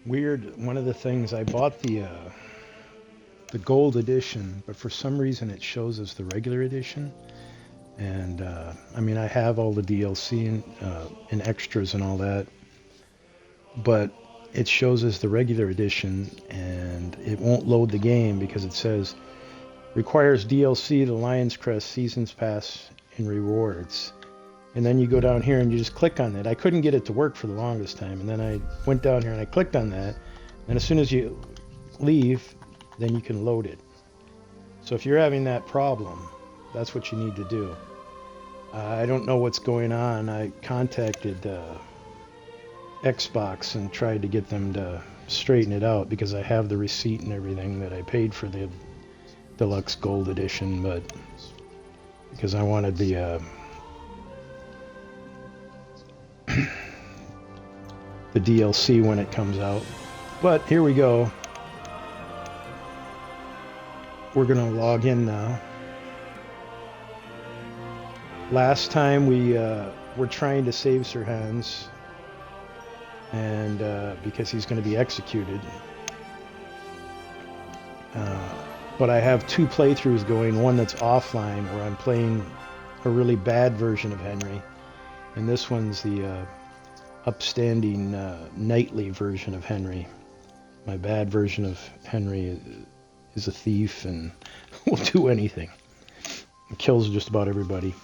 Weird. One of the things I bought the gold edition, but for some reason it shows as the regular edition. And I mean, I have all the DLC and extras and all that, but it shows as the regular edition, and it won't load the game because it says requires DLC, the Lion's Crest Seasons Pass, and rewards. And then you go down here and you just click on it. I couldn't get it to work for the longest time, and then I went down here and I clicked on that, and as soon as you leave, then you can load it. So if you're having that problem, that's what you need to do. I don't know what's going on. I contacted Xbox and tried to get them to straighten it out because I have the receipt and everything that I paid for the Deluxe Gold Edition, but because I wanted the DLC when it comes out. But here we go. We're gonna log in now. Last time we were trying to save Sir Hans, and because he's going to be executed. But I have two playthroughs going, one that's offline where I'm playing a really bad version of Henry, and this one's the upstanding knightly version of Henry. My bad version of Henry is a thief and will do anything. He kills just about everybody.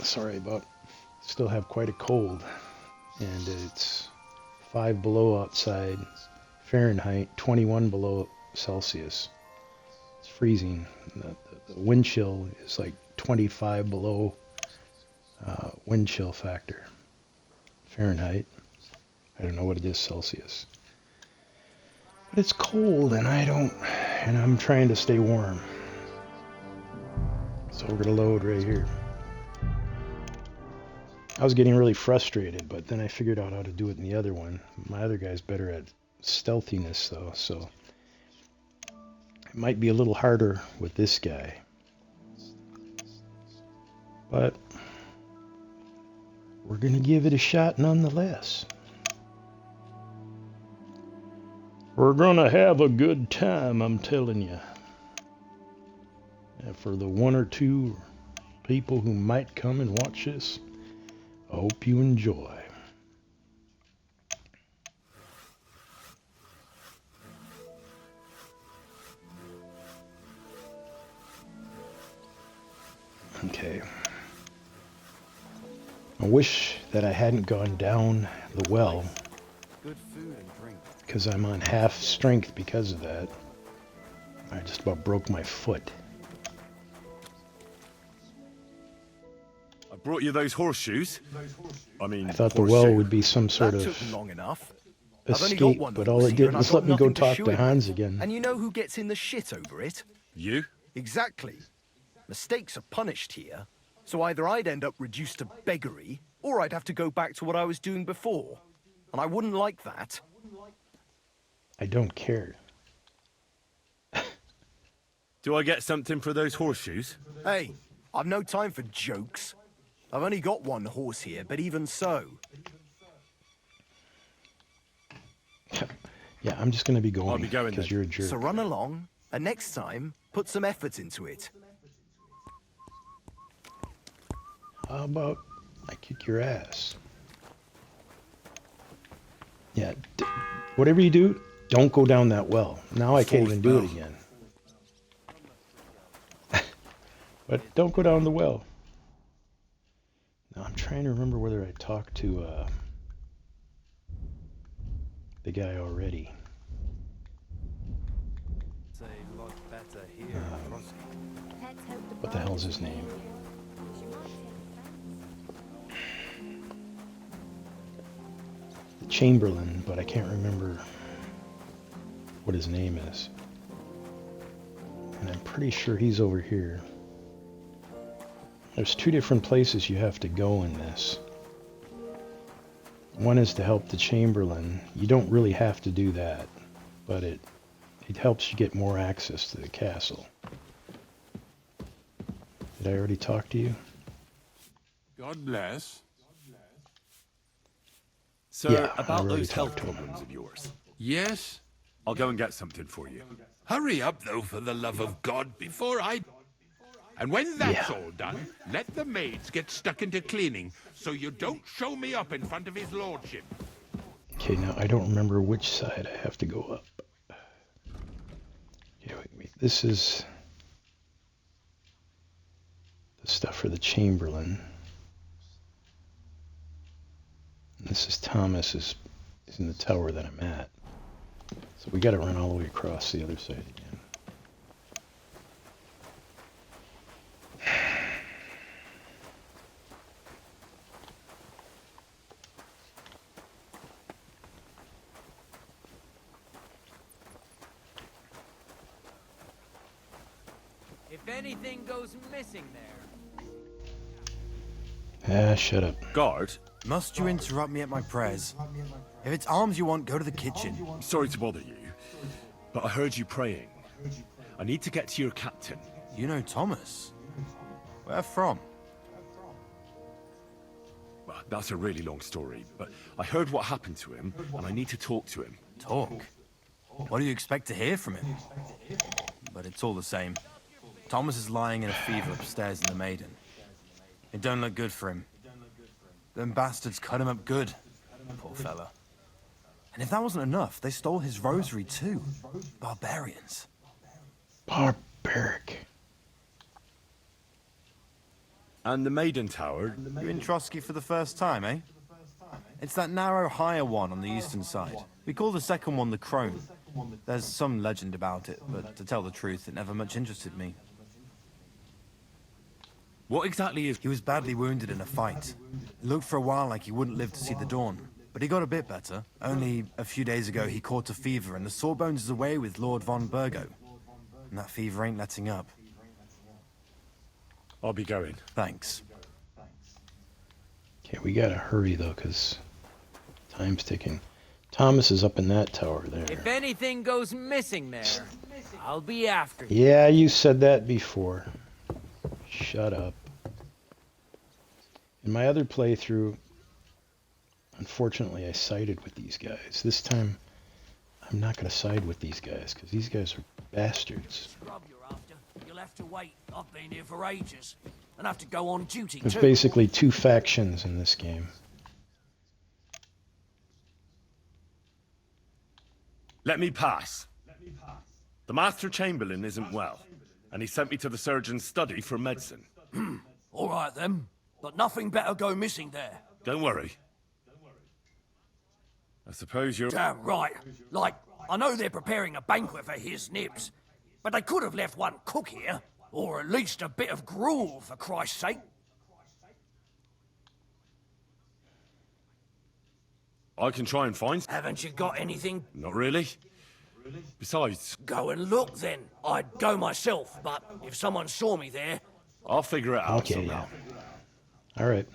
Sorry about, still have quite a cold, and it's 5 below outside Fahrenheit, 21 below Celsius. It's freezing. The wind chill is like 25 below wind chill factor Fahrenheit. I don't know what it is Celsius, but it's cold, and I'm trying to stay warm. So we're gonna load right here. I was getting really frustrated, but then I figured out how to do it in the other one. My other guy's better at stealthiness, though, so it might be a little harder with this guy. But we're going to give it a shot nonetheless. We're going to have a good time, I'm telling you. And for the one or two people who might come and watch this, I hope you enjoy. Okay. I wish that I hadn't gone down the well, because I'm on half strength because of that. I just about broke my foot. I brought you those horseshoes. I thought the well would be some sort of escape, but all it did was let me go talk to Hans again. And you know who gets in the shit over it? You? Exactly. Mistakes are punished here, so either I'd end up reduced to beggary, or I'd have to go back to what I was doing before. And I wouldn't like that. I don't care. Do I get something for those horseshoes? Hey, I've no time for jokes. I've only got one horse here, but even so. Yeah, I'm just going to be going I'll be going because then. you're a jerk. So run along, and next time, put some effort into it. How about I kick your ass? Yeah, whatever you do, don't go down that well. Now I can't even do it again. But don't go down the well. Now I'm trying to remember whether I talked to the guy already. What the hell's his name? Chamberlain, but I can't remember what his name is. And I'm pretty sure he's over here. There's two different places you have to go in this. One is to help the Chamberlain. You don't really have to do that, but it helps you get more access to the castle. Did I already talk to you? God bless. Sir, Yeah, I about already those health talked to him. problems of yours. Yes? I'll go and get something for you. Hurry up, though, for the love of God, before I... And when that's Yeah. all done, let the maids get stuck into cleaning, so you don't show me up in front of his lordship. Okay, now I don't remember which side I have to go up. Okay, wait. This is the stuff for the Chamberlain. And this is Thomas is in the tower that I'm at. So we got to run all the way across the other side again. If anything goes missing there. Ah, shut up. Guard, Must you interrupt me at my prayers? If it's arms you want, go to the kitchen. sorry to bother you, but I heard you praying. I need to get to your captain. You know Thomas? Where from? Well, that's a really long story, but I heard what happened to him, and I need to talk to him. Talk? What do you expect to hear from him? But it's all the same. Thomas is lying in a fever upstairs in the Maiden. It don't look good for him. Them bastards cut him up good. Poor fella. And if that wasn't enough, they stole his rosary too. Barbarians. Barbaric. And the Maiden Tower, You in Trotsky for the first time, eh? It's that narrow, higher one on the eastern side. We call the second one the Crone. There's some legend about it, but to tell the truth, it never much interested me. what exactly is... He was badly wounded in a fight. It looked for a while like he wouldn't live to see the dawn, but he got a bit better. Only a few days ago he caught a fever, and the Sawbones is away with Lord von Burgo. And that fever ain't letting up. I'll be going. Thanks. Okay, we gotta hurry though, because time's ticking. Thomas is up in that tower there. If anything goes missing there, I'll be after you. Yeah, you said that before. Shut up. In my other playthrough, unfortunately, I sided with these guys. This time, I'm not going to side with these guys, because these guys are bastards. Scrub you're after. You'll have to wait. I've been here for ages. And have to go on duty There's too. basically two factions in this game. Let me pass. The Master Chamberlain isn't well, and he sent me to the surgeon's study for medicine. All right then. But nothing better go missing there. Don't worry. I suppose you're... Damn right. Like, I know they're preparing a banquet for his nibs, but they could have left one cook here, or at least a bit of gruel, for Christ's sake. I can try and find... Haven't you got anything? Not really. Besides, Go and look then. I'd go myself, but if someone saw me there, I'll figure it out Okay, somehow. yeah. All right.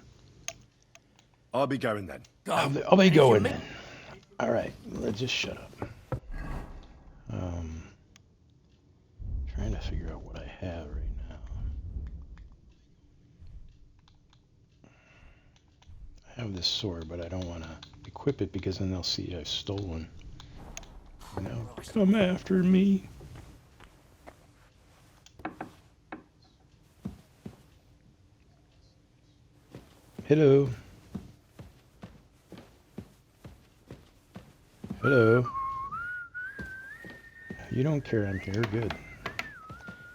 I'll be going then. go. I'll be And if you going meet- then. All right, let's just shut up. Trying to figure out what I have right now. I have this sword, but I don't want to equip it because then they'll see I've stolen. You know, come after me. Hello. Hello. You don't care I'm here, good.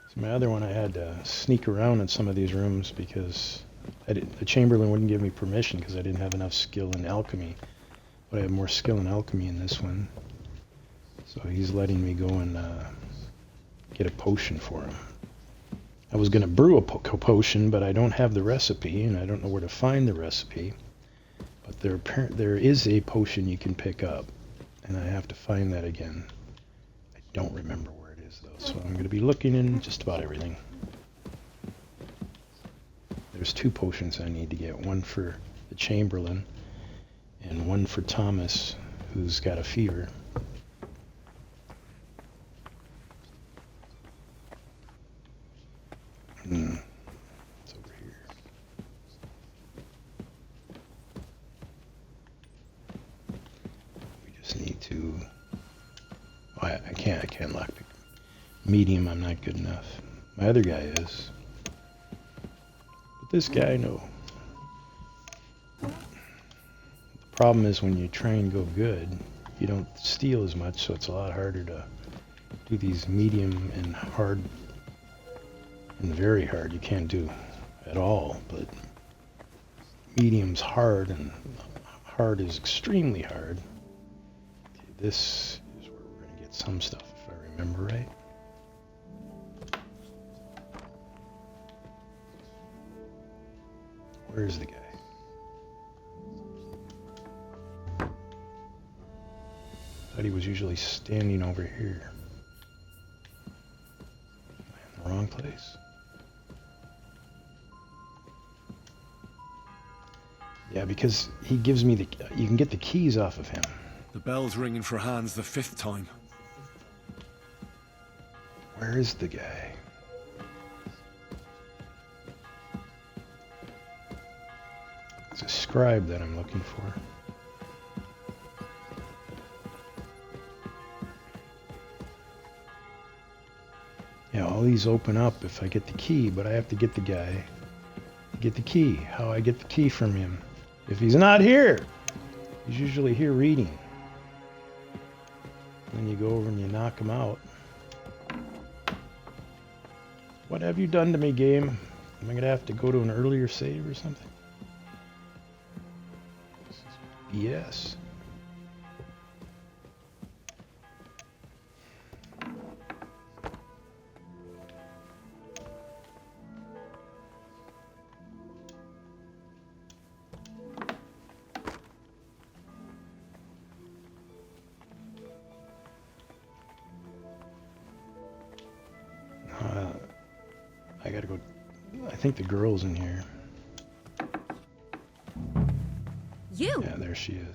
So my other one, I had to sneak around in some of these rooms because the Chamberlain wouldn't give me permission because I didn't have enough skill in alchemy. But I have more skill in alchemy in this one. So he's letting me go and get a potion for him. I was going to brew a potion, but I don't have the recipe, and I don't know where to find the recipe. But there is a potion you can pick up, and I have to find that again. I don't remember where it is, though, so I'm going to be looking in just about everything. There's 2 potions I need to get, one for the Chamberlain, and one for Thomas, who's got a fever. It's over here. to... I can't lock pick. Medium, I'm not good enough. My other guy is. But this guy, no. The problem is when you try and go good, you don't steal as much, so it's a lot harder to do these medium and hard and very hard. You can't do at all, but medium's hard and hard is extremely hard. Okay, this is where we're going to get some stuff, if I remember right. Where's the guy? Thought he was usually standing over here. Am I in the wrong place? Yeah, because he gives me the... You can get the keys off of him. The bell's ringing for Hans the 5th time. Where is the guy? It's a scribe that I'm looking for. Yeah, all these open up if I get the key, but I have to get the guy to get the key. How I get the key from him? If he's not here, he's usually here reading. Then you go over and you knock him out. What have you done to me, game? Am I gonna have to go to an earlier save or something? Yes. I gotta go. I think the girl's in here. You? Yeah, there she is.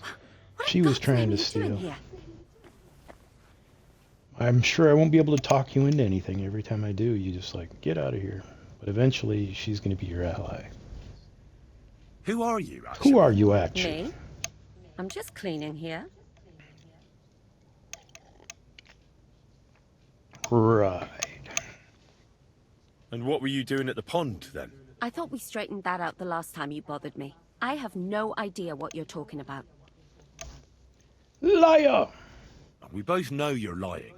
What She in was God's trying name to are you doing steal. here? I'm sure I won't be able to talk you into anything. Every time I do, you just like, get out of here. But eventually, she's going to be your ally. Who are you, actually? Who are you, actually? Me? I'm just cleaning here. Right. And what were you doing at the pond, then? I thought we straightened that out the last time you bothered me. I have no idea what you're talking about. Liar! We both know you're lying.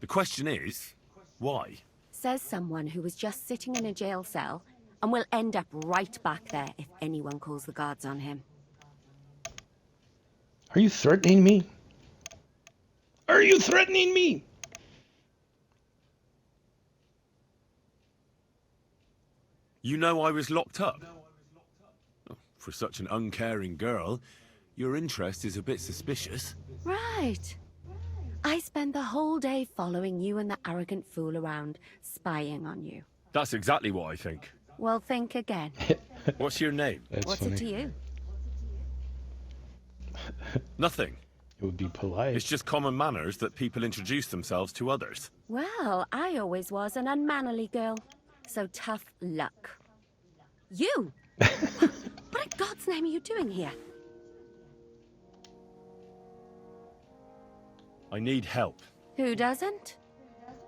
The question is, why? Says someone who was just sitting in a jail cell and will end up right back there if anyone calls the guards on him. Are you threatening me? Are you threatening me? You know I was locked up? Oh, for such an uncaring girl, your interest is a bit suspicious. Right. I spend the whole day following you and the arrogant fool around, spying on you. That's exactly what I think. Well, think again. What's your name? That's What's funny. it to you? Nothing. It would be polite. It's just common manners that people introduce themselves to others. Well, I always was an unmannerly girl. So tough luck. You? What in God's name are you doing here? I need help. Who doesn't?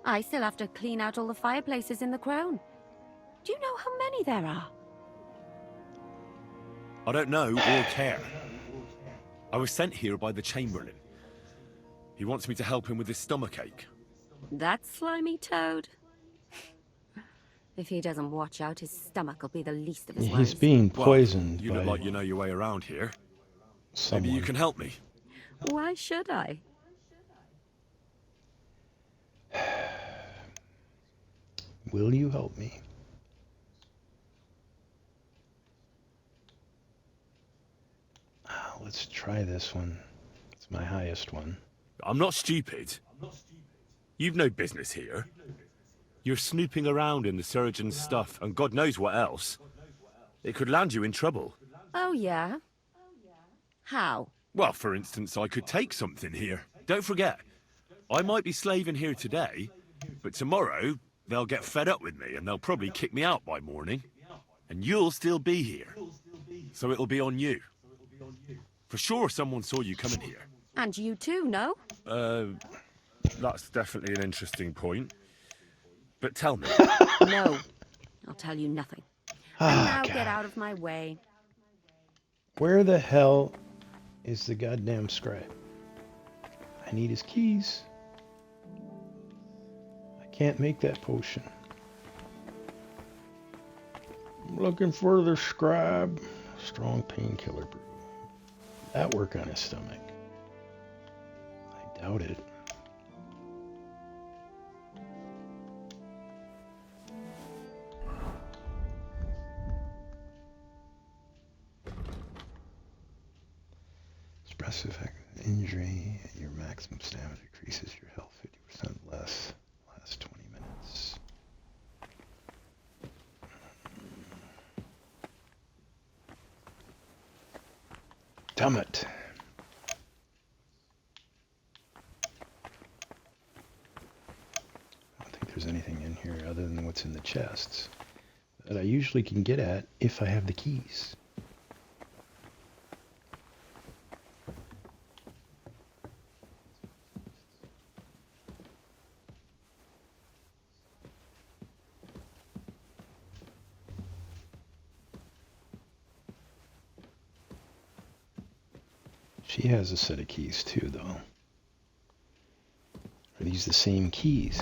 I still have to clean out all the fireplaces in the Crown. Do you know how many there are? I don't know or care. I was sent here by the Chamberlain. He wants me to help him with his stomachache. That slimy toad. If he doesn't watch out, his stomach will be the least of his worries. He's being Well, poisoned you by look like you know your way around here. someone. Maybe you can help me. Why should I? Will you help me? Let's try this one. It's my highest one. I'm not stupid. You've no business here. You're snooping around in the surgeon's stuff, and God knows what else. It could land you in trouble. Oh, yeah? How? Well, for instance, I could take something here. Don't forget, I might be slaving here today, but tomorrow they'll get fed up with me and they'll probably kick me out by morning. And you'll still be here. So it'll be on you. For sure someone saw you coming here. And you too, no? That's definitely an interesting point. But tell me. No. I'll tell you nothing. And Ah, now God. get out of my way. Where the hell is the goddamn scribe? I need his keys. I can't make that potion. I'm looking for the scribe. Strong painkiller brew. That work on his stomach? I doubt it. Suppressive injury. Your maximum stamina decreases your health 50% less. Last 20 minutes. Damn it. I don't think there's anything in here other than what's in the chests that I usually can get at if I have the keys. She has a set of keys too, though. Are these the same keys?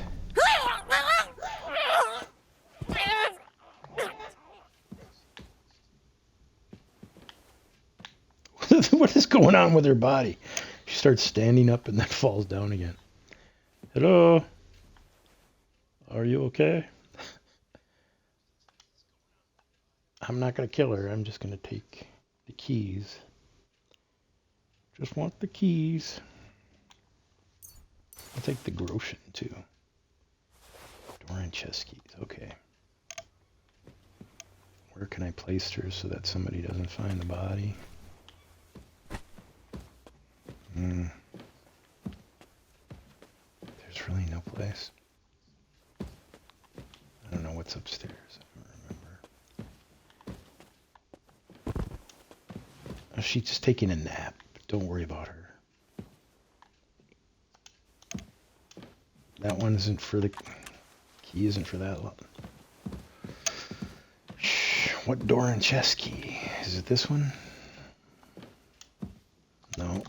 What is going on with her body? She starts standing up and then falls down again. Hello? Are you okay? I'm not going to kill her. I'm just going to take the keys. Just want the keys. I'll take the Groshen, too. Door and chest keys. Okay. Where can I place her so that somebody doesn't find the body? There's really no place. I don't know what's upstairs. I don't remember. Oh, she's just taking a nap. Don't worry about her. That one isn't for the... Key isn't for that one. What door and chest key? Is it this one? No.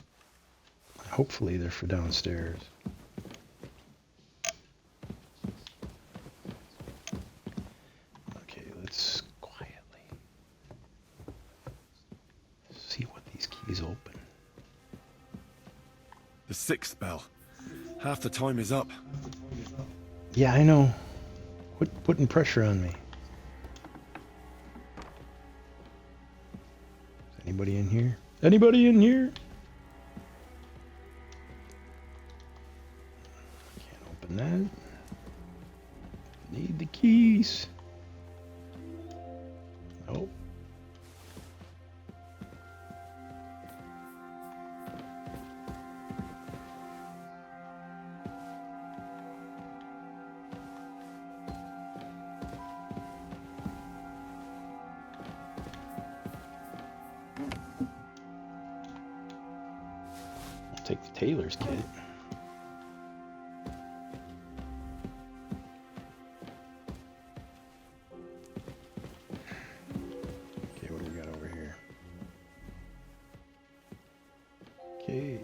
Hopefully they're for downstairs. Okay, let's quietly see what these keys open. The 6th bell. Half the time is up. Yeah, I know. Quit putting pressure on me. Is anybody in here? Anybody in here? Can't open that. Need the keys. Nope. I'll take the tailor's kit. Okay, what do we got over here? Okay.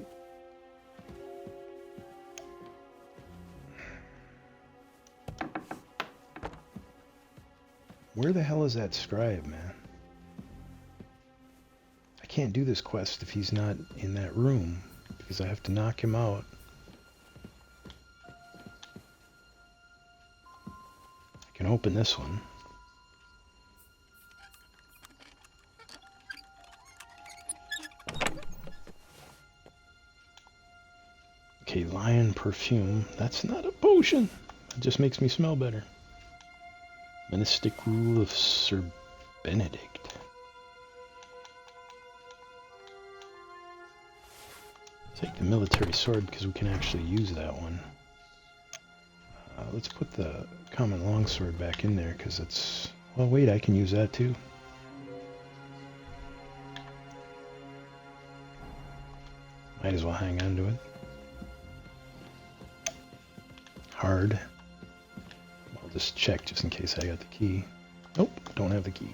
Where the hell is that scribe, man? I can't do this quest if he's not in that room, because I have to knock him out. I can open this one. Okay, lion perfume. That's not a potion. It just makes me smell better. Mystic rule of Sir Benedict. Take the military sword because we can actually use that one. Let's put the common longsword back in there because it's... Well, wait, I can use that too. My Might as well hang on to it. Hard. I'll just check just in case I got the key. Nope, don't have the key.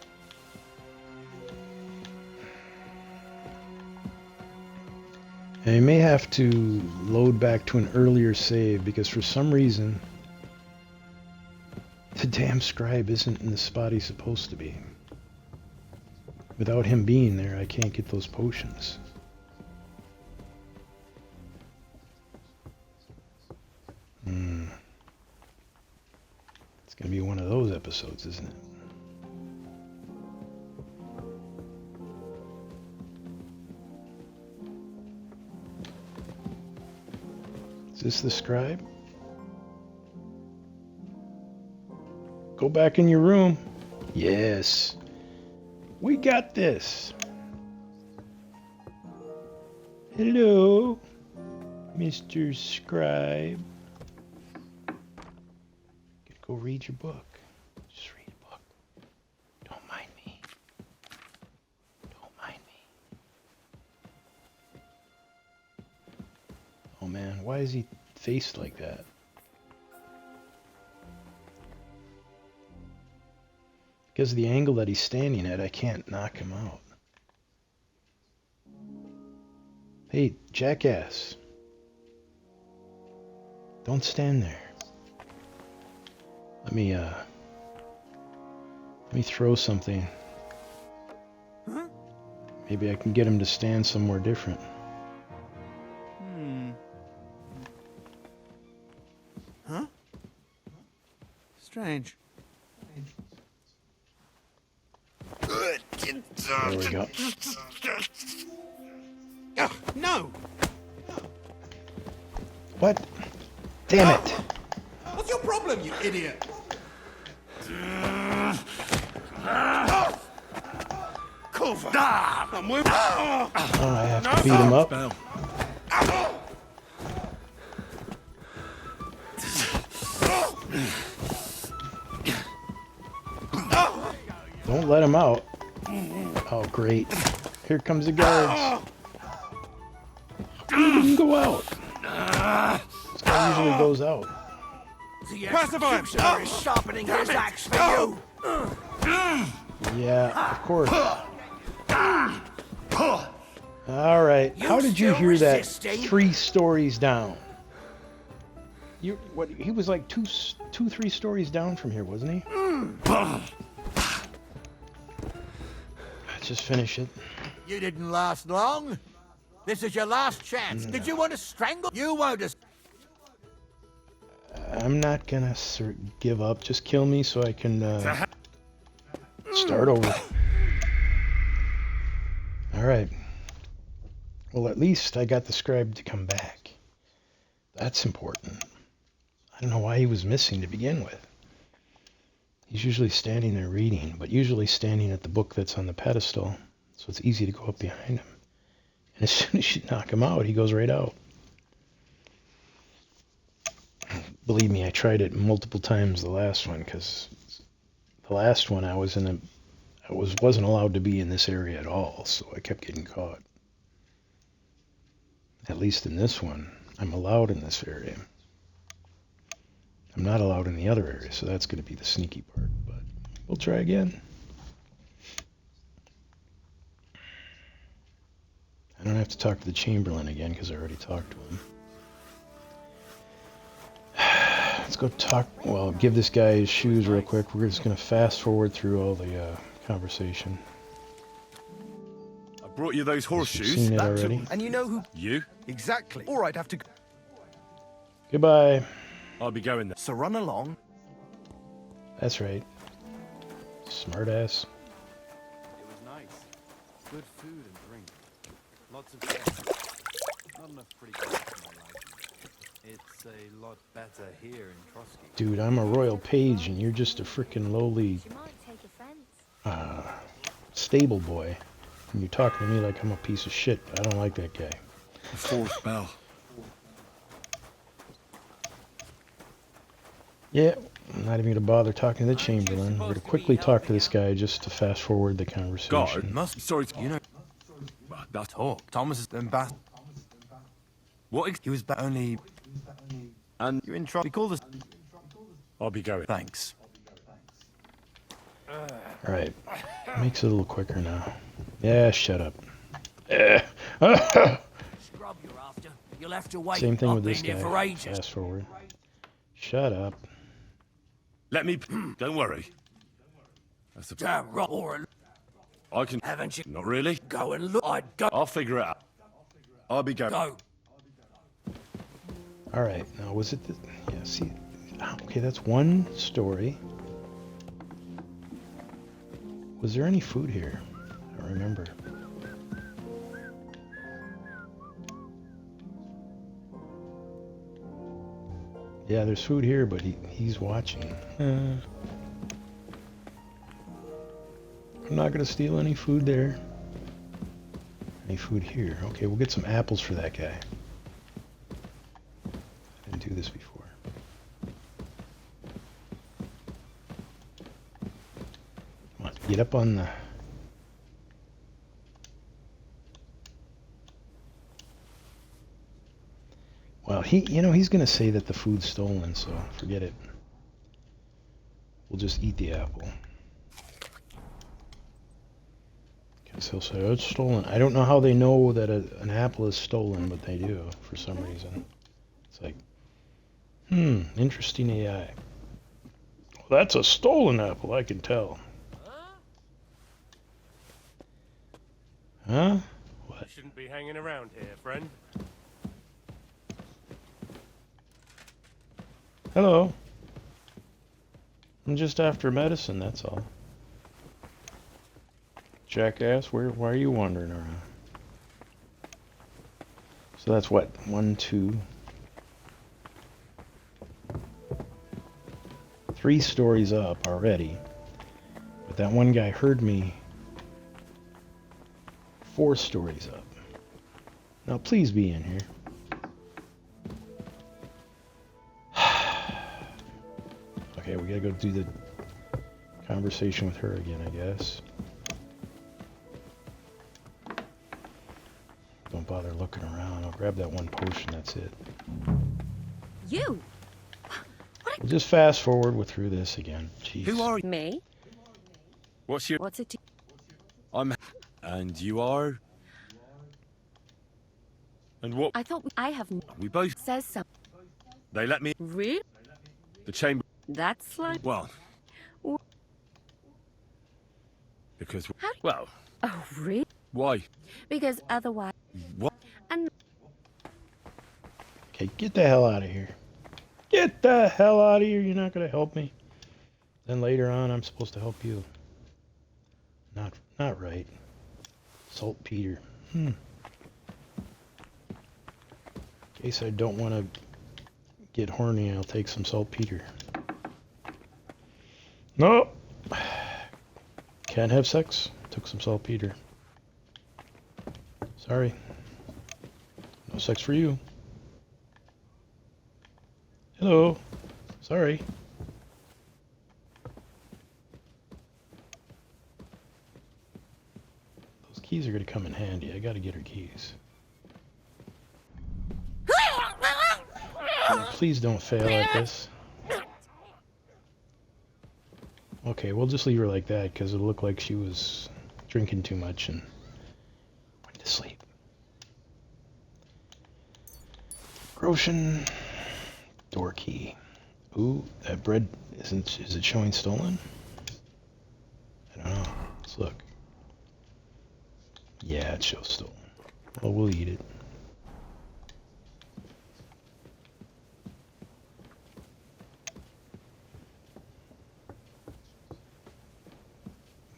And you may have to load back to an earlier save because for some reason the damn scribe isn't in the spot he's supposed to be. Without him being there, I can't get those potions. It's gonna be one of those episodes, isn't it? Is this the scribe? Go back in your room. Yes. We got this. Hello, Mr. Scribe. Go read your book. Just read a book. Don't mind me. Don't mind me. Oh man, why is he faced like that? Because of the angle that he's standing at, I can't knock him out. Hey, jackass. Don't stand there. Let me throw something. Huh? Maybe I can get him to stand somewhere different. Huh? Strange. There we go. No! What? Damn it! What's your problem, you idiot? Cover! I'm with Oh, I have to beat him up. Spell. Don't let him out. Oh, great. Here comes the guards. He didn't go out. This guy usually goes out. The Pacify him. executioner is sharpening his axe for you. Yeah, of course. All right. How did you still hear that resisting? 3 stories down? What? He was like 3 stories down from here, wasn't he? Just finish it. You didn't last long. This is your last chance. Did you want to strangle? You won't. I'm not gonna give up. Just kill me so I can start over. All right. Well, at least I got the scribe to come back. That's important. I don't know why he was missing to begin with. He's usually standing there reading, but usually standing at the book that's on the pedestal, so it's easy to go up behind him. And as soon as you knock him out, he goes right out. Believe me, I tried it multiple times the last one, because the last one I wasn't allowed to be in this area at all, so I kept getting caught. At least in this one, I'm allowed in this area. I'm not allowed in the other area, so that's going to be the sneaky part, but we'll try again. I don't have to talk to the Chamberlain again because I already talked to him. Let's go give this guy his shoes real quick. We're just going to fast forward through all the conversation. I brought you those You've horseshoes. seen it already. And you know who... You? Exactly. All right, have to... Goodbye. I'll be going there. So run along. That's right. Smart ass. It was nice. Good food and drink. Lots of fun. Not enough pretty good for my life. It's a lot better here in Trotsky. Dude, I'm a royal page and you're just a freaking lowly She might take offense. stable boy. And you're talking to me like I'm a piece of shit, but I don't like that guy. The 4th bell. Yeah, I'm not even going to bother talking to the Chamberlain. We're going to quickly talk to this guy just to fast forward the conversation. Guard. Sorry, You know, that's talk. Thomas is the ambassador. What? He was only... And You're in trouble. We call this... I'll be going. Thanks. Alright. Makes it a little quicker now. Yeah, shut up. Scrub you're after. You'll have to wait. Same thing I've with this been here for guy. ages. Fast forward. Shut up. Let me. Don't worry. That's the. Damn right. Or I can. haven't you? Not really. Go and look. I'd go. I'll figure it out. I'll be going. Go. Alright, now was it yeah, see, okay, that's one story. Was there any food here? I don't remember. Yeah, there's food here, but he's watching. I'm not gonna steal any food there. Any food here? Okay, we'll get some apples for that guy. Didn't do this before. Come on, get up on the... Well, he's gonna say that the food's stolen, so forget it. We'll just eat the apple. Because he'll say, oh, it's stolen. I don't know how they know that an apple is stolen, but they do, for some reason. It's like, interesting AI. Well, that's a stolen apple, I can tell. Huh? What? You shouldn't be hanging around here, friend. Hello. I'm just after medicine, that's all. Jackass, why are you wandering around? So that's what? 1, 2... 3 stories up already. But that one guy heard me 4 stories up. Now please be in here. Okay, we gotta go do the conversation with her again, I guess. Don't bother looking around. I'll grab that one potion, that's it. You? We'll just fast forward through this again. Jeez. Who are you? Me? What's your? What's it to... I'm. And you are. And what? I thought I have... We both. Says something. They let me. Really? The chamber. That's like... Well. Wh- Because. How- Well. Oh, really? Why? Because otherwise... What? And... Okay, get the hell out of here. Get the hell out of here. You're not gonna help me. Then later on, I'm supposed to help you. Not right. Saltpeter. In case I don't want to get horny, I'll take some saltpeter. No. Can't have sex. Took some saltpeter. Sorry. No sex for you. Hello. Sorry. Those keys are going to come in handy. I got to get her keys. Oh, please don't fail at this. Okay, we'll just leave her like that because it'll look like she was drinking too much and went to sleep. Roshan. Door key. Ooh, that bread is it showing stolen? I don't know. Let's look. Yeah, it shows stolen. Well, we'll eat it.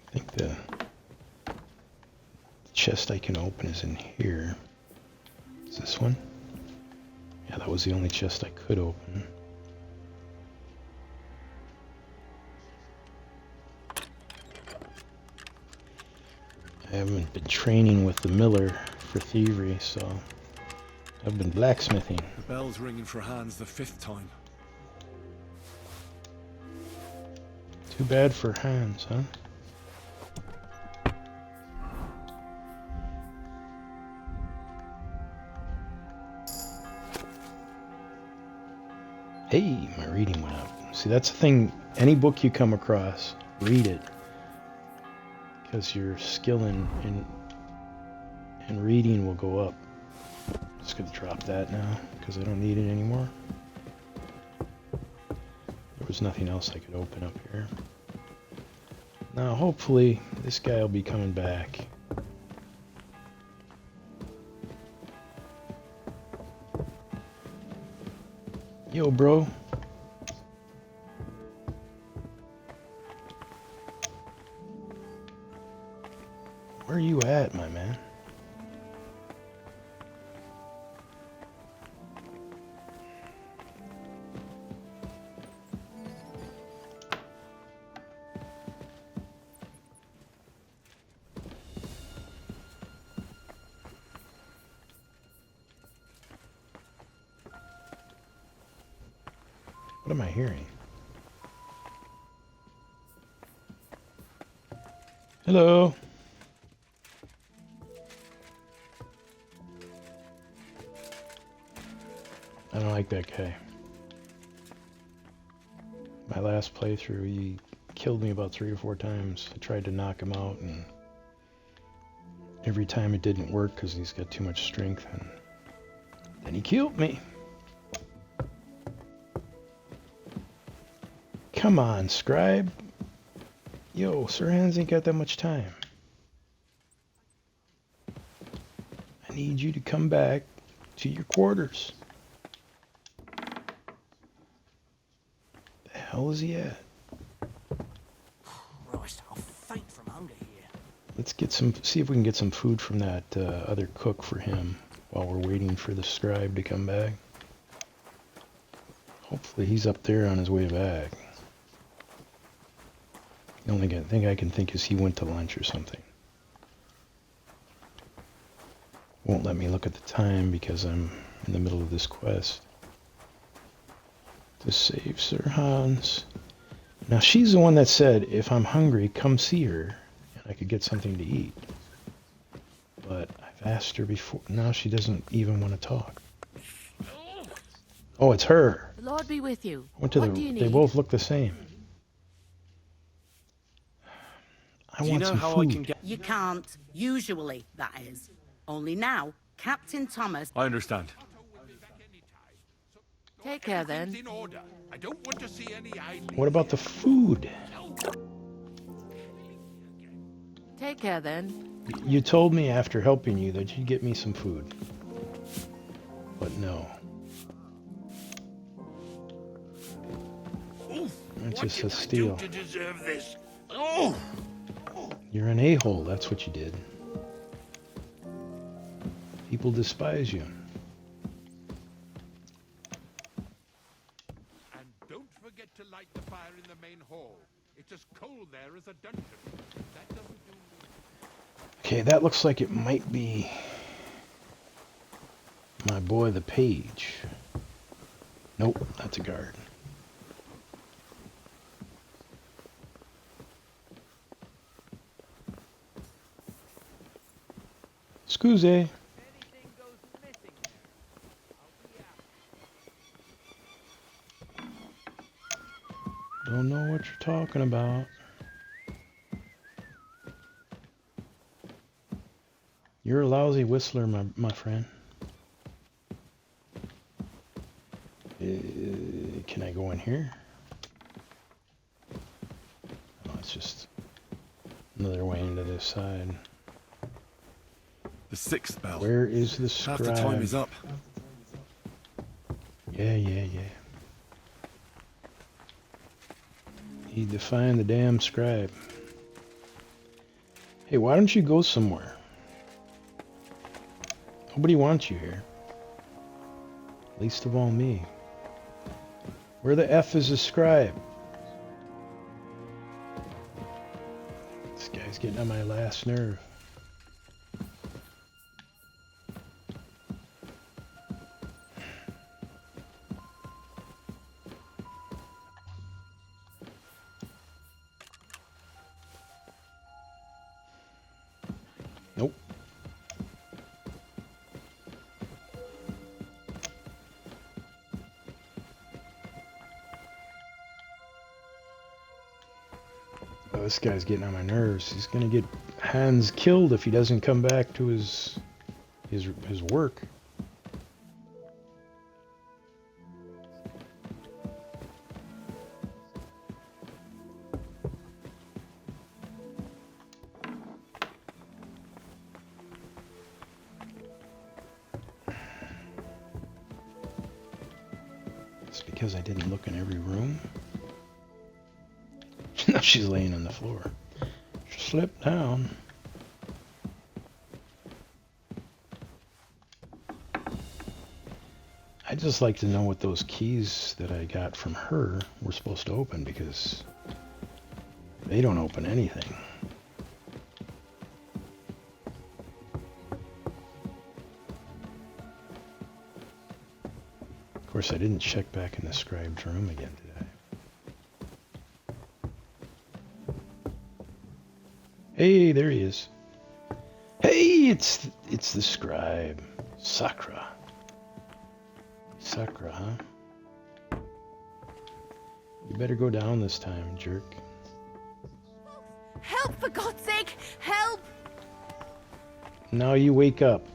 I think the chest I can open is in here. Is this one? Yeah, that was the only chest I could open. I haven't been training with the miller for thievery, so I've been blacksmithing. The bell's ringing for Hans the 5th time. Too bad for Hans, huh? See, that's the thing. Any book you come across, read it. Because your skill in reading will go up. Just gonna drop that now because I don't need it anymore. There was nothing else I could open up here. Now hopefully this guy will be coming back. Yo, bro. Where are you at, my man? What am I hearing? Hello. I don't like that guy. My last playthrough, he killed me about 3 or 4 times. I tried to knock him out, and every time it didn't work because he's got too much strength, and then he killed me. Come on, scribe. Yo, Sir Hans ain't got that much time. I need you to come back to your quarters. The hell is he at? Christ, I'll faint from hunger here. Let's get some, see if we can get some food from that other cook for him while we're waiting for the scribe to come back. Hopefully he's up there on his way back. The only thing I can think is he went to lunch or something. Won't let me look at the time because I'm in the middle of this quest. To save Sir Hans. Now she's the one that said, if I'm hungry, come see her, and I could get something to eat. But I've asked her before. Now she doesn't even want to talk. Oh, it's her. The Lord be with you. Went to What do you they need? both look the same. I Do you want know some how food. I can get... You can't, usually, that is. Only now, Captain Thomas... I understand. Take care Everything's then. in order. I don't want to see any idling. What about the food? Take care then. You told me after helping you that you'd get me some food. But no. Oof, That's what just did a I steal. do to deserve this? Oh! You're an a-hole, that's what you did. People despise you. And don't forget to light the fire in the main hall. It's as cold there as a dungeon. That doesn't do... Okay, that looks like it might be my boy the page. Nope, that's a guard. Scusi. Don't know what you're talking about. You're a lousy whistler, my friend. Can I go in here? Oh, it's just another way into this side. The 6th bell. Where is the scribe? Half the time is up. Yeah. Need to find the damn scribe. Hey, why don't you go somewhere? Nobody wants you here. Least of all me. Where the F is the scribe? This guy's getting on my last nerve. Nope. This guy's getting on my nerves. He's gonna get Hans killed if he doesn't come back to his work. It's because I didn't look in every room. Now she's laying on the floor. She slipped down. I'd just like to know what those keys that I got from her were supposed to open, because they don't open anything. Of course, I didn't check back in the scribe's room again today. Hey, there he is. Hey, it's the scribe. Sakra. Sakra, huh? You better go down this time, jerk. Help, for God's sake! Help! Now you wake up.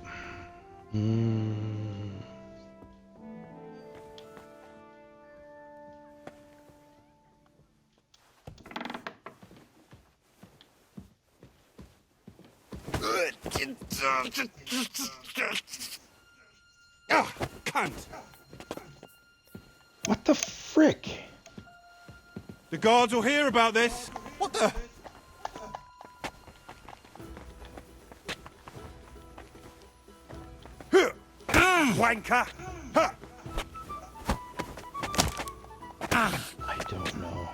Ah, cunt! What the frick? The guards will hear about this. What the? Wanker! I don't know.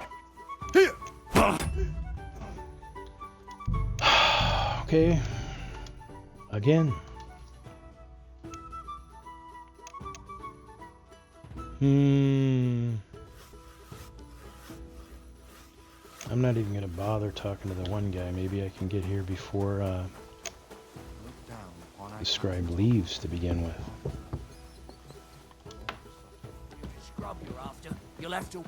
Okay. Again. I'm not even gonna bother talking to the one guy. Maybe I can get here before the scribe leaves to begin with. Scrub you're after. You'll have to...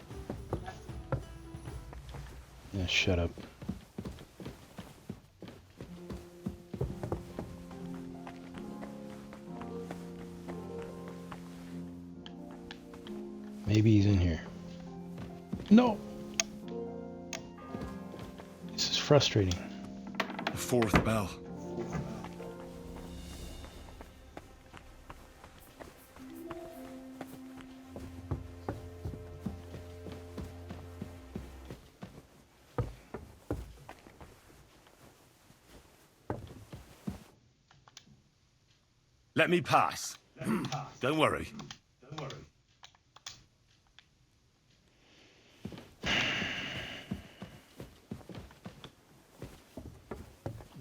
Yeah, shut up. Maybe he's in here. No! This is frustrating. The fourth bell. Let me pass. Don't worry.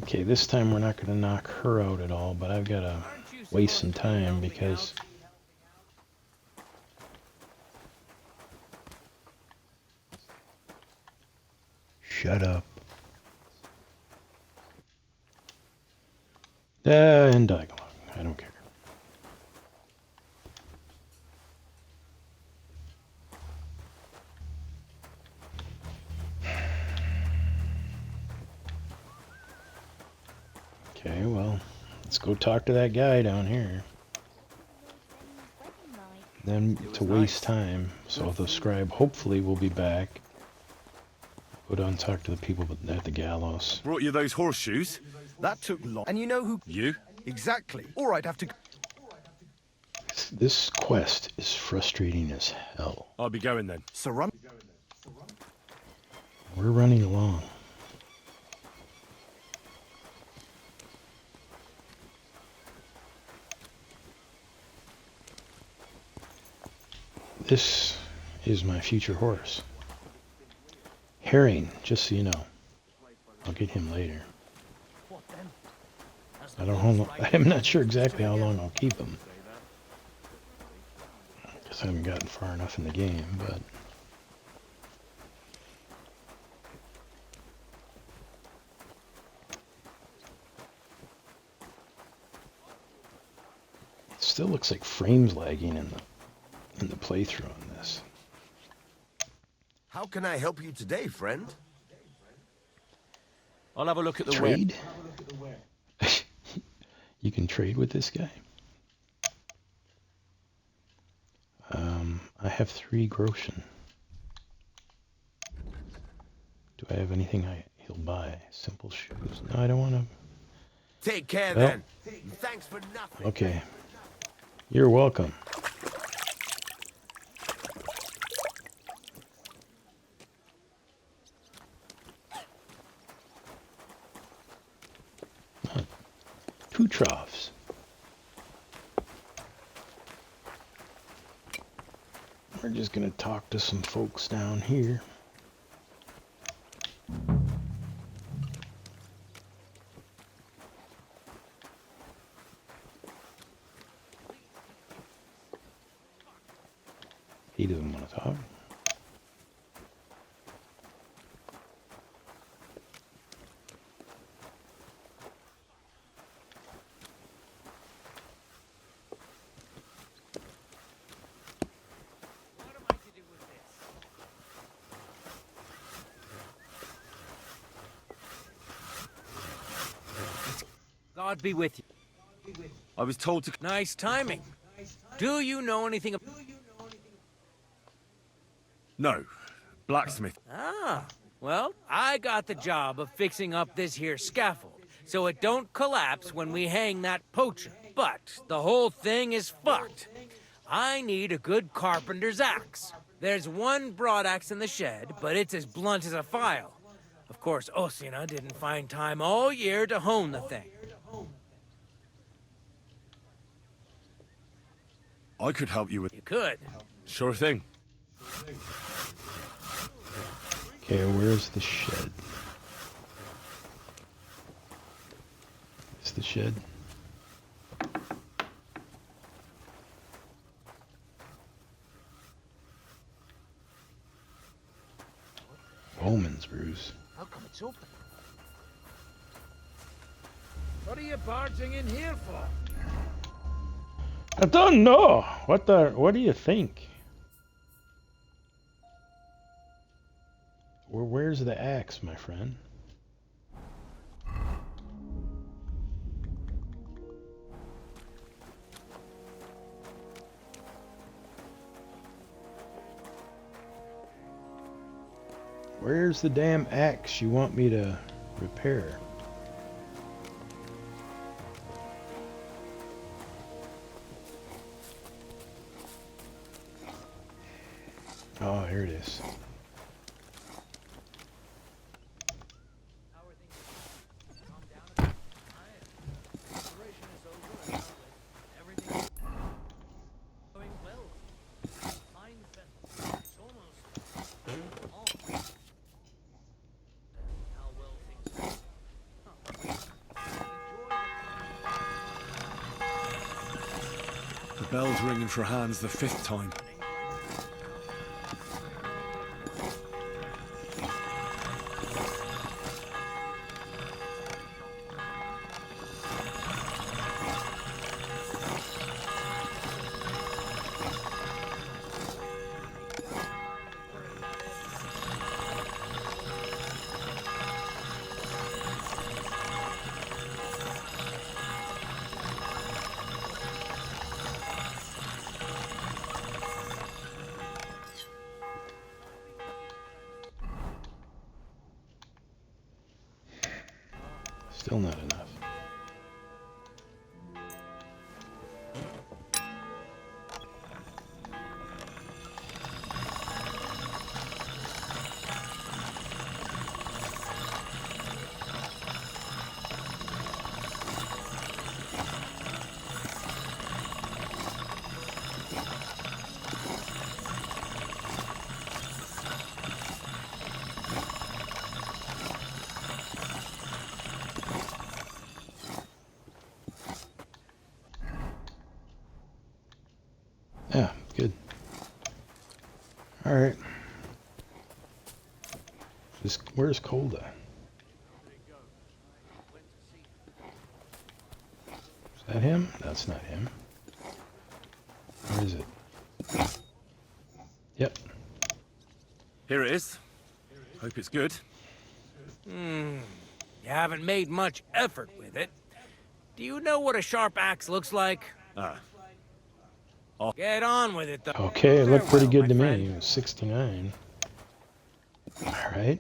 Okay, this time we're not going to knock her out at all, but I've got to waste some time because... Shut up. And dialogue. I don't care. Okay, well, let's go talk to that guy down here. Then to waste time, so the scribe hopefully will be back. Go down and talk to the people at the gallows. Brought you those horseshoes? That took long. And you know who? You? Exactly. All right, have to... This quest is frustrating as hell. I'll be going then. Surrender. We're running along. This is my future horse. Herring, just so you know. I'll get him later. I don't know. I'm not sure exactly how long I'll keep him. Because I haven't gotten far enough in the game, but... It still looks like frames lagging in the playthrough on this. How can I help you today, friend? I'll have a look at the Trade? You can trade with this guy? I have 3 groschen. Do I have anything he'll buy? Simple shoes. No, I don't want to. Take care Well, then. Thanks for nothing. okay. You're welcome. Huh. 2 troughs. We're just gonna talk to some folks down here. He doesn't want to talk. God be with you. I was told to... Nice timing. Do you know anything about... No. Blacksmith. Ah, well, I got the job of fixing up this here scaffold, so it don't collapse when we hang that poacher. But the whole thing is fucked. I need a good carpenter's axe. There's one broadaxe in the shed, but it's as blunt as a file. Of course, Osina didn't find time all year to hone the thing. I could help you with... You could. Sure thing. Okay, where's the shed? Is the shed? Bowman's Bruce. How come it's open? What are you barging in here for? I don't know. What do you think? Where's the axe, my friend? Where's the damn axe you want me to repair? Oh, here it is. The bell's ringing for Hans the 5th time. Still not enough. Yeah, good. All right. Where's Kolda? Is that him? That's not him. Where is it? Yep. Here it is. Hope it's good. You haven't made much effort with it. Do you know what a sharp axe looks like? Get on with it, though. Okay, it looked pretty Farewell, good to my me. friend. It was 69. All right.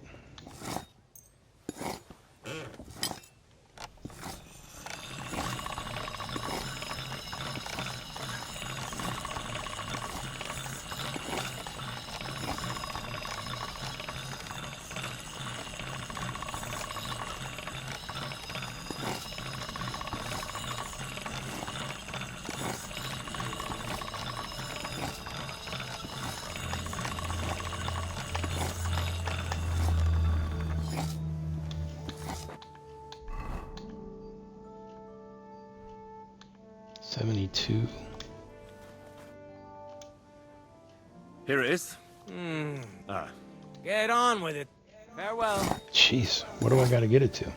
$72. Here it is. Get on with it. Farewell. Jeez, what do I got to get it to?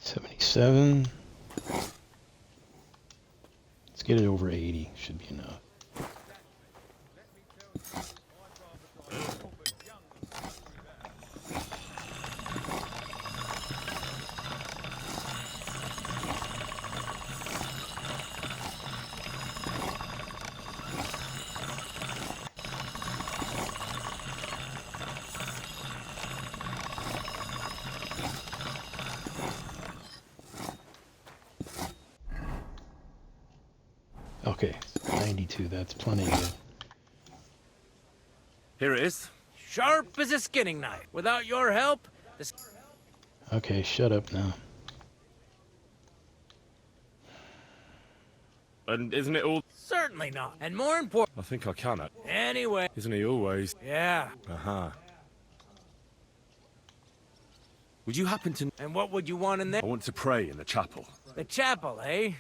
$77. Let's get it over 80. Should be enough. Okay, 92. That's plenty good. Here it is. Sharp as a skinning knife. Without your help, Okay, shut up now. And isn't it all? certainly not. And more important, I think I can it. anyway. Isn't he always? Yeah. Would you happen to... And what would you want in there? I want to pray in the chapel. The chapel, eh?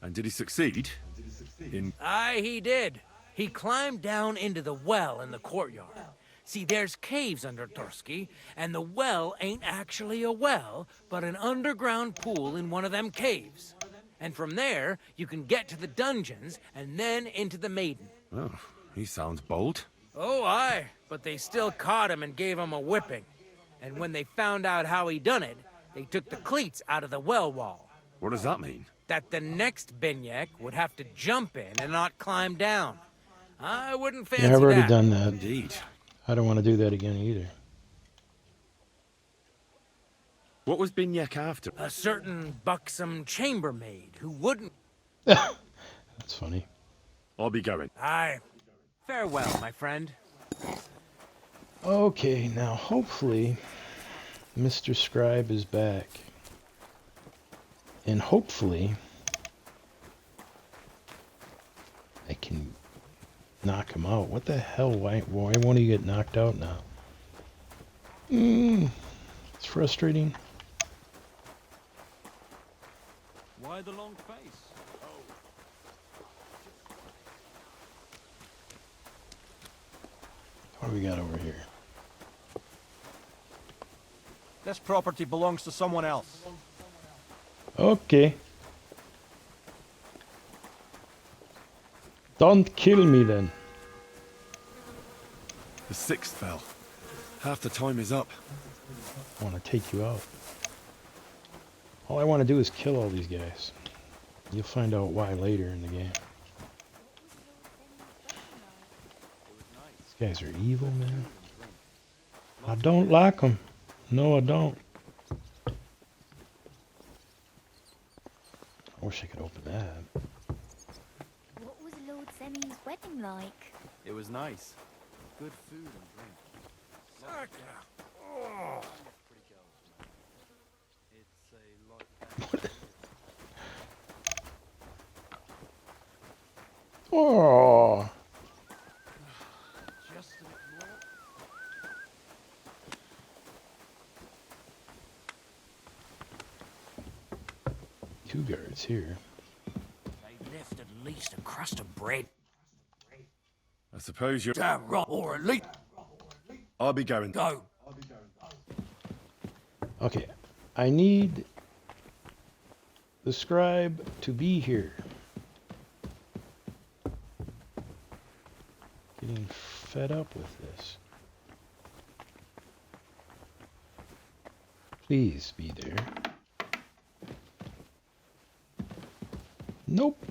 And did he succeed? Aye, he did. He climbed down into the well in the courtyard. See, there's caves under Tursky, and the well ain't actually a well, but an underground pool in one of them caves. And from there, you can get to the dungeons, and then into the Maiden. Oh, he sounds bold. Oh, aye, but they still caught him and gave him a whipping. And when they found out how he done it, they took the cleats out of the well wall. What does that mean? That the next Binyek would have to jump in and not climb down. I wouldn't fancy Yeah, I've already that. done that. Indeed. I don't want to do that again either. What was Binyek after? A certain buxom chambermaid who wouldn't... That's funny. I'll be going. Aye. Farewell, my friend. Okay, now hopefully Mr. Scribe is back. And hopefully I can knock him out. What the hell? Why won't he get knocked out now? It's frustrating. Why the long face? What do we got over here? This property belongs to someone else. Okay. Don't kill me then. The sixth fell. Half the time is up. I want to take you out. All I want to do is kill all these guys. You'll find out why later in the game. These guys are evil, man. I don't like them. No, I don't. I wish I could open that. What was Lord Semi's wedding like? It was nice. Good food and drink. Oh. Oh. Two guards here. They left at least a crust of bread. I suppose you're... Damn right, or at least... I'll be going. Go. Okay, I need the scribe to be here. Getting fed up with this. Please be there. Nope.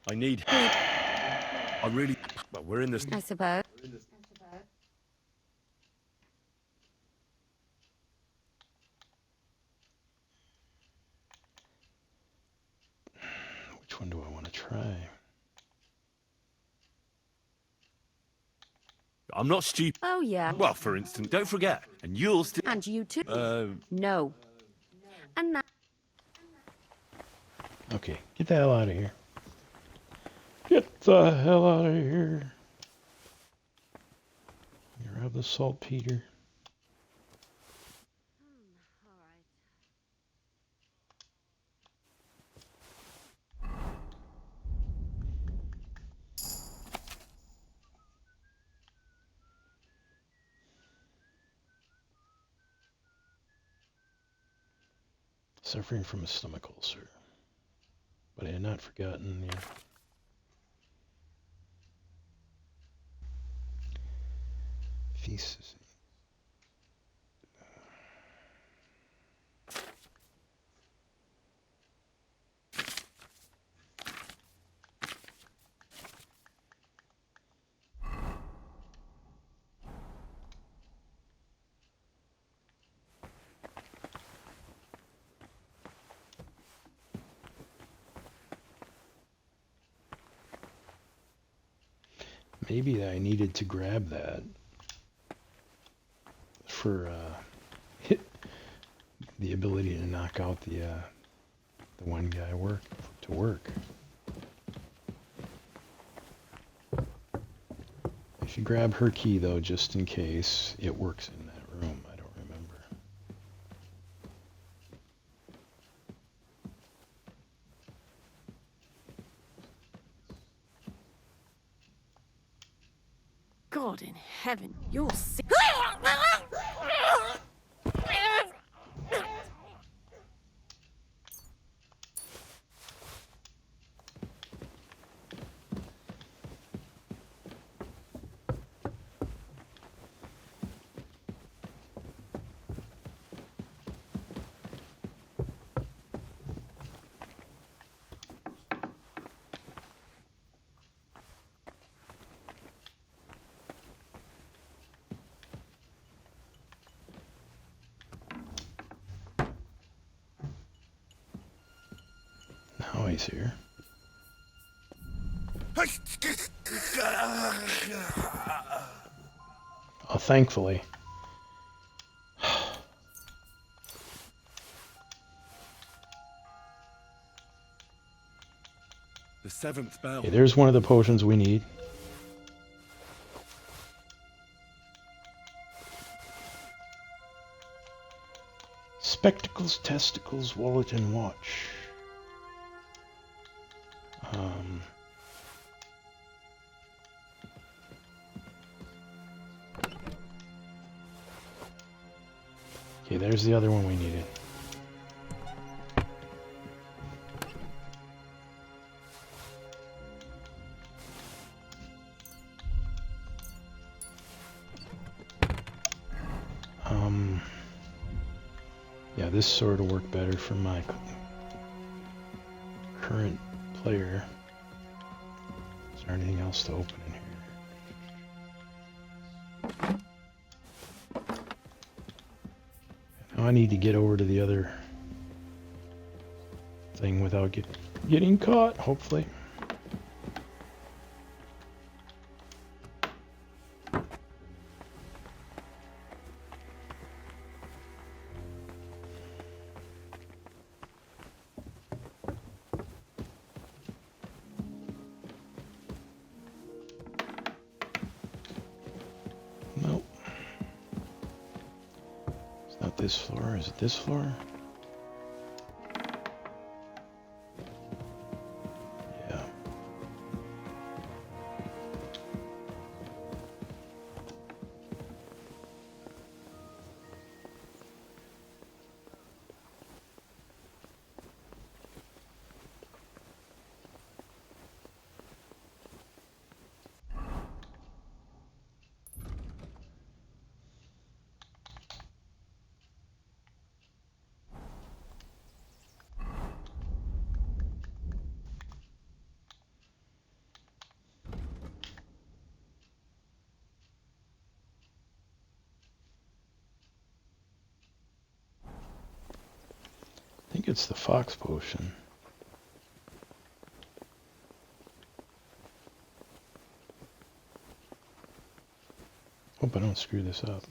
I need... I really... But we're in this... I suppose. Which one do I want to try? I'm not stupid. Oh, yeah. Well, for instance, don't forget, and you'll still... And you too. No. And that... Okay, get the hell out of here. Get the hell out of here. Grab the saltpeter. Suffering from a stomach ulcer. But I had not forgotten the feces. Maybe I needed to grab that for the ability to knock out the one guy to work. If you grab her key though, just in case it works in that room, I don't remember. God in heaven, you're sick. Now he's here. Oh, thankfully. The seventh bell. Okay, there's one of the potions we need. Spectacles, testicles, wallet, and watch. Okay, there's the other one we needed. Yeah, this sort of worked better for my current player. Is there anything else to open in here? Now I need to get over to the other thing without getting caught, hopefully. this floor? Is it this floor? Yeah. I think it's the fox potion. Hope I don't screw this up.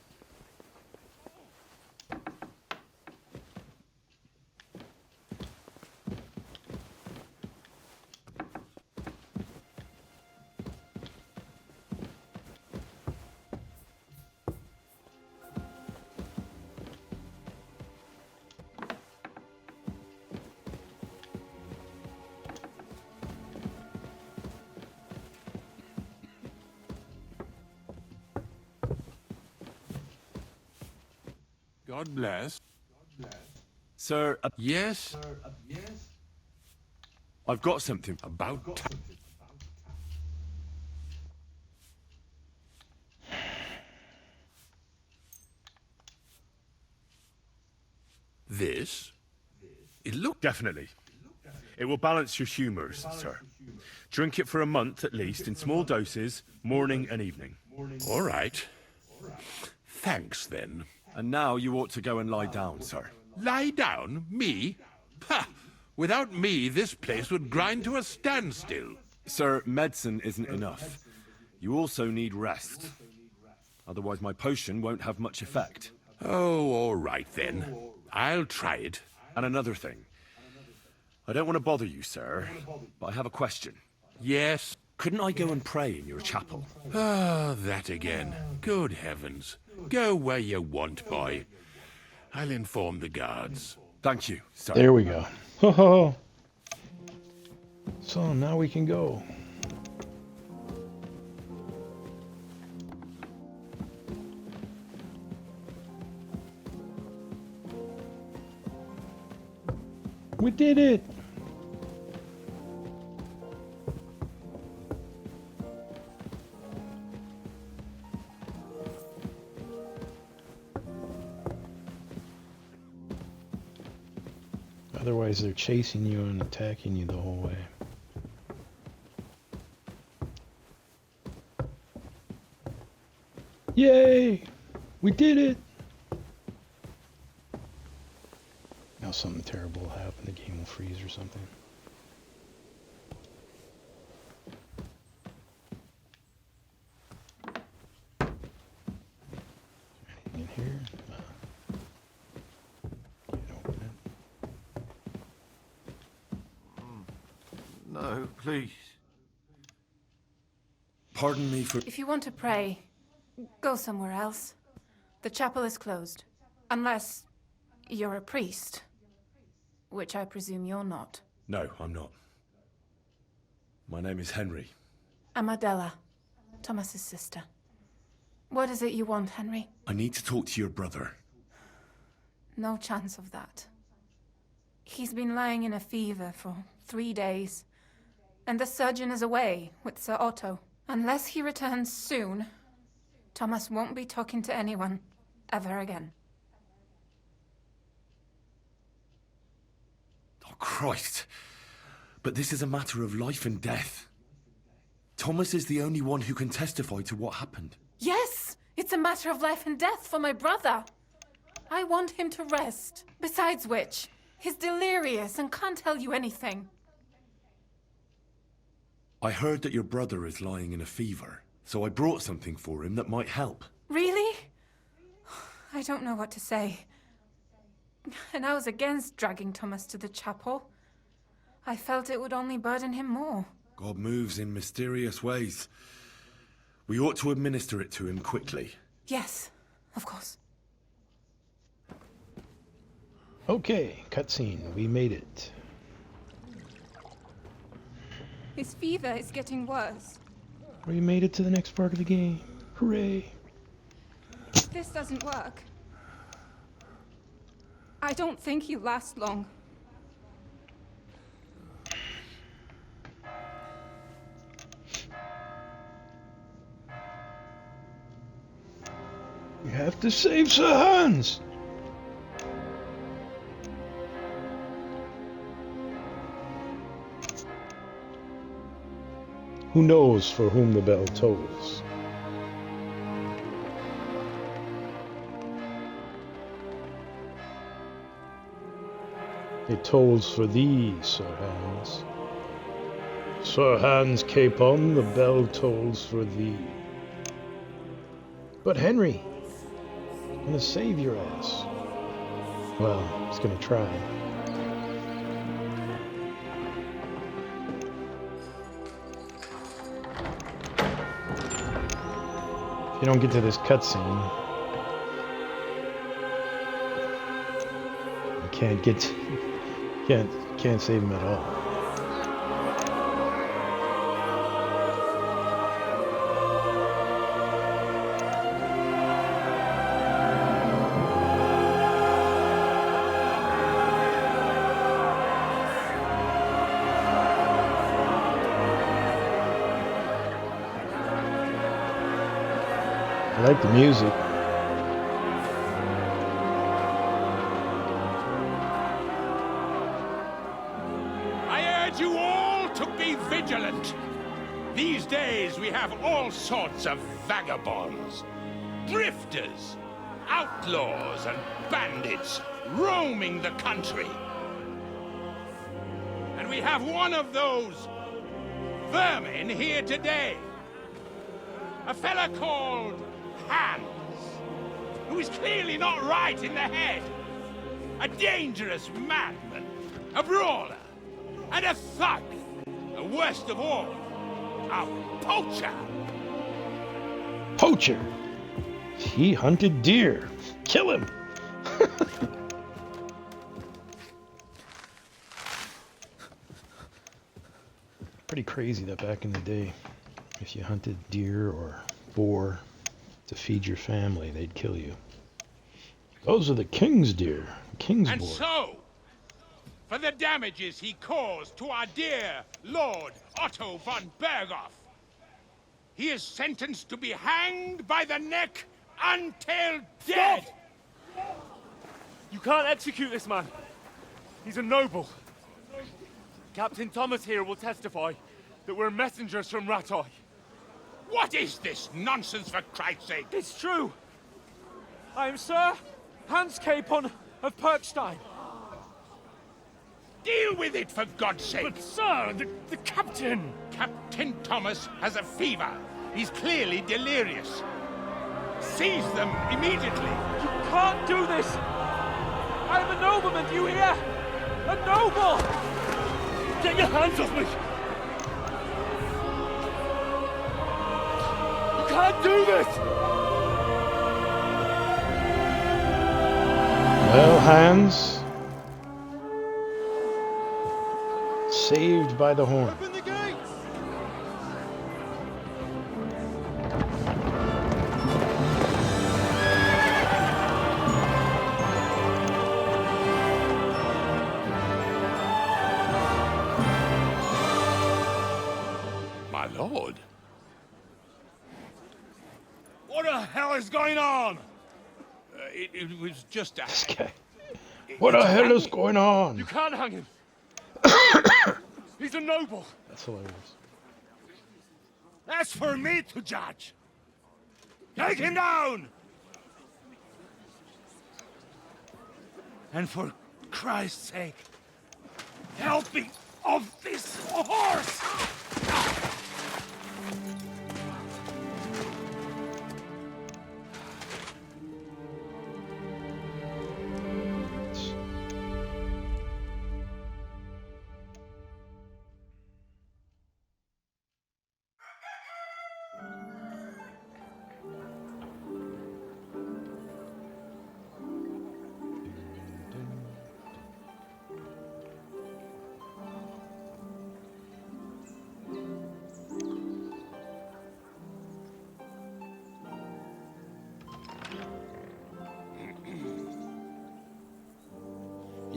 God bless. Sir, Yes? I've got something. About time. This? It looked... Definitely. It will balance your humours, sir. Drink it for a month at least, in small doses, morning and evening. All right. Thanks, then. And now you ought to go and lie down, sir. Lie down? Me? Ha! Without me, this place would grind to a standstill. Sir, medicine isn't enough. You also need rest. Otherwise my potion won't have much effect. Oh, all right then. I'll try it. And another thing. I don't want to bother you, sir, but I have a question. Yes? Couldn't I go and pray in your chapel? Ah, that again. Good heavens. Go where you want, boy. I'll inform the guards. Thank you, sir. There we go. Ho ho. So now we can go. We did it. Otherwise, they're chasing you and attacking you the whole way. Yay! We did it! Now something terrible will happen. The game will freeze or something. Anything in here? Can't open it. No, please. Pardon me for... If you want to pray, go somewhere else. The chapel is closed. Unless you're a priest. Which I presume you're not. No, I'm not. My name is Henry. I'm Adela, Thomas's sister. What is it you want, Henry? I need to talk to your brother. No chance of that. He's been lying in a fever for 3 days. And the surgeon is away with Sir Otto. Unless he returns soon, Thomas won't be talking to anyone ever again. Oh, Christ. But this is a matter of life and death. Thomas is the only one who can testify to what happened. Yes! It's a matter of life and death for my brother. I want him to rest. Besides which, he's delirious and can't tell you anything. I heard that your brother is lying in a fever, so I brought something for him that might help. Really? I don't know what to say. And I was against dragging Thomas to the chapel. I felt it would only burden him more. God moves in mysterious ways. We ought to administer it to him quickly. Yes, of course. Okay, cutscene. We made it. His fever is getting worse. We made it to the next part of the game. Hooray! If this doesn't work, I don't think he'll last long. You have to save Sir Hans! Who knows for whom the bell tolls? It tolls for thee, Sir Hans. Sir Hans Capon, the bell tolls for thee. But Henry, gonna save your ass. Well, he's gonna try. If you don't get to this cutscene, you can't save him at all. I like the music. I urge you all to be vigilant. These days we have all sorts of vagabonds, drifters, outlaws and bandits roaming the country. And we have one of those vermin here today. A fella called Hans, who is clearly not right in the head. A dangerous madman, a brawler, and a thug. The worst of all, a poacher. Poacher! He hunted deer. Kill him! Pretty crazy that back in the day, if you hunted deer or boar to feed your family, they'd kill you. Those are the king's deer, king's And boar. so, for the damages he caused to our dear Lord Otto von Berghoff, he is sentenced to be hanged by the neck until dead. You can't execute this man. He's a noble. Captain Thomas here will testify that we're messengers from Rattay. What is this nonsense, for Christ's sake? It's true. I am Sir Hans Capon of Perkstein. Deal with it, for God's sake! But sir, the captain... Captain Thomas has a fever. He's clearly delirious. Seize them immediately. You can't do this! I am a nobleman, do you hear? A noble! Get your hands off me! You can't do this! Well, Hans, saved by the horn. Open the gates! My lord. What the hell is going on? It was just a... This guy. What the hell is going on? You can't hang him! He's a noble! That's hilarious. That's for me to judge. Take him down! And for Christ's sake, help me off this horse!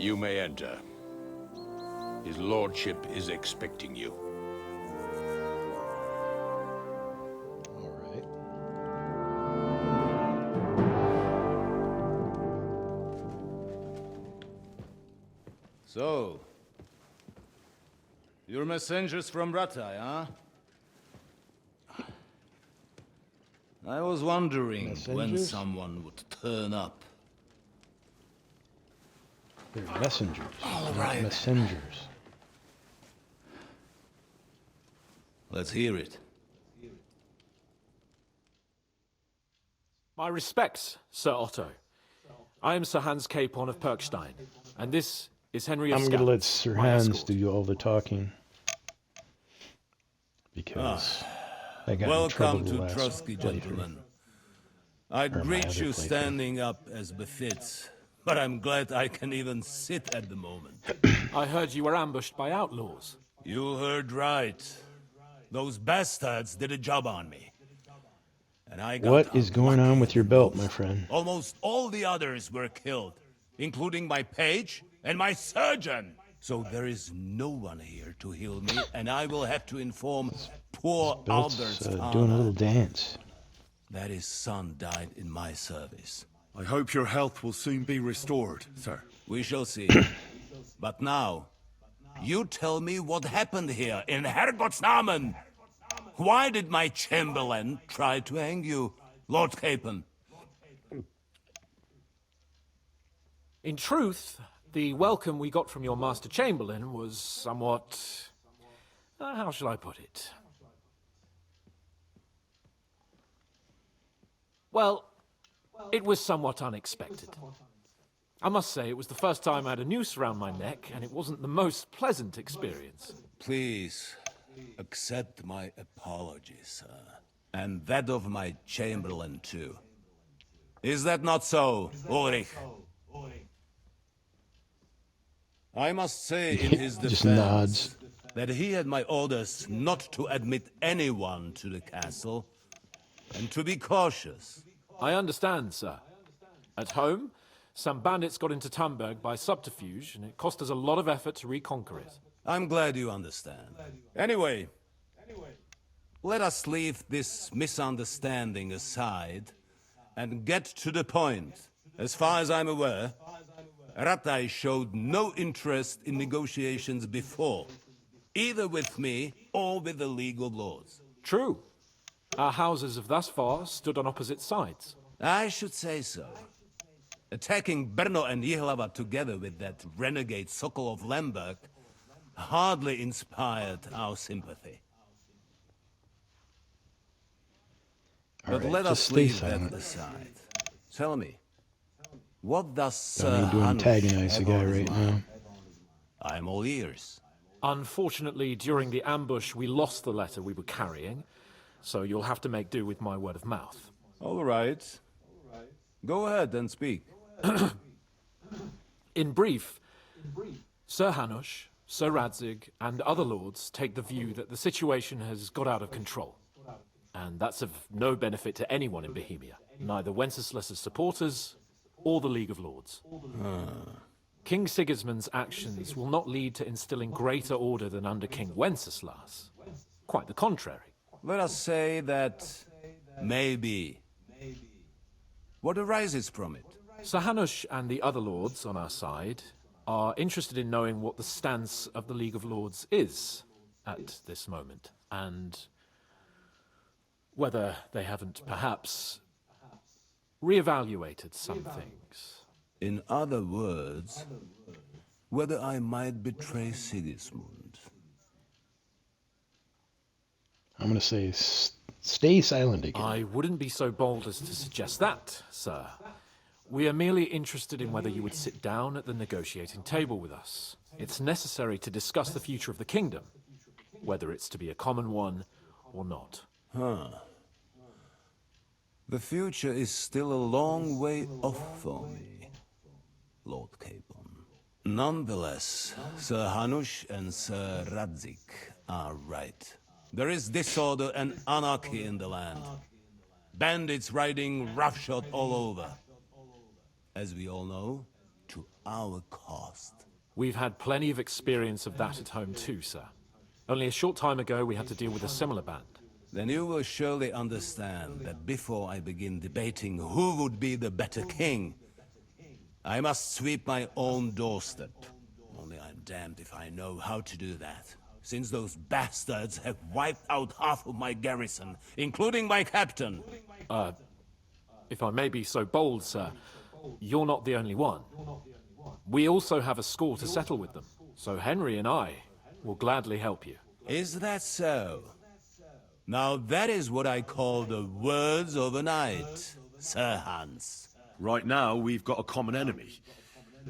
You may enter. His lordship is expecting you. All right. So, you're messengers from Ratai, huh? I was wondering when Messengers? someone would turn up. They're messengers, not right. messengers. Let's hear it. My respects, Sir Otto. I am Sir Hans Capon of Perkstein, and this is Henry of I'm going to let Scouts, Sir my Hans escort. do all the talking. Because I got in trouble Welcome the to last Trotsky, playthrough. gentlemen. I'd Or my greet other you playthrough. standing up as befits, but I'm glad I can even sit at the moment. I heard you were ambushed by outlaws. You heard right. Those bastards did a job on me. And I got What is going on with your belt, my friend? Almost all the others were killed, including my page and my surgeon. So there is no one here to heal me, and I will have to inform poor Belt's Albert's doing a father little dance. that his son died in my service. I hope your health will soon be restored, sir. We shall see. But now, you tell me what happened here in Herrgott's Namen. Why did my chamberlain try to hang you, Lord Capon? In truth, the welcome we got from your Master Chamberlain was somewhat... how shall I put it? Well, it was somewhat unexpected. I must say, it was the first time I had a noose around my neck, and it wasn't the most pleasant experience. Please, accept my apologies, sir. And that of my chamberlain, too. Is that not so, Ulrich? I must say in his Just defense nods. that he had my orders not to admit anyone to the castle, and to be cautious. I understand, sir. At home, some bandits got into Tamberg by subterfuge, and it cost us a lot of effort to reconquer it. I'm glad you understand. Anyway, let us leave this misunderstanding aside and get to the point. As far as I'm aware, Ratai showed no interest in negotiations before, either with me or with the League of Lords. True. Our houses have thus far stood on opposite sides. I should say so. Attacking Brno and Jihlava together with that renegade Sokol of Lemberg hardly inspired our sympathy. But Alright, let just us stay leave silent. that aside. Tell me, what does Don't Sir need to Hanush antagonize the have guy on his right mind? now. I'm all ears. Unfortunately, during the ambush, we lost the letter we were carrying, so you'll have to make do with my word of mouth. All right. Go ahead and speak. In brief, Sir Hanush, Sir Radzig, and other lords take the view that the situation has got out of control. And that's of no benefit to anyone in Bohemia, neither Wenceslas's supporters or the League of Lords. King Sigismund's actions will not lead to instilling greater order than under King Wenceslas. Quite the contrary. Let us say that maybe. What arises from it? Sir Hanush and the other lords on our side are interested in knowing what the stance of the League of Lords is at this moment, and whether they haven't perhaps reevaluated some things. In other words, whether I might betray Sigismund. I'm going to say stay silent again. I wouldn't be so bold as to suggest that, sir. We are merely interested in whether you would sit down at the negotiating table with us. It's necessary to discuss the future of the kingdom, whether it's to be a common one or not. The future is still a long way off for me, Lord Capon. Nonetheless, Sir Hanush and Sir Radzig are right. There is disorder and anarchy in the land. Bandits riding roughshod all over. As we all know, to our cost. We've had plenty of experience of that at home too, sir. Only a short time ago we had to deal with a similar band. Then you will surely understand that before I begin debating who would be the better king, I must sweep my own doorstep. Only I'm damned if I know how to do that, since those bastards have wiped out half of my garrison, including my captain. If I may be so bold, sir, you're not the only one. We also have a score to settle with them, so Henry and I will gladly help you. Is that so? Now that is what I call the words of a knight, Sir Hans. Right now, we've got a common enemy.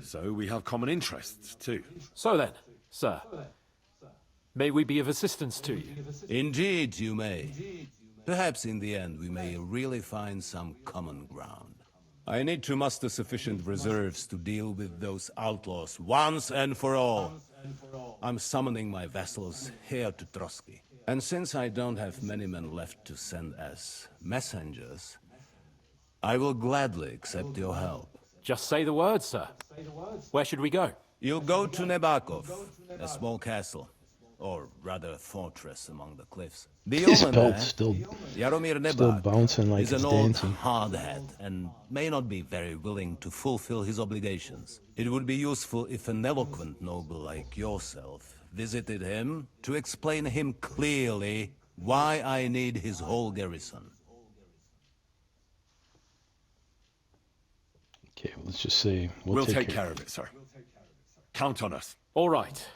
So we have common interests, too. So then, sir, may we be of assistance to you? Indeed, you may. Perhaps in the end we may really find some common ground. I need to muster sufficient reserves to deal with those outlaws once and for all. I'm summoning my vassals here to Trotsky. And since I don't have many men left to send as messengers, I will gladly accept your help. Just say the word, sir. Where should we go? You'll go to Nebakov, a small castle. Or rather a fortress among the cliffs. The His owner belt's there, still Jaromir Nebak, bouncing like is it's an old dancing. hardhead and may not be very willing to fulfill his obligations. It would be useful if an eloquent noble like yourself visited him to explain him clearly why I need his whole garrison. Okay, let's just say We'll take care of it, sir. Count on us. All right.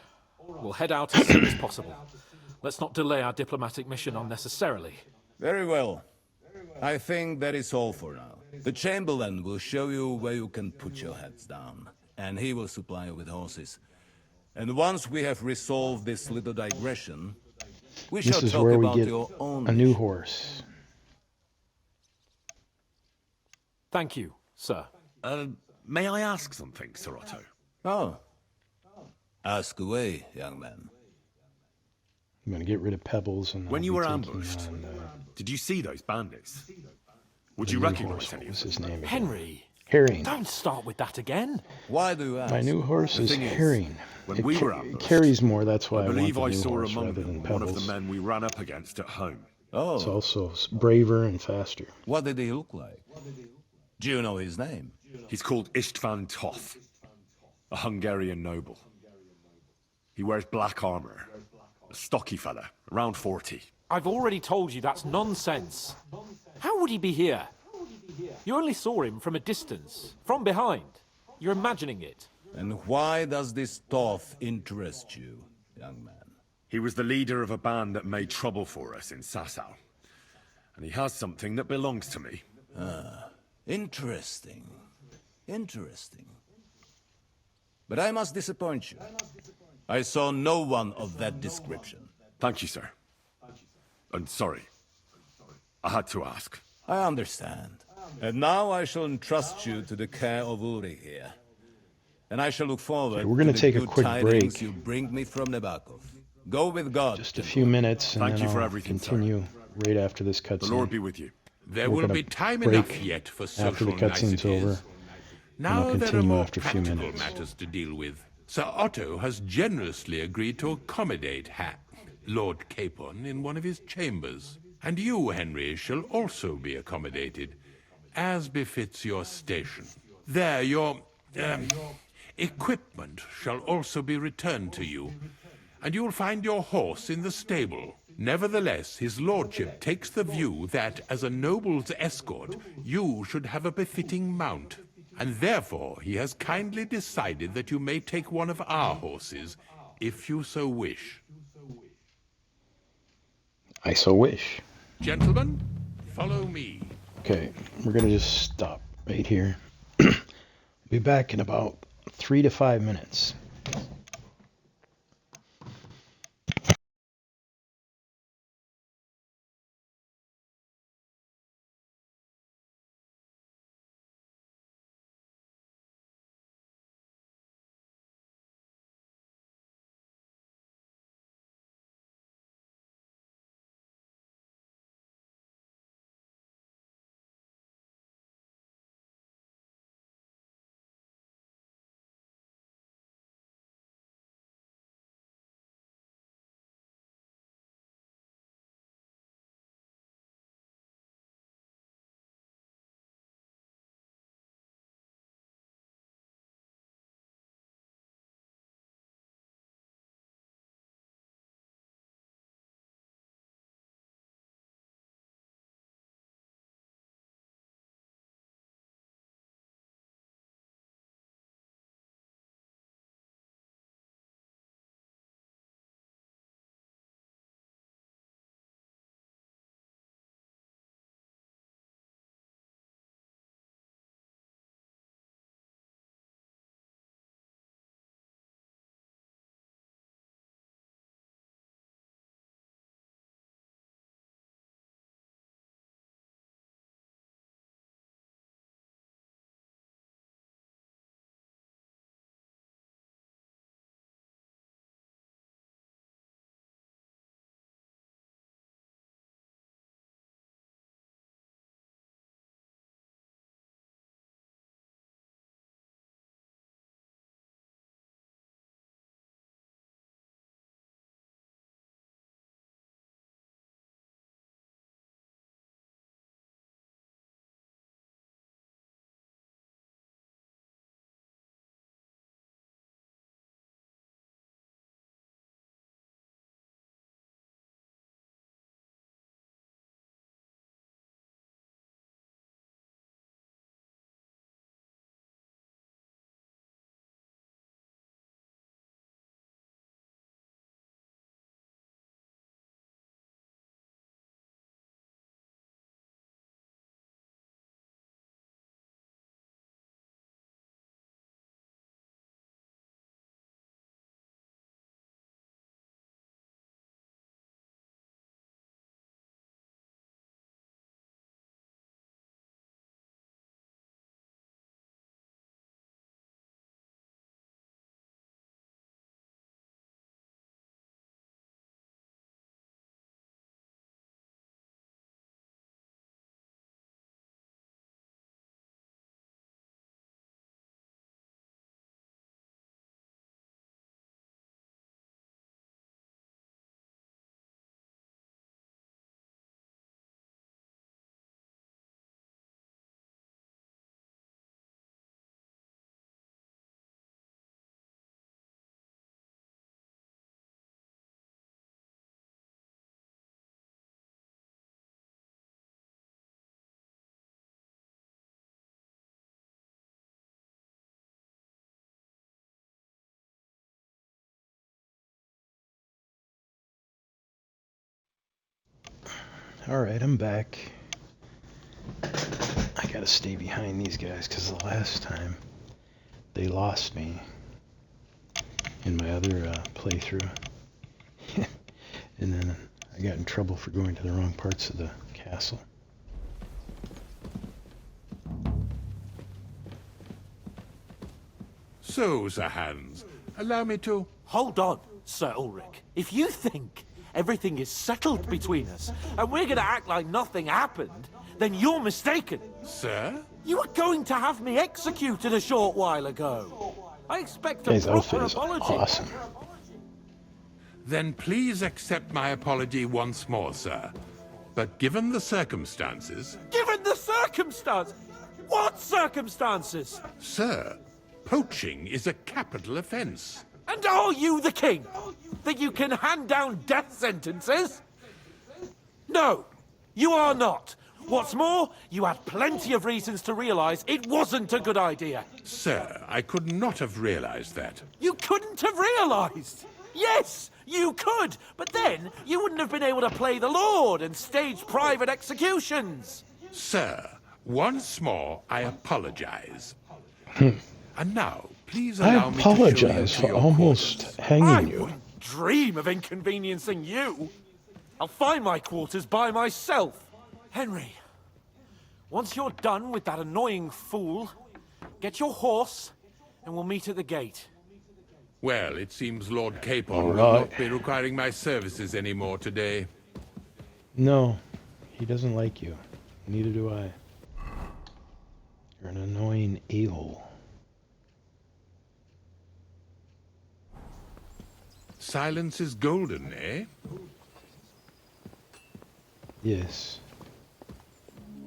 We'll head out as soon as possible. Let's not delay our diplomatic mission unnecessarily. Very well. I think that is all for now. The Chamberlain will show you where you can put your heads down, and he will supply you with horses. And once we have resolved this little digression, we shall This is talk where we about get your own a new mission. horse. Thank you, sir. May I ask something, Sir Otto? Oh. Ask away, young man. I'm gonna get rid of Pebbles and When I'll you be were taking ambushed, on, did you see those bandits? Would the you new recognize horse. any What was of his them? name again? Henry, Herring. don't start with that again. Why do you ask? My new horse The is thing is, Herring. when It we were it ambushed, carries more. That's why I I want believe the I new saw horse among rather them than one of the Pebbles. men we ran up against at home. Oh. It's also braver and faster. What did he look like? Do you know his name? He's called Istvan Toth, a Hungarian noble. He wears black armor. A stocky fella, around 40. I've already told you that's nonsense. How would he be here? You only saw him from a distance, from behind. You're imagining it. And why does this Toth interest you, young man? He was the leader of a band that made trouble for us in Sasau. And he has something that belongs to me. Interesting. Interesting. But I must disappoint you. I saw no one of that description. Thank you, sir. And sorry. I had to ask. I understand. And now I shall entrust you to the care of Uri here. And I shall look forward Okay, we're gonna to the take a good quick tidings break. you bring me from Nebakov. Go with God. Just a few minutes, and Thank then you for I'll everything, sir. continue right after this cutscene. The Lord be with you. There We're will gonna be time break enough yet for after the social cutscene's over. niceties. and I'll Now there are continue more after a few practical minutes. matters to deal with. Sir Otto has generously agreed to accommodate Lord Capon in one of his chambers. And you, Henry, shall also be accommodated, as befits your station. There, your equipment shall also be returned to you, and you'll find your horse in the stable. Nevertheless, his lordship takes the view that, as a noble's escort, you should have a befitting mount, and therefore he has kindly decided that you may take one of our horses, if you so wish. I so wish. Gentlemen, follow me. Okay, we're gonna just stop right here. Be back in about 3 to 5 minutes. Alright, I'm back. I gotta stay behind these guys because the last time they lost me in my other playthrough. And then I got in trouble for going to the wrong parts of the castle. So, Sir Hans, allow me to... Hold on, Sir Ulrich. If you think everything is settled between us, and we're gonna act like nothing happened, then you're mistaken. Sir? You were going to have me executed a short while ago. I expect a His outfit proper is apology. awesome. Then please accept my apology once more, sir. But given the circumstances... Given the circumstance? What circumstances? Sir, poaching is a capital offense. And are you the king? That you can hand down death sentences? No, you are not. What's more, you had plenty of reasons to realize it wasn't a good idea. Sir, I could not have realized that. You couldn't have realized? Yes, you could, but then you wouldn't have been able to play the Lord and stage private executions. Sir, once more, I apologize. And now, please allow me to show you apologize to for your almost quarters. hanging you. Wouldn't dream of inconveniencing you. I'll find my quarters by myself. Henry, once you're done with that annoying fool, get your horse and we'll meet at the gate. Well, it seems Lord Capon All will right. not be requiring my services anymore today. No, he doesn't like you. Neither do I. You're an annoying a-hole. Silence is golden, eh? Yes.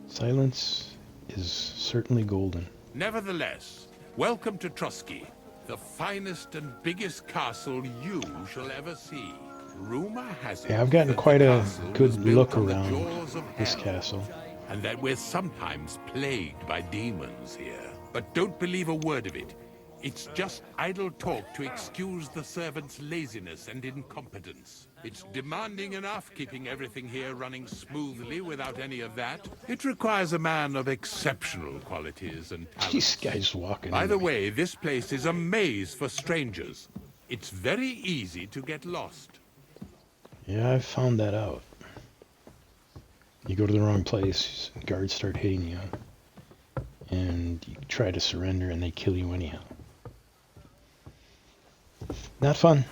Silence is certainly golden. Nevertheless, welcome to Trusky, the finest and biggest castle you shall ever see. Rumor has it Yeah, I've gotten that quite the a castle was good built look on the around jaws of this hell, castle. and that we're sometimes plagued by demons here. But don't believe a word of it. It's just idle talk to excuse the servants' laziness and incompetence. It's demanding enough keeping everything here running smoothly without any of that. It requires a man of exceptional qualities and talents. These guys walking. By into the me. way, this place is a maze for strangers. It's very easy to get lost. Yeah, I found that out. You go to the wrong place, guards start hitting you, and you try to surrender and they kill you anyhow. Not fun.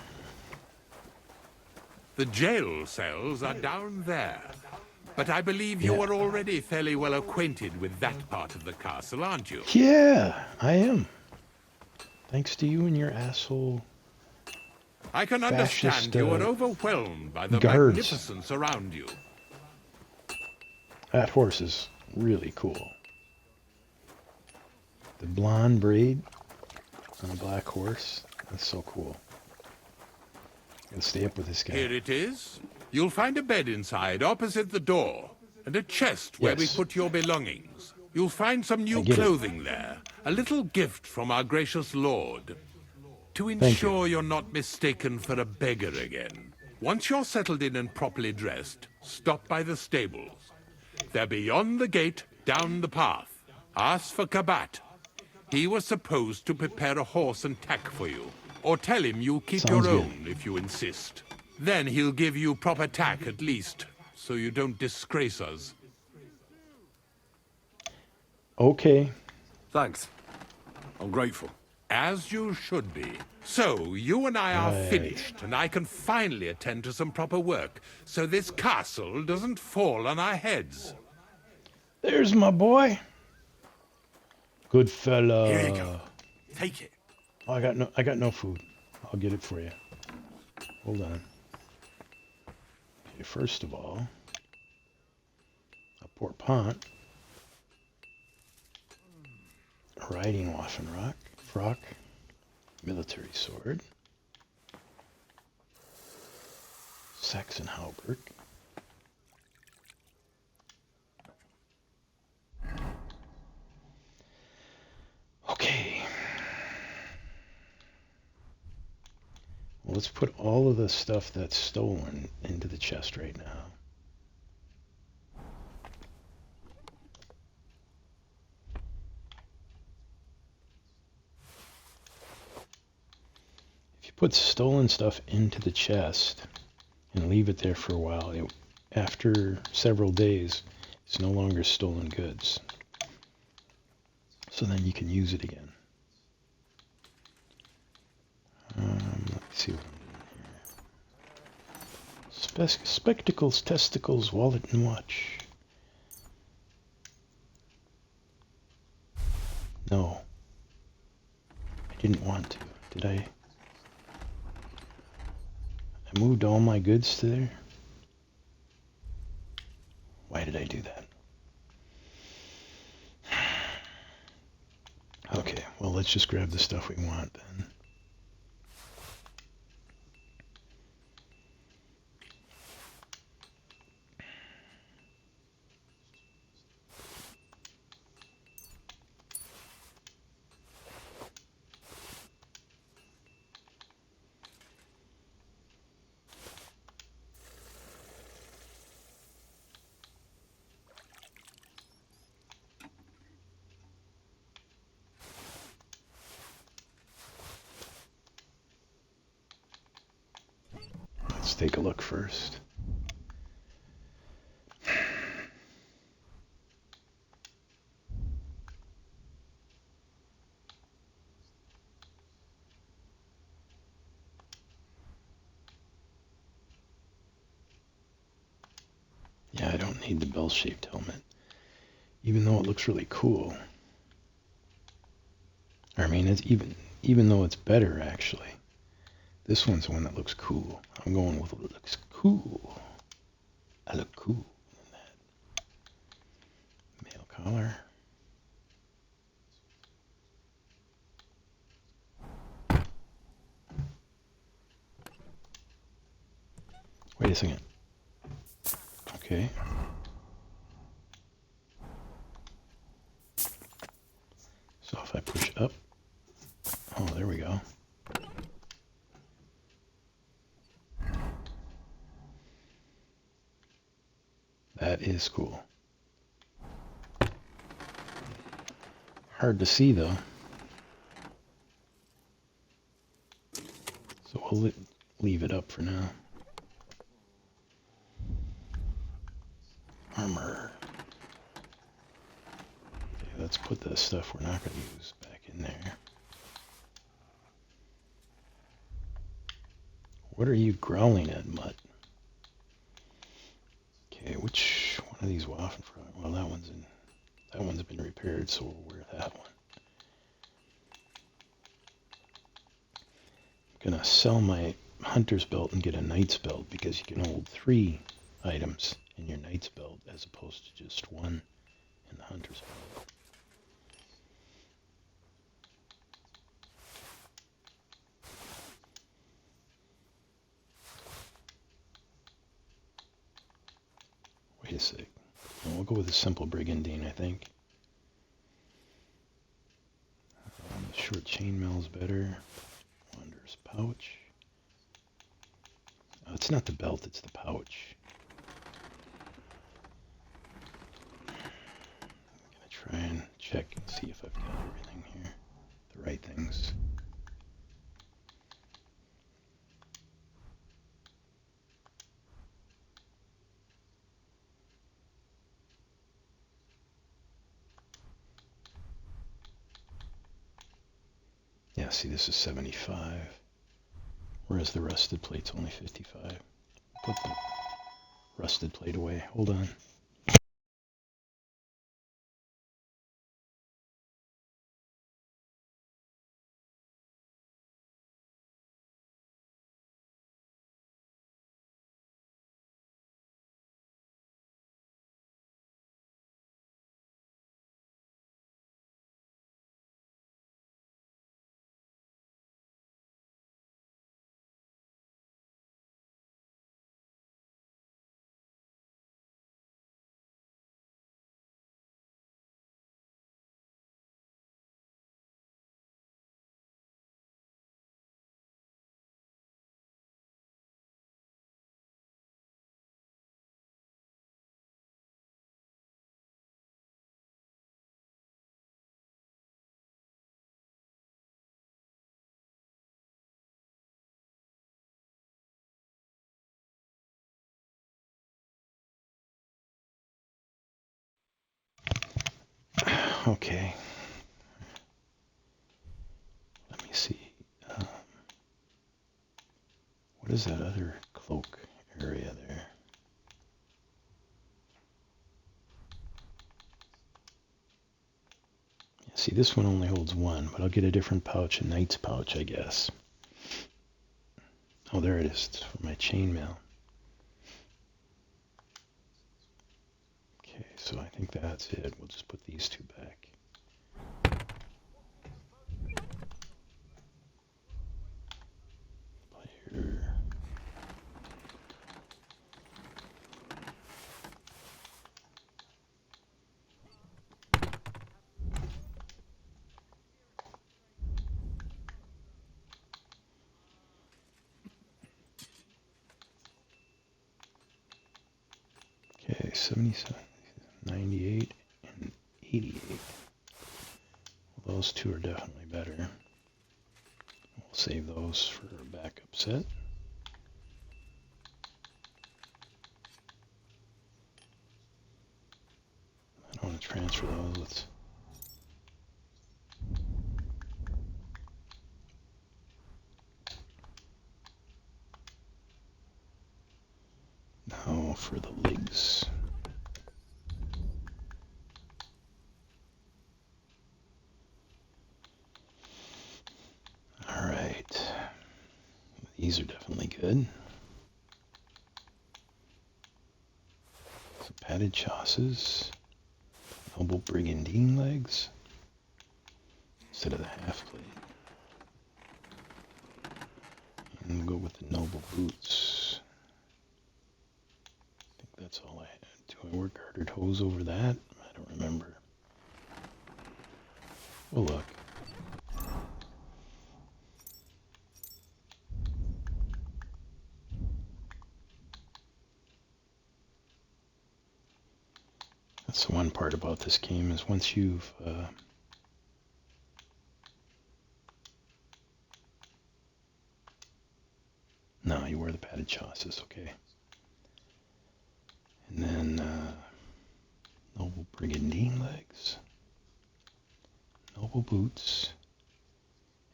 The jail cells are down there. But I believe you Yeah. are already fairly well acquainted with that part of the castle, aren't you? Yeah, I am. Thanks to you and your asshole. I can Fascist, understand you are overwhelmed by the guards. magnificence around you. That horse is really cool. The blonde braid on a black horse. That's so cool. Gotta stay up with this guy. Here it is. You'll find a bed inside, opposite the door, and a chest where we Yes. put your belongings. You'll find some new get it. clothing there, a little gift from our gracious lord, to you. ensure you're not mistaken for a beggar again. Once you're settled in and properly dressed, stop by the stables. They're beyond the gate, down the path. Ask for Kabat. He was supposed to prepare a horse and tack for you. Or tell him you'll keep Sounds your good. own if you insist. Then he'll give you proper tack at least, so you don't disgrace us. Okay. Thanks. I'm grateful. As you should be. So, you and I are Right. finished, and I can finally attend to some proper work, so this castle doesn't fall on our heads. There's my boy. Good fella. Here you go. Take it. Oh, I got no food. I'll get it for you. Hold on. Okay, first of all, a porpont, a riding waffenrock, frock, military sword, Saxon halberd, okay. Well, let's put all of the stuff that's stolen into the chest right now. put stolen stuff into the chest and leave it there for a while. After several days, it's no longer stolen goods. So then you can use it again. Let me see what I'm doing here. Spectacles, testicles, wallet, and watch. No. I didn't want to. Did I? I moved all my goods to there? Why did I do that? Okay, well, let's just grab the stuff we want then. Let's take a look first. Yeah, I don't need the bell-shaped helmet, even though it looks really cool. I mean, it's even though it's better, actually. This one's the one that looks cool. I'm going with what looks cool. I look cool in that. Male collar. Wait a second. Okay. So if I push up, oh, there we go. That is cool. Hard to see though. So we'll leave it up for now. Armor. Okay, let's put the stuff we're not going to use back in there. What are you growling at, Mutt? Okay, which one of these waffen frog? Well, that one's been repaired, so we'll wear that one. I'm gonna sell my hunter's belt and get a knight's belt because you can hold 3 items in your knight's belt as opposed to just 1 in the hunter's belt. Wait a sec. Well, we'll go with a simple brigandine, I think. The short chainmail's better. Wanderer's pouch. Oh, it's not the belt, it's the pouch. I'm gonna try and check and see if I've got everything here. The right things. Yeah, see, this is 75, whereas the rusted plate's only 55. Put the rusted plate away. Hold on. Okay. Let me see. What is that other cloak area there? See, this one only holds one, but I'll get a different pouch, a knight's pouch, I guess. Oh, there it is. It's for my chainmail. Okay, so I think that's it. We'll just put these two back. Here. Okay, 77, 98, and 88. Well, those two are definitely better. We'll save those for a backup set. I don't want to transfer those. Let's now for the legs. All right. These are definitely good. Some padded chausses. Noble brigandine legs instead of the half plate. And we'll go with the noble boots. I think that's all I had. Do I wear gartered hose over that? I don't remember. We'll look. That's the one part about this game is once you've no, you wear the padded chausses, okay. And then noble brigandine legs, noble boots,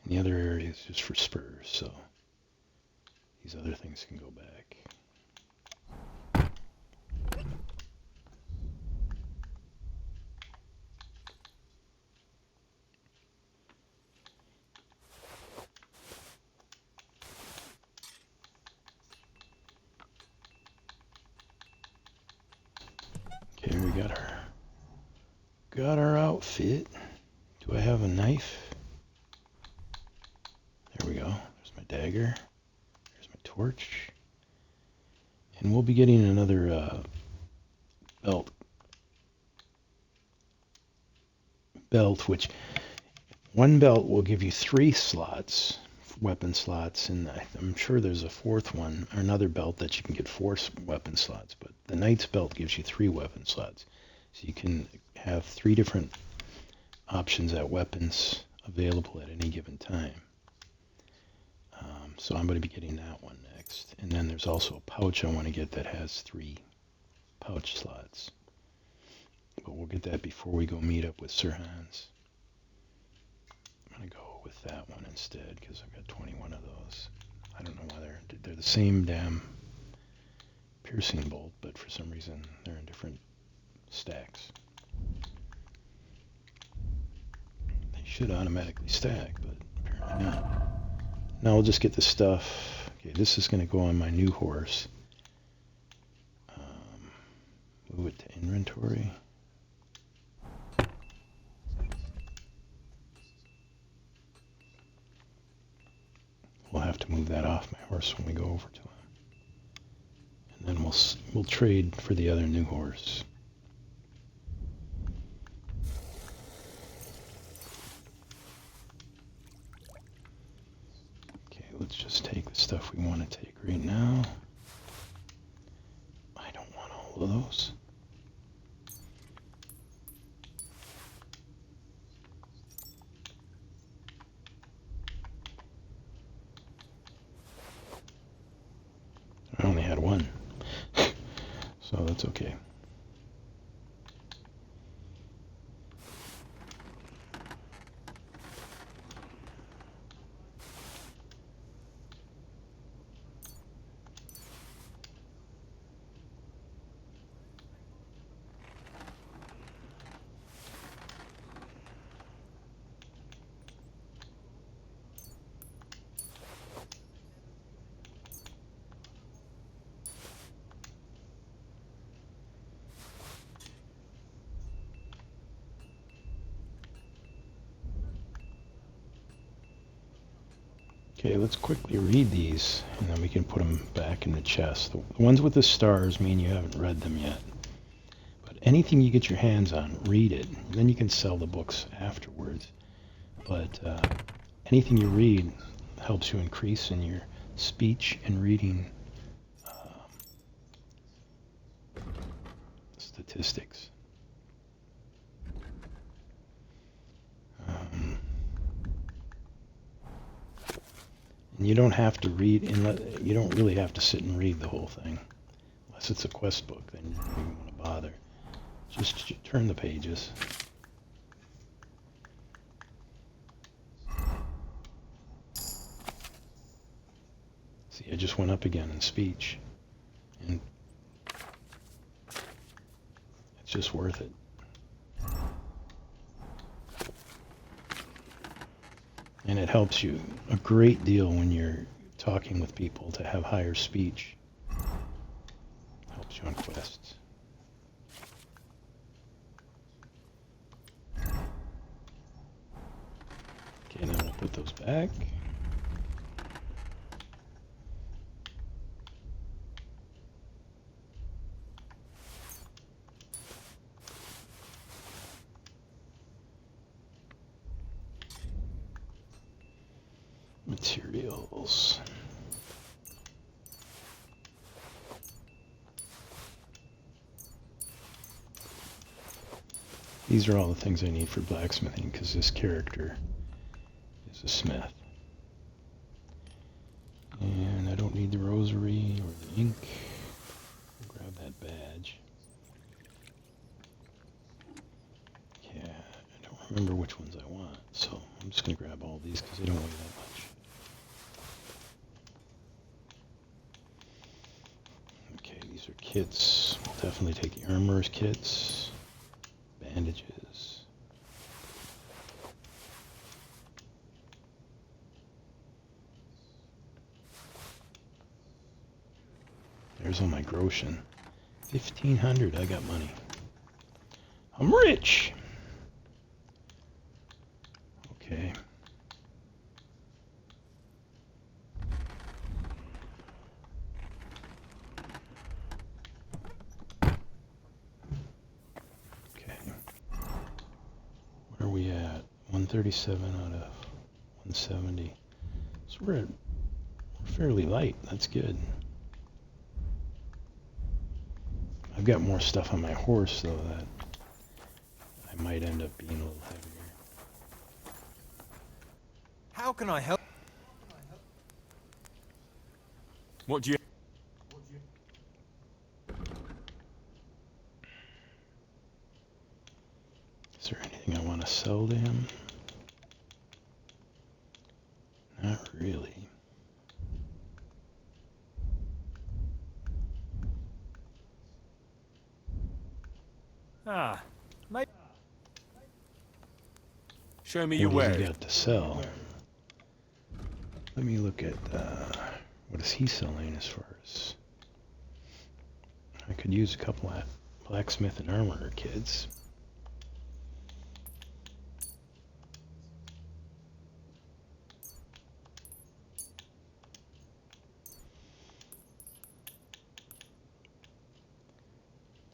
and the other area is just for spurs, so these other things can go back. Okay, we got our outfit. Do I have a knife? There we go. There's my dagger. There's my torch. And we'll be getting another belt, which one belt will give you 3 slots, weapon slots, and I'm sure there's a fourth one, or another belt that you can get 4 weapon slots, but the knight's belt gives you 3 weapon slots. So you can have 3 different options at weapons available at any given time. So I'm going to be getting that one next. And then there's also a pouch I want to get that has 3 pouch slots. But we'll get that before we go meet up with Sir Hans. I'm going to go with that one instead because I've got 21 of those. I don't know why they're the same damn piercing bolt, but for some reason they're in different stacks. They should automatically stack, but apparently not. Now we'll just get the stuff. Okay, this is going to go on my new horse. Move it to inventory. We'll have to move that off my horse when we go over to him. And then we'll trade for the other new horse. Okay, let's just take the stuff we want to take right now. I don't want all of those. I only had one, so that's okay. Okay, let's quickly read these, and then we can put them back in the chest. The ones with the stars mean you haven't read them yet. But anything you get your hands on, read it. And then you can sell the books afterwards. But anything you read helps you increase in your speech and reading statistics. And you don't have to read, you don't really have to sit and read the whole thing. Unless it's a quest book, then you don't even want to bother. Just turn the pages. See, I just went up again in speech. And it's just worth it. And it helps you a great deal when you're talking with people to have higher speech. Helps you on quests. Okay, now we'll put those back. Materials. These are all the things I need for blacksmithing because this character is a smith. And I don't need the rosary or the ink. I'll grab that badge. Yeah, I don't remember which ones I want, so I'm just going to grab all these because they don't weigh that much. Okay, these are kits. We'll definitely take the armorer's kits. Bandages. There's all my groschen. 1,500, I got money. I'm rich! Okay. What are we at? 137 out of 170. So we're fairly light. That's good. I've got more stuff on my horse, though, that I might end up being a little heavier. How can I help? What do you... Is there anything I want to sell to him? Not really. Ah, maybe. Show me your What has wares. he got to sell? Let me look at what is he selling as far as... I could use a couple of blacksmith and armorer kids.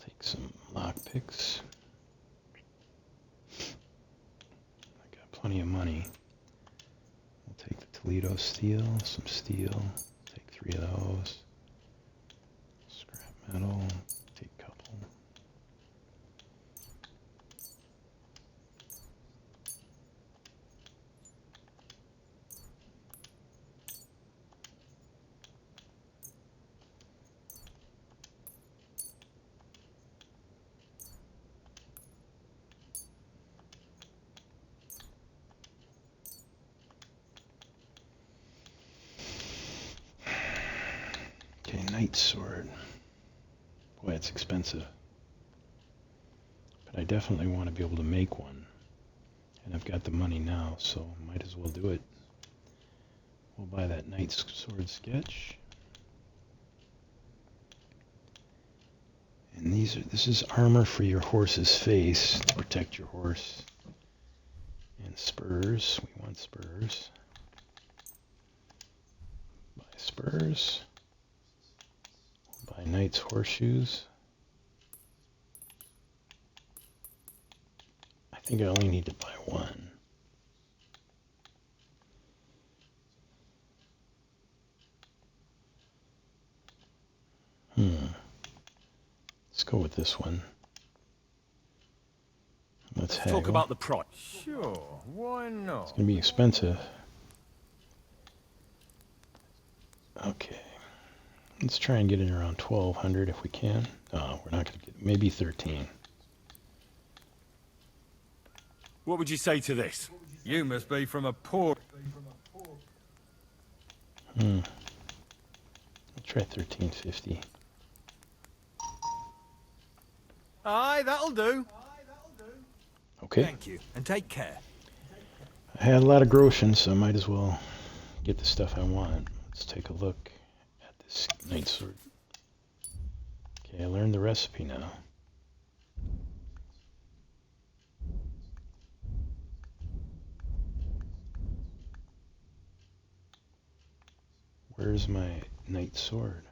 Take some lockpicks. I got plenty of money. We'll take the Toledo steel, some steel. Take 3 of those. Scrap metal. Take a couple. Okay, knight sword. Boy, it's expensive. But I definitely want to be able to make one. And I've got the money now, so might as well do it. We'll buy that knight's sword sketch. And this is armor for your horse's face to protect your horse. And spurs. We want spurs. spurs. Buy knight's horseshoes. I think I only need to buy one. Let's go with this one. Let's talk about the price. Sure, why not? It's going to be expensive. Okay. Let's try and get it around 1,200 if we can. No, we're not going to get it. Maybe 13. What would you say to this? You must be from a poor... I'll try 1350. Aye, that'll do. Okay. Thank you, and take care. I had a lot of groschen, so I might as well get the stuff I want. Let's take a look at this night sword. Okay, I learned the recipe now. Where's my knight sword?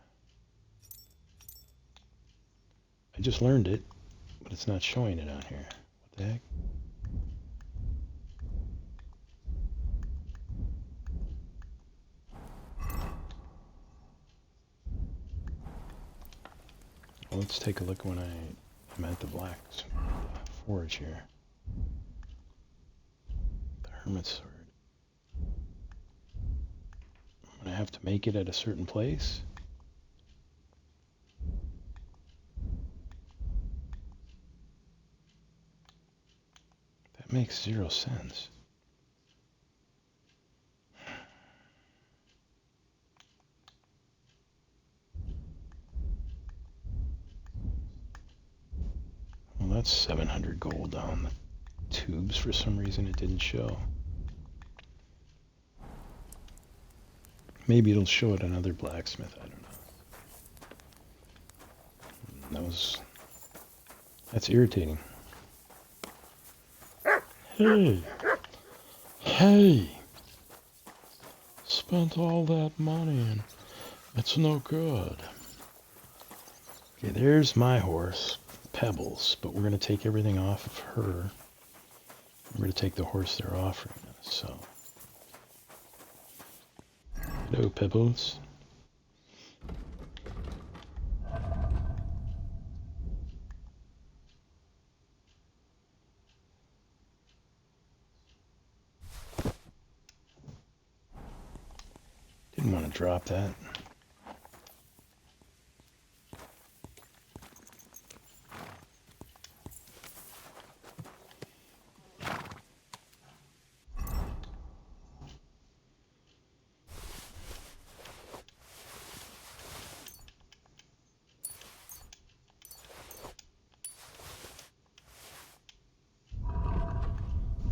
I just learned it, but it's not showing it on here. What the heck? Well, let's take a look when I'm at the black forge here. The hermit sword. I'm gonna have to make it at a certain place. That makes 0 sense. Well, that's 700 gold on the tubes. For some reason it didn't show. Maybe it'll show at another blacksmith, I don't know. That's irritating. Hey! Hey! Spent all that money and it's no good. Okay, there's my horse, Pebbles, but we're going to take everything off of her. We're going to take the horse they're offering us, so. Hello, Pebbles. Didn't want to drop that.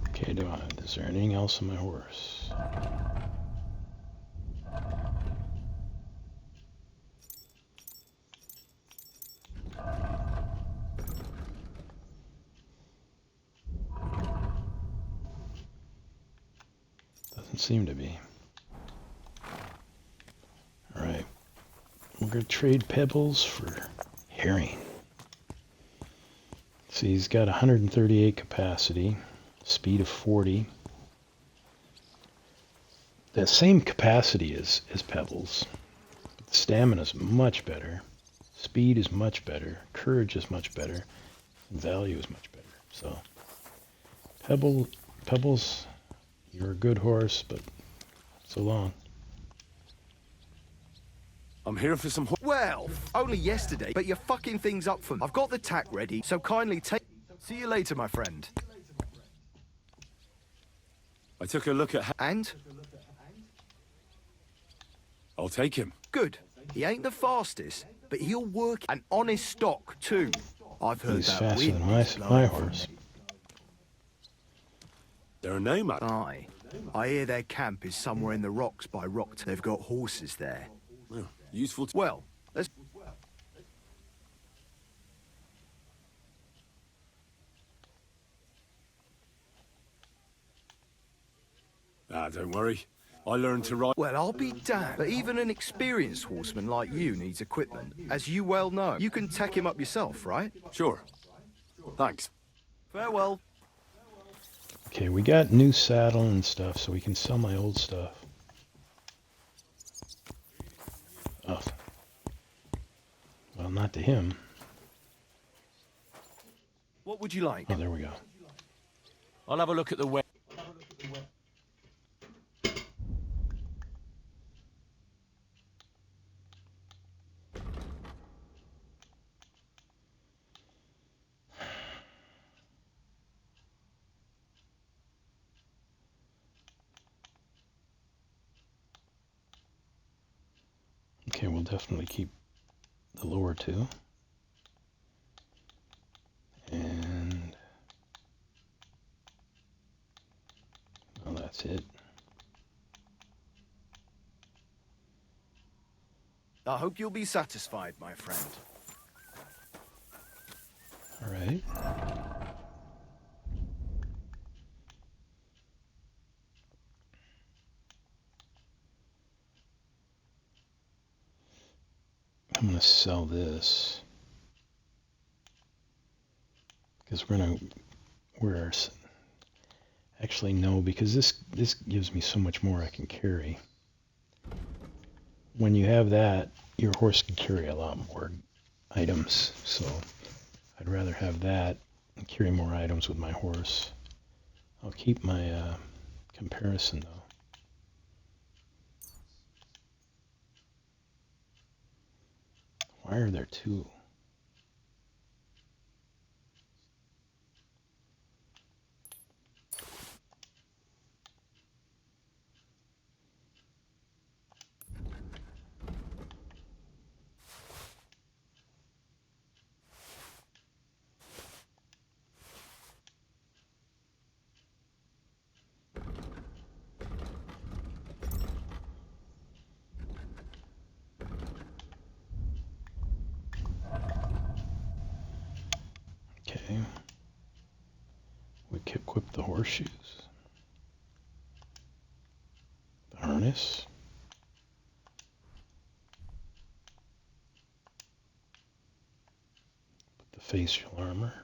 Okay, is there anything else on my horse? Doesn't seem to be. Alright. We're going to trade Pebbles for Herring. See, he's got 138 capacity, speed of 40. The same capacity as Pebbles. But the stamina is much better. Speed is much better. Courage is much better. And value is much better. So, Pebbles, you're a good horse, but so long. I'm here for some... Well, only yesterday, but you're fucking things up for me. I've got the tack ready, so kindly take... See you later, my friend. I took a look at... And? I'll take him. Good. He ain't the fastest, but he'll work an honest stock, too. I've heard He's that faster wind than is my blowing horse. from They're a nomad. Aye. I hear their camp is somewhere in the rocks by Rock. They've got horses there. Well, useful... Well, let's... Ah, don't worry. I learned to ride. Well, I'll be damned. But even an experienced horseman like you needs equipment, as you well know. You can tack him up yourself, right? Sure. Thanks. Farewell. Okay, we got new saddle and stuff, so we can sell my old stuff. Oh. Well, not to him. What would you like? Oh, there we go. I'll have a look at the way. Okay, we'll definitely keep the lower two. And well, that's it. I hope you'll be satisfied, my friend. All right. I'm going to sell this because actually no, because this gives me so much more I can carry. When you have that, your horse can carry a lot more items, so I'd rather have that and carry more items with my horse. I'll keep my comparison though. Why are there two? Okay. We can equip the horseshoes. The harness. Put the facial armor.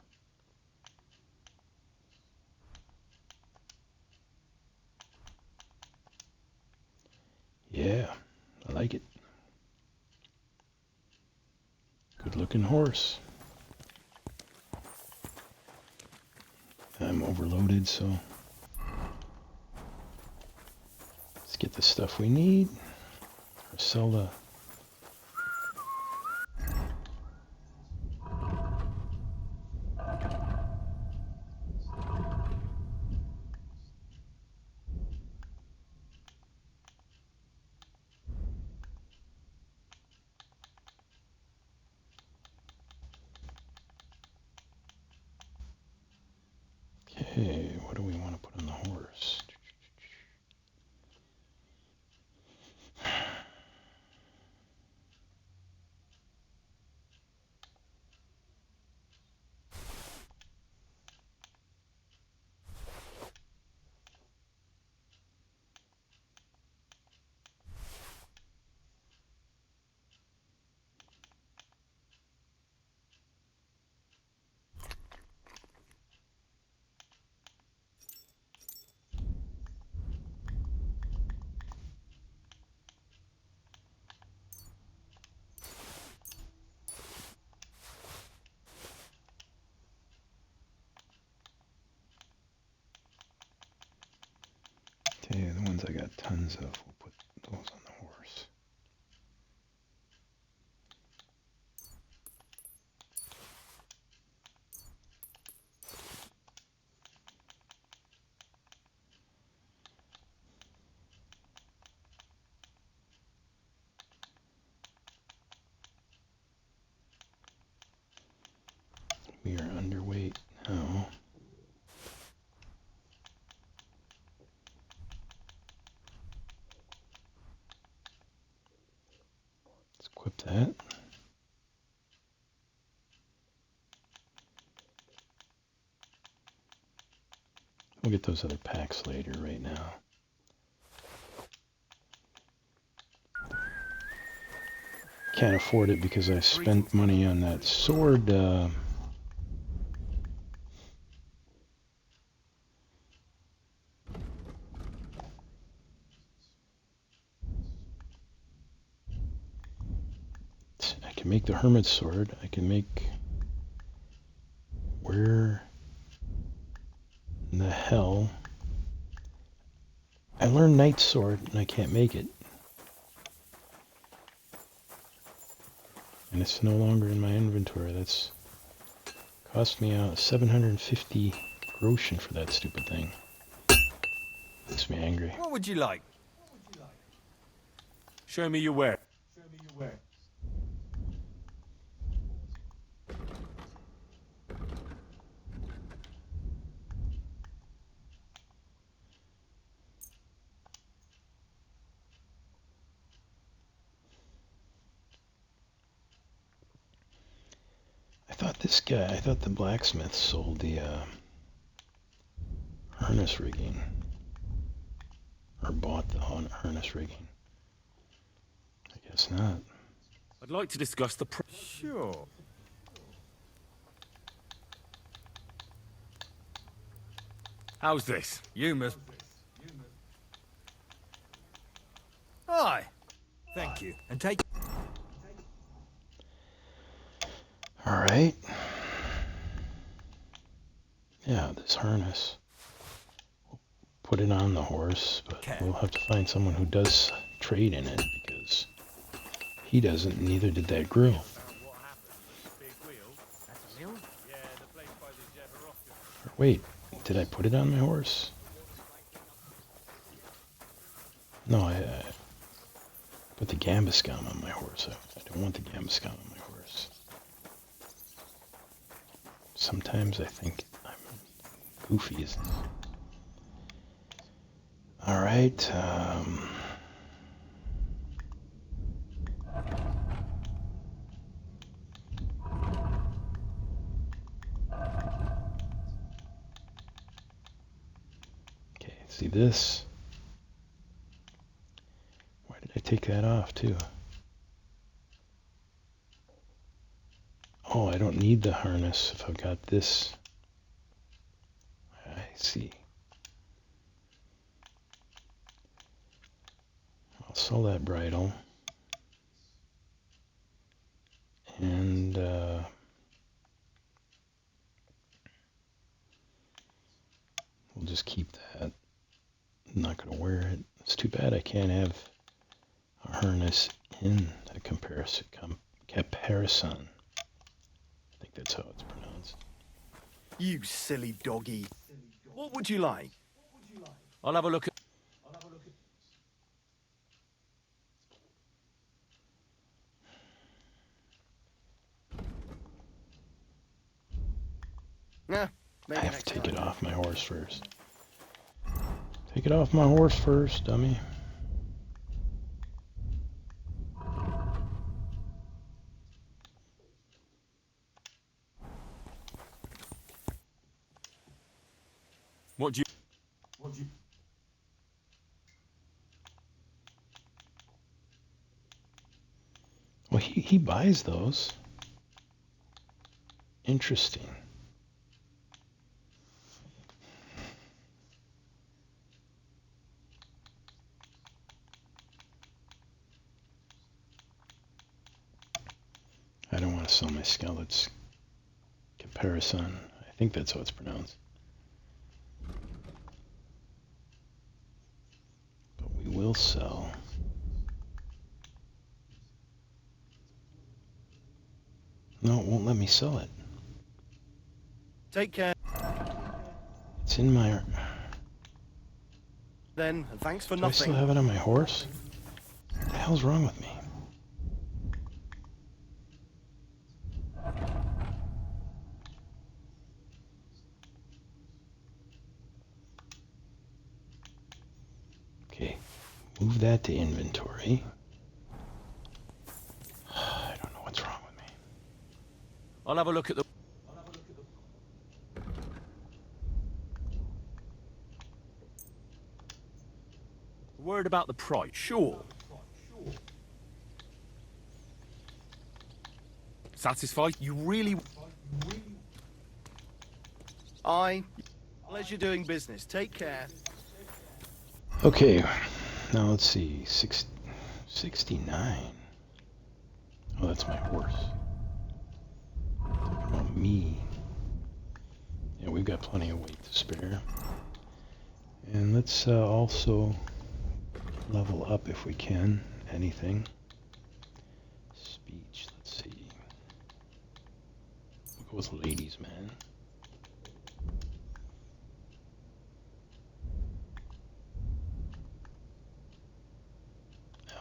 Yeah, I like it. Good looking horse. I'm overloaded, so let's get the stuff we need. Or sell the... Okay, what do we want to put on the horse? Okay, the ones I got tons of, we'll put those on the horse. We are underweight now. Let's equip that. We'll get those other packs later. Right now, can't afford it because I spent money on that sword. I can make the hermit sword. I can make... Where in the hell? I learned Knight's Sword and I can't make it. And it's no longer in my inventory. That's cost me 750 groschen for that stupid thing. Makes me angry. What would you like? Show me your wares. I thought the blacksmith sold the harness rigging. Or bought the harness rigging. I guess not. I'd like to discuss the Sure. How's this? You must... Aye. Thank you. And take... Alright. Yeah, this harness. Put it on the horse, but we'll have to find someone who does trade in it, because he doesn't, neither did that grill. Wait, did I put it on my horse? No, I put the Gambescom on my horse. I don't want the Gambescom on my horse. Sometimes I think I'm goofy, isn't it? Alright, okay, see this? Why did I take that off too? Oh, I don't need the harness if I've got this. I see. I'll sell that bridle. And we'll just keep that. I'm not going to wear it. It's too bad I can't have a harness in a caparison. I think that's how it's pronounced. You silly doggy. What would you like? I'll have a look at... Yeah, I have to take it off my horse first. Take it off my horse first, dummy. What do you... Well, he buys those. Interesting. I don't want to sell my skeleton. Caparison. I think that's how it's pronounced. But we will sell. No, it won't let me sell it. Take care. It's in my... Then, and thanks for Do nothing. I still have it on my horse? What the hell's wrong with me? Okay, move that to inventory. I don't know what's wrong with me. I'll have a look at the... Word about the price, sure. Satisfied? You really... Pleasure doing business. Take care. Okay, now let's see. 69. Oh, that's my horse. Talking about me. Yeah, we've got plenty of weight to spare. And let's also level up if we can. Anything. Speech, let's see. We'll go with ladies, man.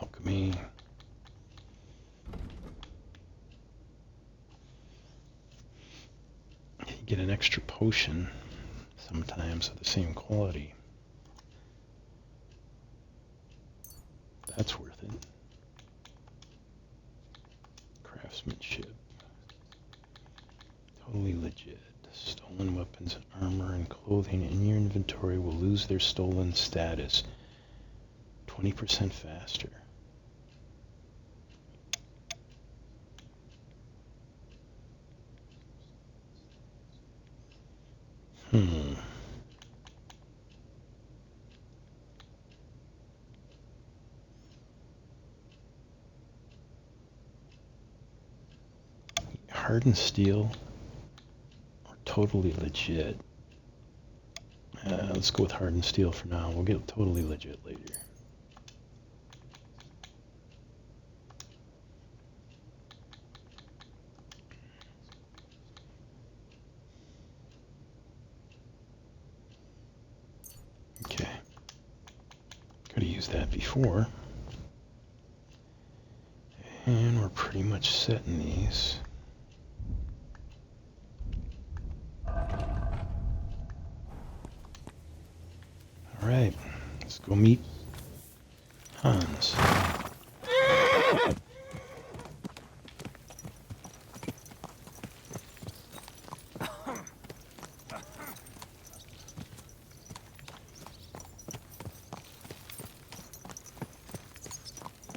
Alchemy. You get an extra potion sometimes of the same quality. That's worth it. Craftsmanship. Totally legit. Stolen weapons, armor, and clothing in your inventory will lose their stolen status 20% faster. Hardened steel or totally legit? Let's go with hardened steel for now. We'll get totally legit later. Okay. Could have used that before. And we're pretty much set in these. Alright, let's go meet Hans.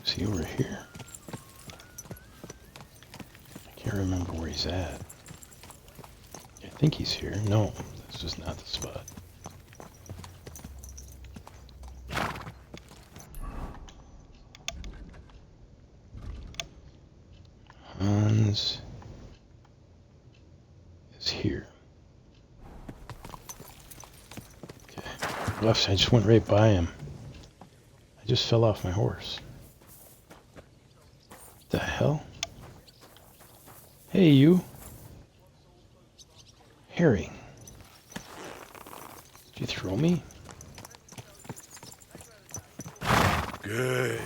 Is he over here? I can't remember where he's at. I think he's here. No, this is not the spot. Hans is here. Okay. Left, I just went right by him. I just fell off my horse. What the hell? Hey, you. Harry. Did you throw me? Good.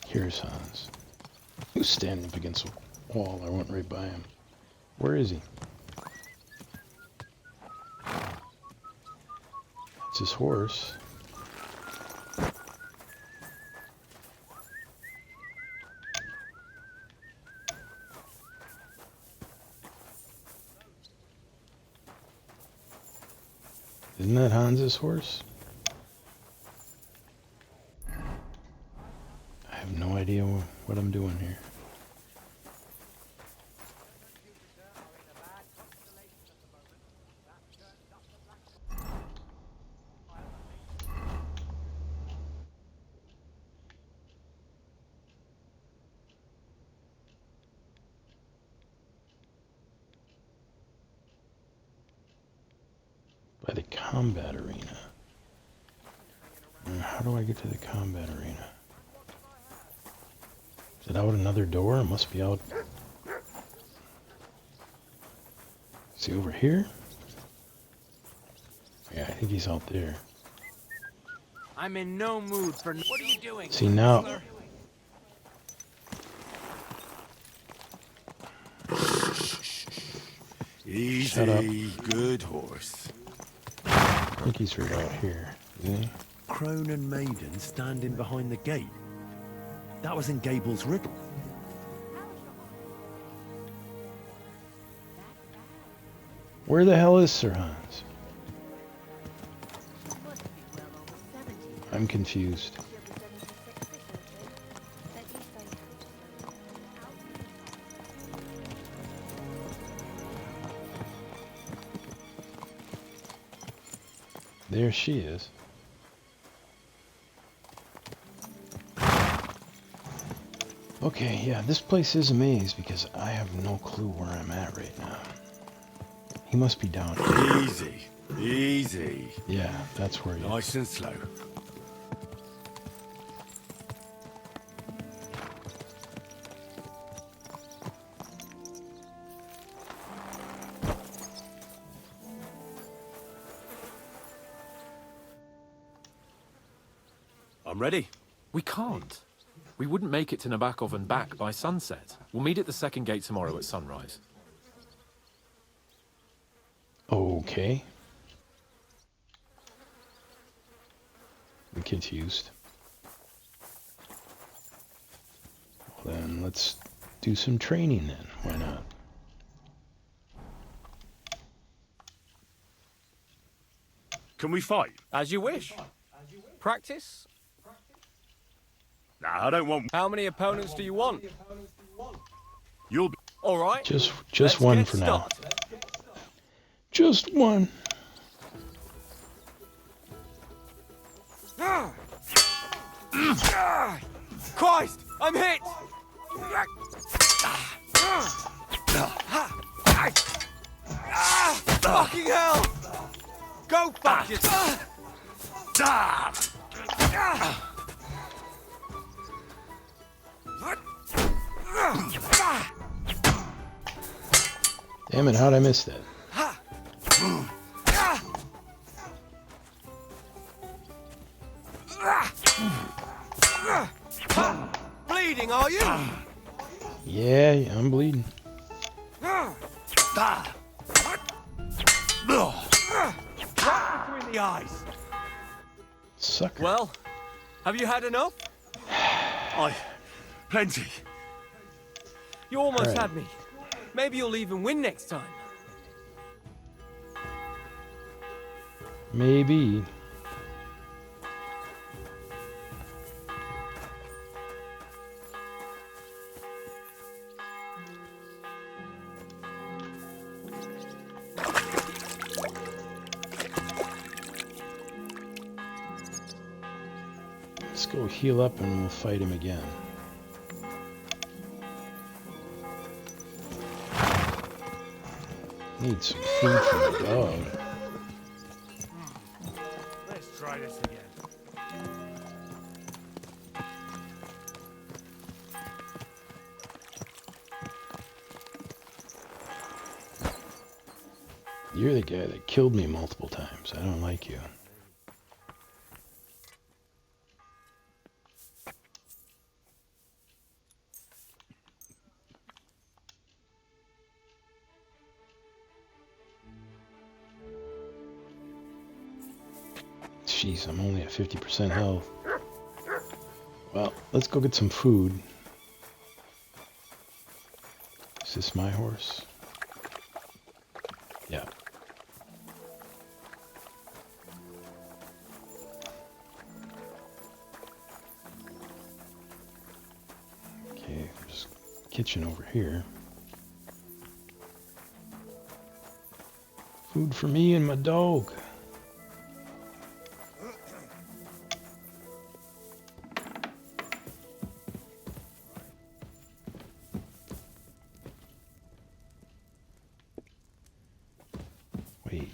Here's Hans. He was standing up against a wall. I went right by him. Where is he? It's his horse. Isn't that Hans's horse? I have no idea what I'm doing here. By the combat arena. How do I get to the combat arena? Is it out another door? It must be out. Is he over here? Yeah, I think he's out there. I'm in no mood for... What are you doing? See now... Easy, Shut up. good horse. I think he's right out here, isn't he? Crone and maiden standing behind the gate. That was in Gable's riddle. Where the hell is Sir Hans? I'm confused. There she is. Okay, yeah, this place is a maze because I have no clue where I'm at right now. He must be down here. Easy. Easy. Yeah, that's where he is. Nice and slow. I'm ready. We can't. We wouldn't make it to Nabokov and back by sunset. We'll meet at the second gate tomorrow at sunrise. Okay. I'm confused. Well, then let's do some training then. Why not? Can we fight? As you wish. Practice? Nah, I don't want... How many opponents do you want? You'll be... All right. Just one for now. Just one. Christ! I'm hit! Fucking hell! Go fuck yourself! Damn it, how'd I miss that? Bleeding, are you? Yeah, I'm bleeding. Right between the eyes. Sucker. Well, have you had enough? Plenty. You almost All right. had me. Maybe you'll even win next time. Maybe. Let's go heal up and we'll fight him again. Need some food for the dog. Let's try this again. You're the guy that killed me multiple times. I don't like you. Jeez, I'm only at 50% health. Well, let's go get some food. Is this my horse? Yeah. Okay, there's a kitchen over here. Food for me and my dog. Wait.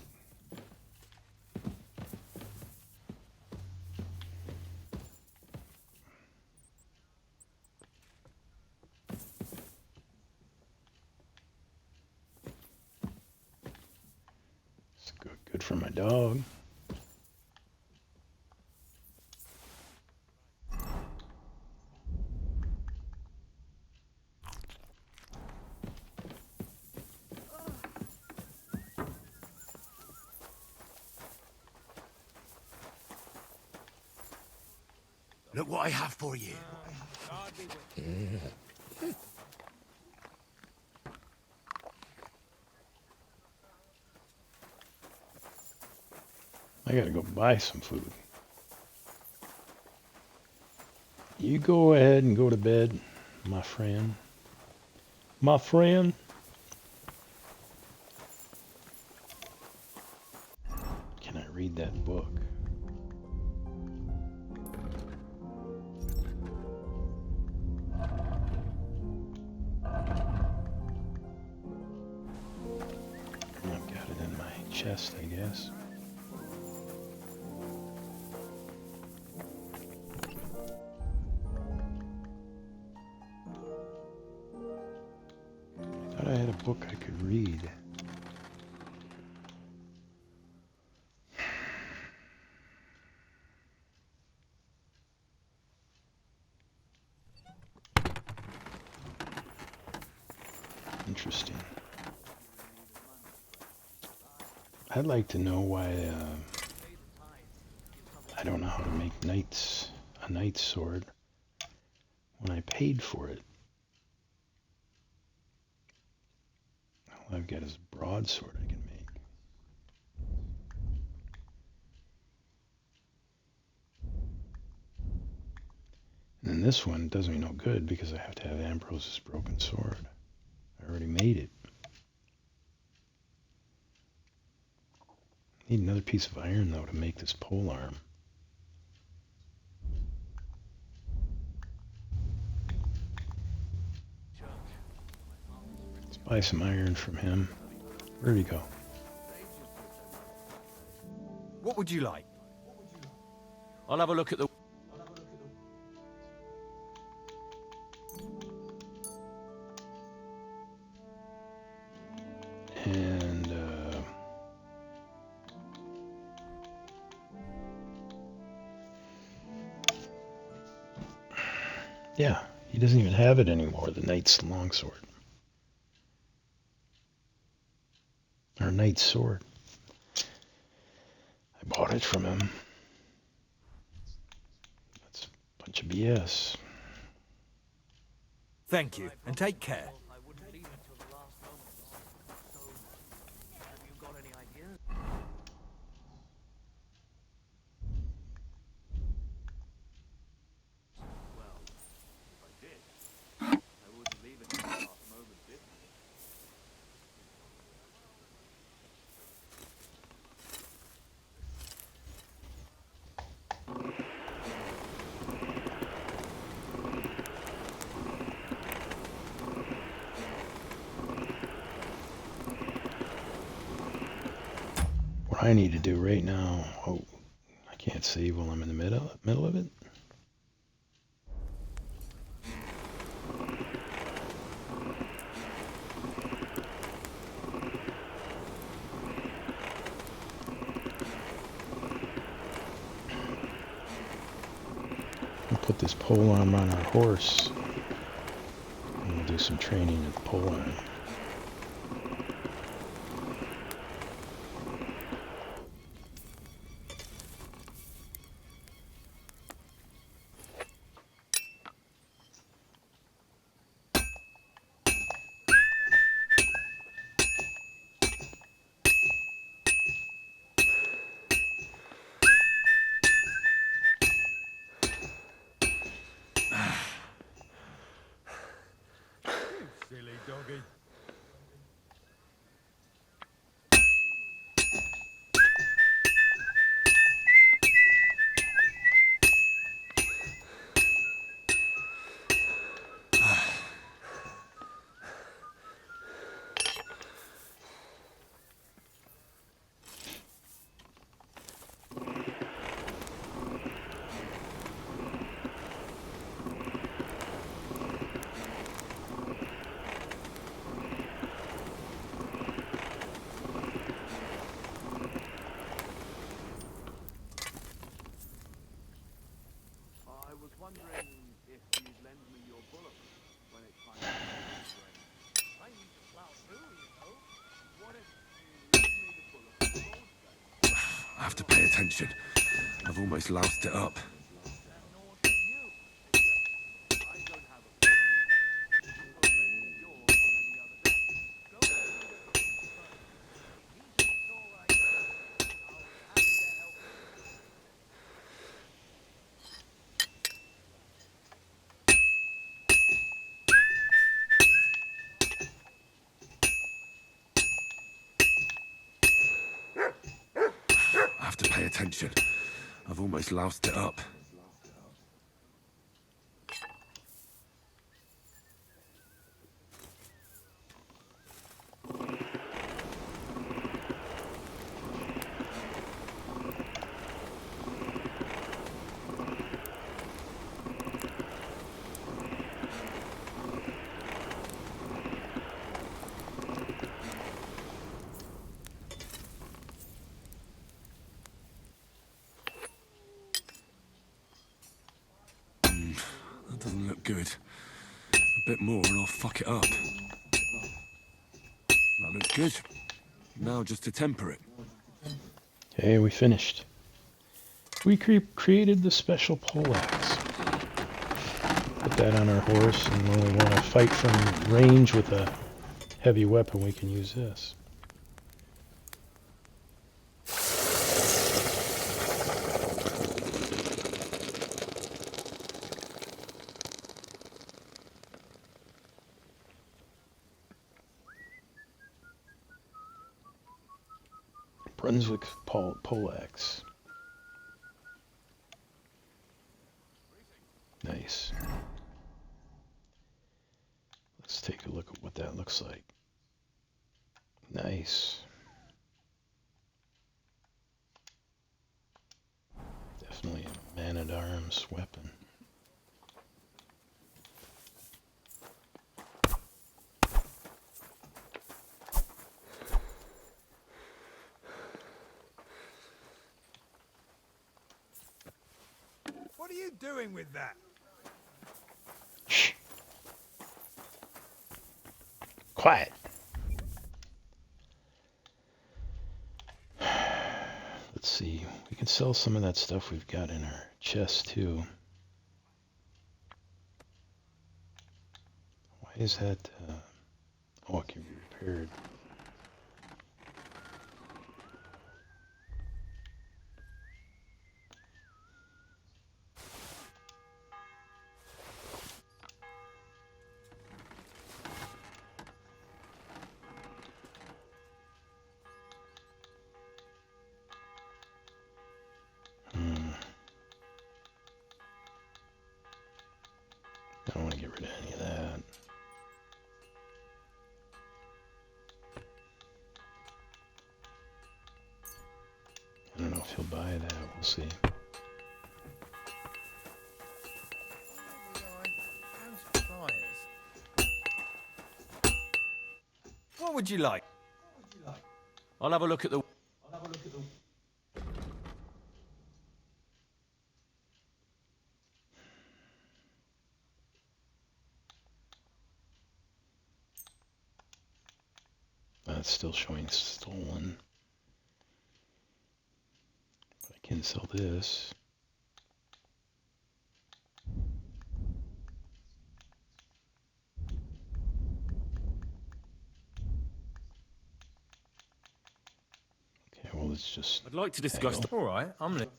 It's good for my dog. Look what I have for you. I gotta go buy some food. You go ahead and go to bed, my friend. My friend. Can I read that book? I've got it in my chest, I guess. I thought I had a book I could read. Interesting. I'd like to know why I don't know how to make a knight's sword when I paid for it. All I've got is a broadsword I can make. And then this one does me no good because I have to have Ambrose's broken sword. I already made it. Need another piece of iron though to make this pole arm. Let's buy some iron from him. Where'd he go? What would you like? I'll have a look at the... And yeah, he doesn't even have it anymore, the knight's longsword. Or knight's sword. I bought it from him. That's a bunch of BS. Thank you, and take care. What I need to do right now, oh, I can't save while I'm in the middle of it. We'll put this pole arm on our horse. And we'll do some training at the pole arm. Silly doggy. I have to pay attention. I've almost loused it up. pay attention. I've almost loused it up. That doesn't look good. A bit more and I'll fuck it up. That looks good. Now just to temper it. Okay, we finished. We created the special poleaxe. Put that on our horse, and when we want to fight from range with a heavy weapon, we can use this. Brunswick poleaxe. Nice. Let's take a look at what that looks like. Nice. Definitely a man-at-arms weapon. What are you doing with that? Shh. Quiet. Let's see. We can sell some of that stuff we've got in our chest too. Why is that? Oh, it can be repaired. I don't want to get rid of any of that. I don't know if he'll buy that. We'll see. What would you like? I'll have a look at the... It's still showing stolen. But I can sell this. Okay, well, let's just... I'd like to discuss... All right, I'm listening.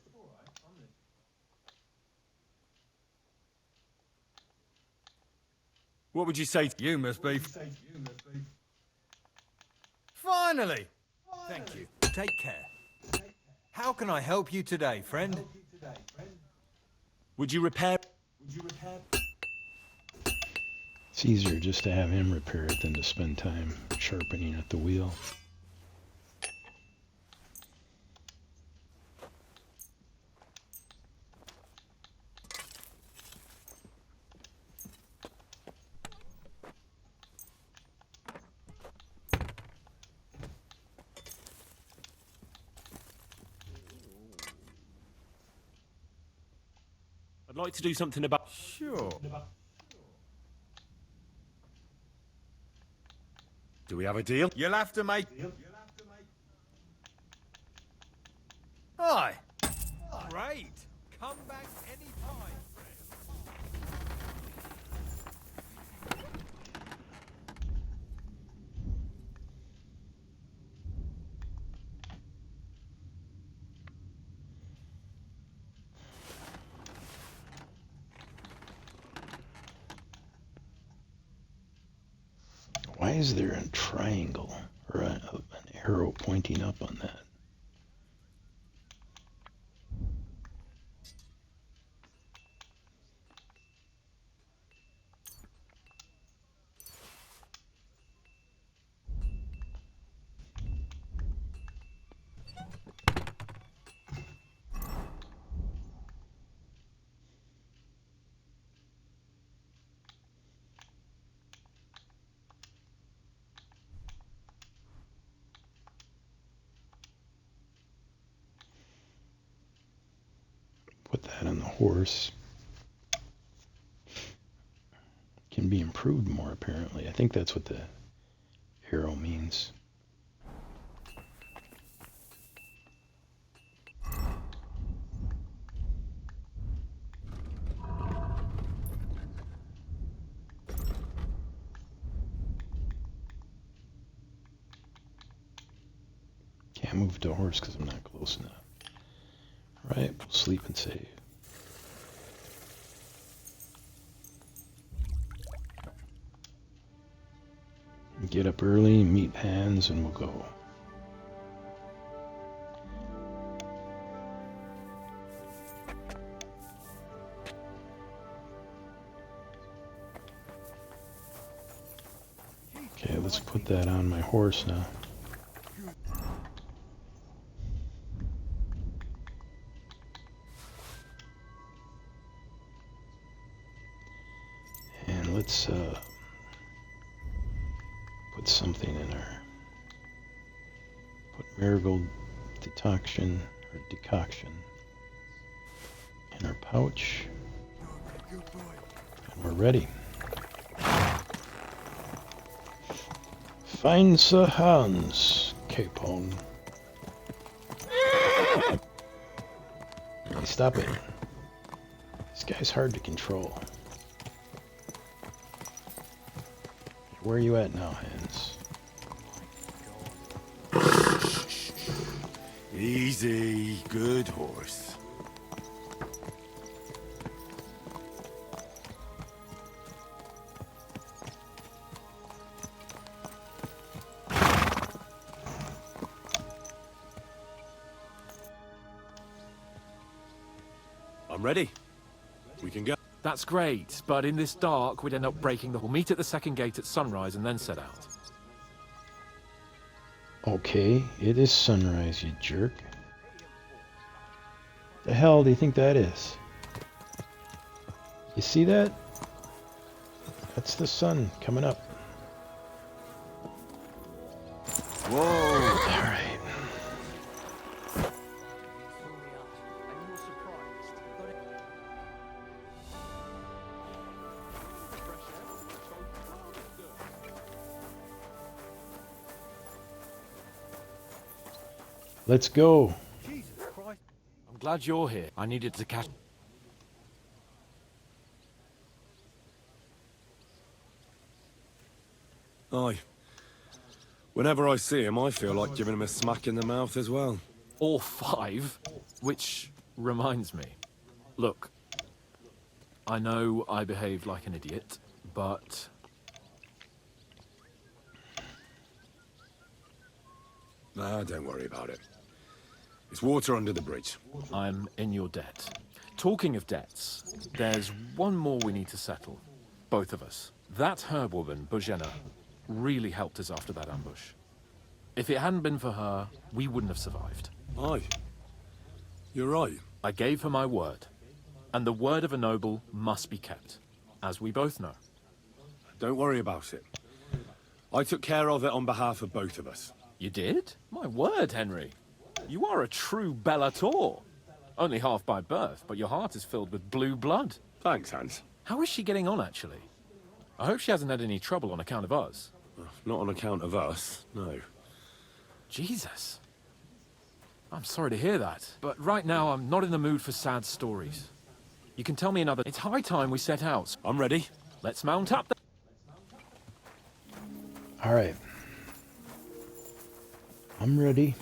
What would you say? You must be... Finally! Thank you. Take care. How can I help you today, friend? Would you repair... It's easier just to have him repair it than to spend time sharpening at the wheel. I'd like to do something about... Sure. Do we have a deal? You'll have to make... Aye. Great. Come back any time, friend. Why is there a triangle or an arrow pointing up on that? put that on the horse. Can be improved more, apparently. I think that's what the arrow means. Can't move the horse because I'm not close enough. Right, we'll sleep and save. Get up early, meet Hans, and we'll go. Okay, let's put that on my horse now. And let's put something in our... Put marigold decoction in our pouch. And we're ready. Find Sir Hans, Capon. Hey, stop it. This guy's hard to control. Where are you at now, Hans? Easy, good horse. I'm ready. We can go. That's great, but in this dark, we'd end up breaking the... We'll meet at the second gate at sunrise and then set out. Okay, it is sunrise, you jerk. The hell do you think that is? You see that? That's the sun coming up. Whoa! Alright. Let's go. I'm glad you're here. I needed to catch... Aye. Whenever I see him, I feel like giving him a smack in the mouth as well. Or 5, which reminds me. Look, I know I behaved like an idiot, but... Nah, don't worry about it. It's water under the bridge. I'm in your debt. Talking of debts, there's one more we need to settle. Both of us. That herb-woman, Bojena, really helped us after that ambush. If it hadn't been for her, we wouldn't have survived. Aye. You're right. I gave her my word. And the word of a noble must be kept, as we both know. Don't worry about it. I took care of it on behalf of both of us. You did? My word, Henry. You are a true Bellator. Only half by birth, but your heart is filled with blue blood. Thanks, Hans. How is she getting on, actually? I hope she hasn't had any trouble on account of us. Not on account of us, no. Jesus. I'm sorry to hear that, but right now I'm not in the mood for sad stories. You can tell me another... It's high time we set out. I'm ready. Let's mount up. All right. I'm ready.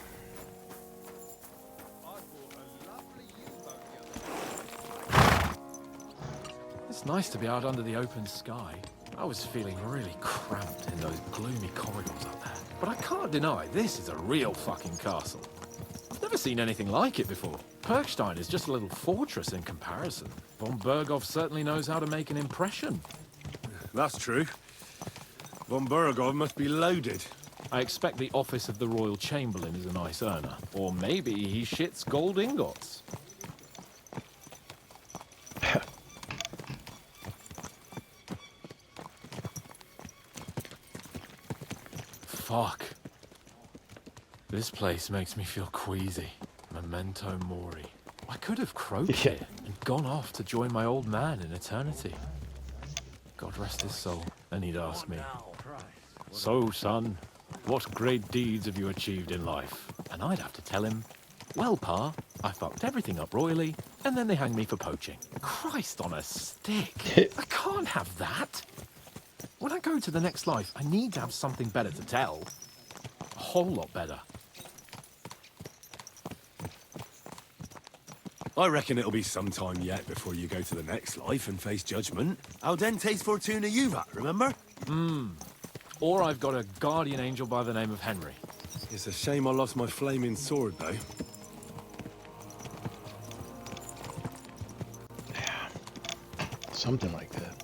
It's nice to be out under the open sky. I was feeling really cramped in those gloomy corridors up there. But I can't deny, this is a real fucking castle. I've never seen anything like it before. Perkstein is just a little fortress in comparison. Von Berghoff certainly knows how to make an impression. That's true. Von Berghoff must be loaded. I expect the office of the Royal Chamberlain is a nice earner. Or maybe he shits gold ingots. Fuck. This place makes me feel queasy. Memento mori. I could have croaked here and gone off to join my old man in eternity. God rest his soul. And he'd ask me, "So, son, what great deeds have you achieved in life?" And I'd have to tell him, "Well, Pa, I fucked everything up royally, and then they hanged me for poaching." Christ on a stick. I can't have that. When I go to the next life, I need to have something better to tell. A whole lot better. I reckon it'll be some time yet before you go to the next life and face judgment. Al dente's fortuna you've at, remember? Or I've got a guardian angel by the name of Henry. It's a shame I lost my flaming sword, though. Something like that.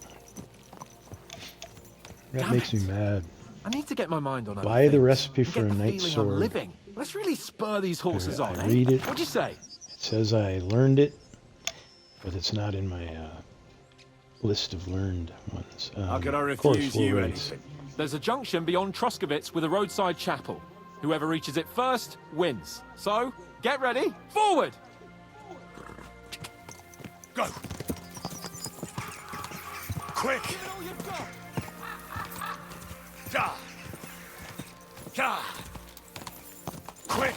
That makes me mad. I need to get my mind on other Buy the things recipe and for get a the knight's feeling I'm sword. living. Let's really spur these horses on, I read it. What'd you say? It says I learned it, but it's not in my list of learned ones. How could I of course, refuse we'll you race. anything? There's a junction beyond Truskowitz with a roadside chapel. Whoever reaches it first wins. So, get ready. Forward! Go! Quick! Ja! Ja! Quick!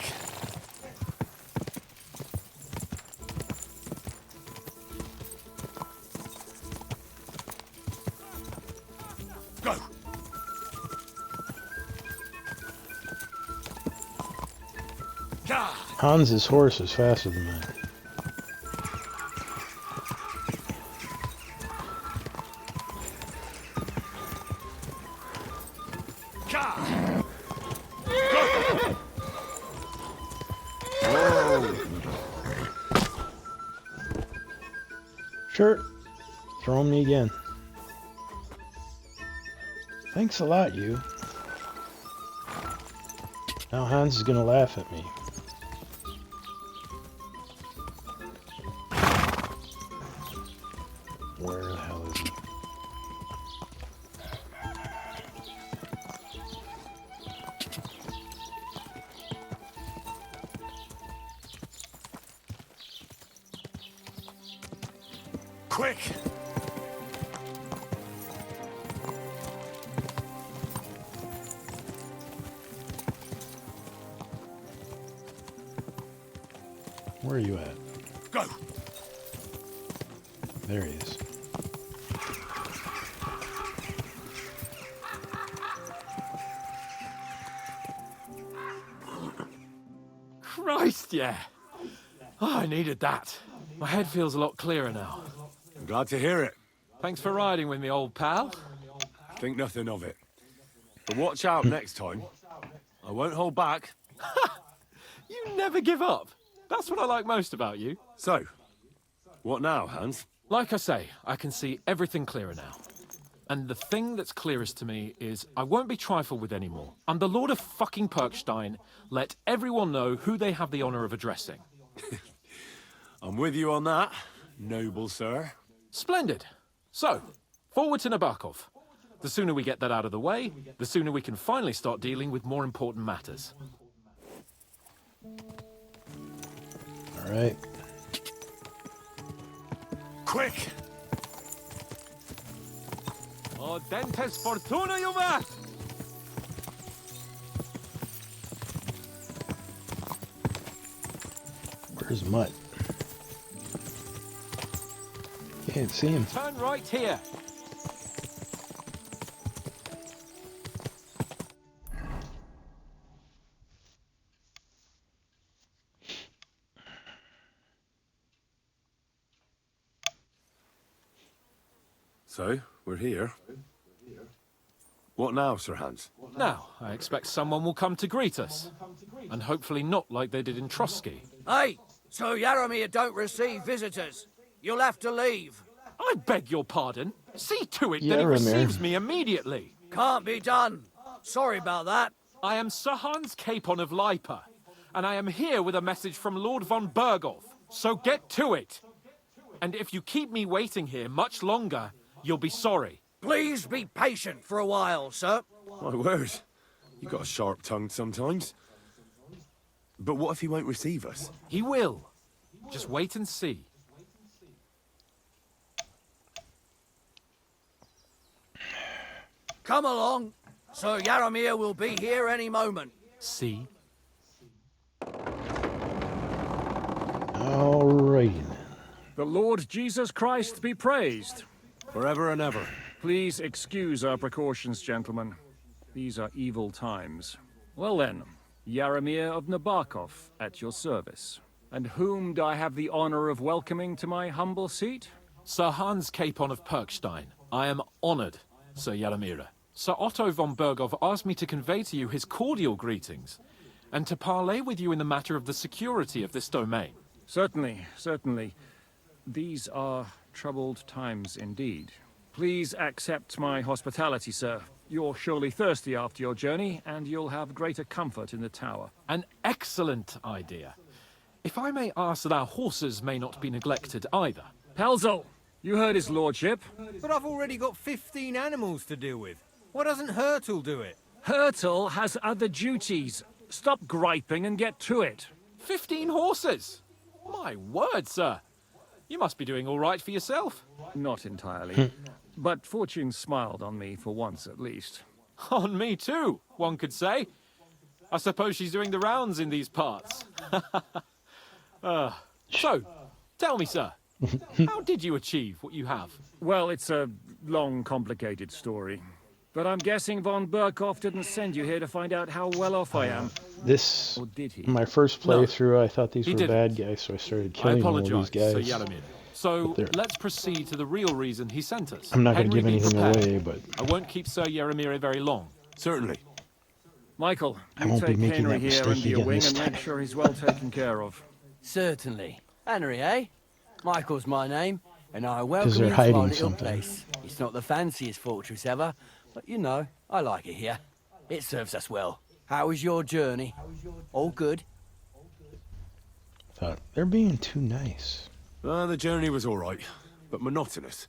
Go! Ja! Hans's horse is faster than mine. Sure. Throw me again. Thanks a lot, you. Now Hans is gonna laugh at me. Where the hell is he? Quick! Where are you at? Go! There he is. Christ, yeah. Oh, I needed that. My head feels a lot clearer now. I'm glad to hear it. Thanks for riding with me, old pal. Think nothing of it. But watch out next time. I won't hold back. You never give up. That's what I like most about you. So, what now, Hans? Like I say, I can see everything clearer now. And the thing that's clearest to me is I won't be trifled with anymore. I'm the Lord of fucking Perkstein. Let everyone know who they have the honor of addressing. I'm with you on that, noble sir. Splendid. So, forward to Nabokov. The sooner we get that out of the way, the sooner we can finally start dealing with more important matters. All right. Quick! Oh, dentes fortuna, you man! Where's Mutt? Can't see him. Turn right here. So, we're here. What now, Sir Hans? Now, I expect someone will come to greet us. And hopefully not like they did in Trotsky. Hey, so Yaromir don't receive visitors. You'll have to leave. I beg your pardon. See to it that he Yaromir. receives me immediately. Can't be done. Sorry about that. I am Sir Hans Capon of Lipa, and I am here with a message from Lord von Berghoff. So get to it. And if you keep me waiting here much longer, you'll be sorry. Please be patient for a while, sir. My word. You got a sharp tongue sometimes. But what if he won't receive us? He will. Just wait and see. Come along. Sir Yaramir will be here any moment. See? Alrighty then. The Lord Jesus Christ be praised. Forever and ever. Please excuse our precautions, gentlemen. These are evil times. Well then, Yaramir of Nabokov, at your service. And whom do I have the honor of welcoming to my humble seat? Sir Hans Capon of Perkstein. I am honored, Sir Yaramir. Sir Otto von Bergov asked me to convey to you his cordial greetings, and to parley with you in the matter of the security of this domain. Certainly, certainly. These are troubled times indeed. Please accept my hospitality, sir. You're surely thirsty after your journey, and you'll have greater comfort in the tower. An excellent idea. If I may ask that our horses may not be neglected either. Pelzel, you heard his lordship. But I've already got 15 animals to deal with. Why doesn't Hurtle do it? Hurtle has other duties. Stop griping and get to it. 15 horses? My word, sir. You must be doing all right for yourself. Not entirely. But fortune smiled on me for once at least. On me too, one could say. I suppose she's doing the rounds in these parts. So, tell me, sir, how did you achieve what you have? Well, it's a long, complicated story. But I'm guessing von Berkhoff didn't send you here to find out how well off I am. This, Or did he? my first playthrough, I thought these he were didn't. bad guys, so I started killing all these apologize, guys. Sir Yaramir. So, let's proceed to the real reason he sent us. I'm not going to Henry, give be anything prepared. away, but I won't keep Sir Yaramir very long. Certainly. Michael, I you won't be take making Henry that here mistake under your again wing this and make time. sure he's well taken care of. Certainly. Henry, eh? Michael's my name, and I welcome they're you to hiding my little something. place. It's not the fanciest fortress ever, but you know, I like it here. It serves us well. How was your journey? All good? thought they're being too nice. The journey was all right, but monotonous.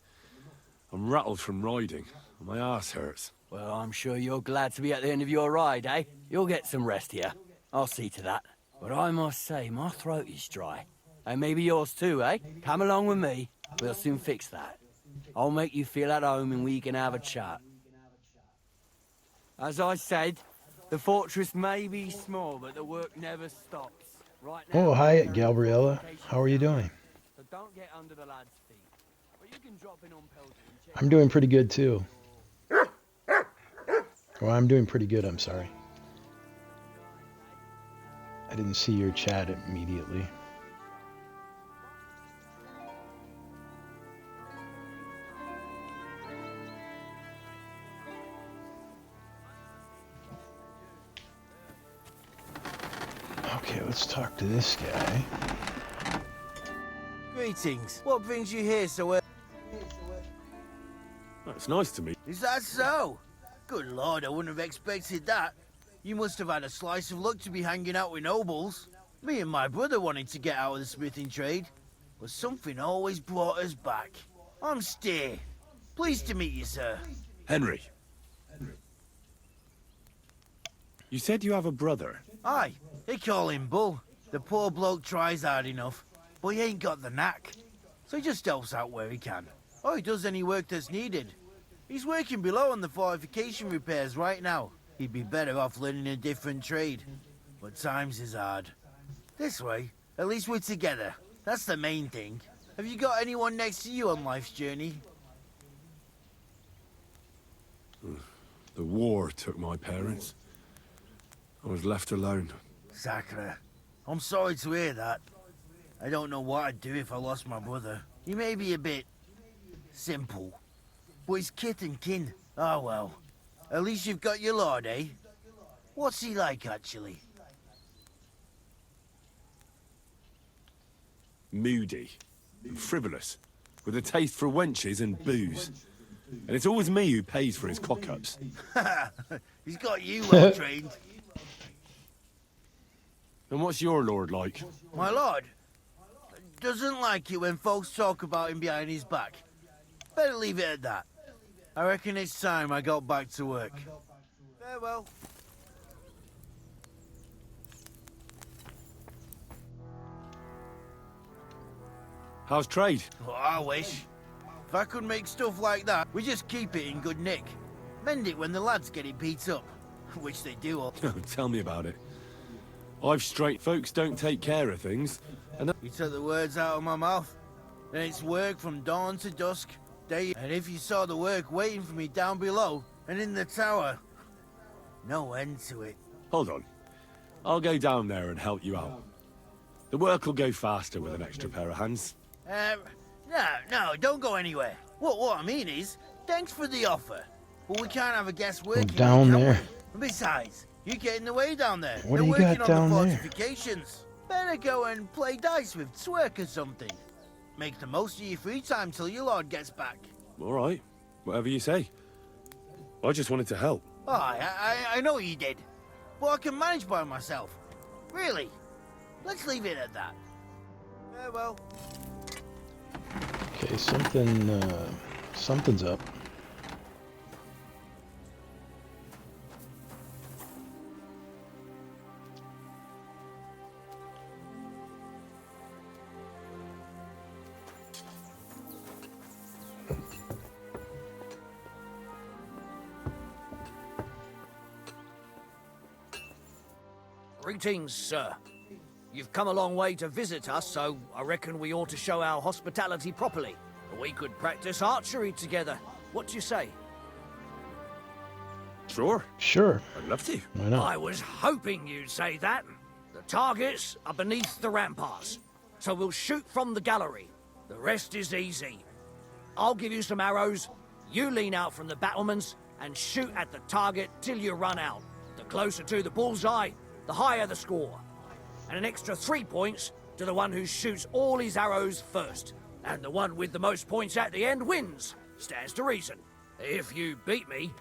I'm rattled from riding, and my ass hurts. Well, I'm sure you're glad to be at the end of your ride, eh? You'll get some rest here. I'll see to that. But I must say, my throat is dry. And maybe yours too, eh? Come along with me. We'll soon fix that. I'll make you feel at home and we can have a chat. As I said, the fortress may be small, but the work never stops. Right now, Oh, hi, Gabriella. How are you doing? so don't get under the lad's feet. But you can drop in on Pelton and check. I'm doing pretty good, too. Well, I'm doing pretty good, I'm sorry. I didn't see your chat immediately. Okay, let's talk to this guy. Greetings. What brings you here so early? It's nice to meet. Is that so? Good lord, I wouldn't have expected that. You must have had a slice of luck to be hanging out with nobles. Me and my brother wanted to get out of the smithing trade, but something always brought us back. I'm Steer. Pleased to meet you, sir. Henry. You said you have a brother. Aye, they call him Bull. The poor bloke tries hard enough, but he ain't got the knack. So he just helps out where he can. Or he does any work that's needed. He's working below on the fortification repairs right now. He'd be better off learning a different trade. But times is hard. This way, at least we're together. That's the main thing. Have you got anyone next to you on life's journey? The war took my parents. I was left alone. Sacre. I'm sorry to hear that. I don't know what I'd do if I lost my brother. He may be a bit... simple. But he's kith and kin. Oh well. At least you've got your lord, eh? What's he like, actually? Moody. And frivolous. With a taste for wenches and booze. And it's always me who pays for his cock-ups. He's got you well trained. And what's your lord like? My lord doesn't like it when folks talk about him behind his back. Better leave it at that. I reckon it's time I got back to work. Farewell. How's trade? Well, I wish. If I could make stuff like that, we just keep it in good nick. Mend it when the lads get it beat up, which they do all. Tell me about it. I've straight folks don't take care of things, and You took the words out of my mouth. And it's work from dawn to dusk, day. And if you saw the work waiting for me down below and in the tower, no end to it. hold on. I'll go down there and help you out. The work will go faster with an extra pair of hands. No, don't go anywhere. What I mean is, thanks for the offer. But we can't have a guest working down here, can there. we? Besides, you get in the way down there. What They're do you working got on down the there? fortifications. Better go and play dice with Twerk or something. Make the most of your free time till your lord gets back. All right, whatever you say. I just wanted to help. Oh, I know you did. But I can manage by myself. Really. Let's leave it at that. Well. Okay, something's up. Greetings, sir. You've come a long way to visit us, so I reckon we ought to show our hospitality properly. We could practice archery together. What do you say? Sure. Sure. I'd love to. Why not? I was hoping you'd say that. The targets are beneath the ramparts, so we'll shoot from the gallery. The rest is easy. I'll give you some arrows, you lean out from the battlements, and shoot at the target till you run out. The closer to the bullseye, the higher the score. And an extra 3 points to the one who shoots all his arrows first. And the one with the most points at the end wins. Stands to reason. If you beat me,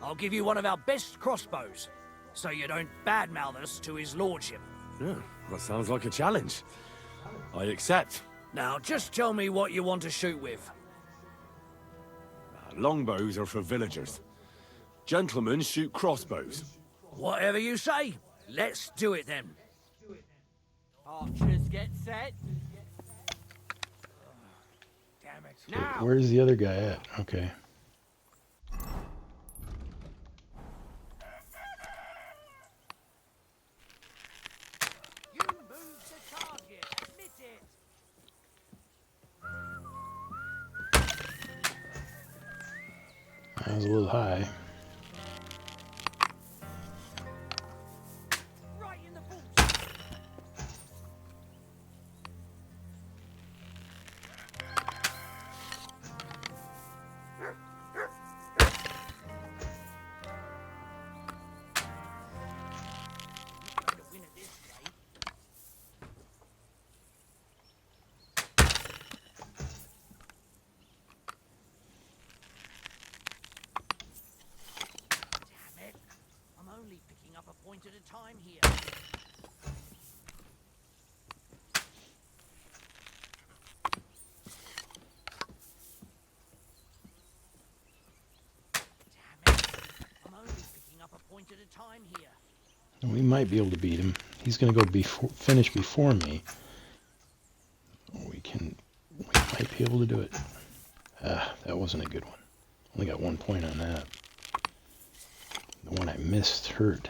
I'll give you one of our best crossbows, so you don't badmouth us to his lordship. Yeah, that sounds like a challenge. I accept. Now, just tell me what you want to shoot with. Longbows are for villagers. Gentlemen shoot crossbows. Whatever you say. Let's do it then. Archers get set. Damn it. Okay, Now! where's the other guy at? Okay. You move the target. Admit it. That was a little high. Right in the boots. Damn it. I'm only picking up a point at a time here. Damn it. I'm only picking up a point at a time here. We might be able to beat him. He's going to go finish before me. We might be able to do it. Ah, that wasn't a good one. Only got 1 point on that. The one I missed hurt.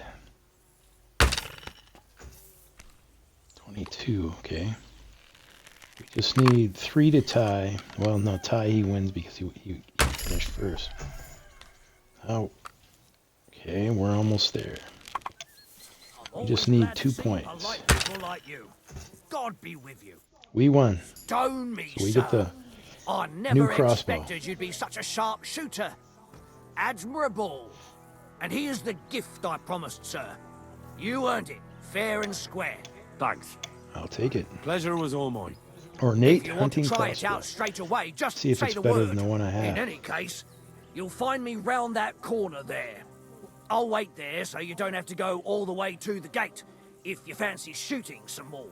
22, okay. We just need 3 to tie. Well, no, tie he wins because he finished first. Oh. Okay, we're almost there. We just need 2 points. I like people like you. God be with you. We won. Stone me, So we sir. get the I new never crossbow. expected you'd be such a sharp shooter. Admirable. And here's the gift I promised, sir. You earned it, fair and square. Thanks. I'll take it. Pleasure was all mine. Ornate If you want to hunting try it crossbow. out straight away, just See if say it's the better word. than the one I have. In any case, you'll find me round that corner there. I'll wait there so you don't have to go all the way to the gate if you fancy shooting some more.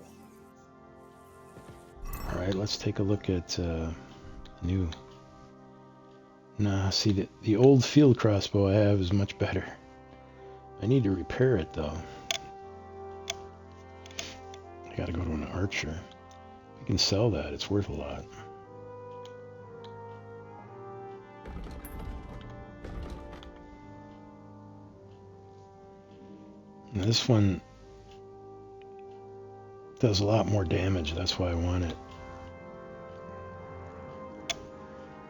All right, let's take a look at new. Nah, see, the old field crossbow I have is much better. I need to repair it though. I gotta go to an archer You can sell that. It's worth a lot. And this one does a lot more damage. That's why I want it.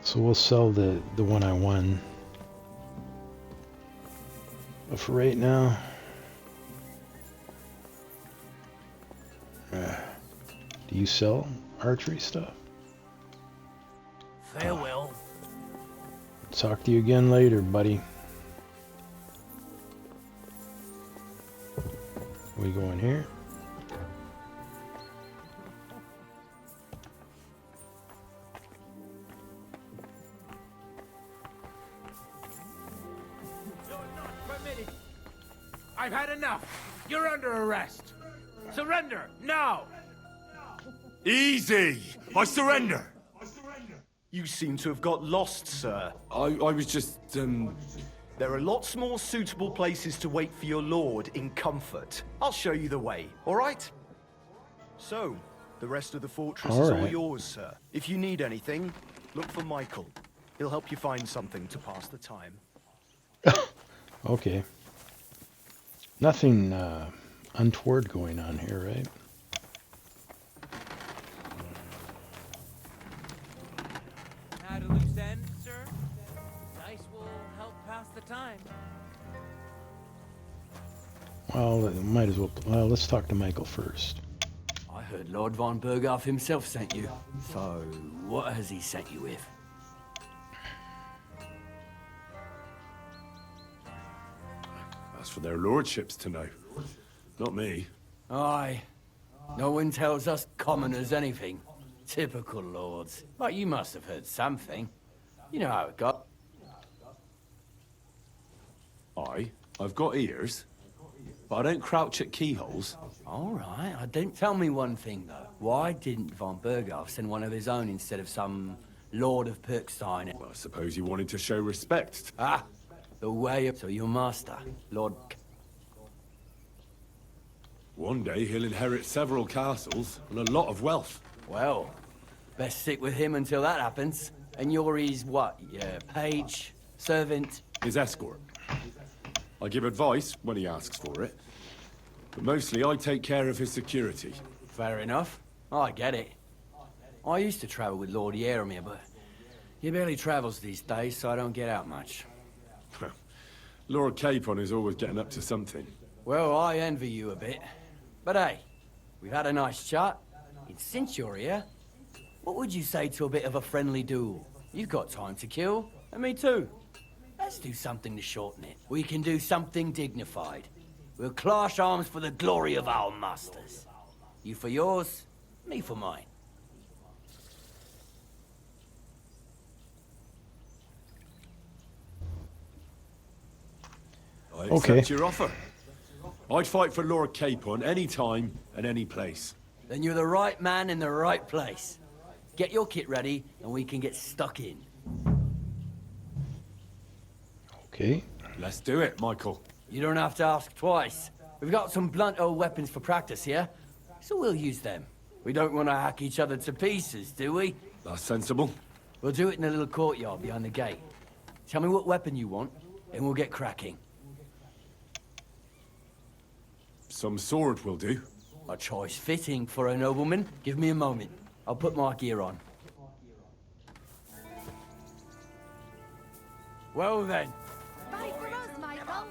So we'll sell the one I won. But for right now, do you sell archery stuff? Farewell. Talk to you again later, buddy. We going here? I've had enough. You're under arrest. Surrender, now! Easy! I surrender! You seem to have got lost, sir. I was just, There are lots more suitable places to wait for your lord in comfort. I'll show you the way, all right? So, the rest of the fortress is all yours, sir. If you need anything, look for Michael. He'll help you find something to pass the time. Okay. Nothing untoward going on here, right? Had a loose end, sir? Dice will help pass the time. Well, might as well. Well, let's talk to Michael first. I heard Lord von Berghoff himself sent you. So, what has he sent you with? That's for their lordships to know. Not me. Aye. No one tells us commoners anything. Typical lords. But you must have heard something. You know how it got. I've got ears, but I don't crouch at keyholes. All right. Don't tell me one thing, though. Why didn't von Berghoff send one of his own instead of some Lord of Pirkstein? Well, I suppose he wanted to show respect. Ah, the way of... So your master, Lord... One day he'll inherit several castles and a lot of wealth. Well, best stick with him until that happens. And you're his what? Yeah, page? Servant? His escort. I give advice when he asks for it. But mostly I take care of his security. Fair enough. I get it. I used to travel with Lord Yaramir, but he barely travels these days, so I don't get out much. Lord Capon is always getting up to something. Well, I envy you a bit. But hey, we've had a nice chat. And since you're here, what would you say to a bit of a friendly duel? You've got time to kill, and me too. Let's do something to shorten it. We can do something dignified. We'll clash arms for the glory of our masters. You for yours, me for mine. I accept your offer. I'd fight for Lord Capon any time and any place. Then you're the right man in the right place. Get your kit ready, and we can get stuck in. Okay. Let's do it, Michael. You don't have to ask twice. We've got some blunt old weapons for practice here, so we'll use them. We don't want to hack each other to pieces, do we? That's sensible. We'll do it in a little courtyard behind the gate. Tell me what weapon you want, and we'll get cracking. Some sword will do. A choice fitting for a nobleman. Give me a moment. I'll put my gear on. Well then. Fight for us, Michael.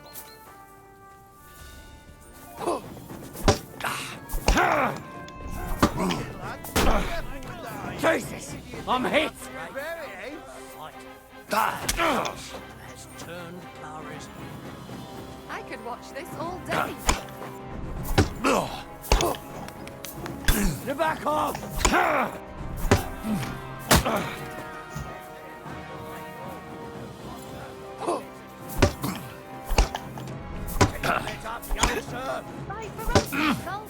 Jesus! I'm hit! Has turned Clara's. I could watch this all day. Get back off! Fight for us, Michael.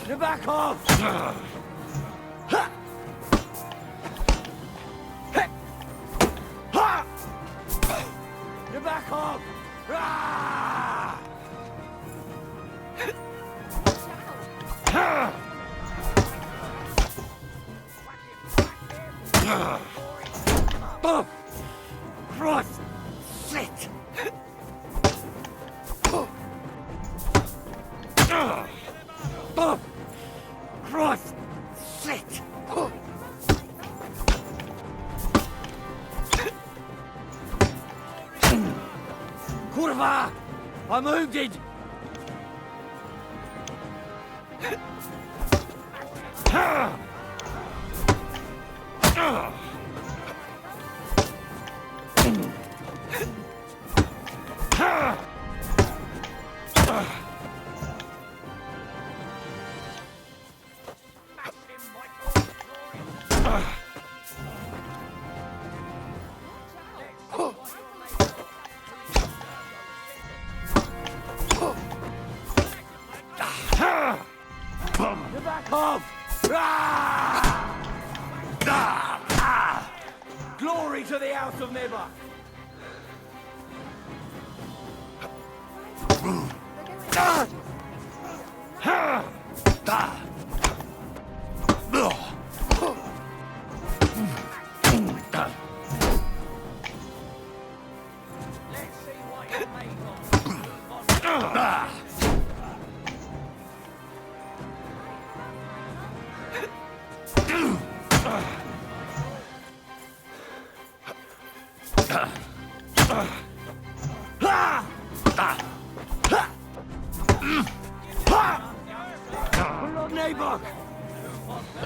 You back off! You back off! Cross! Shit! Cross! Shit! Kurwa! I'm wounded! You back off! Glory to the House of Nibok!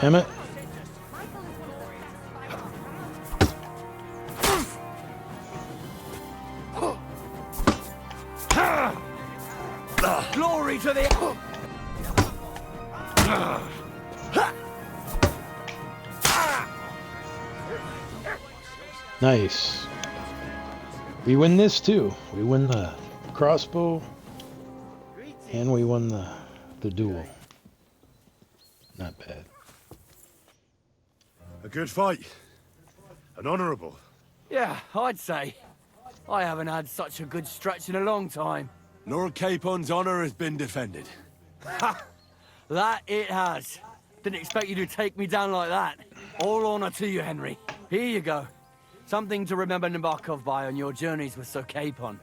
Damn it. Glory to the... Nice. We win this too. We win the crossbow and we won the duel. Not bad. A good fight. An honourable. Yeah, I'd say. I haven't had such a good stretch in a long time. Lord Capon's honour has been defended. Ha! That it has. Didn't expect you to take me down like that. All honour to you, Henry. Here you go. Something to remember Nabokov by on your journeys with Sir Capon.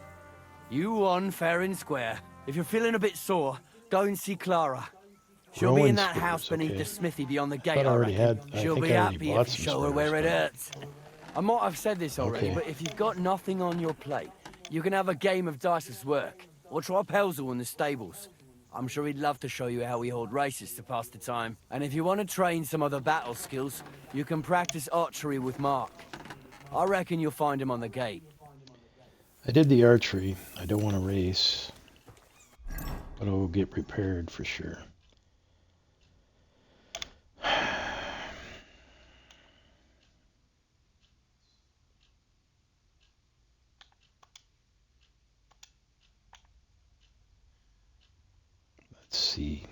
You won fair and square. If you're feeling a bit sore, go and see Clara. She'll be in that house beneath the smithy beyond the gate, I reckon. She'll be happy if you show her where it hurts. I might have said this already, but if you've got nothing on your plate, you can have a game of dice's work, or try Pelzel in the stables. I'm sure he'd love to show you how we hold races to pass the time. And if you want to train some other battle skills, you can practice archery with Mark. I reckon you'll find him on the gate. I did the archery. I don't want to race, but I'll get prepared for sure. Let's see.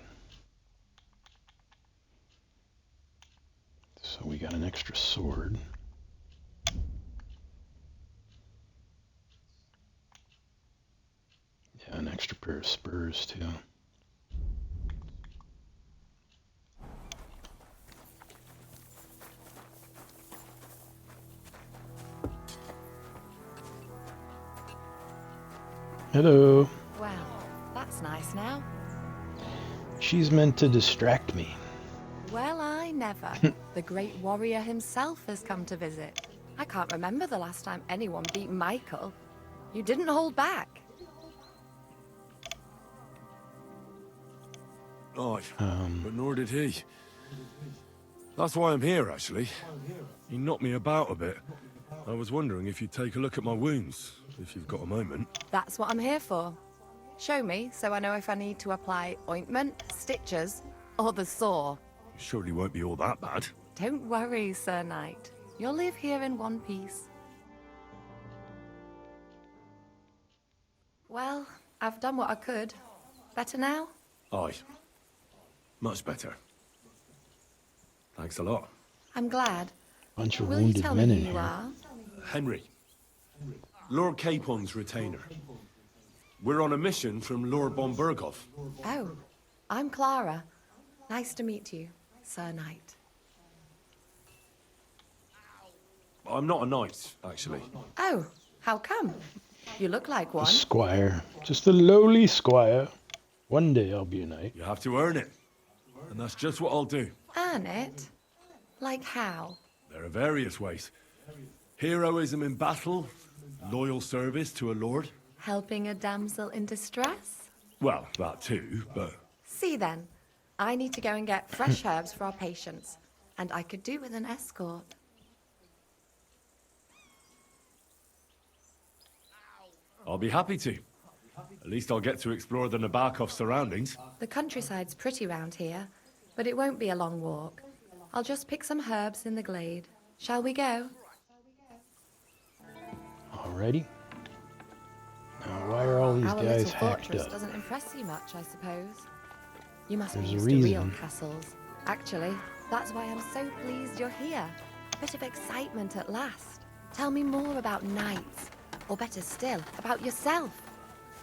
So we got an extra sword. Yeah, an extra pair of spurs too. Hello. Well, that's nice now. She's meant to distract me. Well, I never. The great warrior himself has come to visit. I can't remember the last time anyone beat Michael. You didn't hold back. Right, but nor did he. That's why I'm here, actually. He knocked me about a bit. I was wondering if you'd take a look at my wounds, if you've got a moment. That's what I'm here for. Show me, so I know if I need to apply ointment, stitches, or the saw. Surely won't be all that bad. Don't worry, Sir Knight. You'll live here in one piece. Well, I've done what I could. Better now? Aye. Much better. Thanks a lot. I'm glad. Bunch of Will you wounded tell men me in who you here. are? Henry. Lord Capon's retainer. We're on a mission from Lord Bombergov. Oh, I'm Clara. Nice to meet you, Sir Knight. I'm not a knight, actually. Oh, how come? You look like A one. squire. Just a lowly squire. One day I'll be a knight. You have to earn it. And that's just what I'll do. Earn it? Like how? There are various ways. Heroism in battle, loyal service to a lord. Helping a damsel in distress? Well, that too, but... See then, I need to go and get fresh herbs for our patients, and I could do with an escort. I'll be happy to. At least I'll get to explore the Nabokov surroundings. The countryside's pretty round here, but it won't be a long walk. I'll just pick some herbs in the glade. Shall we go? Alrighty. Now, why are all these Our guys little hacked fortress up? doesn't impress you much, I suppose. You must There's be a used to real reason. castles. Actually, that's why I'm so pleased you're here. A bit of excitement at last. Tell me more about knights, or better still, about yourself.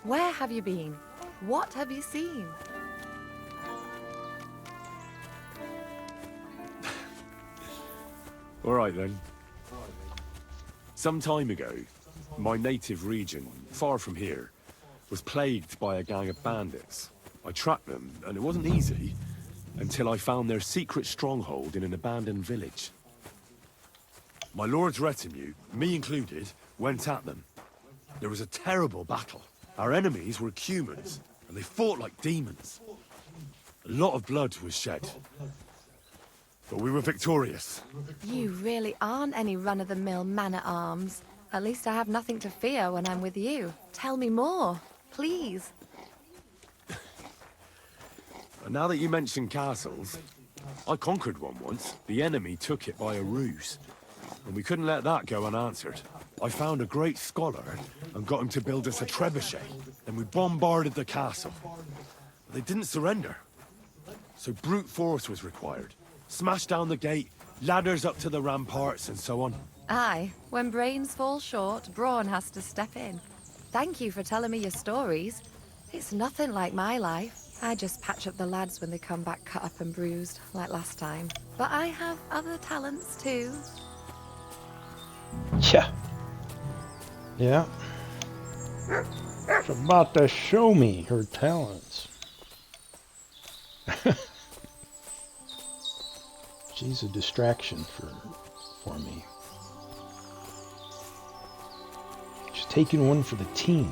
Where have you been? What have you seen? All right then. Some time ago, my native region, far from here, was plagued by a gang of bandits. I tracked them, and it wasn't easy, until I found their secret stronghold in an abandoned village. My lord's retinue, me included, went at them. There was a terrible battle. Our enemies were humans, and they fought like demons. A lot of blood was shed. But we were victorious. You really aren't any run-of-the-mill man-at-arms. At least I have nothing to fear when I'm with you. Tell me more, please. And now that you mention castles, I conquered one once. The enemy took it by a ruse, and we couldn't let that go unanswered. I found a great scholar and got him to build us a trebuchet. Then we bombarded the castle. They didn't surrender, so brute force was required. Smash down the gate, ladders up to the ramparts, and so on. Aye, when brains fall short, brawn has to step in. Thank you for telling me your stories. It's nothing like my life. I just patch up the lads when they come back cut up and bruised, like last time. But I have other talents too. Yeah. Yeah. She's about to show me her talents. She's a distraction for me. She's taking one for the team.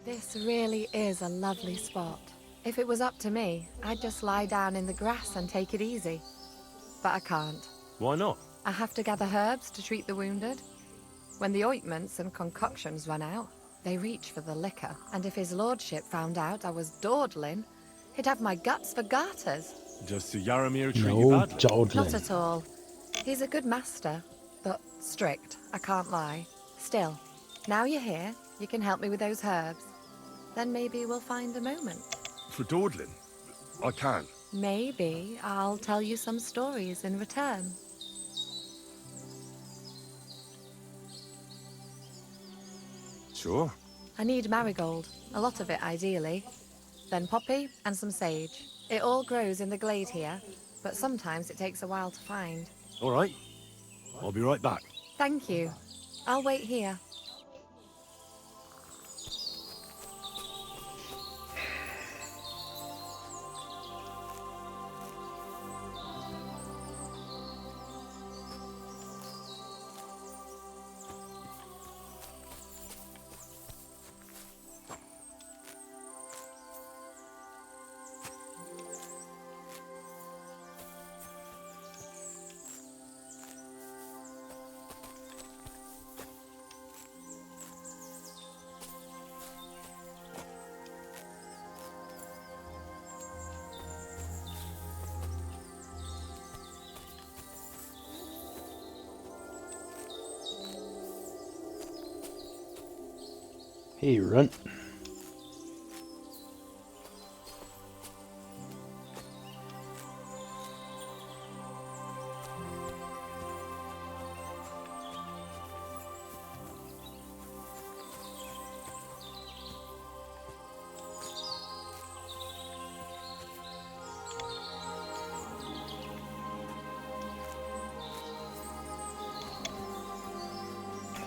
This really is a lovely spot. If it was up to me, I'd just lie down in the grass and take it easy. But I can't. Why not? I have to gather herbs to treat the wounded. When the ointments and concoctions run out, they reach for the liquor. And if his lordship found out I was dawdling, he'd have my guts for garters. Does Sir Yaramir treat No you badly? dawdling. Not at all. He's a good master, but strict, I can't lie. Still, now you're here, you can help me with those herbs. Then maybe we'll find a moment. For dawdling? I can. Maybe I'll tell you some stories in return. Sure. I need marigold, a lot of it ideally. Then poppy and some sage. It all grows in the glade here, but sometimes it takes a while to find. All right. I'll be right back. Thank you. I'll wait here. Hey, Runt.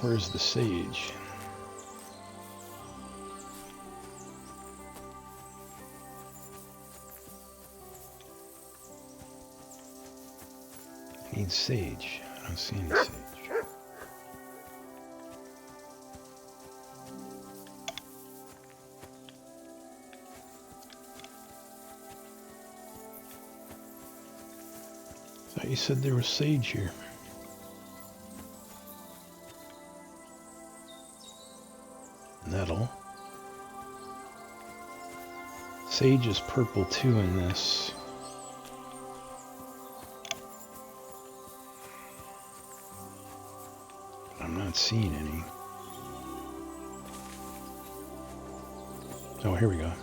Where's the sage? I need sage. I don't see any sage. I thought you said there was sage here. Nettle. Sage is purple too in this. But I'm not seeing any. Oh, here we go.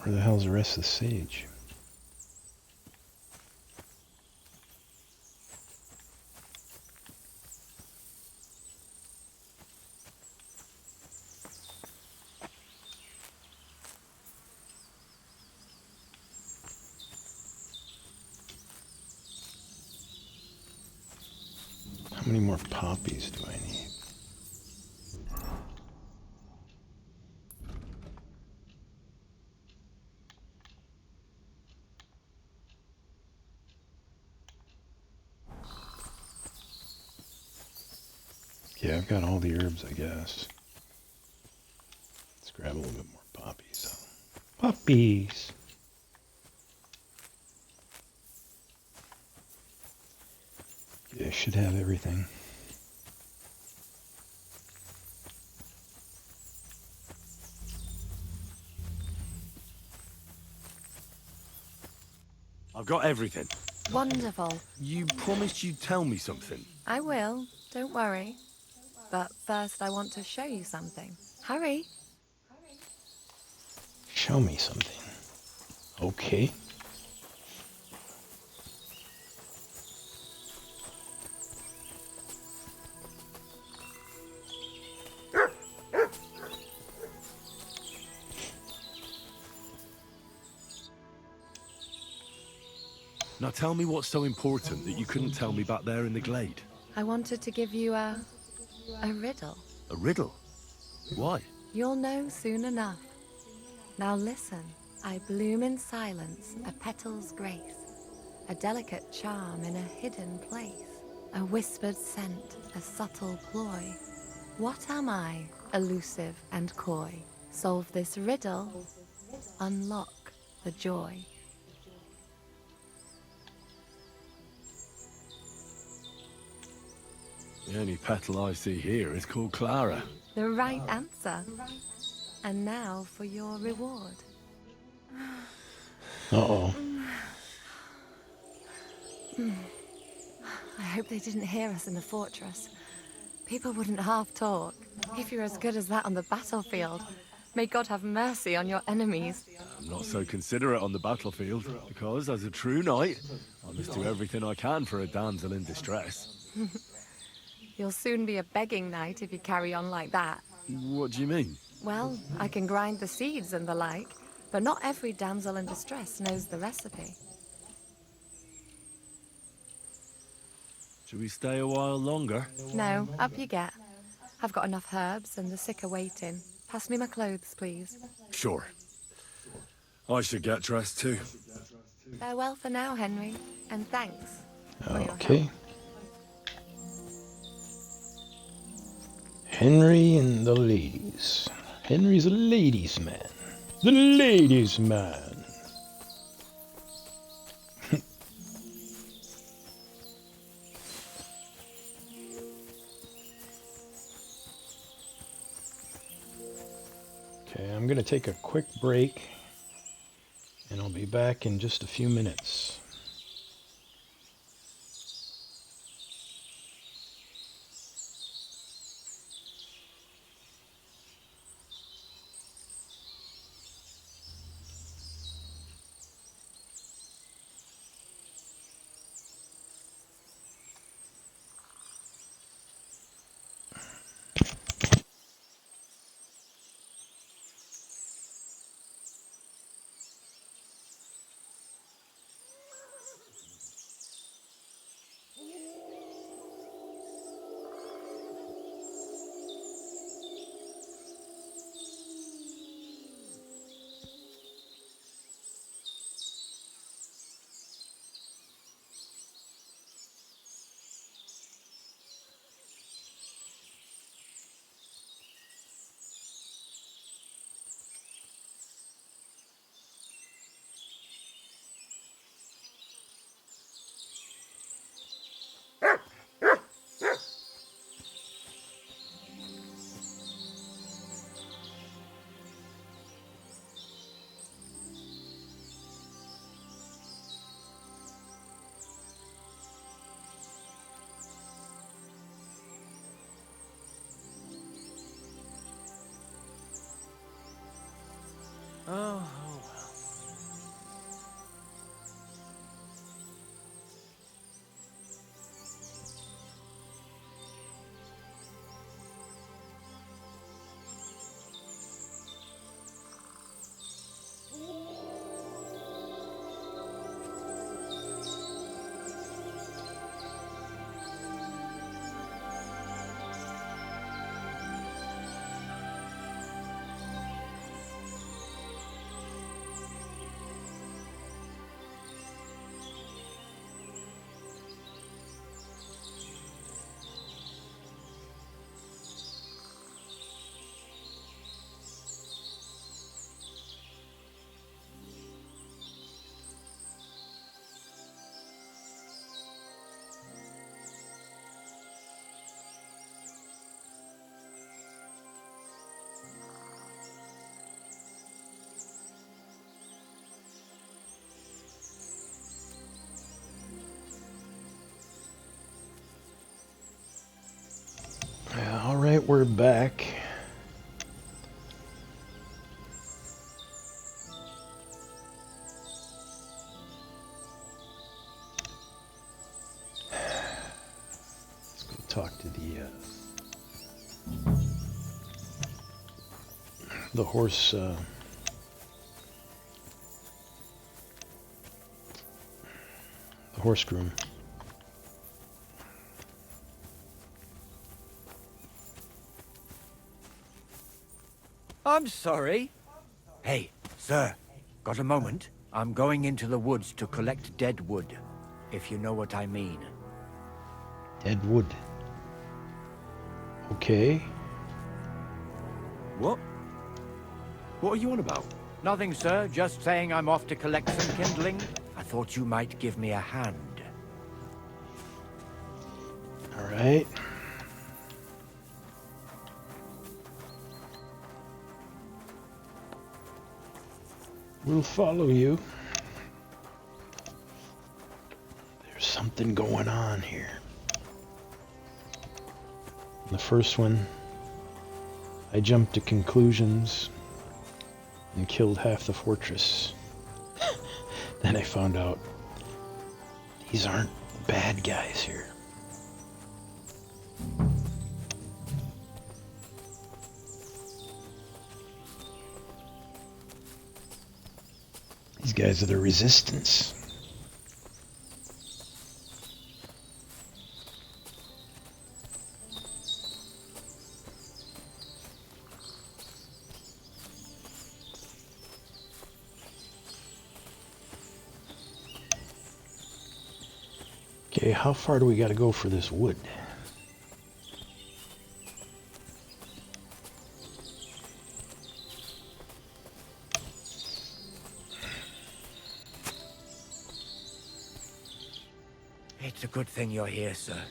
Where the hell's the rest of the sage? How many more poppies do I need? Yeah, I've got all the herbs, I guess. Let's grab a little bit more poppies. Poppies! Yeah, I should have everything. I've got everything. Wonderful. You promised you'd tell me something. I will, don't worry. But first I want to show you something. Hurry. Show me something. Okay. Now tell me what's so important that you couldn't tell me back there in the glade. I wanted to give you a riddle. A riddle? Why? You'll know soon enough. Now listen. I bloom in silence, a petal's grace, a delicate charm in a hidden place, a whispered scent, a subtle ploy. What am I, elusive and coy? Solve this riddle, unlock the joy. The only petal I see here is called Clara. The right answer. And now for your reward. Uh-oh. I hope they didn't hear us in the fortress. People wouldn't half talk. If you're as good as that on the battlefield, may God have mercy on your enemies. I'm not so considerate on the battlefield, because as a true knight, I must do everything I can for a damsel in distress. You'll soon be a begging knight if you carry on like that. What do you mean? Well, I can grind the seeds and the like, but not every damsel in distress knows the recipe. Should we stay a while longer? No, up you get. I've got enough herbs and the sick are waiting. Pass me my clothes, please. Sure. I should get dressed too. Farewell for now, Henry, and thanks. Okay. Henry and the ladies. Henry's a ladies' man. The ladies' man. Okay, I'm going to take a quick break, and I'll be back in just a few minutes. Oh, well. All right, we're back. Let's go talk to the horse. The horse groom. I'm sorry. Hey, sir, got a moment? I'm going into the woods to collect dead wood, if you know what I mean. Dead wood. Okay. What? What are you on about? Nothing, sir. Just saying I'm off to collect some kindling. I thought you might give me a hand. All right. We'll follow you. There's something going on here. The first one, I jumped to conclusions and killed half the fortress. Then I found out these aren't bad guys here. These guys are the resistance. Okay, how far do we got to go for this wood? It's a good thing you're here, sir.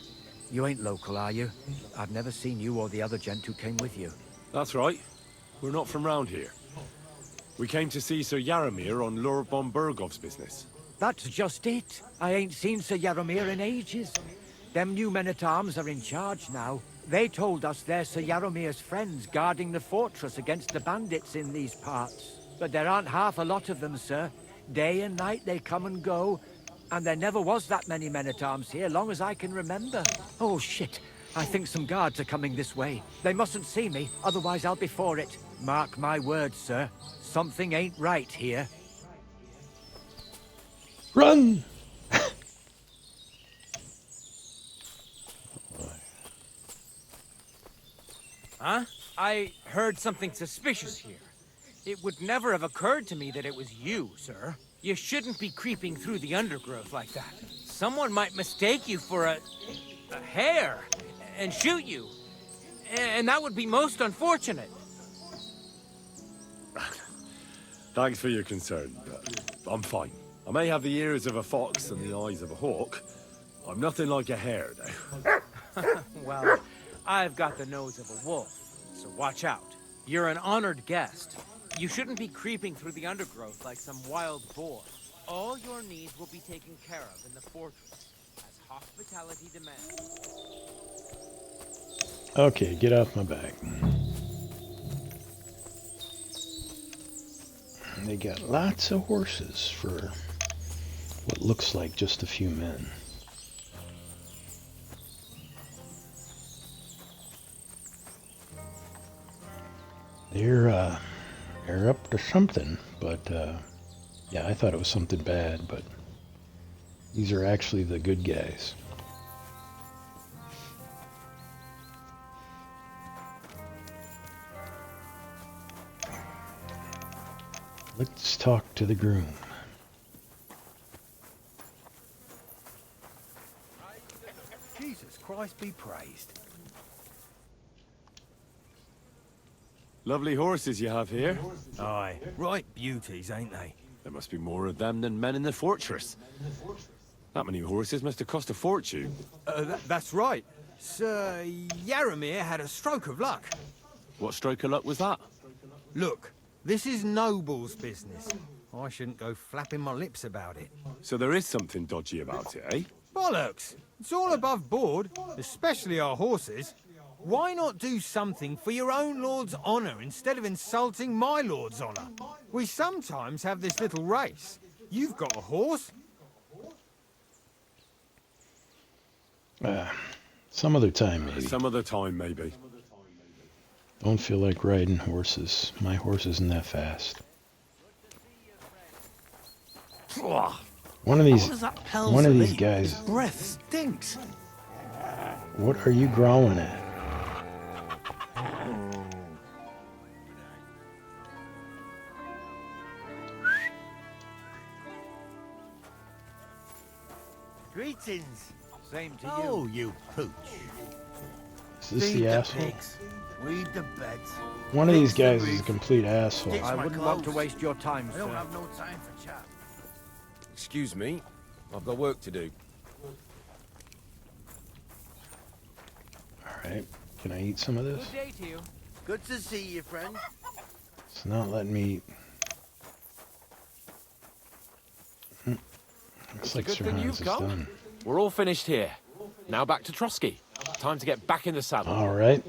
You ain't local, are you? I've never seen you or the other gent who came with you. That's right. We're not from round here. We came to see Sir Yaramir on Lord von Bergov's business. That's just it. I ain't seen Sir Yaramir in ages. Them new men-at-arms are in charge now. They told us they're Sir Yaromir's friends guarding the fortress against the bandits in these parts. But there aren't half a lot of them, sir. Day and night they come and go. And there never was that many men-at-arms here, long as I can remember. Oh, shit. I think some guards are coming this way. They mustn't see me, otherwise I'll be for it. Mark my words, sir. Something ain't right here. Run! Huh? I heard something suspicious here. It would never have occurred to me that it was you, sir. You shouldn't be creeping through the undergrowth like that. Someone might mistake you for a hare and shoot you. And that would be most unfortunate. Thanks for your concern, but I'm fine. I may have the ears of a fox and the eyes of a hawk. I'm nothing like a hare, though. Well, I've got the nose of a wolf, so watch out. You're an honored guest. You shouldn't be creeping through the undergrowth like some wild boar. All your needs will be taken care of in the fortress, as hospitality demands. Okay, get off my back. They got lots of horses for what looks like just a few men. They're up to something, but yeah, I thought it was something bad, but these are actually the good guys. Let's talk to the groom. Jesus Christ be praised. Lovely horses you have here. Aye, right beauties, ain't they? There must be more of them than men in the fortress. That many horses must have cost a fortune. That's right. Sir Yaramir had a stroke of luck. What stroke of luck was that? Look, this is Noble's business. I shouldn't go flapping my lips about it. So there is something dodgy about it, eh? Bollocks! It's all above board, especially our horses. Why not do something for your own lord's honour instead of insulting my lord's honour? We sometimes have this little race. You've got a horse. Some other time, maybe. Some other time, maybe. Don't feel like riding horses. My horse isn't that fast. One of these guys. His breath stinks. What are you growling at? Greetings. Same to you. Oh, you pooch. Is this Feed the asshole? pigs, weed the beds. One of these fix the guys is a roof, complete asshole. stitch I my wouldn't want to clothes. waste your time, I don't sir. have no time for chat. Excuse me, I've got work to do. Alright, can I eat some of this? Good day to you. Good to see you, friend. It's not letting me eat. Looks like Good Sir thing Hans you've is come. done. We're all finished here. Now back to Trotsky. Time to get back in the saddle. Alright.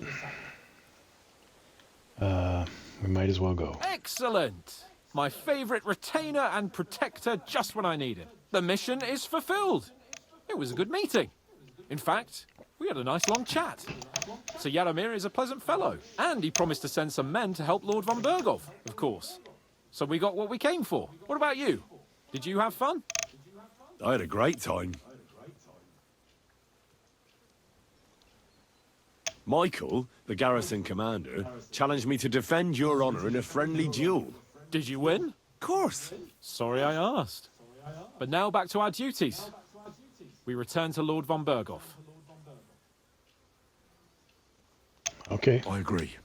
We might as well go. Excellent! My favorite retainer and protector just when I need him. The mission is fulfilled. It was a good meeting. In fact, we had a nice long chat. Sir Yaramir is a pleasant fellow, and he promised to send some men to help Lord von Bergov, of course. So we got what we came for. What about you? Did you have fun? I had a great time. Michael, the garrison commander, challenged me to defend your honor in a friendly duel. Did you win? Of course. Sorry I asked. But now back to our duties. We return to Lord von Bergov. Okay. I agree.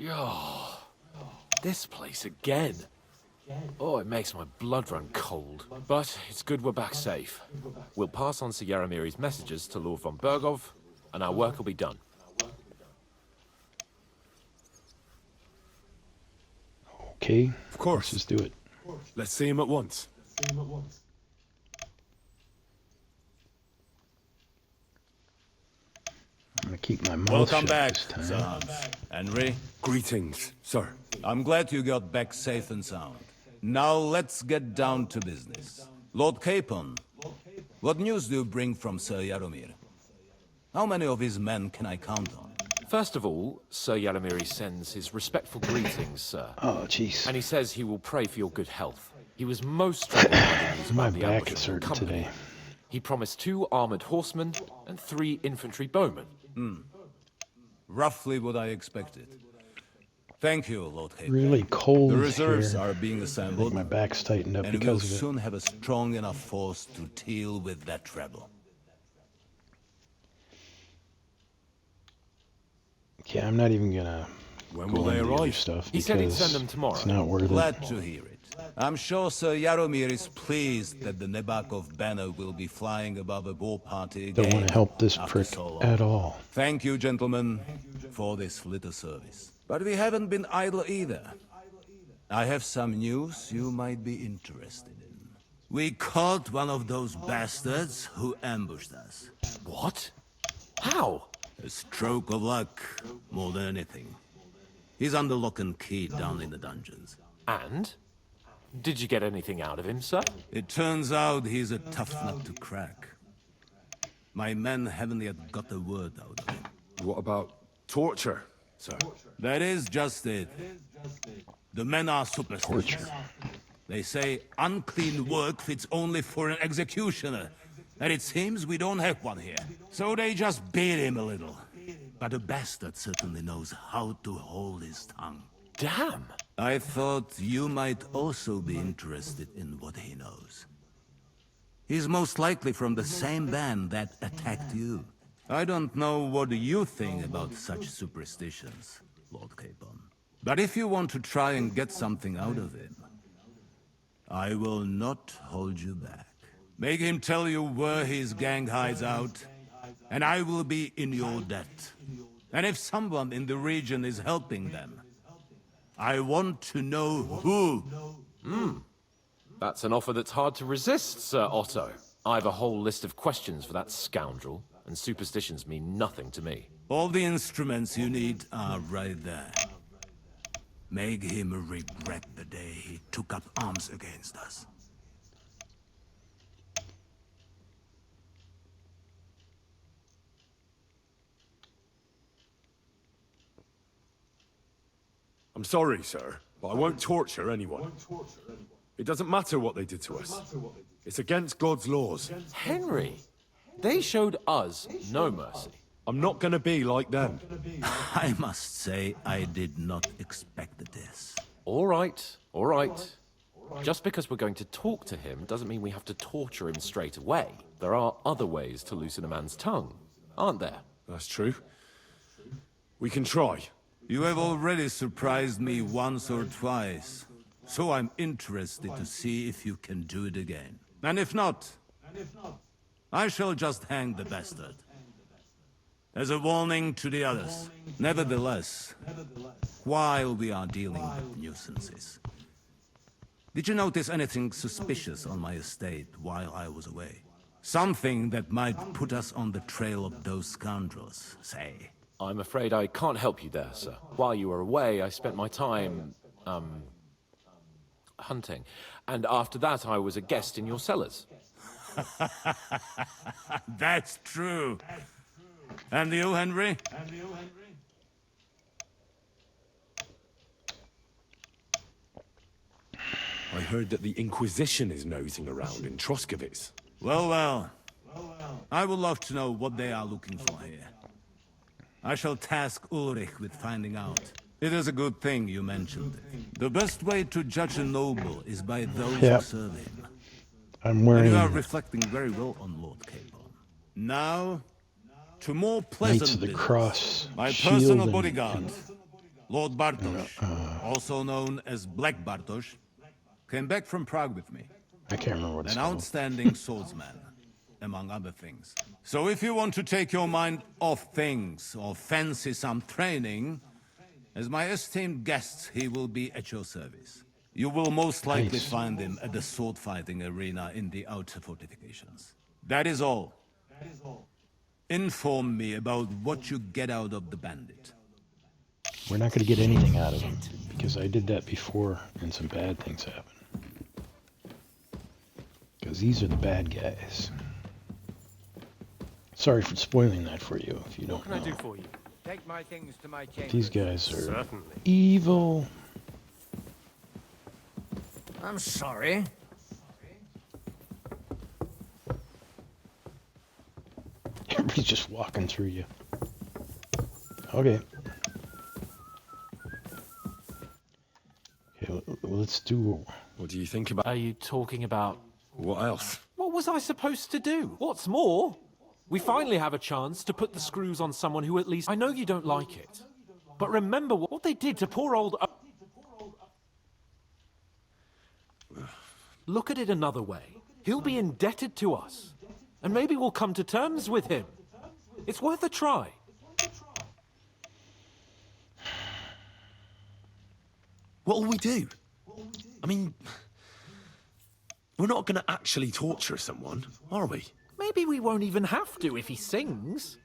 Oh, this place again. Oh, it makes my blood run cold. But it's good we're back safe. We'll pass on Sir Yaromir's messages to Lord von Bergov, and our work will be done. Okay, of course. Let's just do it. Let's see him at once. I'm gonna keep my mouth Welcome shut back, this time. Sir Hans. Henry. Greetings, sir. I'm glad you got back safe and sound. Now let's get down to business. Lord Capon, what news do you bring from Sir Yaromir? How many of his men can I count on? First of all, Sir Yaromir sends his respectful greetings, sir. Oh, jeez. And he says he will pray for your good health. He was most troubled by the news My about the back ambush is of the hurting company. today. He promised 2 armored horsemen and 3 infantry bowmen. Roughly what I expected. Thank you, Lord Capon. Really cold The reserves here. are being assembled. My back's tightened up and we'll because of it. soon have a strong enough force to deal with that trouble. Yeah, I'm not even gonna When go will they into the other arrive? stuff He said he'd because send them tomorrow. it's not worth Glad it. to hear it. I'm sure Sir Yaromir is pleased that the Nebakov banner will be flying above a war party again. Don't want to help this after prick so long. at all. Thank you, gentlemen, for this little service. But we haven't been idle either. I have some news you might be interested in. We caught one of those bastards who ambushed us. What? How? A stroke of luck, more than anything. He's under lock and key down in the dungeons. And? Did you get anything out of him, sir? It turns out he's a tough nut to crack. My men haven't yet got a word out of him. What about torture, sir? That is just it. The men are superstitious. Torture. They say unclean work fits only for an executioner. And it seems we don't have one here. So they just beat him a little. But the bastard certainly knows how to hold his tongue. Damn! I thought you might also be interested in what he knows. He's most likely from the same band that attacked you. I don't know what you think about such superstitions, Lord Capon. But if you want to try and get something out of him, I will not hold you back. Make him tell you where his gang hides out, and I will be in your debt. And if someone in the region is helping them, I want to know who. That's an offer that's hard to resist, Sir Otto. I have a whole list of questions for that scoundrel, and superstitions mean nothing to me. All the instruments you need are right there. Make him regret the day he took up arms against us. I'm sorry, sir, but I won't torture anyone. It doesn't matter what they did to us. It's against God's laws. Henry, they showed us no mercy. I'm not gonna be like them. I must say, I did not expect this. All right, all right. Just because we're going to talk to him doesn't mean we have to torture him straight away. There are other ways to loosen a man's tongue, aren't there? That's true. We can try. You have already surprised me once or twice, so I'm interested to see if you can do it again. And if not, I shall just hang the bastard. As a warning to the others. Nevertheless, while we are dealing with nuisances, did you notice anything suspicious on my estate while I was away? Something that might put us on the trail of those scoundrels, say. I'm afraid I can't help you there, sir. While you were away, I spent my time, hunting. And after that, I was a guest in your cellars. That's true. And you, Henry? I heard that the Inquisition is nosing around in Troskowitz. Well, well. I would love to know what they are looking for here. I shall task Ulrich with finding out. It is a good thing you mentioned it. The best way to judge a noble is by those who serve him. I'm wearing... And you are reflecting very well on Lord Capon. Now, to more pleasant Knights of the business. Cross, My shield personal and- bodyguard. Lord Bartosz, also known as Black Bartosz, came back from Prague with me. I can't remember what it's An called. outstanding swordsman, among other things. So if you want to take your mind off things or fancy some training, as my esteemed guest, he will be at your service. You will most likely find him at the sword-fighting arena in the outer fortifications. That is all. Inform me about what you get out of the bandit. We're not going to get anything out of him, because I did that before and some bad things happened. Because these are the bad guys. Sorry for spoiling that for you, if you don't know. What can I do for you? Take my things to my chamber. These guys are evil. I'm sorry. Everybody's just walking through you. Okay. Okay, let's do... What do you think about... Are you talking about... What else? What was I supposed to do? What's more, we finally have a chance to put the screws on someone who at least... I know you don't like it, but remember what they did to poor old... Look at it another way. He'll be indebted to us, and maybe we'll come to terms with him. It's worth a try. What'll we do? I mean... We're not going to actually torture someone, are we? Maybe we won't even have to if he sings.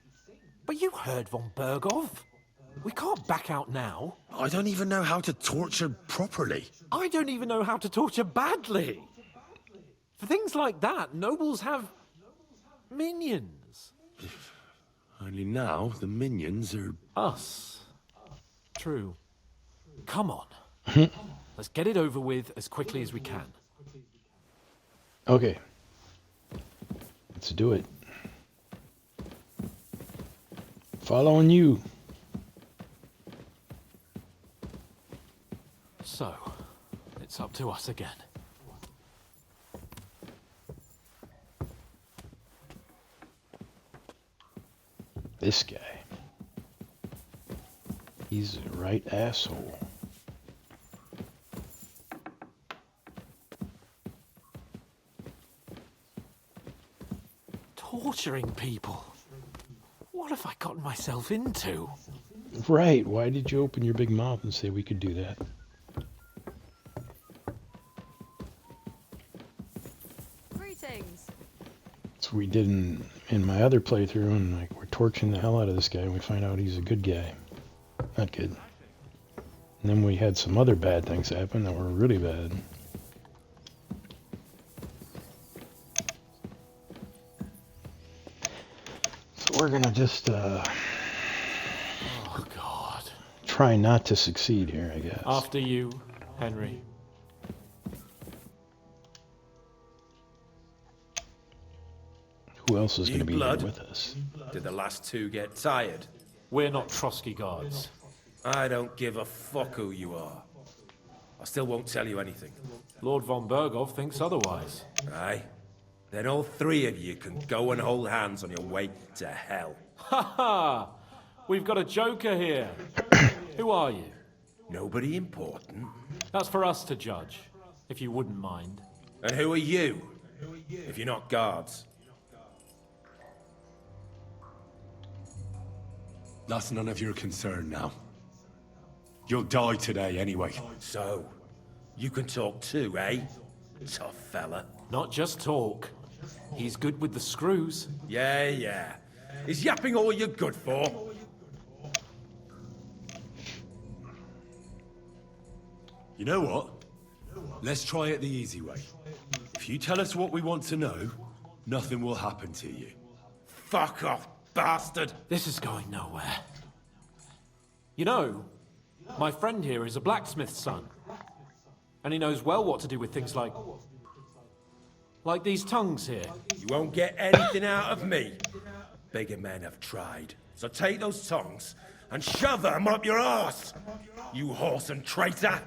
But you heard von Bergov. We can't back out now. I don't even know how to torture properly. I don't even know how to torture badly. For things like that, nobles have minions. Only now, the minions are... Us. True. Come on. Let's get it over with as quickly as we can. Okay. Let's do it. Following you. So, it's up to us again. This guy. He's a right asshole. Torturing people. What have I gotten myself into? Right, why did you open your big mouth and say we could do that? Greetings. That's what we did in my other playthrough, and like we're torturing the hell out of this guy, and we find out he's a good guy. Not good. And then we had some other bad things happen that were really bad. So we're gonna just Oh God. try not to succeed here, I guess. After you, Henry. Who else is going to be here blood? with us? Did the last two get tired? We're not Trotsky guards. I don't give a fuck who you are. I still won't tell you anything. Lord von Bergov thinks otherwise. Aye? Then all three of you can go and hold hands on your way to hell. Ha ha! We've got a joker here. Who are you? Nobody important. That's for us to judge, if you wouldn't mind. And who are you? If you're not guards. That's none of your concern now. You'll die today anyway. So, you can talk too, eh? Tough fella. Not just talk. He's good with the screws. Yeah. Is yapping all you're good for? You know what? Let's try it the easy way. If you tell us what we want to know, nothing will happen to you. Fuck off, bastard! This is going nowhere. You know, my friend here is a blacksmith's son. And he knows well what to do with things like these tongues here. You won't get anything out of me. Bigger men have tried. So take those tongues and shove them up your arse, you whoreson traitor!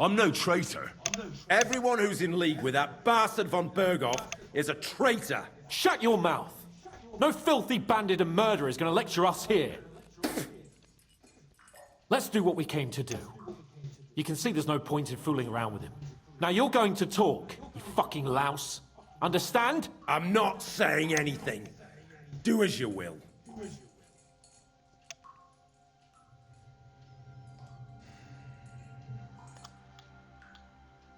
I'm no traitor. Everyone who's in league with that bastard von Bergov is a traitor. Shut your mouth! No filthy bandit and murderer is going to lecture us here. Let's do what we came to do. You can see there's no point in fooling around with him. Now you're going to talk, you fucking louse. Understand? I'm not saying anything. Do as you will.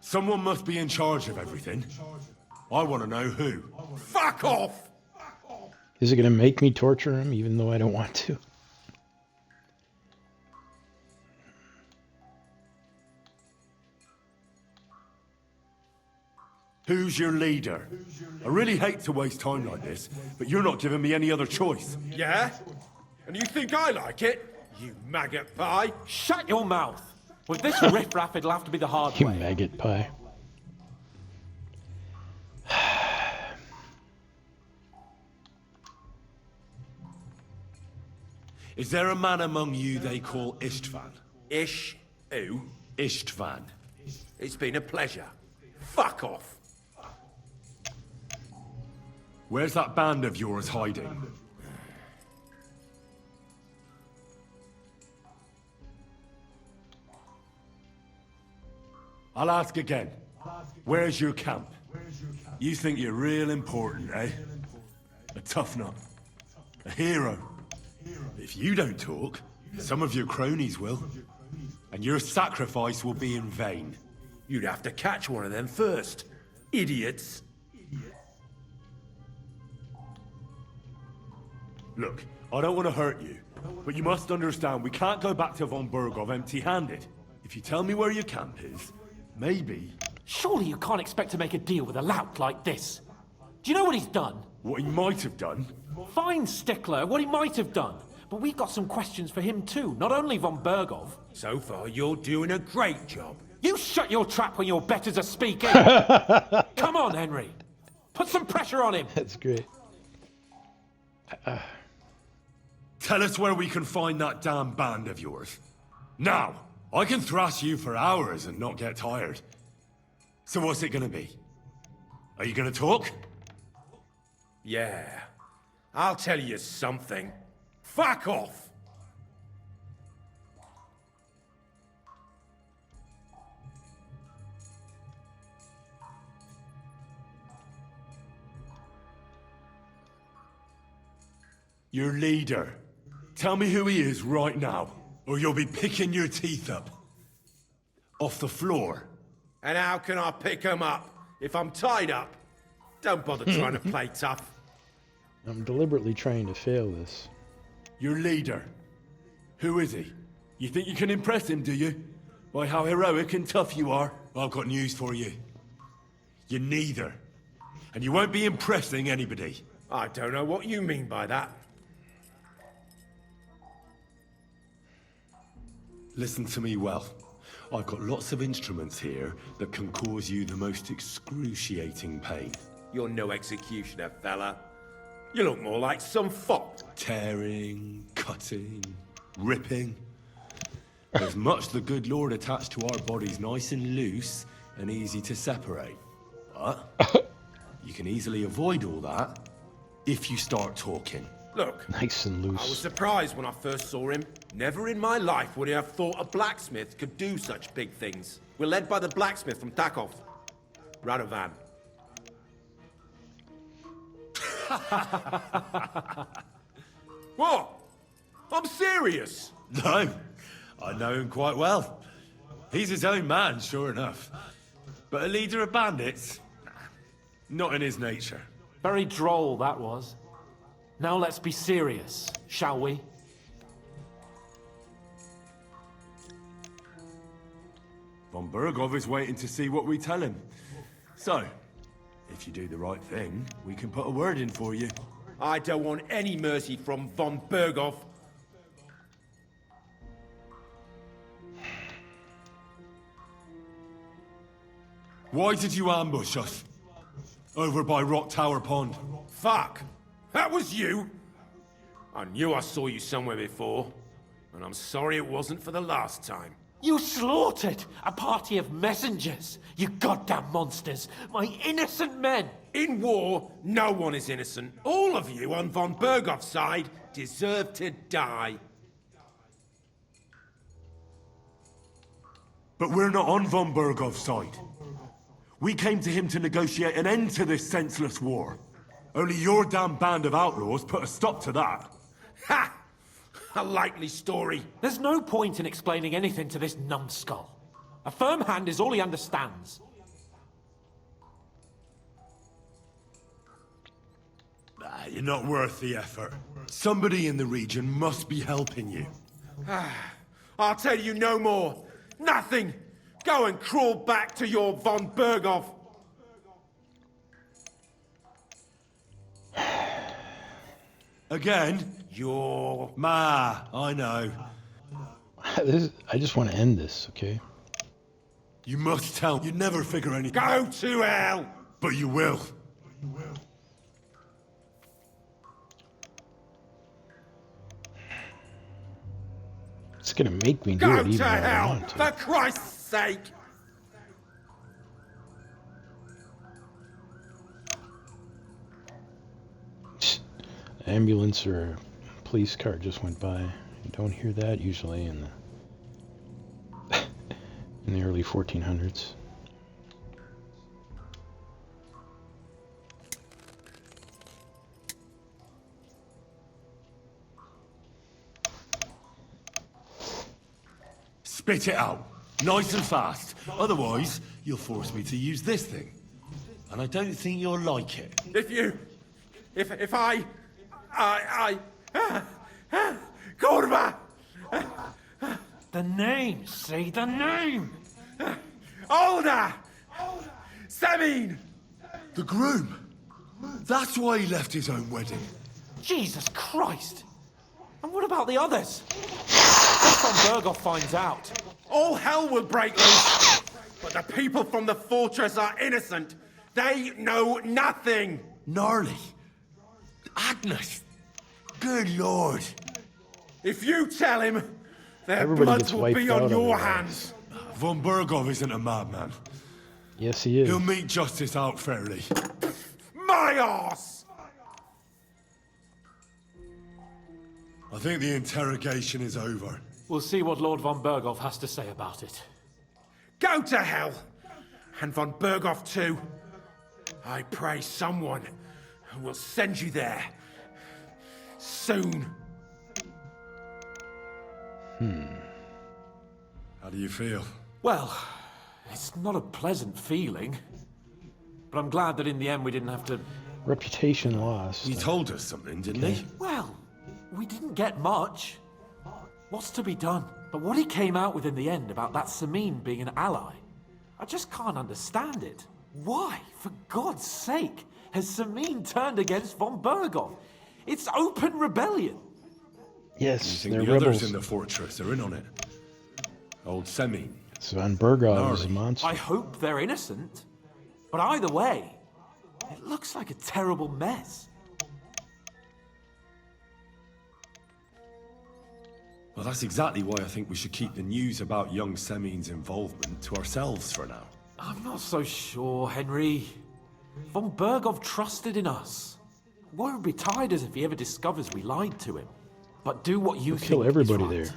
Someone must be in charge of everything. I want to know who. Fuck off! Is it going to make me torture him even though I don't want to? Who's your leader? I really hate to waste time like this, but you're not giving me any other choice. Yeah? And you think I like it? You maggot pie? Shut your mouth! With this riff-raff, it'll have to be the hard You way. maggot pie. Is there a man among you they call Istvan? Ish? Who? Istvan. It's been a pleasure. Fuck off. Where's that band of yours hiding? I'll ask again. Where's your camp? You think you're real important, eh? A tough nut. A hero. If you don't talk, some of your cronies will. And your sacrifice will be in vain. You'd have to catch one of them first. Idiots. Look, I don't want to hurt you, but you must understand we can't go back to von Bergov empty-handed. If you tell me where your camp is, maybe... Surely you can't expect to make a deal with a lout like this. Do you know what he's done? What he might have done? Fine, Stickler, what he might have done. But we've got some questions for him too, not only von Bergov. So far, you're doing a great job. You shut your trap when your betters are speaking! Come on, Henry. Put some pressure on him! That's great. Tell us where we can find that damn band of yours. Now! I can thrash you for hours and not get tired. So what's it gonna be? Are you gonna talk? Yeah. I'll tell you something. Fuck off! Your leader. Tell me who he is right now, or you'll be picking your teeth up. Off the floor. And how can I pick 'em up if I'm tied up? Don't bother trying to play tough. I'm deliberately trying to fail this. Your leader. Who is he? You think you can impress him, do you? By how heroic and tough you are? I've got news for you. You're neither. And you won't be impressing anybody. I don't know what you mean by that. Listen to me well. I've got lots of instruments here that can cause you the most excruciating pain. You're no executioner, fella. You look more like some fop. Tearing, cutting, ripping. There's much the good Lord attached to our bodies nice and loose and easy to separate. But you can easily avoid all that if you start talking. Look, nice and loose. I was surprised when I first saw him. Never in my life would I have thought a blacksmith could do such big things. We're led by the blacksmith from Takov. Radovan. What? I'm serious. No, I know him quite well. He's his own man, sure enough. But a leader of bandits? Not in his nature. Very droll, that was. Now let's be serious, shall we? Von Bergov is waiting to see what we tell him. So, if you do the right thing, we can put a word in for you. I don't want any mercy from von Bergov. Why did you ambush us? Over by Rock Tower Pond. Fuck! That was you? I knew I saw you somewhere before. And I'm sorry it wasn't for the last time. You slaughtered a party of messengers, you goddamn monsters, my innocent men. In war, no one is innocent. All of you on von Bergoff's side deserve to die. But we're not on von Bergoff's side. We came to him to negotiate an end to this senseless war. Only your damn band of outlaws put a stop to that. Ha! A likely story. There's no point in explaining anything to this numbskull. A firm hand is all he understands. You're not worth the effort. Somebody in the region must be helping you. I'll tell you no more. Nothing. Go and crawl back to your von Bergoff. Again? Your... I know. I just want to end this, okay? You must tell. You never figure anything. Go to hell! But you will. It's gonna make me do Go it even to though I hell! want to. For Christ's sake! Ambulance or a police car just went by. You don't hear that usually in the in the early 1400s. Spit it out. Nice and fast. Otherwise, you'll force me to use this thing. And I don't think you'll like it. If I... Kurva! The name, see the name! Older! Semin! The groom. That's why he left his own wedding. Jesus Christ! And what about the others? If von Bergoff finds out. All hell will break loose! But the people from the fortress are innocent. They know nothing! Gnarly. Agnes. Good Lord. If you tell him, their Everybody blood gets will wiped be out on your otherwise. hands. Von Bergoff isn't a madman. Yes, he is. He'll mete justice out fairly. My arse! I think the interrogation is over. We'll see what Lord von Bergoff has to say about it. Go to hell! And von Bergoff too. I pray someone will send you there. Soon. How do you feel? Well, it's not a pleasant feeling. But I'm glad that in the end we didn't have to... Reputation lost. He told us something, didn't he? Well, we didn't get much. What's to be done? But what he came out with in the end about that Samin being an ally, I just can't understand it. Why, for God's sake, has Samin turned against von Bergoff? It's open rebellion. Yes, You they're think the rebels. others in the fortress are in on it? Old Semi. So Von Bergoff is a Gnarly. monster. I hope they're innocent. But either way, it looks like a terrible mess. Well, that's exactly why I think we should keep the news about young Semin's involvement to ourselves for now. I'm not so sure, Henry. Von Bergoff trusted in us. Won't be tired as if he ever discovers we lied to him. But do what you We'll think kill everybody is right. there.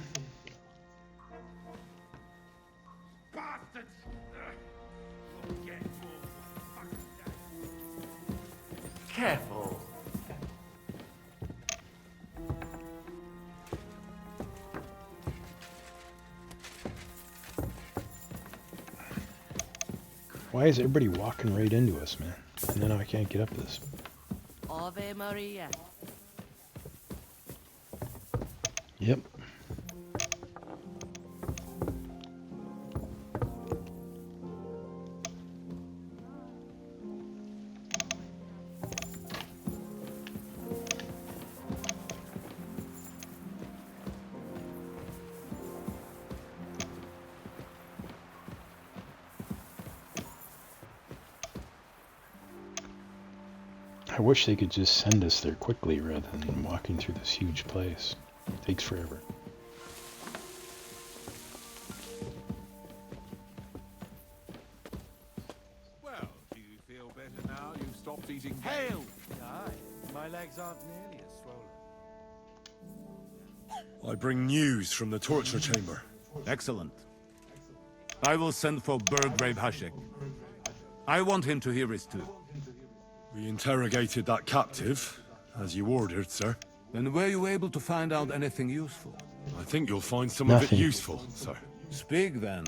Careful. Why is everybody walking right into us, man? And then I can't get up this. Ave Maria. Yep. I wish they could just send us there quickly rather than walking through this huge place. It takes forever. Well, do you feel better now you've stopped losing hail. Aye, my legs aren't nearly as swollen. I bring news from the torture chamber. Excellent. I will send for Burgrave Hashek. I want him to hear it too. We interrogated that captive, as you ordered, sir. Then were you able to find out anything useful? I think you'll find some of it Nothing. useful, sir. Speak then.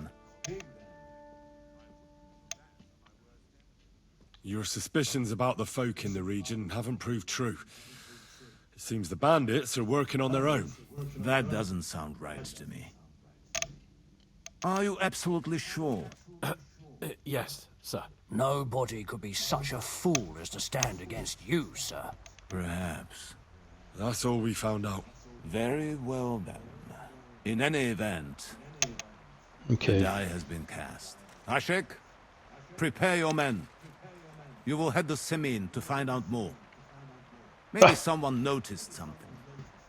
Your suspicions about the folk in the region haven't proved true. It seems the bandits are working on their own. That doesn't sound right to me. Are you absolutely sure? Yes, sir. Nobody could be such a fool as to stand against you, sir. Perhaps. That's all we found out. Very well then. In any event, Okay. the die has been cast. Hashek, prepare your men. You will head to Semin to find out more. Maybe someone noticed something.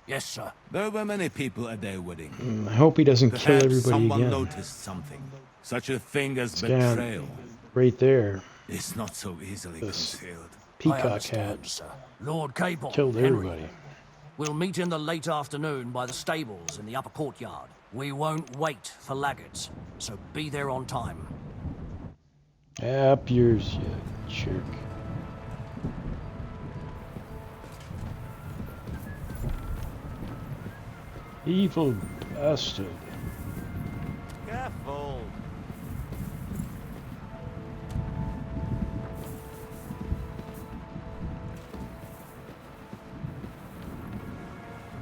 Yes, sir. There were many people at their wedding. I hope he doesn't kill Perhaps everybody someone again. noticed something. Such a thing as Scan. betrayal. Right there. It's not so easily This concealed. I peacock understand, hat sir. Lord Capon, killed Henry, everybody. we'll meet in the late afternoon by the stables in the upper courtyard. We won't wait for laggards, so be there on time. Up yours, you jerk. Evil bastard. Careful.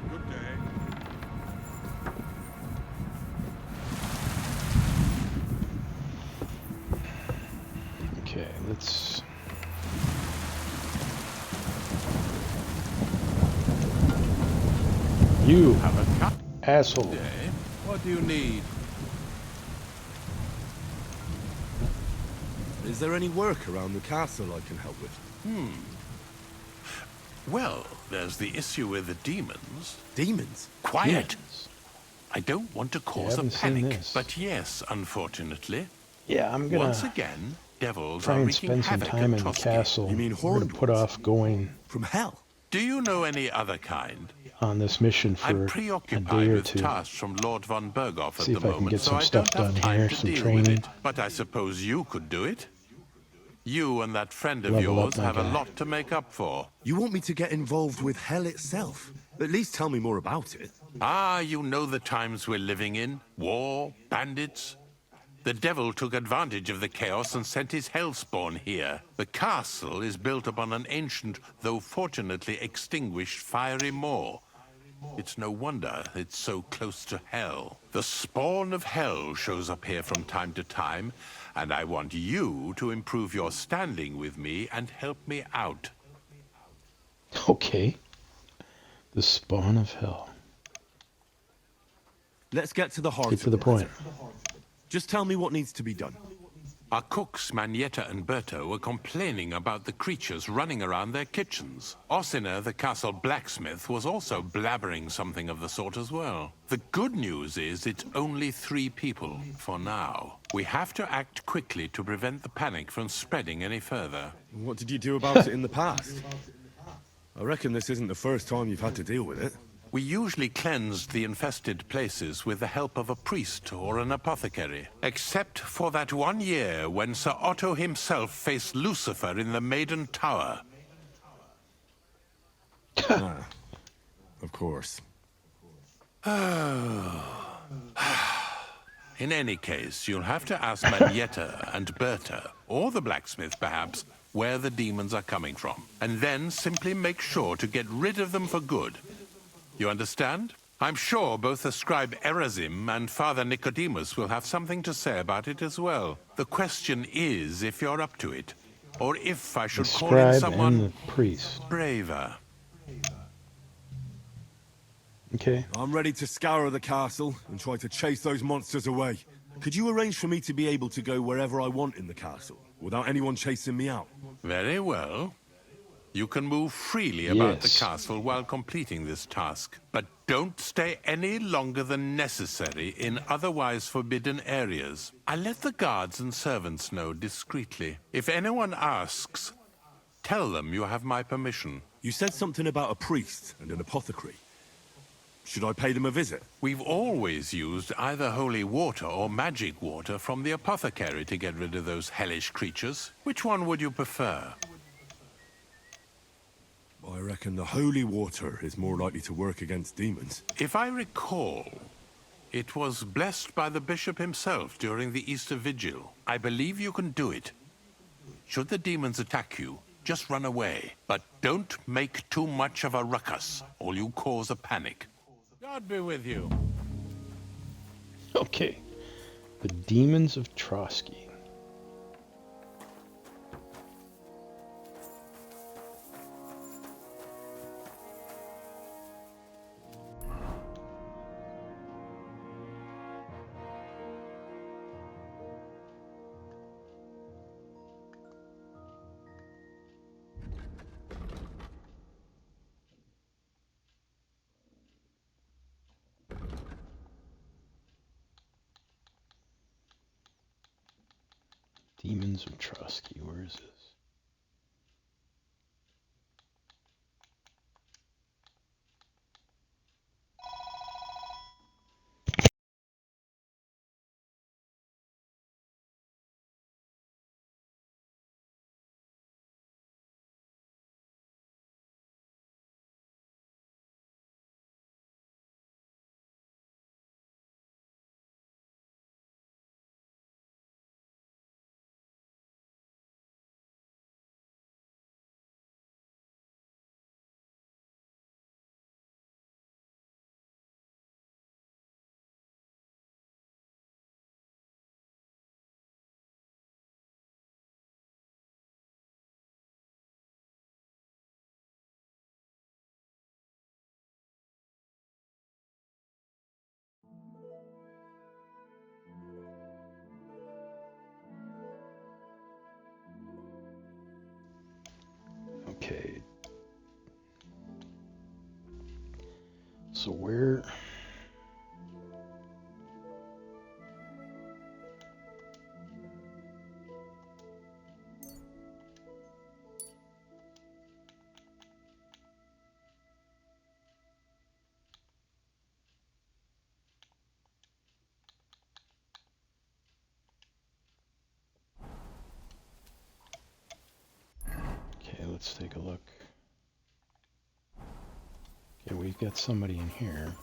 Good day. Okay, let's... You Have a cup asshole. today. What do you need? Is there any work around the castle I can help with? Well, there's the issue with the demons. Demons? Quiet! I don't want to cause a haven't seen panic, this. but yes, unfortunately. Yeah, I'm gonna Once again, devils try are and wreaking spend some havoc time at in the Trotsky. castle. You mean I'm gonna put off going From hell? Do you know any other kind? on this mission for I'm a preoccupied day or with two. tasks from Lord von Berghoff See at if the I can moment, get so some I stuff don't have done time here, to some deal training. with it. But I suppose you could do it. You and that friend of Level up yours my have a guy. lot to make up for. You want me to get involved with hell itself? At least tell me more about it. Ah, you know the times we're living in. War, bandits. The devil took advantage of the chaos and sent his hellspawn here. The castle is built upon an ancient, though fortunately extinguished, fiery moor. It's no wonder it's so close to hell. The spawn of hell shows up here from time to time, and I want you to improve your standing with me and help me out. Okay. The spawn of hell. Let's get to the heart Get to of the the point. matter. Just tell me what needs to be done. Our cooks, Manietta and Berto, were complaining about the creatures running around their kitchens. Ossina, the castle blacksmith, was also blabbering something of the sort as well. The good news is it's only 3 people, for now. We have to act quickly to prevent the panic from spreading any further. What did you do about it in the past? I reckon this isn't the first time you've had to deal with it. We usually cleansed the infested places with the help of a priest or an apothecary. Except for that one year when Sir Otto himself faced Lucifer in the Maiden Tower. Ah, of course. In any case, you'll have to ask Manietta and Berta, or the blacksmith perhaps, where the demons are coming from. And then simply make sure to get rid of them for good. You understand? I'm sure both the scribe Erazim and Father Nicodemus will have something to say about it as well. The question is if you're up to it, or if I The should call in scribe someone and the priest. braver. Okay. I'm ready to scour the castle and try to chase those monsters away. Could you arrange for me to be able to go wherever I want in the castle, without anyone chasing me out? Very well. You can move freely about the Yes. castle while completing this task, but don't stay any longer than necessary in otherwise forbidden areas. I'll let the guards and servants know discreetly. If anyone asks, Tell them you have my permission. You said something about a priest and an apothecary. Should I pay them a visit? We've always used either holy water or magic water from the apothecary to get rid of those hellish creatures. Which one would you prefer? I reckon the holy water is more likely to work against demons. If I recall, it was blessed by the bishop himself during the Easter Vigil. I believe you can do it. Should the demons attack you, just run away. But don't make too much of a ruckus, or you cause a panic. God be with you. Okay. The Demons of Trotsky. Demons of Trotsky, where is this? Okay. So where... Okay, let's take a look. Okay, we've got somebody in here.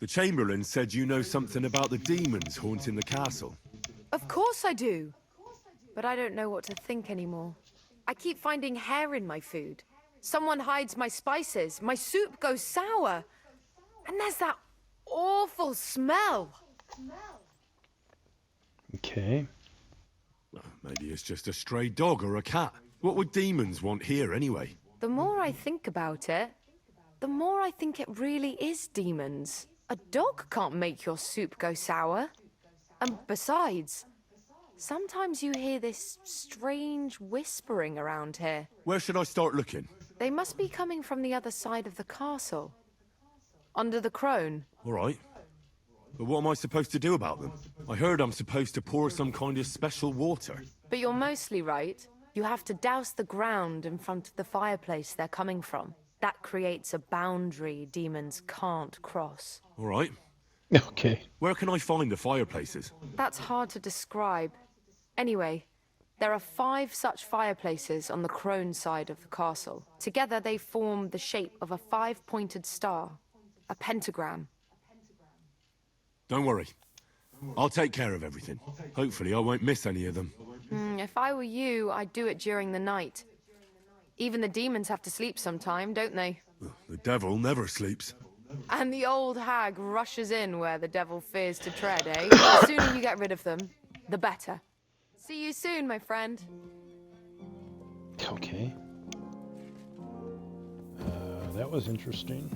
The Chamberlain said you know something about the demons haunting the castle. Of course I do. But I don't know what to think anymore. I keep finding hair in my food. Someone hides my spices. My soup goes sour. And there's that awful smell. Okay. Well, maybe it's just a stray dog or a cat. What would demons want here anyway? The more I think about it, the more I think it really is demons. A dog can't make your soup go sour. And besides, sometimes you hear this strange whispering around here. Where should I start looking? They must be coming from the other side of the castle. Under the crone. All right. But what am I supposed to do about them? I heard I'm supposed to pour some kind of special water. But you're mostly right. You have to douse the ground in front of the fireplace they're coming from. That creates a boundary demons can't cross. All right. Okay. Where can I find the fireplaces? That's hard to describe. Anyway, there are 5 such fireplaces on the crone side of the castle. Together they form the shape of a 5-pointed star, a pentagram. Don't worry. I'll take care of everything. Hopefully I won't miss any of them. If I were you, I'd do it during the night. Even the demons have to sleep sometime, don't they? The devil never sleeps. And the old hag rushes in where the devil fears to tread, eh? The sooner you get rid of them, the better. See you soon, my friend. Okay. That was interesting.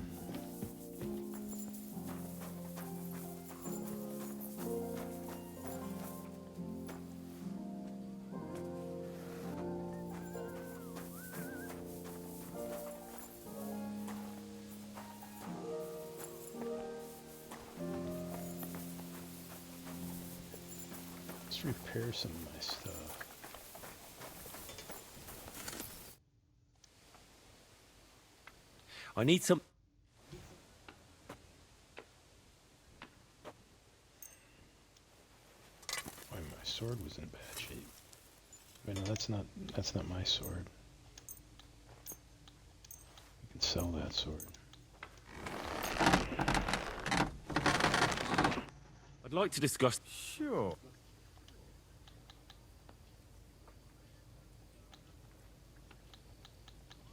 Let's repair some of my stuff. I need some... Boy, my sword was in bad shape. Wait, no, that's not my sword. You can sell that sword. I'd like to discuss... Sure.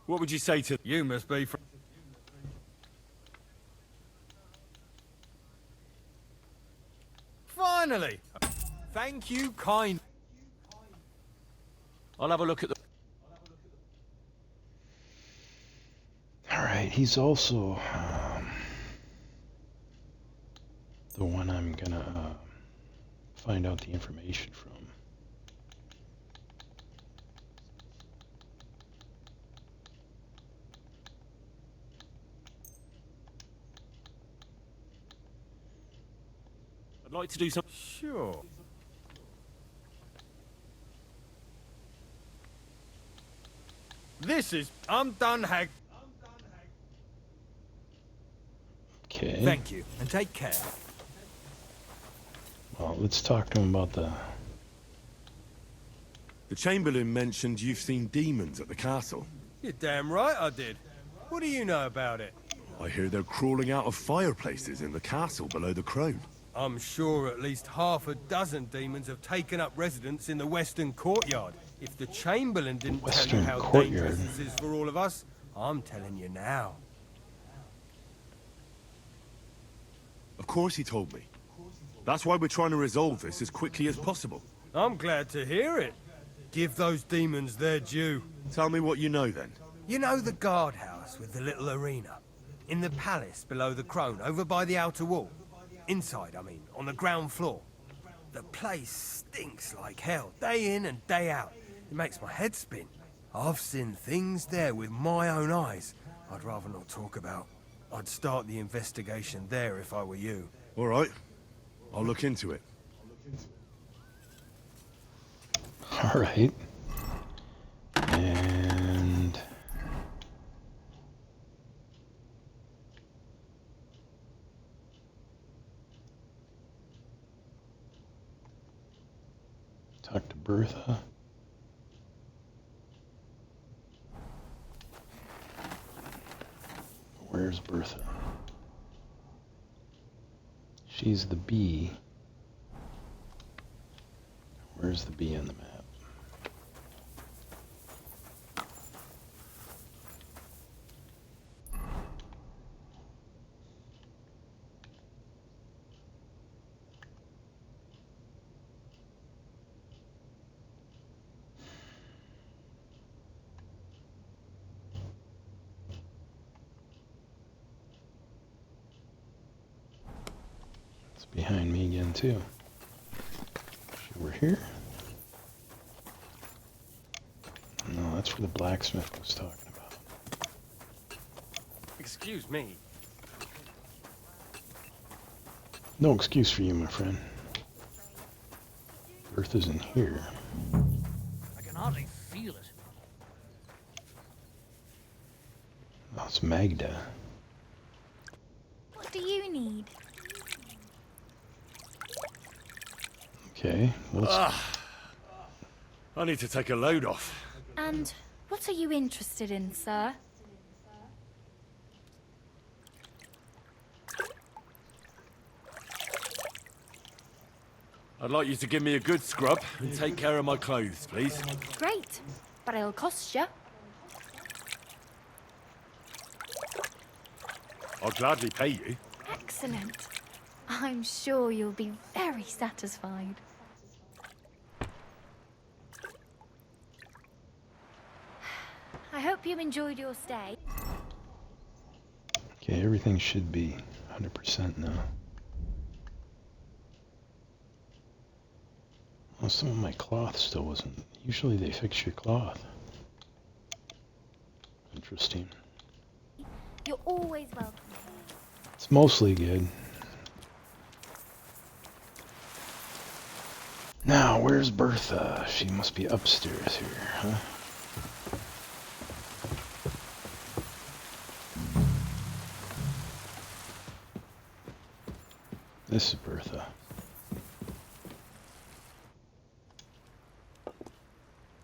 What would you say to... You must be from... Finally! Thank you, kind... I'll have a look at the... Alright, he's also the one I'm gonna find out the information from. I'd like to do some... Sure. This is... I'm done, Hag. Okay. Thank you, and take care. Well, let's talk to him about the... The Chamberlain mentioned you've seen demons at the castle. You're damn right I did. What do you know about it? I hear they're crawling out of fireplaces in the castle below the Crone. I'm sure at least half a dozen demons have taken up residence in the Western Courtyard. If the Chamberlain didn't tell you how dangerous this is for all of us, I'm telling you now. Of course he told me. That's why we're trying to resolve this as quickly as possible. I'm glad to hear it. Give those demons their due. Tell me what you know then. You know the guardhouse with the little arena? In the palace below the Crone, over by the outer wall? Inside, I mean, on the ground floor. The place stinks like hell, day in and day out. It makes my head spin. I've seen things there with my own eyes I'd rather not talk about. I'd start the investigation there if I were you. All right. I'll look into it. All right. And... talk to Bertha. Where's Bertha? She's the bee. Where's the bee on the map? It's behind me again too. We're here. No, that's where the blacksmith was talking about. Excuse me. No excuse for you, my friend. Bertha's in here. I can hardly feel it. Oh, it's Magda. What do you need? Okay, let's... I need to take a load off. And what are you interested in, sir? I'd like you to give me a good scrub and take care of my clothes, please. Great, but it'll cost you. I'll gladly pay you. Excellent. I'm sure you'll be very satisfied. I hope you enjoyed your stay. Okay, everything should be 100% now. Well, some of my cloth still wasn't. Usually they fix your cloth. Interesting. You're always welcome. It's mostly good. Now, where's Bertha? She must be upstairs here, huh? This is Bertha.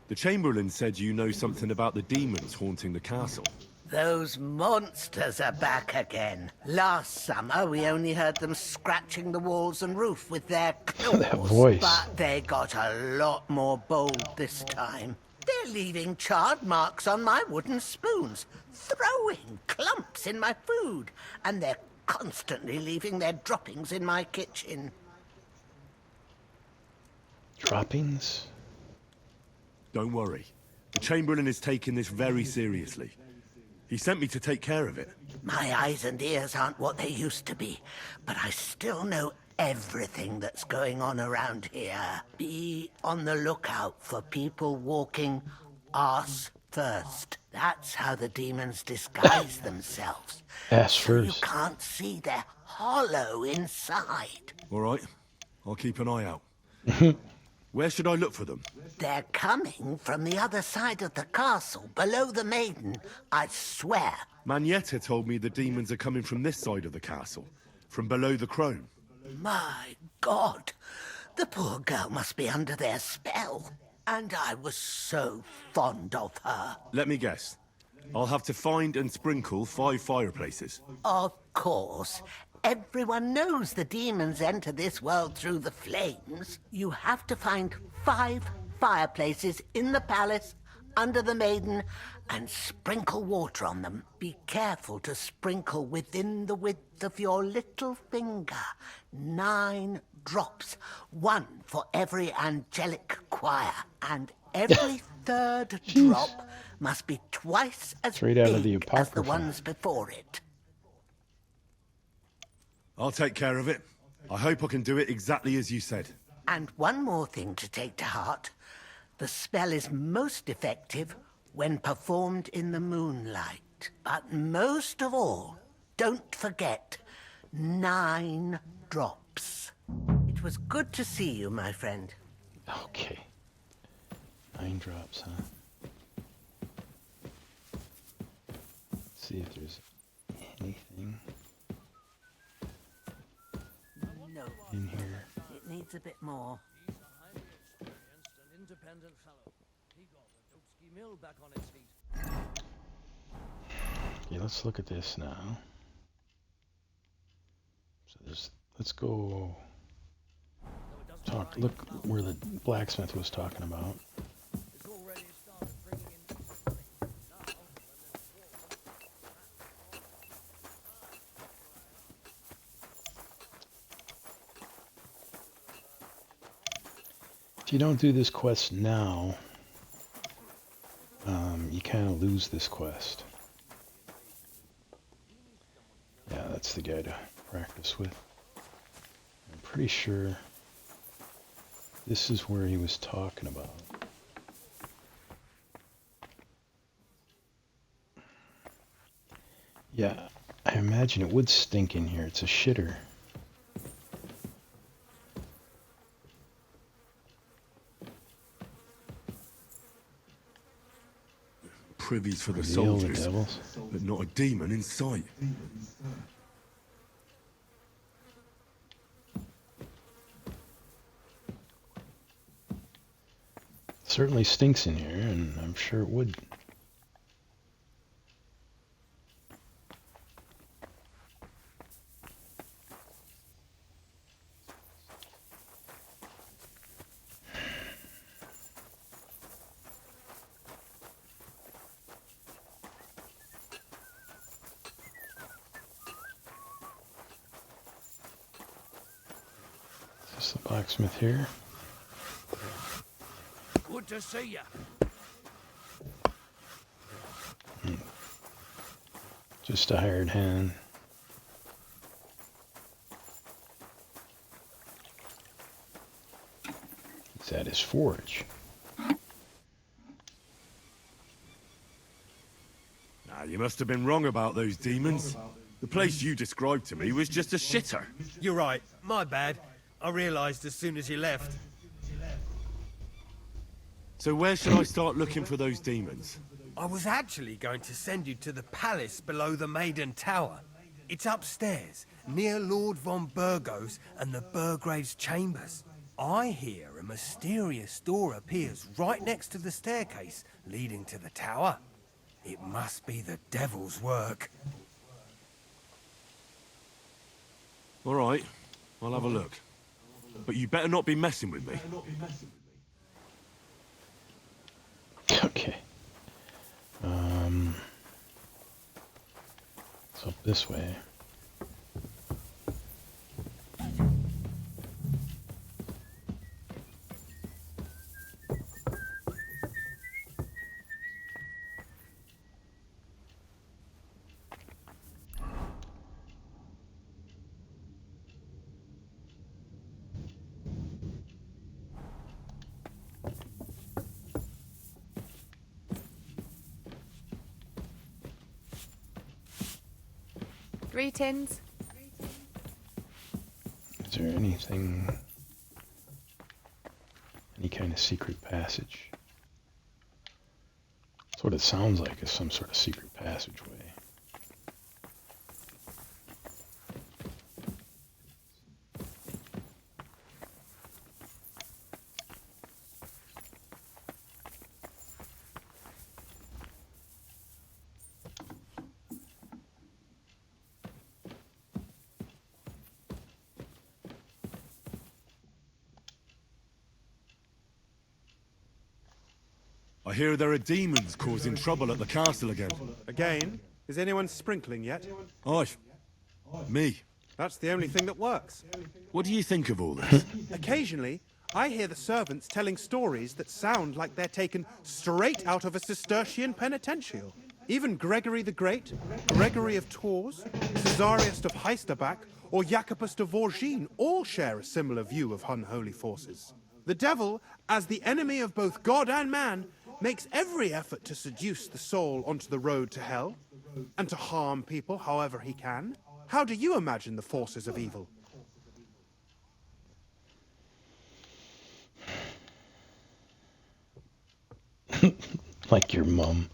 The Chamberlain said you know something about the demons haunting the castle. Those monsters are back again. Last summer, we only heard them scratching the walls and roof with their claws. That voice. But they got a lot more bold this time. They're leaving charred marks on my wooden spoons, throwing clumps in my food, and they're constantly leaving their droppings in my kitchen. Droppings? Don't worry. The Chamberlain is taking this very seriously. He sent me to take care of it. My eyes and ears aren't what they used to be, but I still know everything that's going on around here. Be on the lookout for people walking arse first. That's how the demons disguise themselves. Ass So first. you can't see they're hollow inside. All right. I'll keep an eye out. Where should I look for them? They're coming from the other side of the castle, below the maiden, I swear. Manietta told me the demons are coming from this side of the castle, from below the crone. My God, the poor girl must be under their spell. And I was so fond of her. Let me guess. I'll have to find and sprinkle 5 fireplaces. Of course. Everyone knows the demons enter this world through the flames. You have to find 5 fireplaces in the palace, under the maiden, and sprinkle water on them. Be careful to sprinkle within the width of your little finger. 9 drops, 1 for every angelic choir, and every 3rd drop must be twice as Straight out of the big as the Apocrypha. ones before it. I'll take care of it. I hope I can do it exactly as you said. And one more thing to take to heart. The spell is most effective when performed in the moonlight. But most of all, don't forget 9 drops. It was good to see you, my friend. Okay. 9 drops, huh? Let's see if there's anything No, in here. it needs a bit more. Independent fellow. He got the Dubsky Mill back on its feet. Okay, let's look at this now. So let's go look where the blacksmith was talking about. If you don't do this quest now, you kind of lose this quest. Yeah, that's the guy to practice with. I'm pretty sure this is where he was talking about. Yeah, I imagine it would stink in here. It's a shitter. Privies for the Reveal the soldiers, devils. but not a demon in sight. Certainly stinks in here, and I'm sure it would. Is this the blacksmith here? Good to see ya. Just a hired hand. He's at his forge. Now, you must have been wrong about those demons. The place you described to me was just a shitter. You're right. My bad. I realised as soon as you left. So where should I start looking for those demons? I was actually going to send you to the palace below the Maiden Tower. It's upstairs, near Lord von Burgos and the Burgrave's chambers. I hear a mysterious door appears right next to the staircase leading to the tower. It must be the devil's work. All right, I'll have a look. But you better not be messing with me. Okay. It's up this way. Greetings. Is there anything, any kind of secret passage? That's what it sounds like, is some sort of secret passageway. I hear there are demons causing trouble at the castle again. Again? Is anyone sprinkling yet? Me. That's the only thing that works. What do you think of all this? Occasionally, I hear the servants telling stories that sound like they're taken straight out of a Cistercian penitential. Even Gregory the Great, Gregory of Tours, Cesarius of Heisterbach, or Jacobus de Vorgine all share a similar view of unholy forces. The devil, as the enemy of both God and man, makes every effort to seduce the soul onto the road to hell, and to harm people however he can. How do you imagine the forces of evil? Like your mum.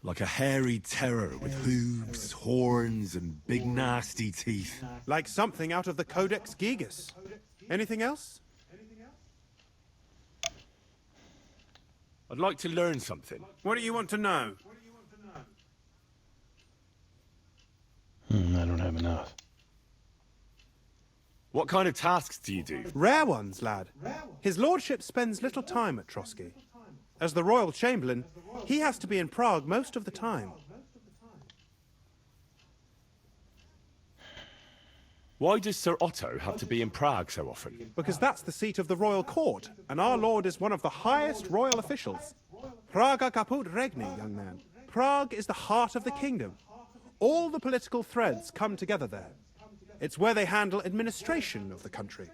Like a hairy terror with hooves, horns, and big nasty teeth. Like something out of the Codex Gigas. Anything else? I'd like to learn something. What do you want to know? I don't have enough. What kind of tasks do you do? Rare ones, lad. His lordship spends little time at Trotsky. As the royal chamberlain, he has to be in Prague most of the time. Why does Sir Otto have to be in Prague so often? Because that's the seat of the royal court, and our lord is one of the highest royal officials. Praga caput regni, young man. Prague is the heart of the kingdom. All the political threads come together there. It's where they handle administration of the country.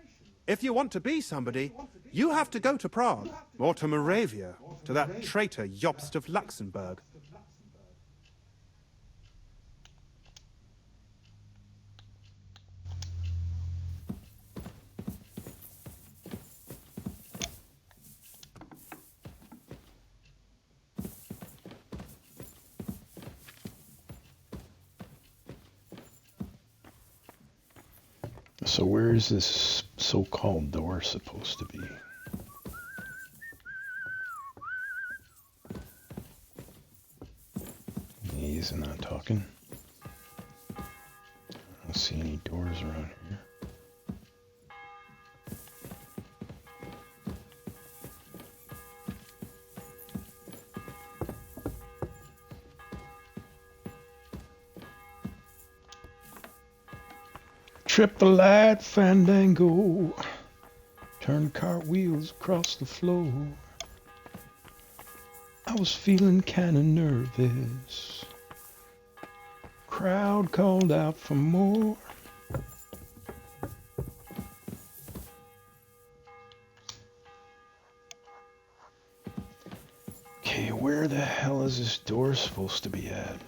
If you want to be somebody, you have to go to Prague, or to Moravia, to that traitor Jobst of Luxembourg. So where is this so-called door supposed to be? He's not talking. I don't see any doors around here. Trip the light fandango, turn cartwheels across the floor. I was feeling kinda nervous. Crowd called out for more. Okay, where the hell is this door supposed to be at?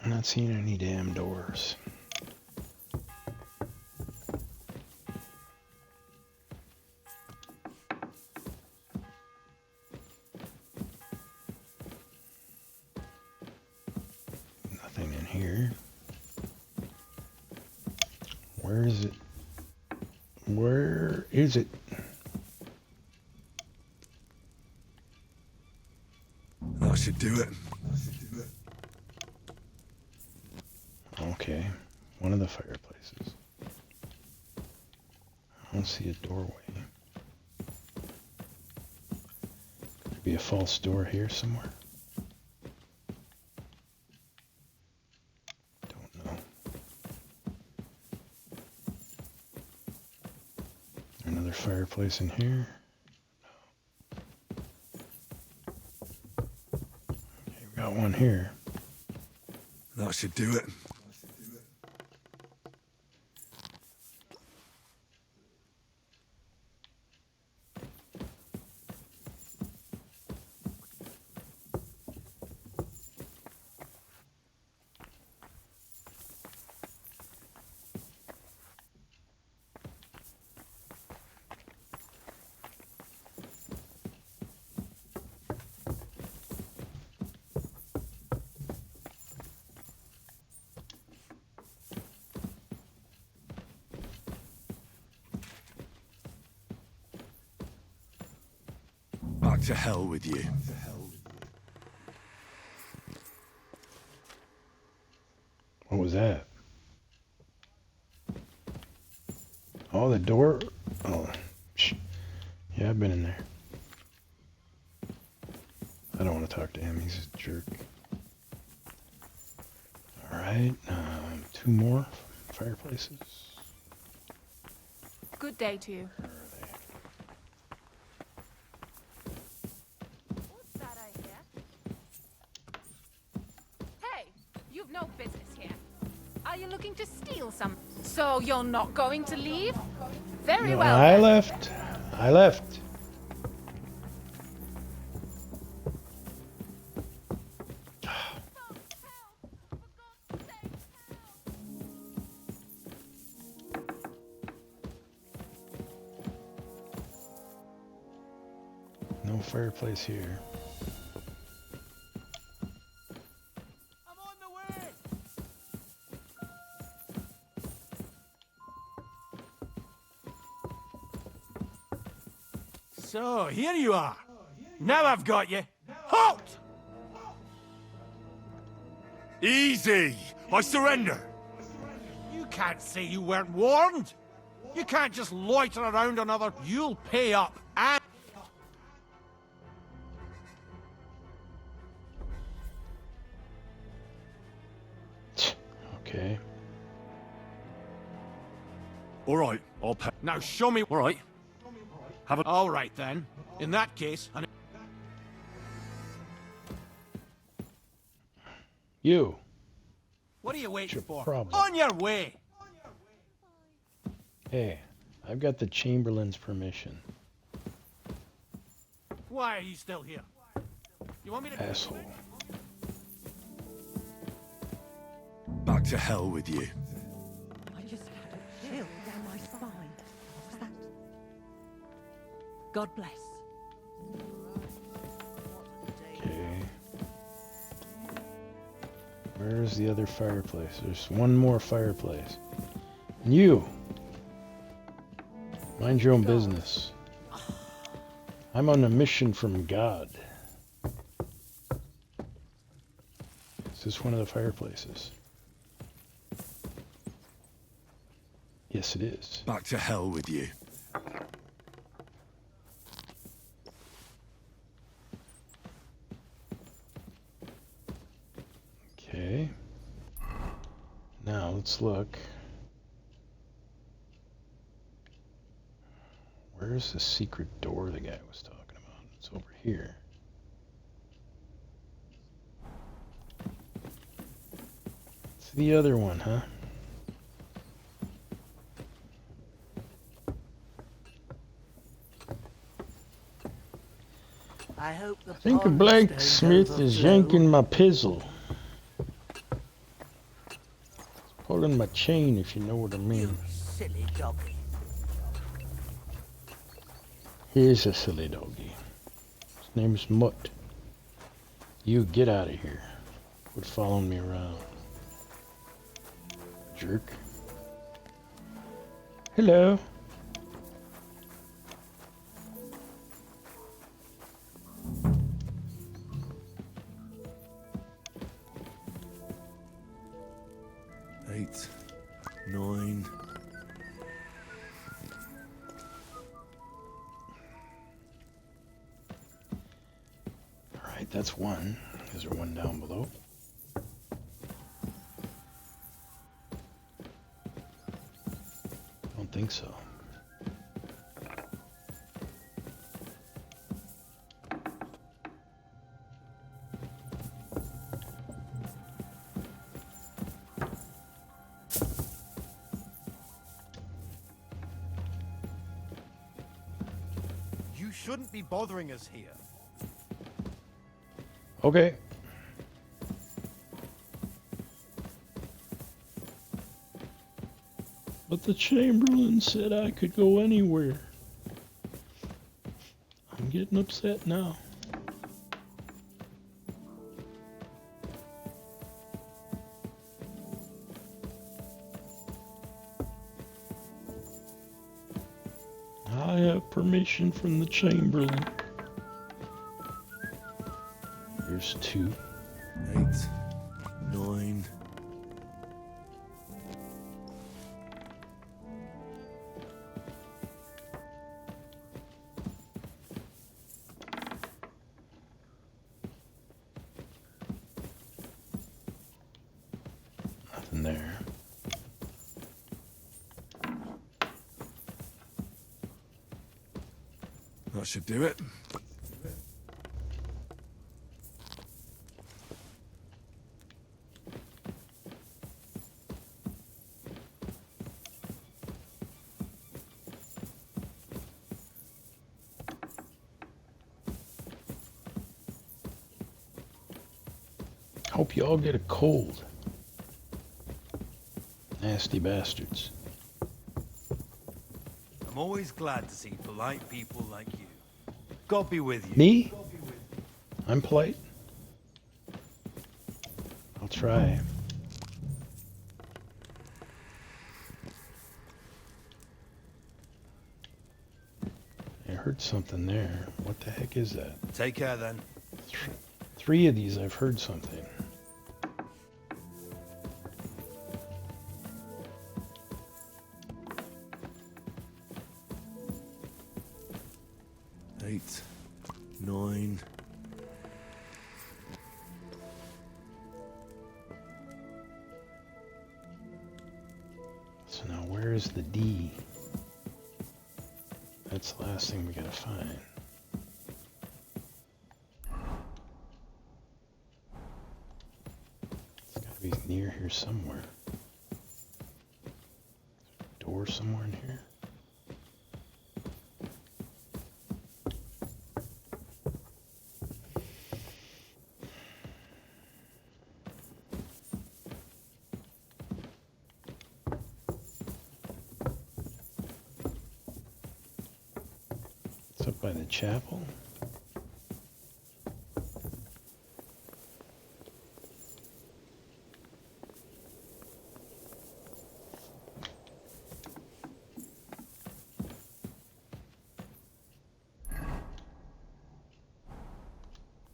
I'm not seeing any damn doors. here. Where is it? Where is it? That should do it. Okay, one of the fireplaces. I don't see a doorway. Could be a false door here somewhere. Don't know. Another fireplace in here. Okay, we got one here. That should do it. Back to hell with you. What was that? Oh, the door. Oh, yeah, I've been in there. I don't want to talk to him. He's a jerk. All right, 2 more fireplaces. Good day to you. What's that I hear? Hey, you've no business here. Are you looking to steal some? So you're not going to leave? Very No, well. I then. left. I left. No fireplace here. So, here you are. Now I've got you. Halt! Easy! I surrender! You can't say you weren't warned. You can't just loiter around another. You'll pay up and... Okay. All right, I'll pay. Now show me... All right. Have a... All right, then. In that case... You. What are you waiting What's your for? problem? On your way! Hey, I've got the Chamberlain's permission. Why are you still here? You want me to... Asshole. Back to hell with you. I just had a chill down my spine. What was that? God bless. Okay. Where's the other fireplace? There's one more fireplace. And you! Mind your own business. I'm on a mission from God. Is this one of the fireplaces? Yes, it is. Back to hell with you. Okay. Now let's look. Where's the secret door the guy was talking about? It's over here. It's the other one, huh? I hope the I think a pond blacksmith don't is overflow. yanking my pizzle. Pulling my chain, if you know what I mean. Silly doggy. Here's a silly doggy. His name's Mutt. You get out of here. Quit following me around. Jerk. Hello. Eight, 9. Alright, that's one. Is there one down below? Don't think so. You shouldn't be bothering us here. Okay. But the Chamberlain said I could go anywhere. I'm getting upset now. I have permission from the Chamberlain. There's 2. 8, 9. Nothing there. That should do it. Hope you all get a cold. Nasty bastards. I'm always glad to see polite people like you. God be with you. Me? I'm polite. I'll try. I heard something there. What the heck is that? Take care then. 3 of these I've heard something. Eight, 9. So now where is the D? That's the last thing we gotta find. It's gotta be near here somewhere. Door somewhere in here. It's up by the chapel.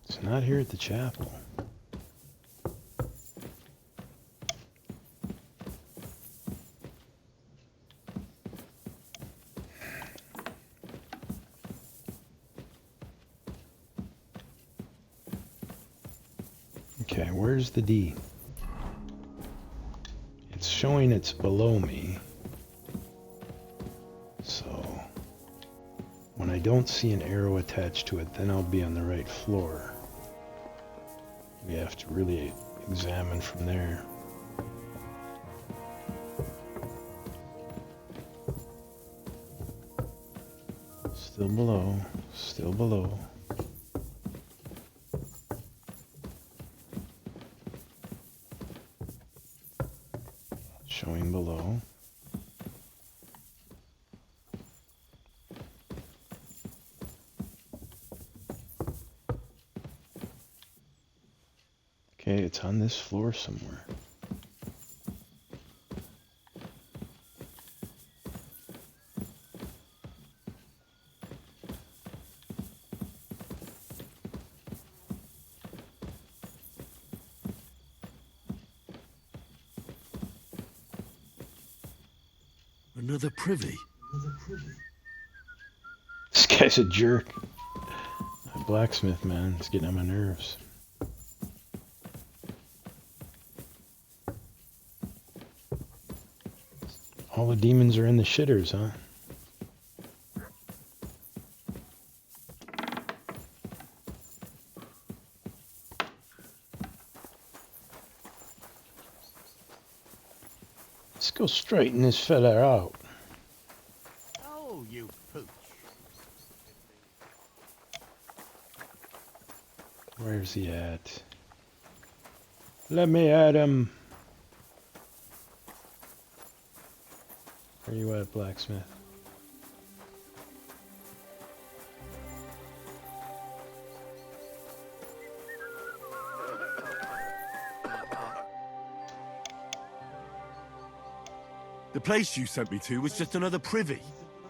It's not here at the chapel. Okay, where's the D? It's showing it's below me. So when I don't see an arrow attached to it, then I'll be on the right floor. We have to really examine from there. Still below, still below. Showing below. Okay, it's on this floor somewhere. Another privy? This guy's a jerk. That blacksmith, man, is getting on my nerves. All the demons are in the shitters, huh? Let's go straighten this fella out. Oh, you pooch. Where's he at? Let me at him. Where you at, blacksmith? The place you sent me to was just another privy.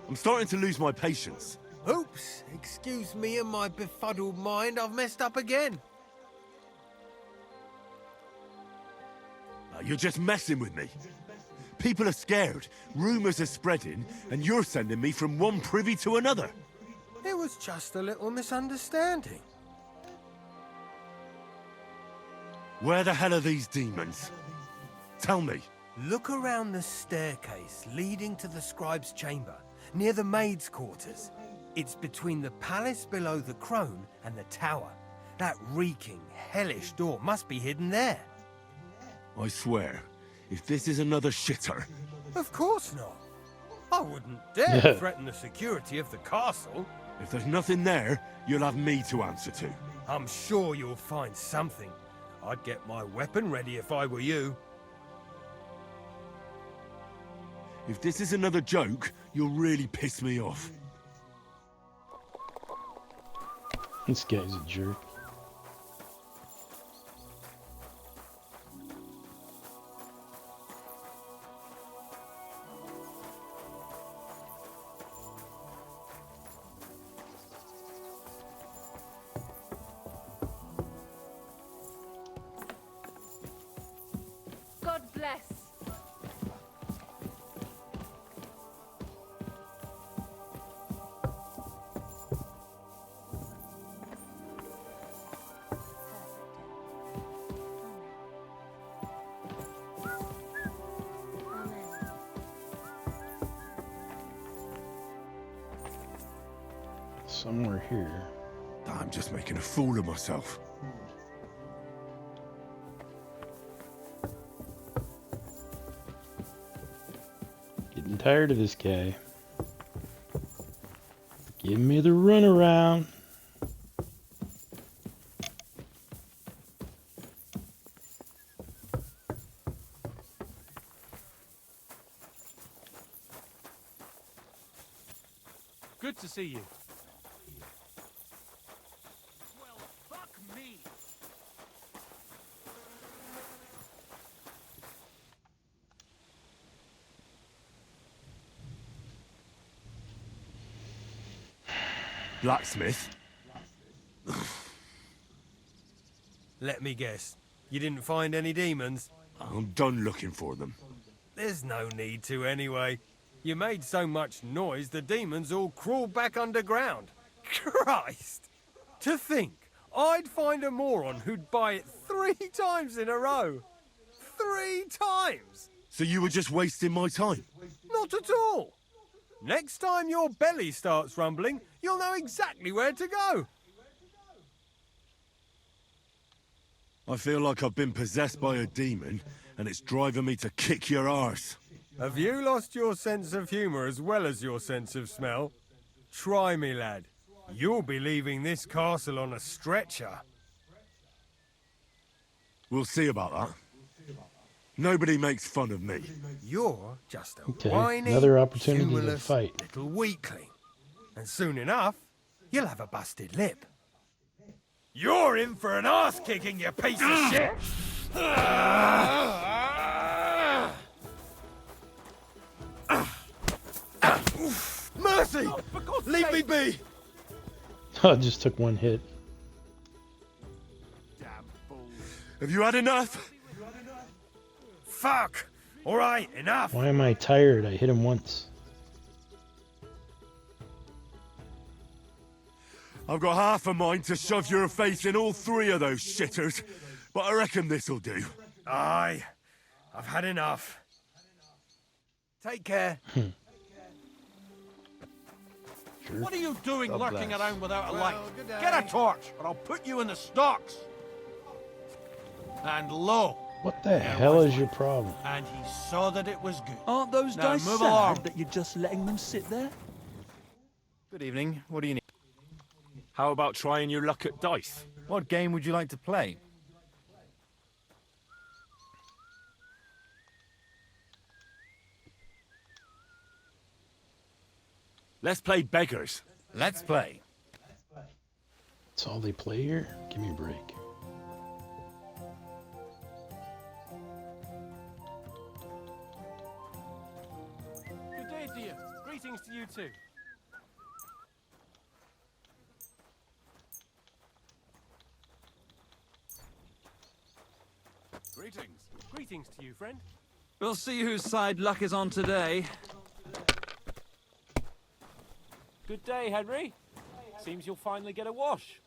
I'm starting to lose my patience. Oops, excuse me and my befuddled mind, I've messed up again. You're just messing with me. People are scared, rumours are spreading, and you're sending me from one privy to another. It was just a little misunderstanding. Where the hell are these demons? Tell me. Look around the staircase leading to the scribe's chamber, near the maid's quarters. It's between the palace below the crone and the tower. That reeking, hellish door must be hidden there. I swear, if this is another shitter... Of course not. I wouldn't dare threaten the security of the castle. If there's nothing there, you'll have me to answer to. I'm sure you'll find something. I'd get my weapon ready if I were you. If this is another joke, you'll really piss me off. This guy's a jerk. God bless. Somewhere here. I'm just making a fool of myself. Getting tired of this guy. Give me the runaround. Good to see you. Well, fuck me. Blacksmith? Let me guess. You didn't find any demons? I'm done looking for them. There's no need to anyway. You made so much noise, the demons all crawled back underground. Christ! To think, I'd find a moron who'd buy it 3 times in a row. 3 times! So you were just wasting my time? Not at all. Next time your belly starts rumbling, you'll know exactly where to go. I feel like I've been possessed by a demon, and it's driving me to kick your arse. Have you lost your sense of humour as well as your sense of smell? Try me, lad. You'll be leaving this castle on a stretcher. We'll see about that. Nobody makes fun of me. You're just a Okay, whiny, another opportunity to humorless fight. little weakling. And soon enough, you'll have a busted lip. You're in for an arse-kicking, you piece of shit! Mercy! Leave me be! Oh, it just took one hit. Have you had enough? Fuck! All right, enough. Why am I tired? I hit him once. I've got half a mind to shove your face in all three of those shitters, but I reckon this'll do. Aye, I've had enough. Take care. What are you doing God lurking bless. around without a Well, light? good day. Get a torch, or I'll put you in the stocks. And lo. What the hell is your problem? And he saw that it was good. Aren't those Now dice move sad along. that you're just letting them sit there? Good evening. What do you need? How about trying your luck at dice? What game would you like to play? Let's play beggars. Let's play. That's all they play here? Give me a break. Good day to you. Greetings to you too. Greetings. Greetings to you, friend. We'll see whose side luck is on today. Good day, Henry. Seems you'll finally get a wash.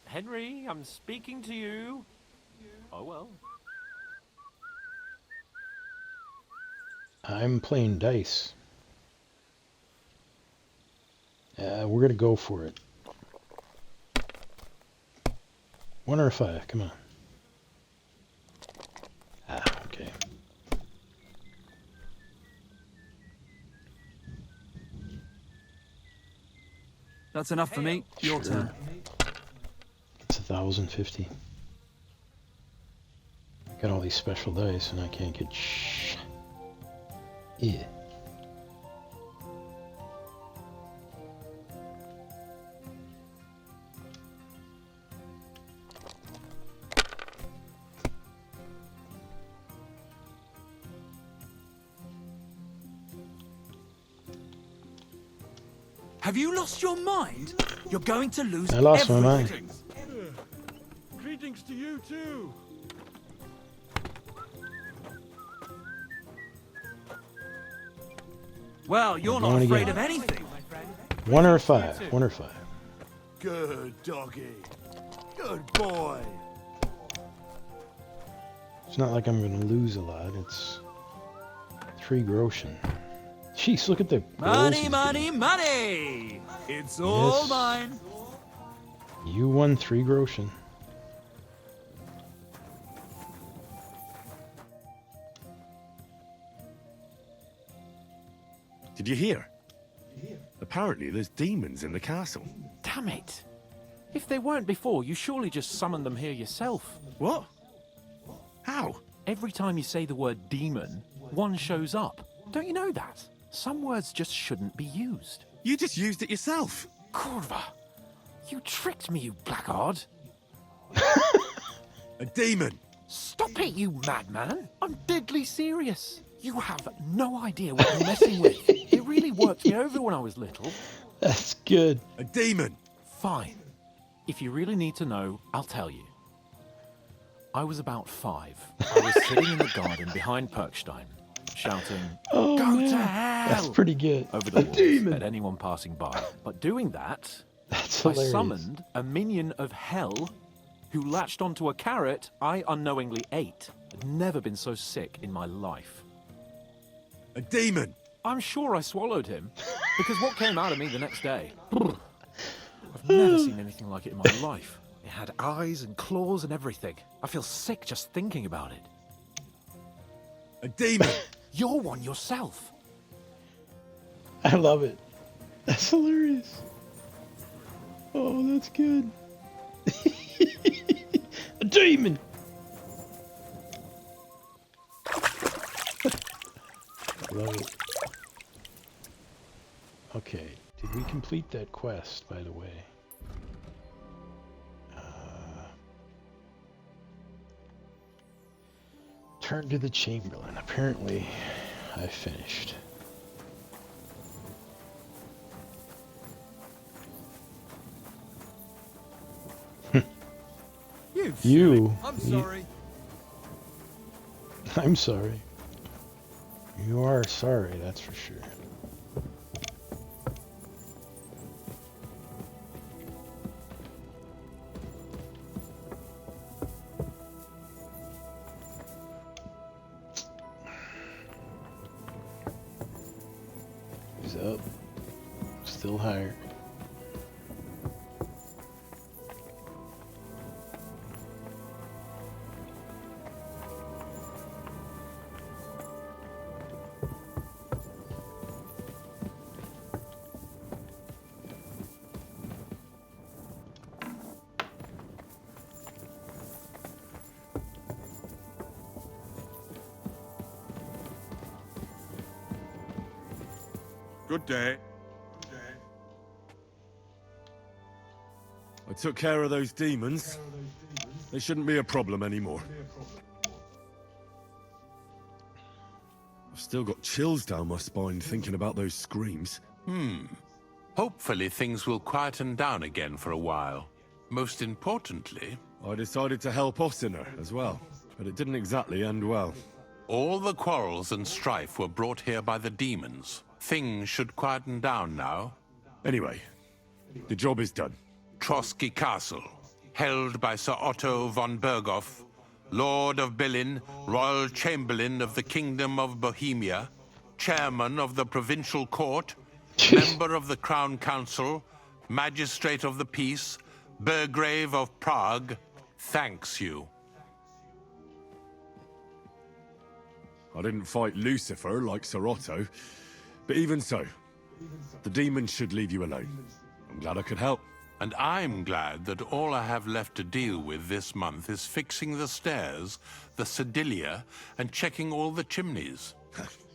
Henry, I'm speaking to you. Oh well. I'm playing dice. We're gonna go for it. 1 or 5, come on. Okay. That's enough for me. Your turn. It's 1,050. Got all these special dice and I can't get Yeah. Have you lost your mind? You're going to lose I lost my everything. mind. Greetings to you too. Well, you're I'm not going afraid again. of anything. 1 or 5, 1 or 5. Good doggy. Good boy. It's not like I'm gonna lose a lot, it's 3 groschen. Jeez, look at the rolls he's Money, money! It's all Yes. mine. getting. You won 3 groschen. Did you hear? Apparently there's demons in the castle. Damn it. If they weren't before, you surely just summoned them here yourself. What? How? Every time you say the word demon, one shows up. Don't you know that? Some words just shouldn't be used. You just used it yourself. Corva, you tricked me, you blackguard. A demon. Stop it, you madman. I'm deadly serious. You have no idea what you're messing with. It really worked me over when I was little. That's good. A demon. Fine. If you really need to know, I'll tell you. I was about 5. I was sitting in the garden behind Perkstein, shouting, Oh, "Go man. to hell!" That's pretty good. over the A walls demon. at anyone passing by. But doing that, That's I hilarious. summoned a minion of hell who latched onto a carrot I unknowingly ate. I'd never been so sick in my life. A demon. I'm sure I swallowed him, because what came out of me the next day? I've never seen anything like it in my life. It had eyes and claws and everything. I feel sick just thinking about it. A demon. You're one yourself. I love it. That's hilarious. Oh, that's good. A demon. Love it. Okay, did we complete that quest, by the way? Turn to the Chamberlain. Apparently, I finished. You. I'm sorry. I'm sorry. You are sorry, that's for sure. He's up. Still higher. Good day. I took care of those demons. They shouldn't be a problem anymore. I've still got chills down my spine thinking about those screams. Hopefully things will quieten down again for a while. Most importantly, I decided to help Ossiner as well, but it didn't exactly end well. all the quarrels and strife were brought here by the demons. Things should quieten down now. Anyway, the job is done. Trotsky Castle, held by Sir Otto von Berghoff, Lord of Billin, Royal Chamberlain of the Kingdom of Bohemia, Chairman of the Provincial Court, Member of the Crown Council, Magistrate of the Peace, Burgrave of Prague, thanks you. I didn't fight Lucifer like Sir Otto, but even so, the demons should leave you alone. I'm glad I could help. And I'm glad that all I have left to deal with this month is fixing the stairs, the sedilia, and checking all the chimneys.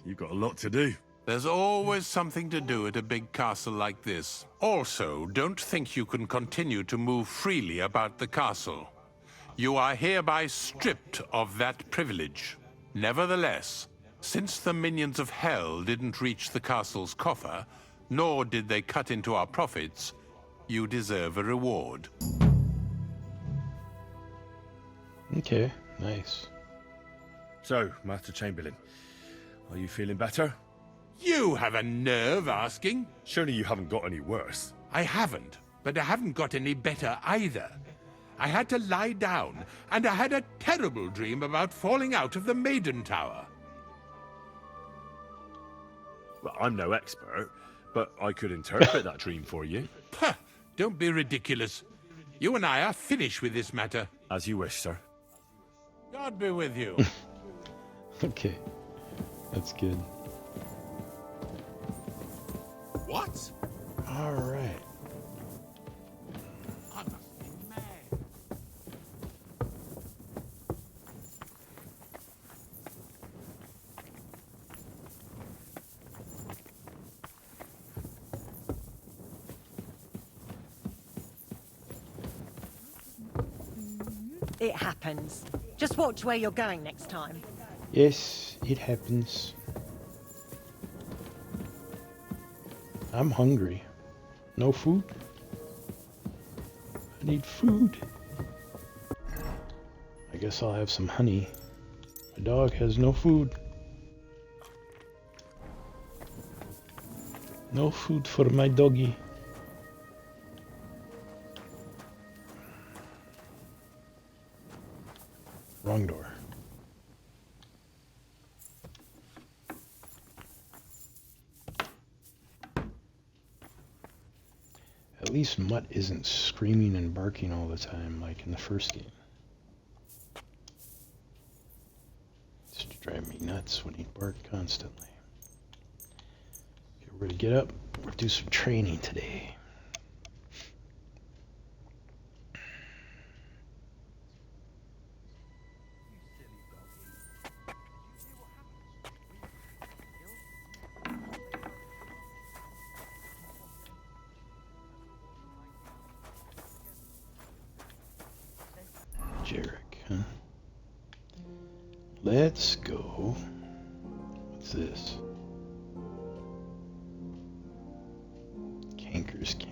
You've got a lot to do. There's always something to do at a big castle like this. Also, don't think you can continue to move freely about the castle. You are hereby stripped of that privilege. Nevertheless, since the minions of hell didn't reach the castle's coffer, nor did they cut into our profits, you deserve a reward. Okay, nice. So, Master Chamberlain, are you feeling better? You have a nerve asking? Surely you haven't got any worse. I haven't, but I haven't got any better either. I had to lie down, and I had a terrible dream about falling out of the Maiden Tower. Well, I'm no expert, but I could interpret that dream for you. Puh! Don't be ridiculous. You and I are finished with this matter. As you wish, sir. God be with you. Okay, that's good. What? All right. I must be mad. It happens. Just watch where you're going next time. Yes, it happens. I'm hungry. No food? I need food. I guess I'll have some honey. My dog has no food. No food for my doggy. Wrong door. At least Mutt isn't screaming and barking all the time like in the first game. It used to drive me nuts when he'd bark constantly. Okay, we're gonna get up. We're gonna do some training today. Jarek, huh? Let's go. What's this? Canker's Camp.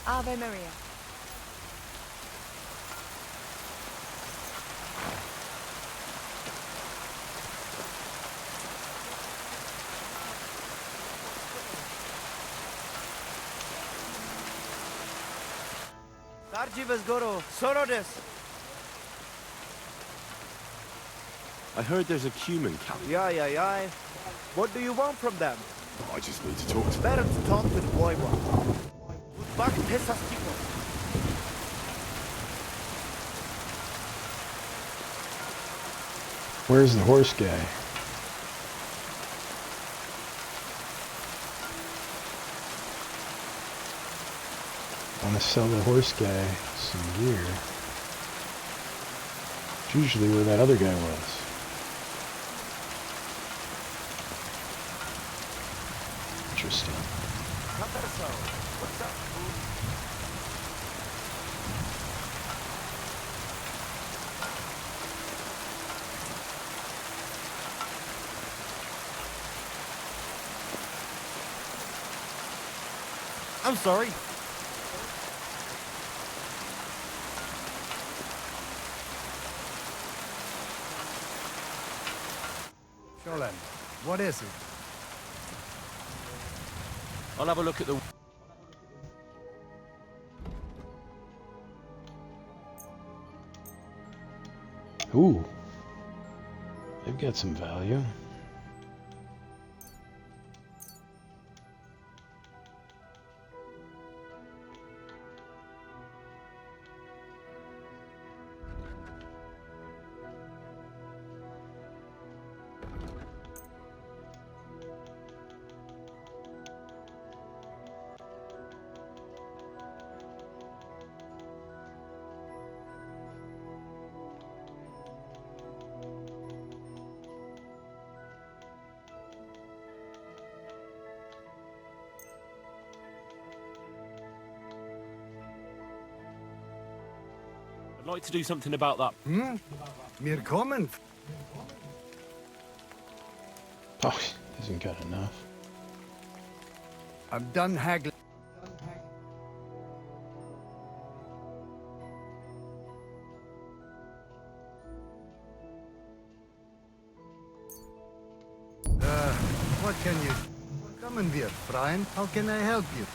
Ave Maria. I heard there's a cumin camp. Yeah. What do you want from them? Oh, I just need to talk to them. Better to talk to the boy one. Back Pesas people. Where's the horse guy? I want to sell the horse guy some gear. It's usually where that other guy was. Interesting. What's up? I'm sorry. Sholen, what is it? I'll have a look at the... Ooh. They've got some value. I'd like to do something about that. We're coming. Oh, hasn't got enough. I'm done haggling. What can you... Come in here, Brian. How can I help you?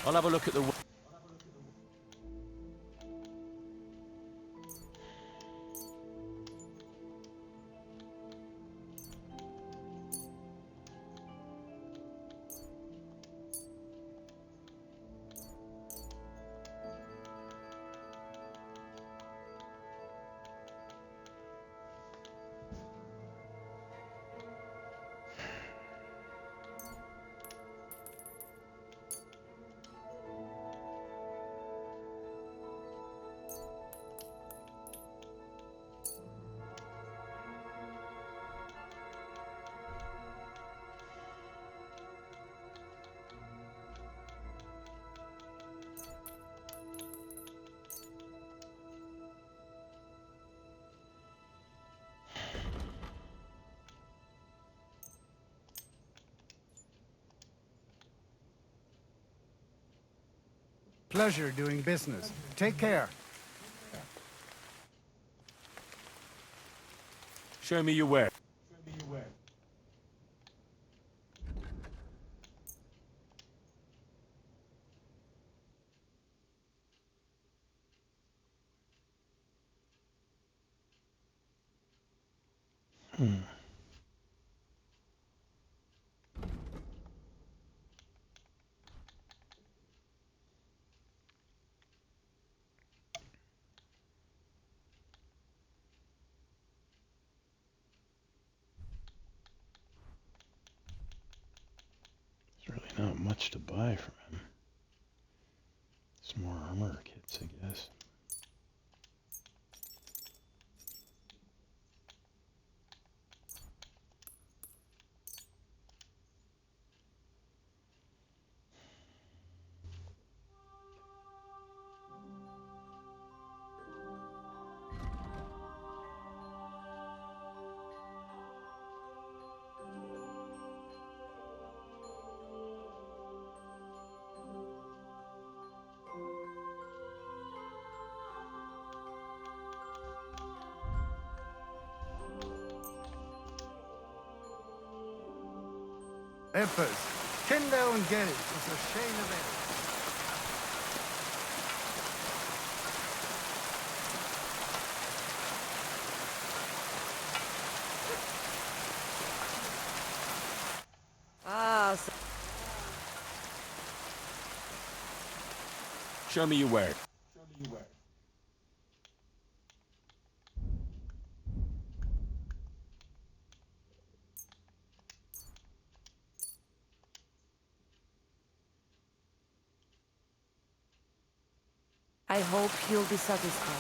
I'll have a look at the... Pleasure doing business. Take care. Show me your ware. There's really not much to buy from him. Some more armor kits, I guess. Efforts. Kendall and Gary. It's a shame of it. Ah, Show me your work. I hope you'll be satisfied.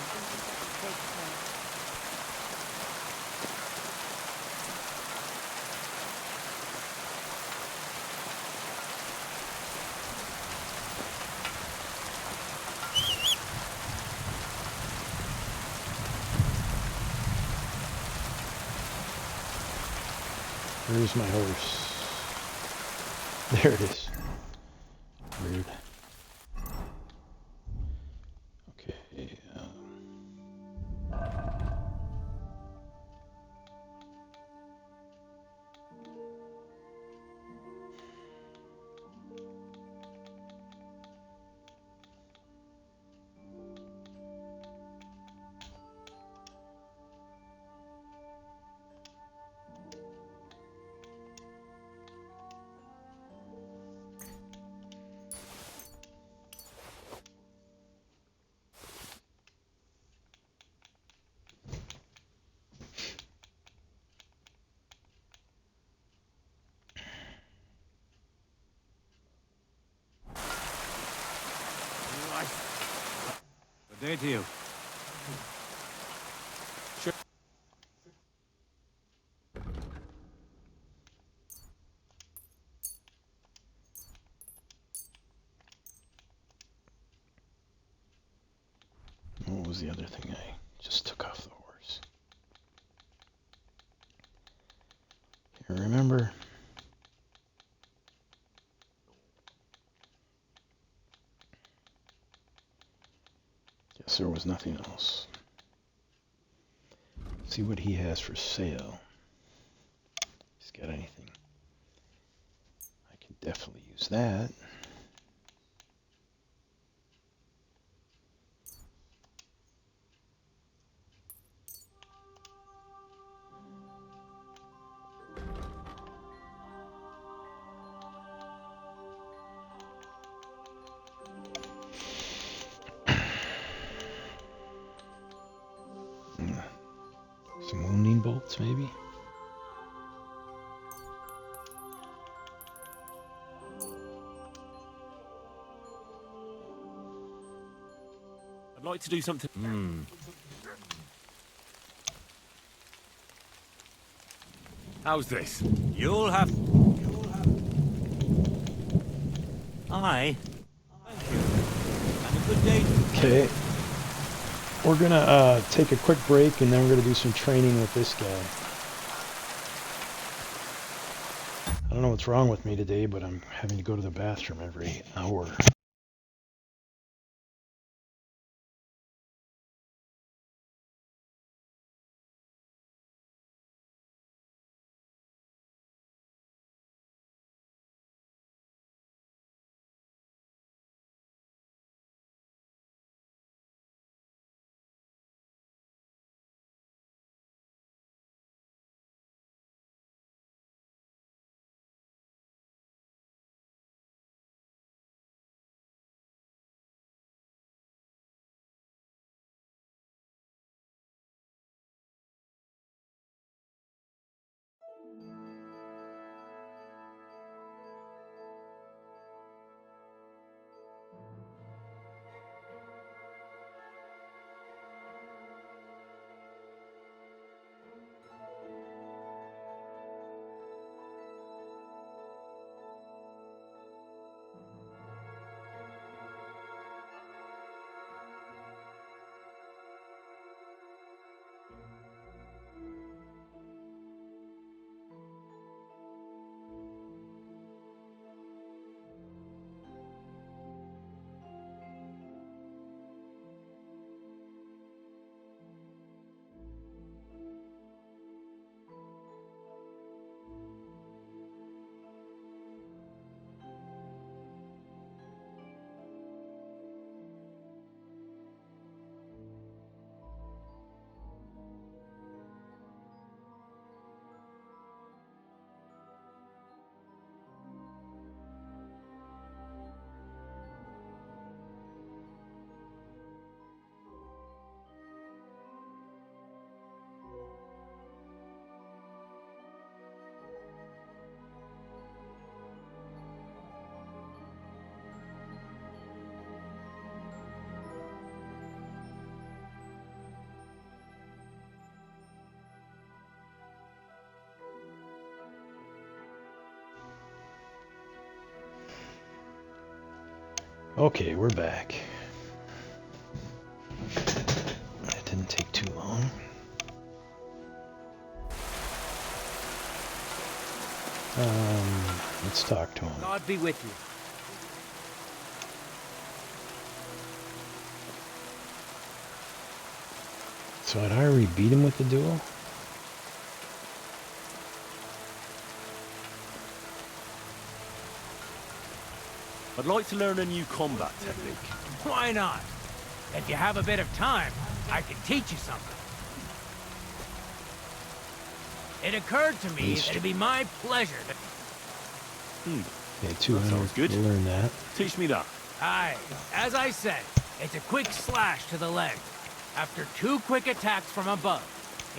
Take care. Where's my horse? There it is. Weird. Okay. Good day to you. Sure. What was the other thing I just took off the horse? Can't remember. Guess there was nothing else. See what he has for sale. If he's got anything. I can definitely use that. Some wounding bolts, maybe? I'd like to do something. How's this? You'll have... Aye. Thank you. And a good day. Okay. We're gonna take a quick break and then we're gonna do some training with this guy. I don't know what's wrong with me today, but I'm having to go to the bathroom every hour. Okay, we're back. That didn't take too long. Let's talk to him. God be with you. So I'd already beat him with the duel? I'd like to learn a new combat technique. Why not? If you have a bit of time, I can teach you something. It occurred to me that it'd be my pleasure to... Okay, 200. Good. We'll learn that. Teach me that. Aye, as I said, it's a quick slash to the leg. After 2 quick attacks from above,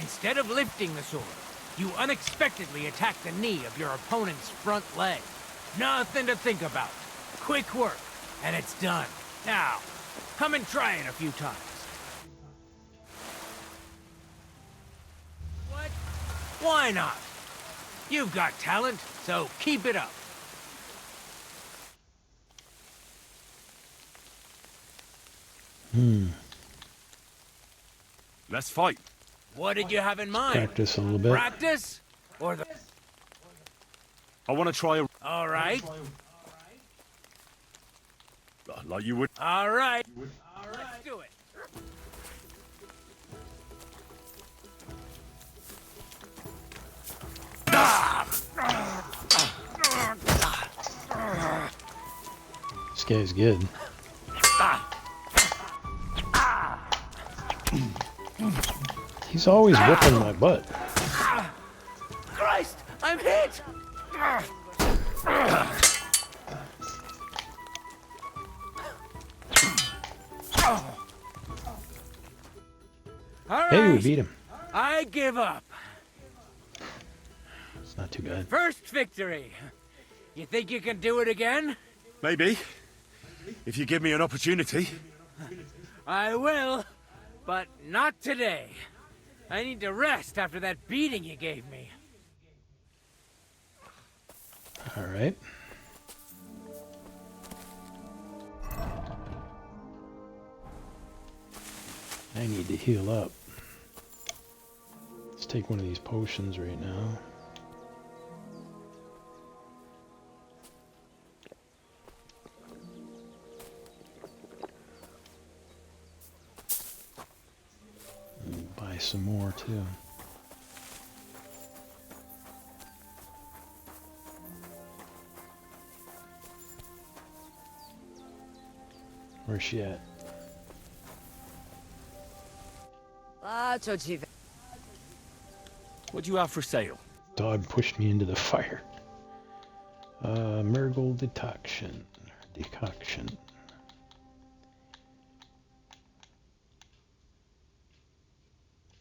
instead of lifting the sword, you unexpectedly attack the knee of your opponent's front leg. Nothing to think about. Quick work, and it's done. Now, come and try it a few times. What? Why not? You've got talent, so keep it up. Let's fight. What did you have in mind? Practice a little bit. Practice? Or the... I want to try a... All right. Like you would. All right. Let's do it. This guy's good. He's always whipping my butt. Christ, I'm hit! All Hey, we right. beat him. I give up. It's not too bad. First victory. You think you can do it again? Maybe. If you give me an opportunity. I will, but not today. I need to rest after that beating you gave me. All right. I need to heal up. Let's take one of these potions right now. And buy some more too. Where's she at? What do you have for sale? Dog pushed me into the fire. Marigold decoction.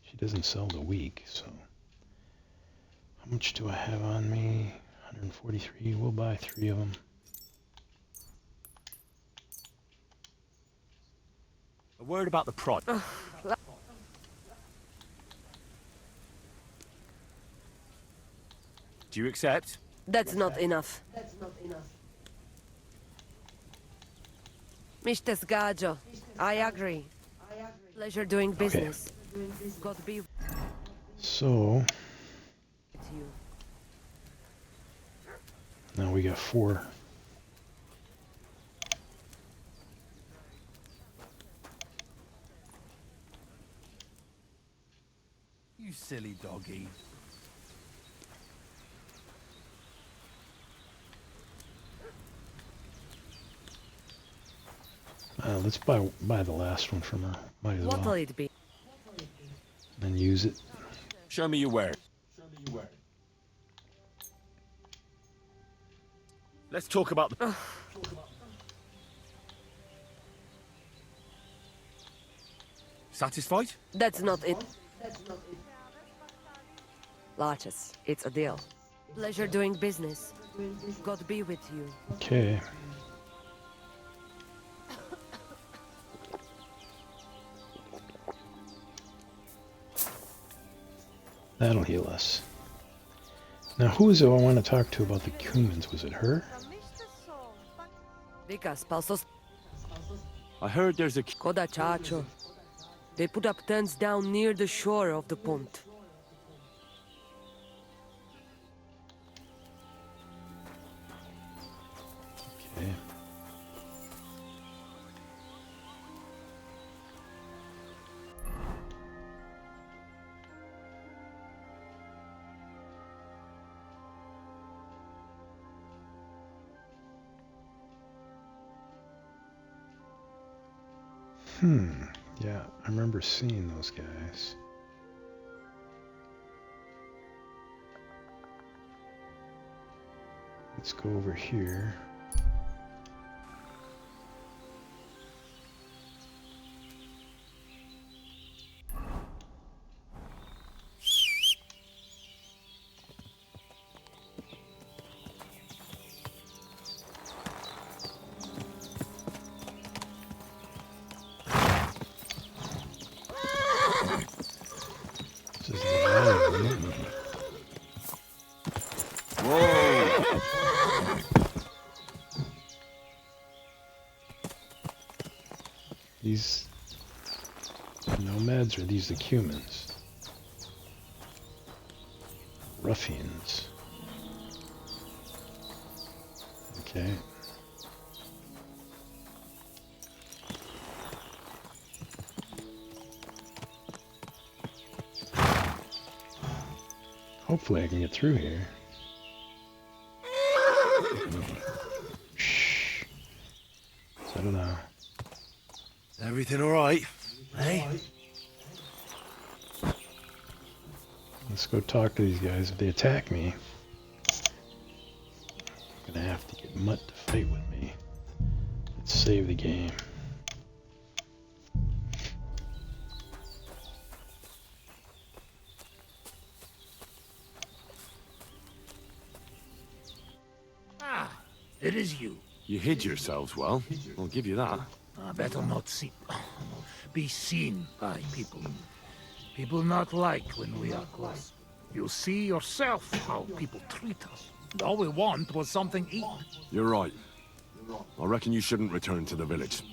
She doesn't sell the weak, so. How much do I have on me? 143. We'll buy 3 of them. A word about the price. Do you accept? That's not enough. Mr. Sgaggio, I agree. Pleasure doing business. God be with So, you. now we got 4. You silly doggy. Let's buy the last one from her. Might as What'll well. it be? And use it. Show me your wares. Let's talk about the... Satisfied? That's not it. Larches, it's a deal. Pleasure doing business. God be with you. Okay. That'll heal us. Now, who is it I want to talk to about the cumins? Was it her? I heard there's a... Coda chacho. They put up tents down near the shore of the pont. Okay. Yeah, I remember seeing those guys. Let's go over here. These nomads, or these the humans? Ruffians. Okay. Hopefully I can get through here. Shh. Settle down. Everything all right? Hey? Let's go talk to these guys. If they attack me, I'm gonna have to get Mutt to fight with me. Let's save the game. Ah, it is you. You hid yourselves well. I'll give you that. Better not be seen by people. People not like when we are close. You see yourself how people treat us. All we want was something to eat. You're right. I reckon you shouldn't return to the village.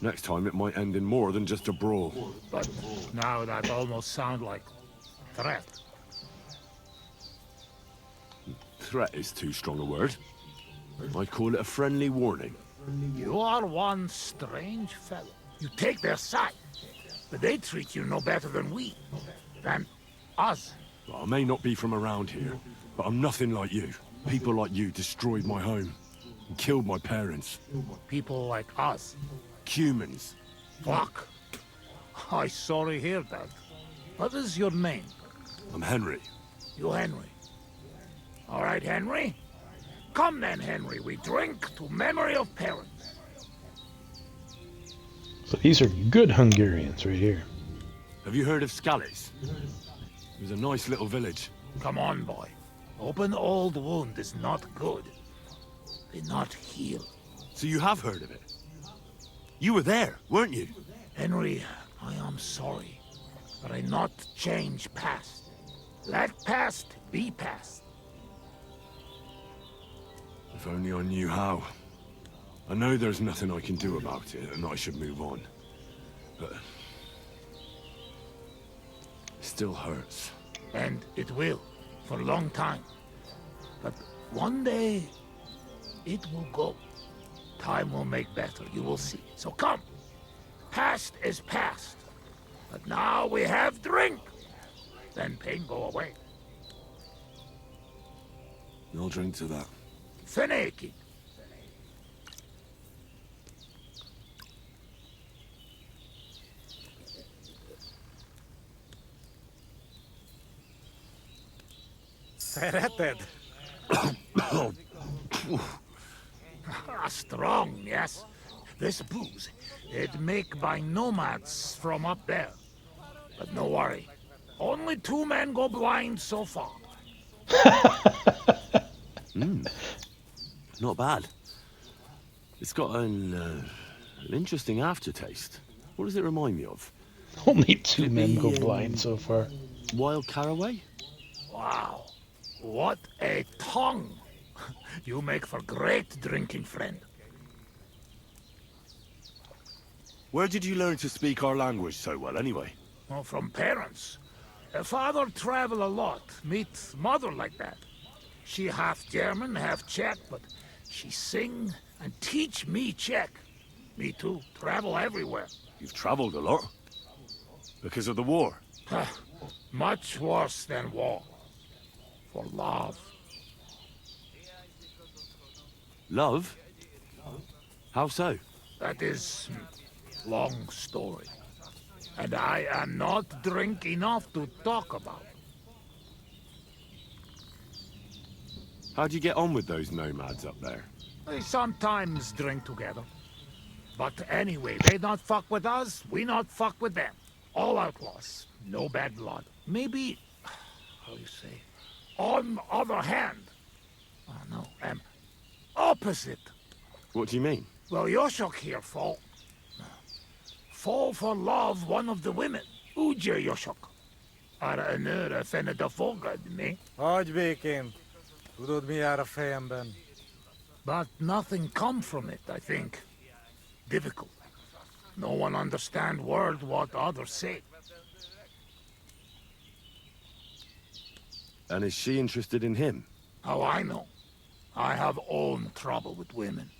Next time it might end in more than just a brawl. But now that almost sounds like threat. Threat is too strong a word. I'd call it a friendly warning. You are one strange fellow. You take their side, but they treat you no better than we. Than us. I may not be from around here, but I'm nothing like you. People like you destroyed my home and killed my parents. People like us. Humans. Fuck. I sorry hear that. What is your name? I'm Henry. You Henry. All right, Henry. Come then, Henry. We drink to memory of parents. So these are good Hungarians right here. Have you heard of Scallies? It was a nice little village. Come on, boy. Open old wound is not good. They not heal. So you have heard of it? You were there, weren't you? Henry, I am sorry, but I not change past. Let past be past. If only I knew how. I know there's nothing I can do about it, and I should move on. But... it still hurts. And it will, for a long time. But one day, it will go. Time will make better, you will see. So come. Past is past. But now we have drink. Then pain go away. I'll drink to that. Feneki. Sereted. Strong, yes. This booze, it make by nomads from up there. But no worry. Only 2 men go blind so far. Not bad. It's got an interesting aftertaste. What does it remind me of? Only 2 men go blind so far. Wild caraway? Wow. What a tongue. You make for great drinking friend. Where did you learn to speak our language so well, anyway? Well, from parents. Father travel a lot, meet mother like that. She half German, half Czech, but she sing and teach me Czech. Me too, travel everywhere. You've traveled a lot. Because of the war? Much worse than war. For love. Love? How so? That is long story. And I am not drink enough to talk about. How'd you get on with those nomads up there? They sometimes drink together. But anyway, they not fuck with us, we not fuck with them. All outlaws, no bad blood. Maybe, how you say, on other hand. Oh no, opposite. What do you mean? Well, Yoshok here fall for love one of the women. Uje Yoshok. Ara önöre fenne de fogad, me. Hagyj békén. Tudod, mi jár a fejemben? But nothing come from it, I think. Difficult. No one understand word what others say. And is she interested in him? How I know? I have own trouble with women.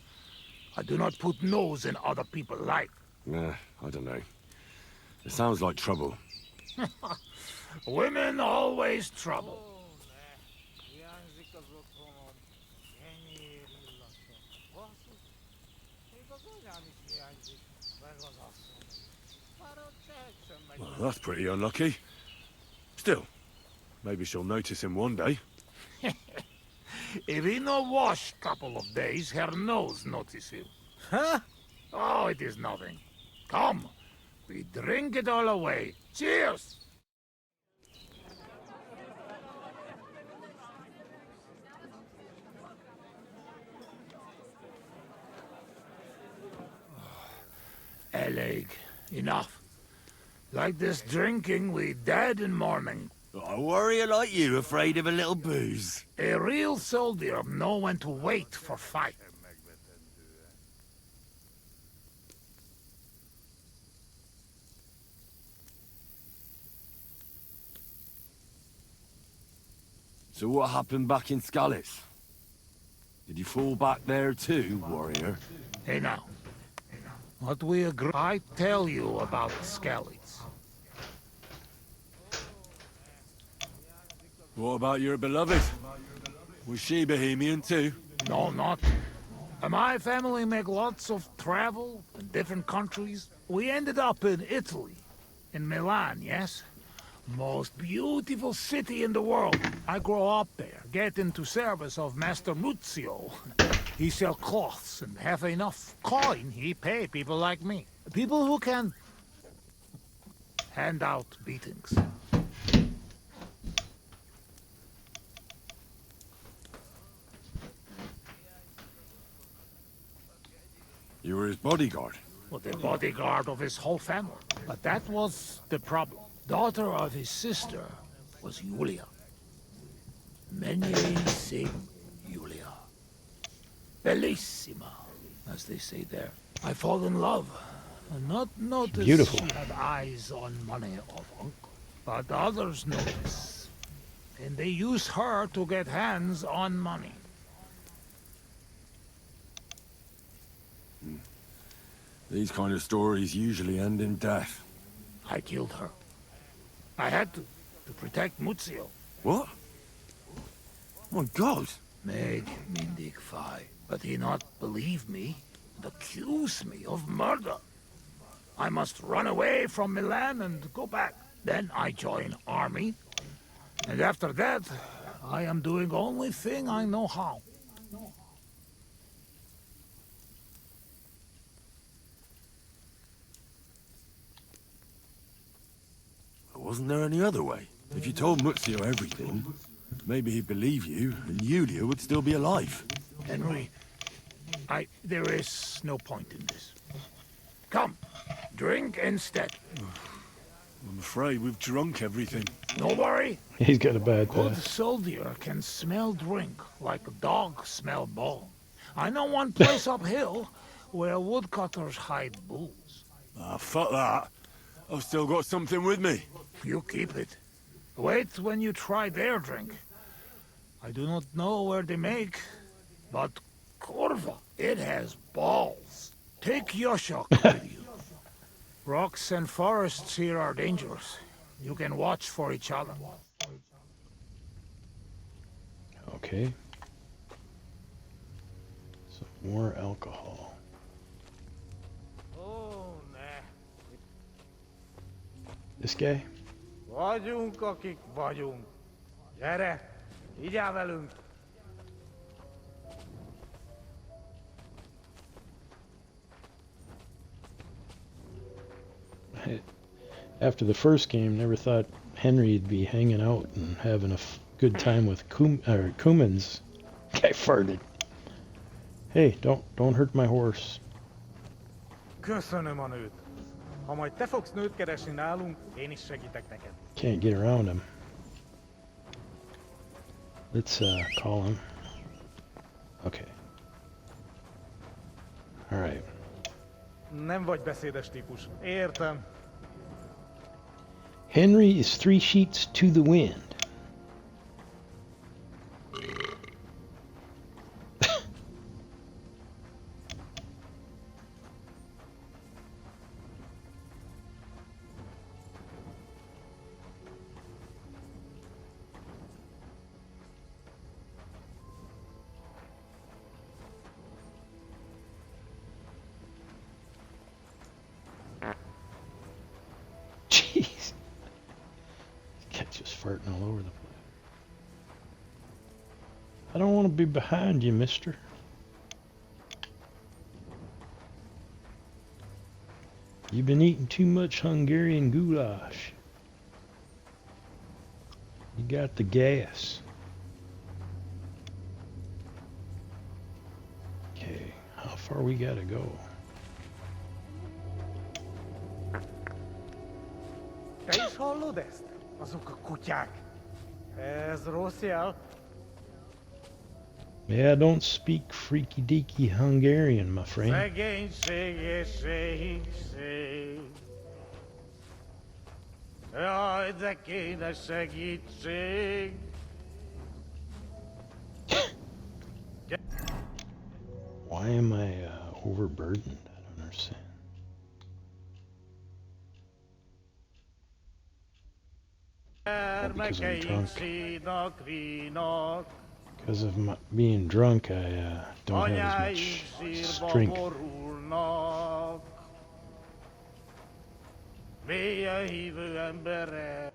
I do not put nose in other people's life. Nah, I don't know. It sounds like trouble. Women always trouble. Well, that's pretty unlucky. Still, maybe she'll notice him one day. If he no wash couple of days, her nose notice him. Huh? Oh, it is nothing. Come, we drink it all away. Cheers! Eleg, enough. Like this drinking, we dead in morning. A warrior like you afraid of a little booze? A real soldier know when to wait for fight. So what happened back in Scalis? Did you fall back there too, warrior? Hey now, what we agree, I tell you about Skellies. What about your beloved? Was she Bohemian too? No, not. My family make lots of travel in different countries. We ended up in Italy, in Milan, yes? Most beautiful city in the world. I grow up there, get into service of Master Muzio. He sell cloths and have enough coin, he pay people like me. People who can hand out beatings. You were his bodyguard? Well, the bodyguard of his whole family. But that was the problem. Daughter of his sister was Julia. Many say Julia. Bellissima, as they say there. I fall in love. And not notice beautiful. she had eyes on money of uncle. But others notice. And they use her to get hands on money. These kind of stories usually end in death. I killed her. I had to protect Muzio. What? My God! Meg mindig fai, but he not believe me and accuse me of murder. I must run away from Milan and go back. Then I join army, and after that, I am doing only thing I know how. Wasn't there any other way? If you told Muzio everything, maybe he'd believe you, and Julia would still be alive. Henry, there is no point in this. Come, drink instead. I'm afraid we've drunk everything. No worry. He's got a bad Good path. soldier can smell drink like a dog smell bone. I know one place uphill where woodcutters hide bulls. Ah, fuck that. I've still got something with me. You keep it. Wait when you try their drink. I do not know where they make, but Corva, it has balls. Take Yoshok with you. Rocks and forests here are dangerous. You can watch for each other. Okay. Some more alcohol. Oh, nah. This guy? Vagyunk, akik vagyunk. Gyere, vigyál velünk! After the first game, never thought Henry'd be hanging out and having a good time with Cummins. Guy farted. Hey, don't hurt my horse. Köszönöm a nőt. Ha majd te fogsz nőt keresni nálunk, én is segítek neked. Can't get around him. Let's call him. Okay. All right. Nem vagy beszédes típus. Értem. Henry is 3 sheets to the wind. Jeez. Cat's just farting all over the place. I don't want to be behind you, mister. You've been eating too much Hungarian goulash. You got the gas. Okay, how far we gotta go? Te is hallod ezt? Azok a kutyák. Ez rossz jel. Yeah, I don't speak freaky deaky Hungarian, my friend. Szegénység és szegénység. Jaj, de kéne segítség. Why am I overburdened? I don't understand. Because I'm drunk. Because of my being drunk, I don't have as much strength. Mélyen hívő emberek.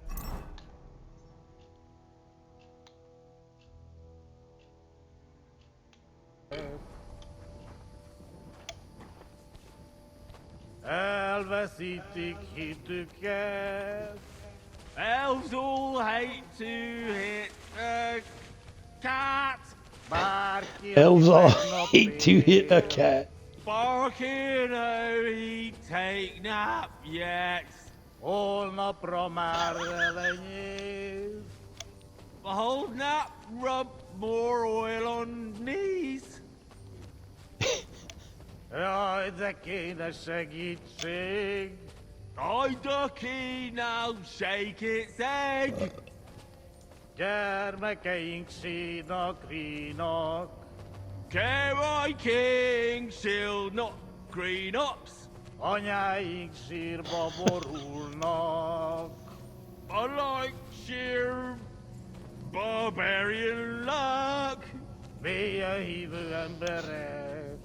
Elveszítik hitüket. Elves all hate to hit a cat. Elves all hate to hit a cat. Barking, oh, he take nap yet. Holnapra már elenyész. Hold nap, rub more oil on knees. Jaj, de kéne segítség. Jaj, de kéne shake its egg. Gyermekeink sínak, rínak. Kerry King sílnak, green-ups. Anyáink sírba borulnak. I like sheer barbarian luck. Mélyen hívő emberek.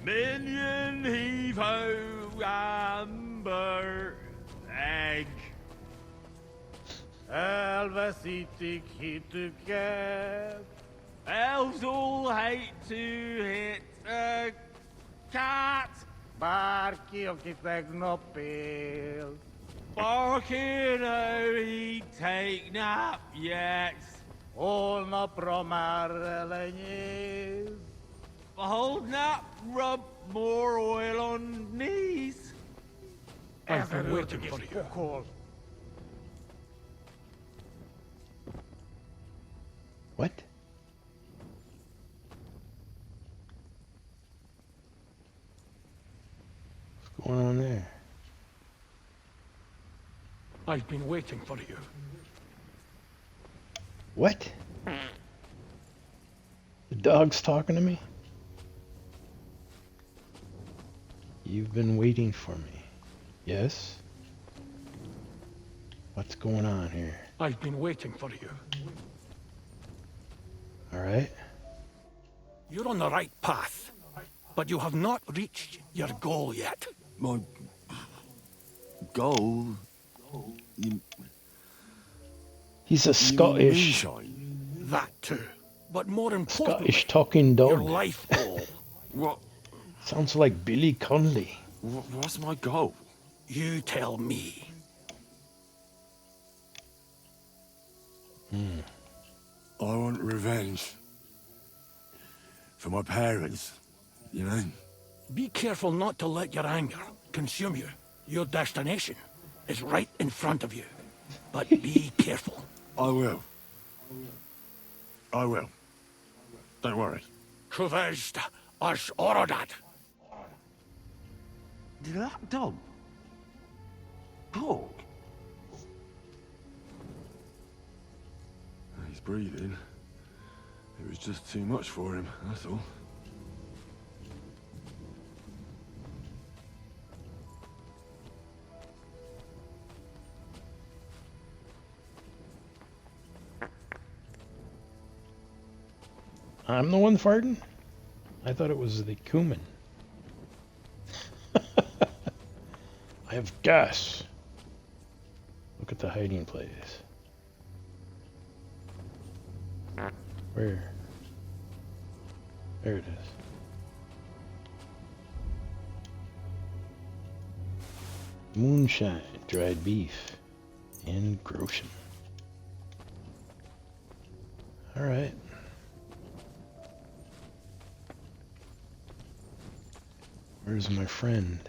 Million heave-ho amber egg. Elveszítik hitüket. Elves all hate to hit a cat. Bárki, aki tegnap élt. Barking, oh, he take nap yet. Holnapra már elenyész. Hold nap, rub more oil on knees. I've been waiting for you. Pokol. What? What's going on there? I've been waiting for you. What? The dog's talking to me? You've been waiting for me. Yes? What's going on here? I've been waiting for you. All right. You're on the right path, but you have not reached your goal yet. My goal? He's a Scottish. That too. But more importantly, Scottish talking your dog. life goal. What? Sounds like Billy Connolly. What's my goal? You tell me. I want revenge. For my parents, you know? Be careful not to let your anger consume you. Your destination is right in front of you. But be careful. I will. I will. Don't worry. Kuvest as Orodat. Did that dog talk? He's breathing. It was just too much for him, that's all. I'm the one farting? I thought it was the cumin. I have gas. Look at the hiding place. Where? There it is. Moonshine, dried beef, and Groshen. All right. Where's my friend?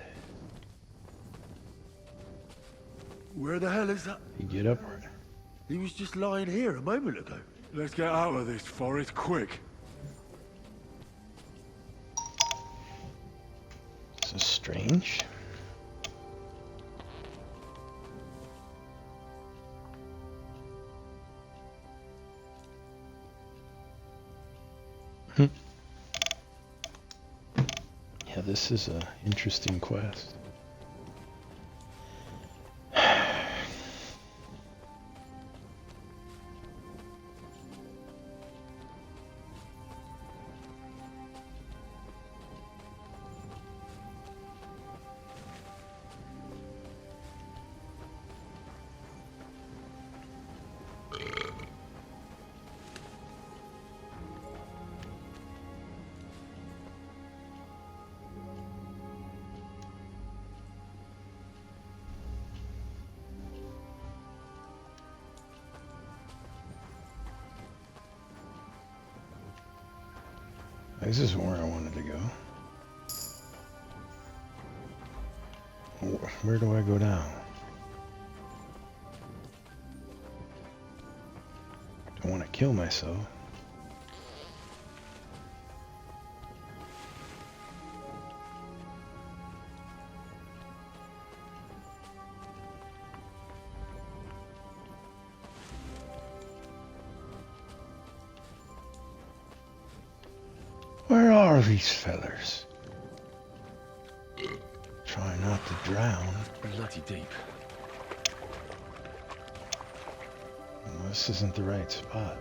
Where the hell is that? You get upward. He was just lying here a moment ago. Let's get out of this forest quick. This is strange. Yeah, this is an interesting quest. This is where I wanted to go. Where do I go down? Don't want to kill myself. Where are these fellers? Try not to drown. Bloody deep. Well, this isn't the right spot.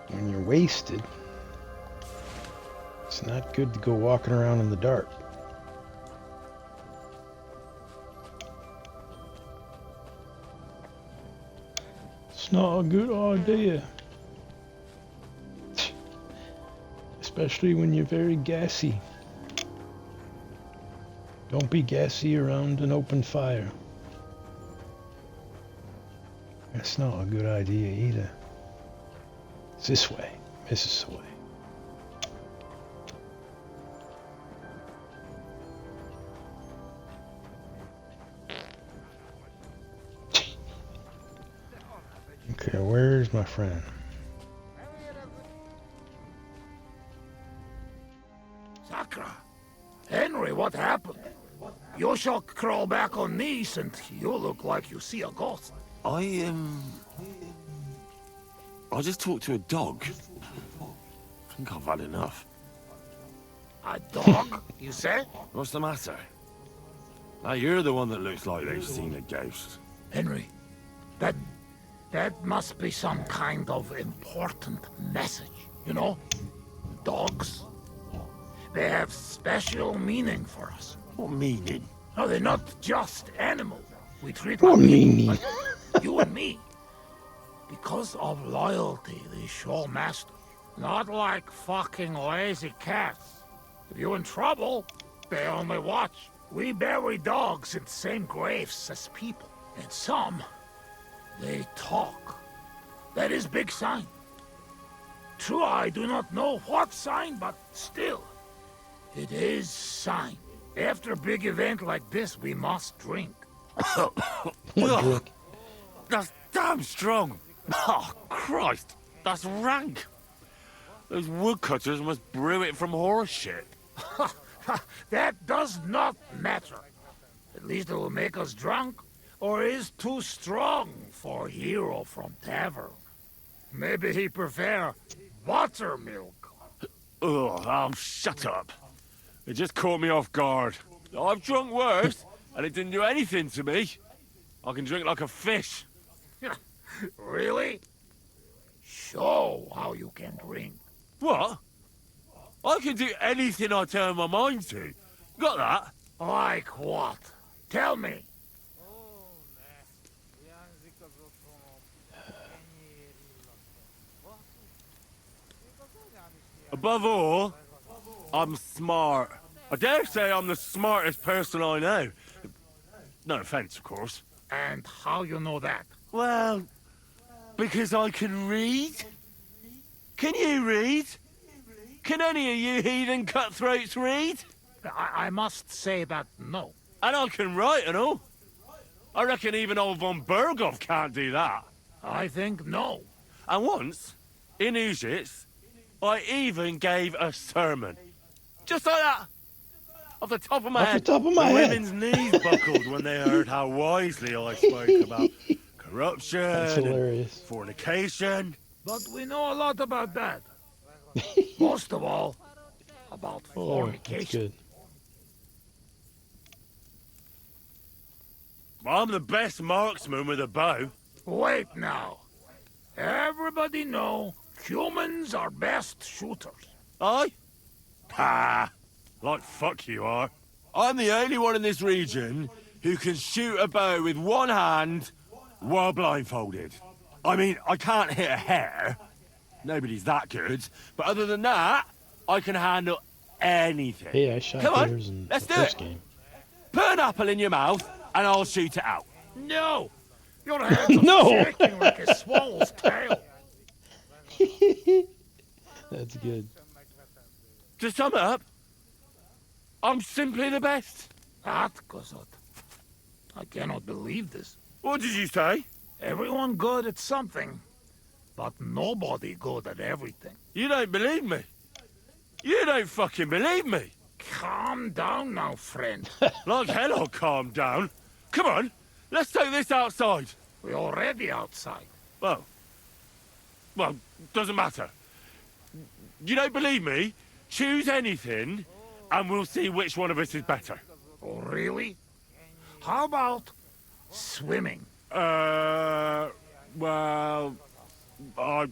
When you're wasted, it's not good to go walking around in the dark. It's not a good idea. Especially when you're very gassy. Don't be gassy around an open fire. That's not a good idea either. It's this way. This is the way. Where's my friend? Sakra! Henry, what happened? You shall crawl back on knees and you look like you see a ghost. I just talked to a dog. I think I've had enough. A dog, you say? What's the matter? Now you're the one that looks like they've seen a ghost. Henry, that must be some kind of important message, you know? Dogs, they have special meaning for us. What meaning? No, they're not just animals. We treat What like people, meaning? like you and me. Because of loyalty, they show master. Not like fucking lazy cats. If you're in trouble, they only watch. We bury dogs in the same graves as people. And some, they talk. That is big sign. True, I do not know what sign, but still, it is sign. After a big event like this, we must drink. Ugh, that's damn strong. Oh, Christ, that's rank. Those woodcutters must brew it from horse shit. That does not matter. At least it will make us drunk, or is too strong for hero from tavern. Maybe he prefer buttermilk. Ugh, oh, shut up. It just caught me off guard. I've drunk worse, and it didn't do anything to me. I can drink like a fish. Really? Show how you can drink. What? I can do anything I turn my mind to. Got that? Like what? Tell me. Above all, I'm smart. I dare say I'm the smartest person I know. No offense, of course. And how you know that? Well, because I can read. Can you read? Can any of you heathen cutthroats read? I must say that no. And I can write and all. I reckon even old von Berghoff can't do that. I think no. And once, in Uzits, I even gave a sermon. Just like that. Off the top of my head. Off the top of my the head. women's knees buckled when they heard how wisely I spoke about corruption That's and hilarious. fornication. But we know a lot about that. Most of all, about Oh, that's fornication. good. I'm the best marksman with a bow. Wait now. Everybody know humans are best shooters. Aye? Ha! Like fuck you are. I'm the only one in this region who can shoot a bow with one hand while blindfolded. I mean, I can't hit a hare. Nobody's that good. But other than that, I can handle anything. Hey, I shot Come on, bears in let's the do first it. game. Put an apple in your mouth, and I'll shoot it out. No! Your hands are No. shaking like a swallow's tail. That's good. To sum up, I'm simply the best. That, Kosot. I cannot believe this. What did you say? Everyone good at something, but nobody good at everything. You don't believe me. You don't fucking believe me. Calm down now, friend. Like hell I'll calm down. Come on, let's take this outside. We're already outside. Well, doesn't matter. You don't believe me? Choose anything, and we'll see which one of us is better. Oh, really? How about swimming? Well, I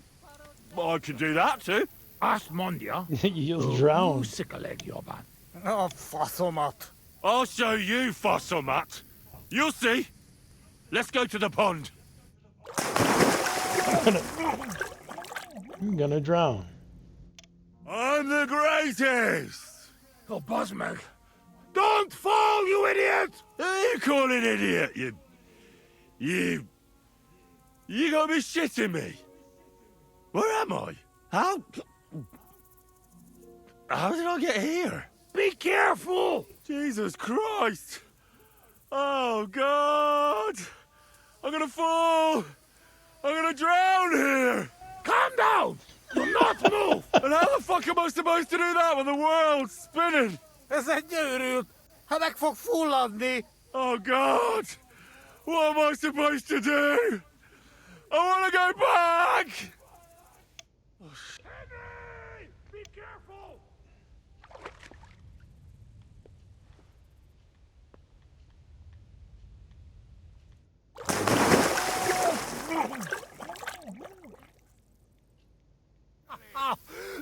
could do that too. Asmondia. You'll drown. Sikaleg Yoban. Oh, Fossilmot. I'll show you, Fossilmat. You'll see. Let's go to the pond. I'm gonna drown. I'm the greatest. Oh, Buzzmeg. Don't fall, you idiot! Who are you calling idiot, You gotta be shitting me. Where am I? How did I get here? Be careful! Jesus Christ! Oh, God! I'm gonna fall! I'm gonna drown here! Calm down! Do not move! And how the fuck am I supposed to do that when the world's spinning? Is that you, dude? Heb ik voor voelen niet? Oh God! What am I supposed to do? I wanna go back! Henry! Be careful!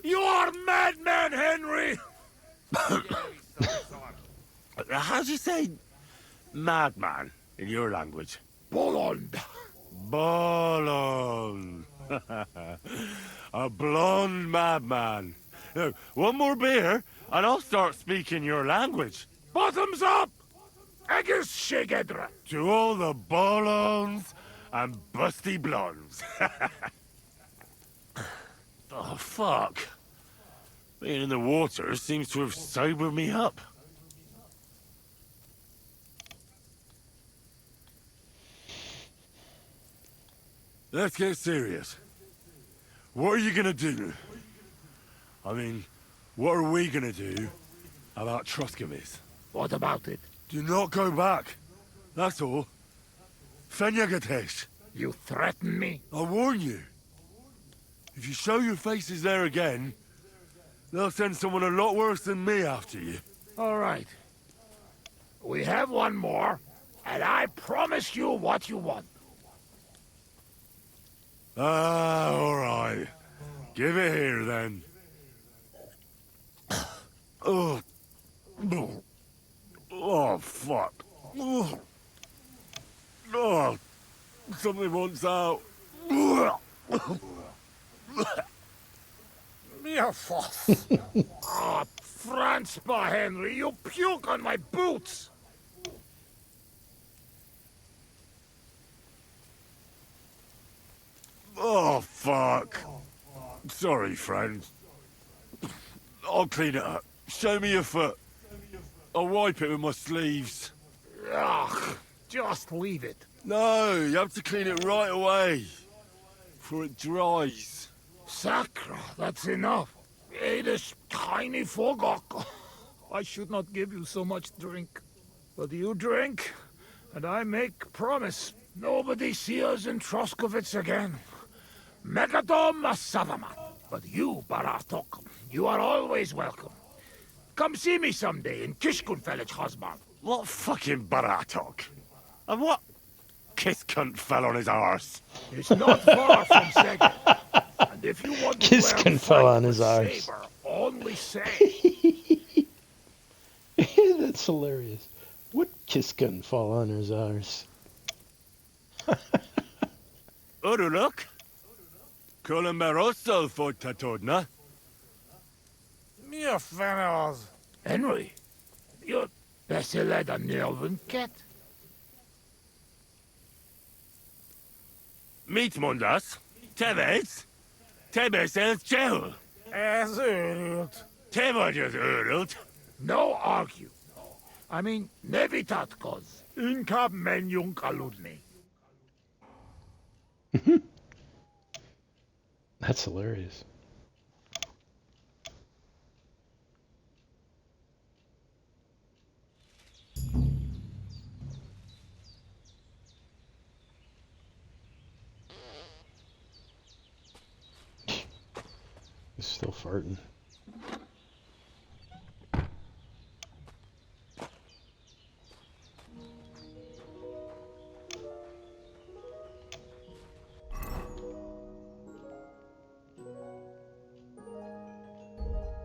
You are madman, Henry! How do you say madman in your language? Bolond. Bolond. A blonde madman. Now, one more beer, and I'll start speaking your language. Bottoms up! Eggers shigedra. To all the bolons and busty blondes. Oh, fuck. Being in the water seems to have sobered me up. Let's get serious. What are you gonna do? I mean, what are we gonna do about Troscovis? What about it? Do not go back. That's all. Fenyagatesh. You threaten me? I warn you. If you show your faces there again, they'll send someone a lot worse than me after you. All right. We have one more, and I promise you what you want. Ah, all right. Give it here, then. Oh. Oh, fuck. Oh. Something wants out. Mere fuss. Ah, Franzpa, Henry, you puke on my boots. Oh, fuck. Sorry, friend. I'll clean it up. Show me your foot. I'll wipe it with my sleeves. Ugh, just leave it. No, you have to clean it right away. Before it dries. Sacra, that's enough. This tiny fogok. I should not give you so much drink. But you drink, and I make promise. Nobody see us in Troskovitz again. Megadom Savamat. But you, Baratok, you are always welcome. Come see me someday in Kishkunfelich Hosman. What fucking Baratok? And what kiss cunt fell on his arse? It's not far from Sega. And if you want to Kiss cunt fell on his arse. Saber, only say. That's hilarious. What kiss cunt fall on his arse? Uruluk? Columberoso for Tatodna. Mere fennels. Henry, you're better led a Nelvin cat. Meet Mundas. Tebes. Tebes els Jehu. As urult. Tebodjas urult. No argue. I mean, nevitatkos. Inkab menjung aludni. That's hilarious. He's still farting.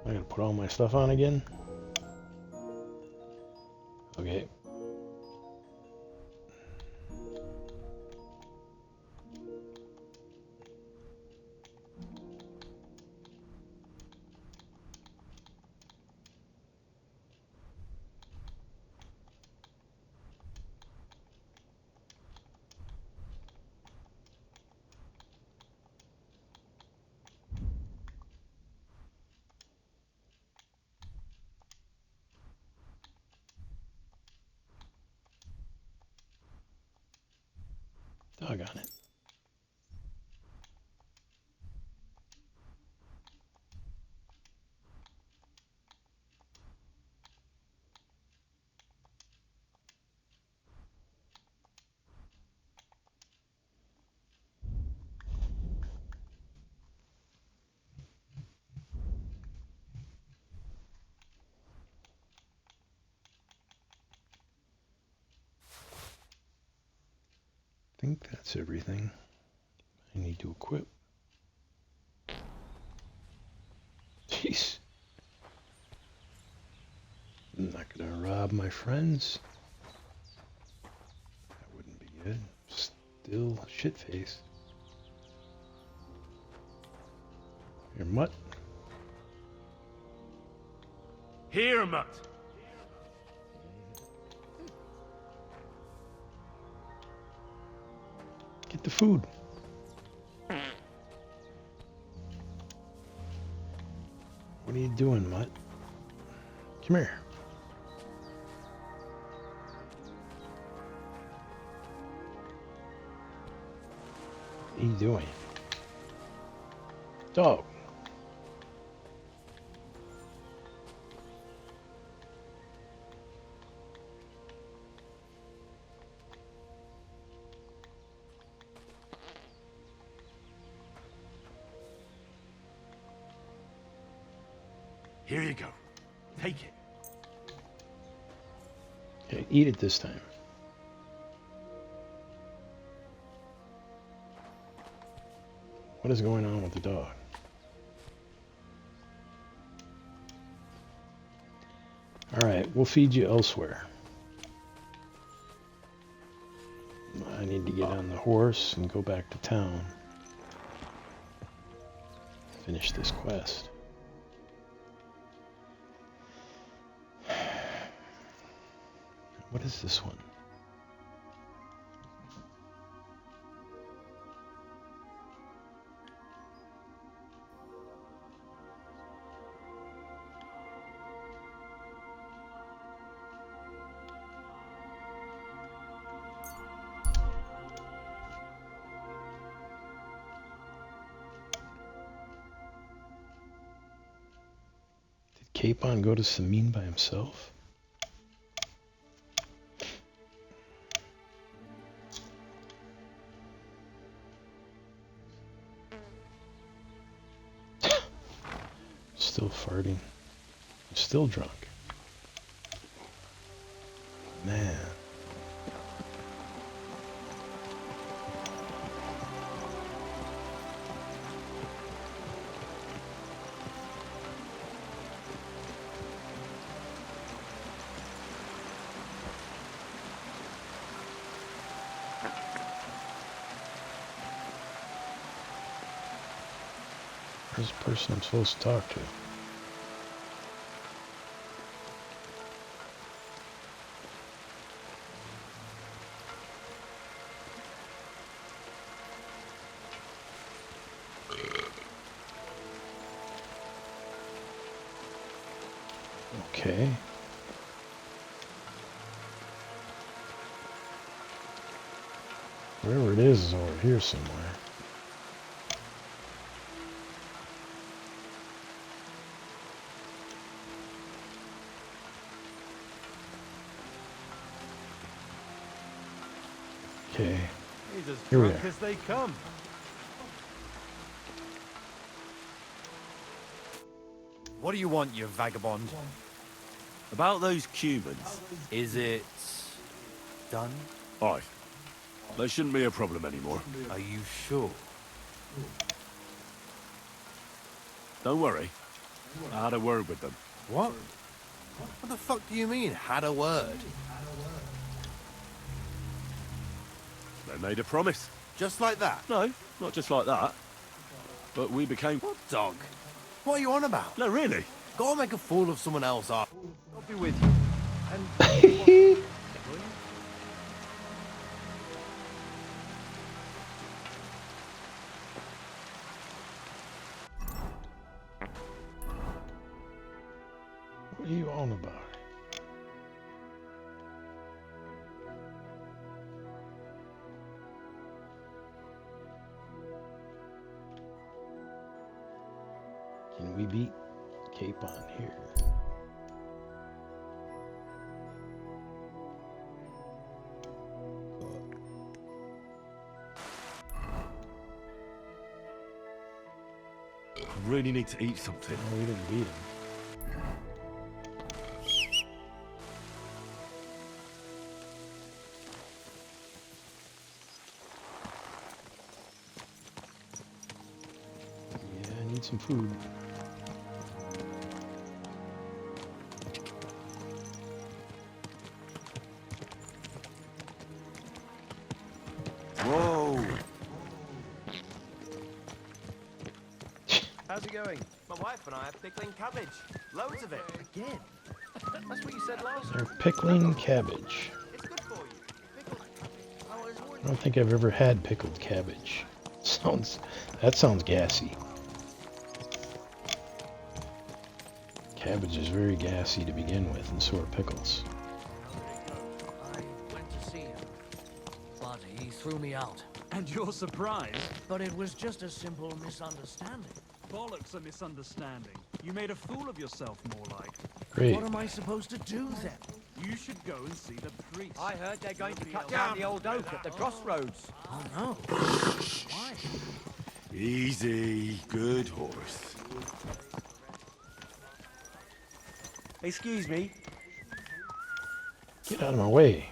I gotta put all my stuff on again. Okay. Doggone it. think that's everything I need to equip. Jeez. I'm not gonna rob my friends. That wouldn't be good. Still shit-faced. Here, mutt. Here, mutt. Get the food. What are you doing, mutt? Come here. What are you doing? Dog. Here you go. Take it. Okay, eat it this time. What is going on with the dog? All right, we'll feed you elsewhere. I need to get on the horse and go back to town. Finish this quest. What is this one? Did Capon go to Samine by himself? Still farting. I'm still drunk. Man. Where's the person I'm supposed to talk to? Okay. Wherever it is over here somewhere. Okay. He's as Here we drunk are. as they come. What do you want, you vagabond? About those Cumans. Is it done? Aye. There shouldn't be a problem anymore. Are you sure? Don't worry. I had a word with them. What? What the fuck do you mean, had a word? They made a promise. Just like that? No, not just like that. But we became... What dog? What are you on about? No, really. Go and make a fool of someone else, I'll be with you. And... What are you on about? Can we beat Capon here? I really need to eat something. No, we didn't beat him. need some food. Whoa! How's it going? My wife and I are pickling cabbage. Loads of it. Again. That's what you said last They're pickling cabbage. It's good for you. I don't think I've ever had pickled cabbage. That sounds gassy. Cabbage is very gassy to begin with, and so are pickles. I went to see him, but he threw me out. And you're surprised? But it was just a simple misunderstanding. Bollocks a misunderstanding. You made a fool of yourself, more like. Great. What am I supposed to do then? You should go and see the priest. I heard they're going to cut down the old oak at the crossroads. Oh no. Why? Easy. Good horse. Excuse me. Get out of my way.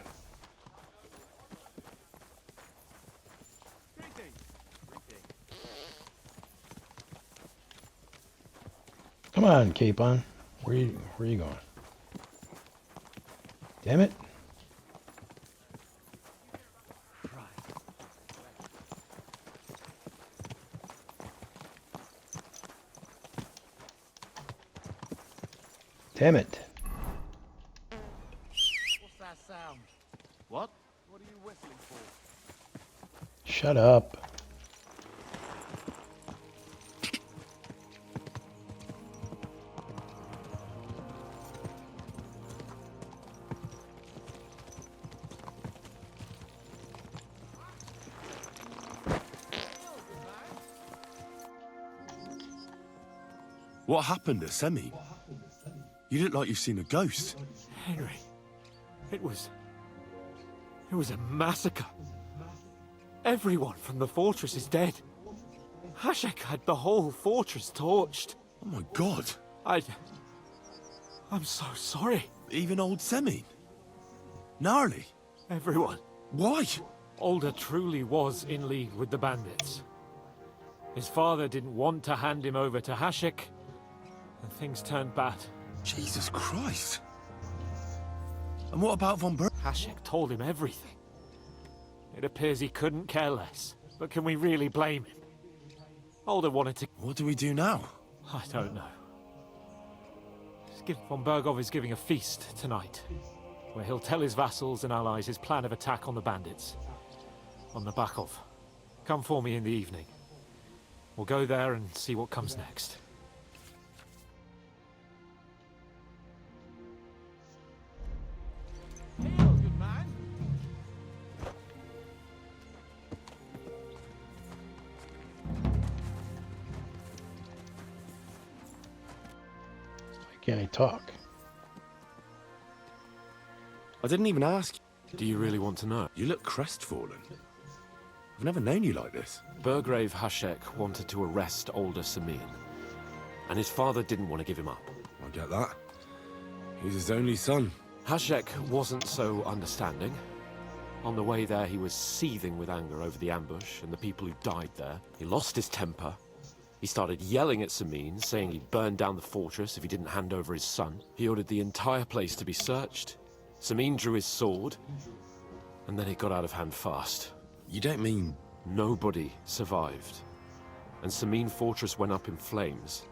Come on, Capon. Where you going? Damn it. Damn it. What's that sound? What? What are you whistling for? Shut up. What happened to Semi? You look like you've seen a ghost. Henry, it was a massacre. Everyone from the fortress is dead. Hashek had the whole fortress torched. Oh my god. I'm so sorry. Even old Semi? Gnarly. Everyone. Why? Alder truly was in league with the bandits. His father didn't want to hand him over to Hashek, and things turned bad. Jesus Christ. And what about Von Berg? Hashek told him everything. It appears he couldn't care less, but can we really blame him? Alder wanted to... What do we do now? I don't know. Von Bergov is giving a feast tonight, where he'll tell his vassals and allies his plan of attack on the bandits. On the Bakov. Come for me in the evening. We'll go there and see what comes next. Can I talk? I didn't even ask. Do you really want to know? You look crestfallen. I've never known you like this. Burgrave Hashek wanted to arrest Alder Samin, and his father didn't want to give him up. I get that. He's his only son. Hashek wasn't so understanding. On the way there, he was seething with anger over the ambush and the people who died there. He lost his temper. He started yelling at Samin, saying he'd burn down the fortress if he didn't hand over his son. He ordered the entire place to be searched. Samin drew his sword, and then it got out of hand fast. You don't mean... Nobody survived, and Samin Fortress went up in flames.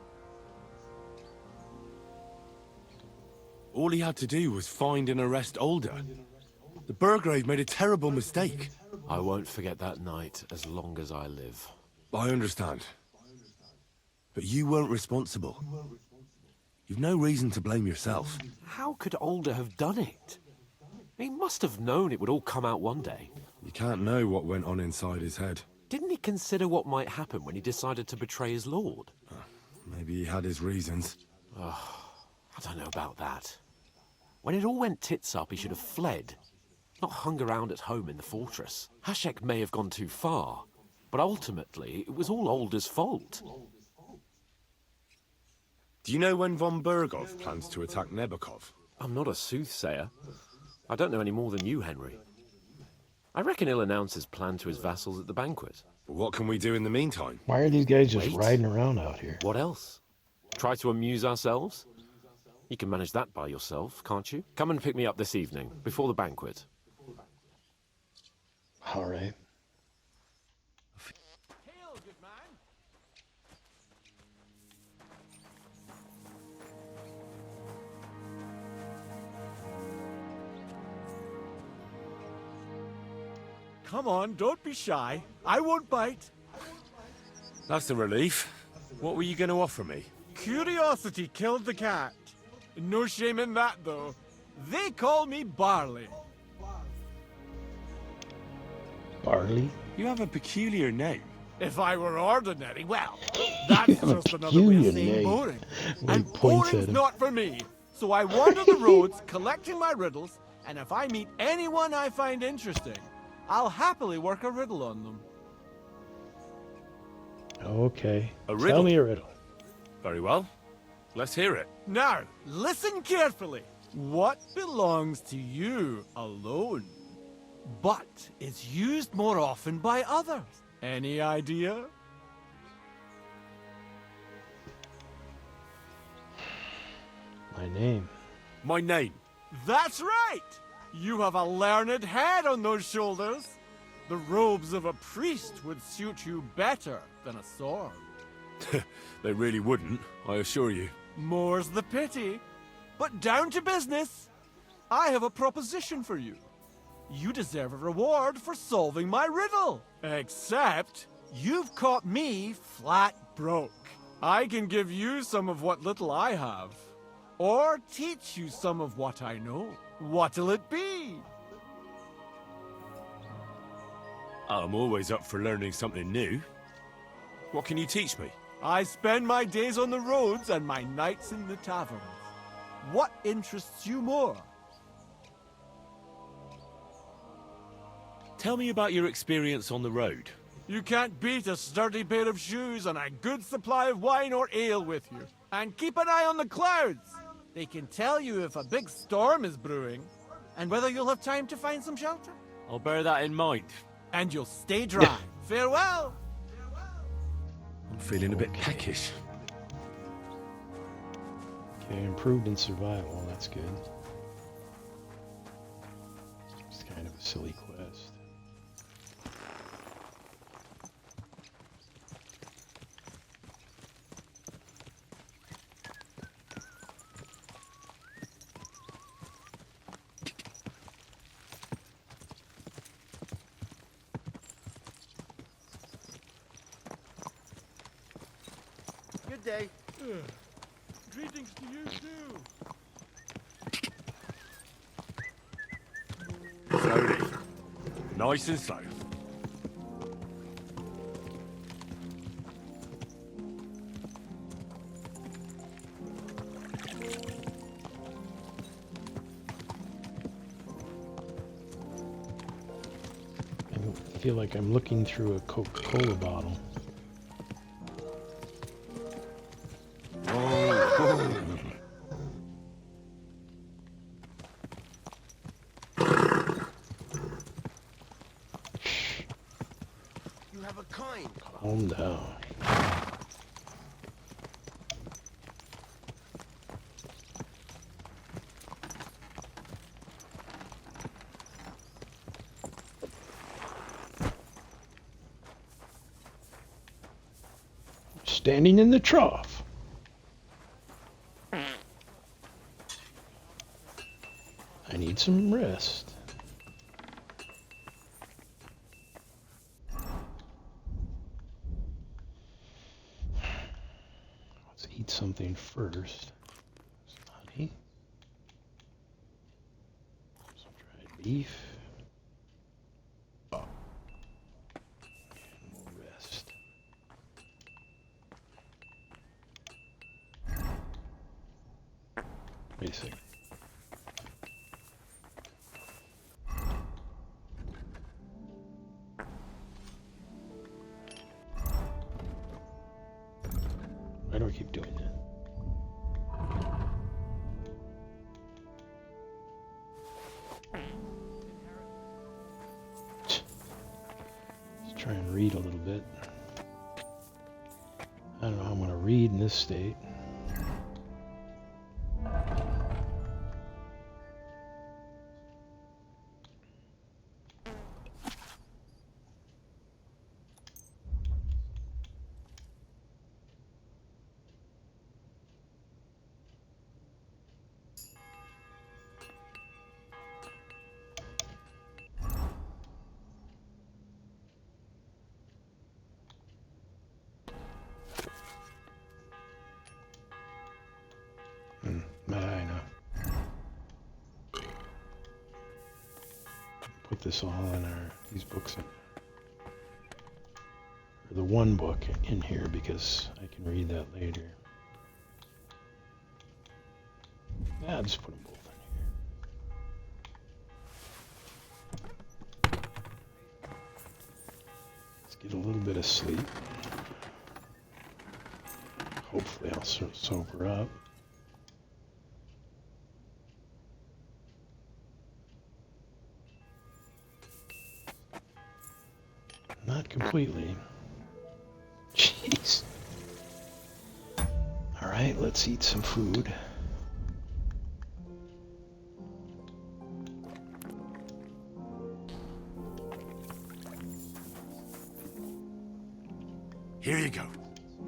All he had to do was find and arrest Alder. The Burgrave made a terrible mistake. I won't forget that night as long as I live. I understand. But you weren't responsible. You've no reason to blame yourself. How could Alder have done it? He must have known it would all come out one day. You can't know what went on inside his head. Didn't he consider what might happen when he decided to betray his lord? Maybe he had his reasons. Oh, I don't know about that. When it all went tits up, he should have fled. Not hung around at home in the fortress. Hashek may have gone too far, but ultimately it was all Alder's fault. Do you know when Von Bergov plans to attack Nebukov? I'm not a soothsayer. I don't know any more than you, Henry. I reckon he'll announce his plan to his vassals at the banquet. What can we do in the meantime? Why are these guys just Wait. riding around out here? What else? Try to amuse ourselves? You can manage that by yourself, can't you? Come and pick me up this evening, before the banquet. All right. Come on, don't be shy. I won't bite. That's a relief. What were you going to offer me? Curiosity killed the cat. No shame in that, though. They call me Barley. Barley? You have a peculiar name. If I were ordinary, well, that's have a just another way of peculiar saying name. boring. When he And points at boring's him. not for me. So I wander the roads collecting my riddles, and if I meet anyone I find interesting, I'll happily work a riddle on them. Okay. A Tell riddle? me a riddle. Very well. Let's hear it. Now, listen carefully. What belongs to you alone, but is used more often by others? Any idea? My name. My name. That's right! You have a learned head on those shoulders. The robes of a priest would suit you better than a sword. They really wouldn't, I assure you. More's the pity. But down to business. I have a proposition for you. You deserve a reward for solving my riddle. Except, you've caught me flat broke. I can give you some of what little I have. Or teach you some of what I know. What'll it be? I'm always up for learning something new. What can you teach me? I spend my days on the roads and my nights in the taverns. What interests you more? Tell me about your experience on the road. You can't beat a sturdy pair of shoes and a good supply of wine or ale with you. And keep an eye on the clouds. They can tell you if a big storm is brewing and whether you'll have time to find some shelter. I'll bear that in mind. And you'll stay dry. Farewell! I'm feeling a bit peckish. Okay, improved in survival. That's good. It's kind of a silly quest. Good day. Greetings to you too. Slowly. Nice and slow. I feel like I'm looking through a Coca-Cola bottle. You have a kind. Calm down. Standing in the trough. I need some rest. Let's eat something first. Some honey. Some dried beef. And we'll rest. Wait a second. Why do I keep doing that? it. I don't know how I'm going to read in this state. I know. Put this all in these books in, or the one book in here because I can read that later. Yeah, I'll just put them both in here. Let's get a little bit of sleep. Hopefully I'll sober up. Not completely. Jeez. All right, let's eat some food. Here you go.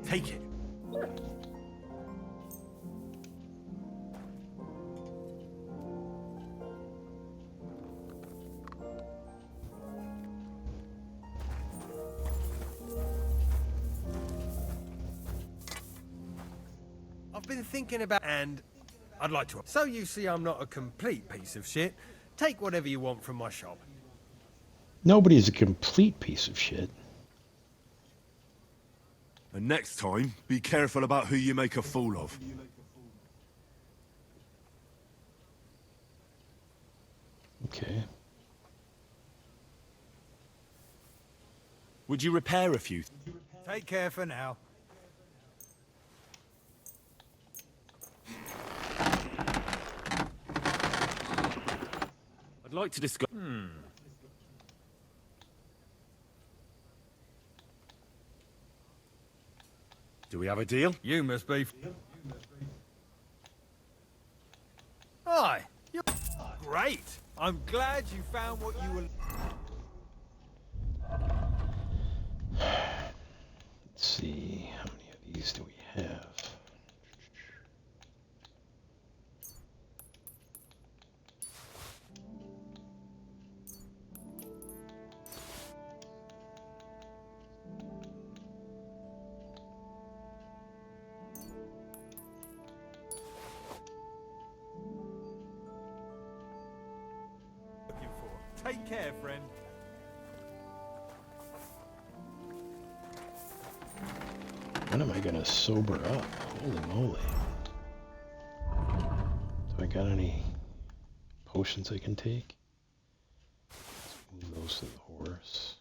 Take it. I've been thinking about, and I'd like to. So you see, I'm not a complete piece of shit. Take whatever you want from my shop. Nobody's a complete piece of shit. And next time, be careful about who you make a fool of. Okay. Would you repair a few? Take care for now. I'd like to discuss... Do we have a deal? You must be... Hi. You're... Great. I'm glad you found what you were... Let's see, how many of these do we have? Looking for. Take care, friend. When am I gonna sober up? Holy moly. Do I got any potions I can take? Let's move those to the horse.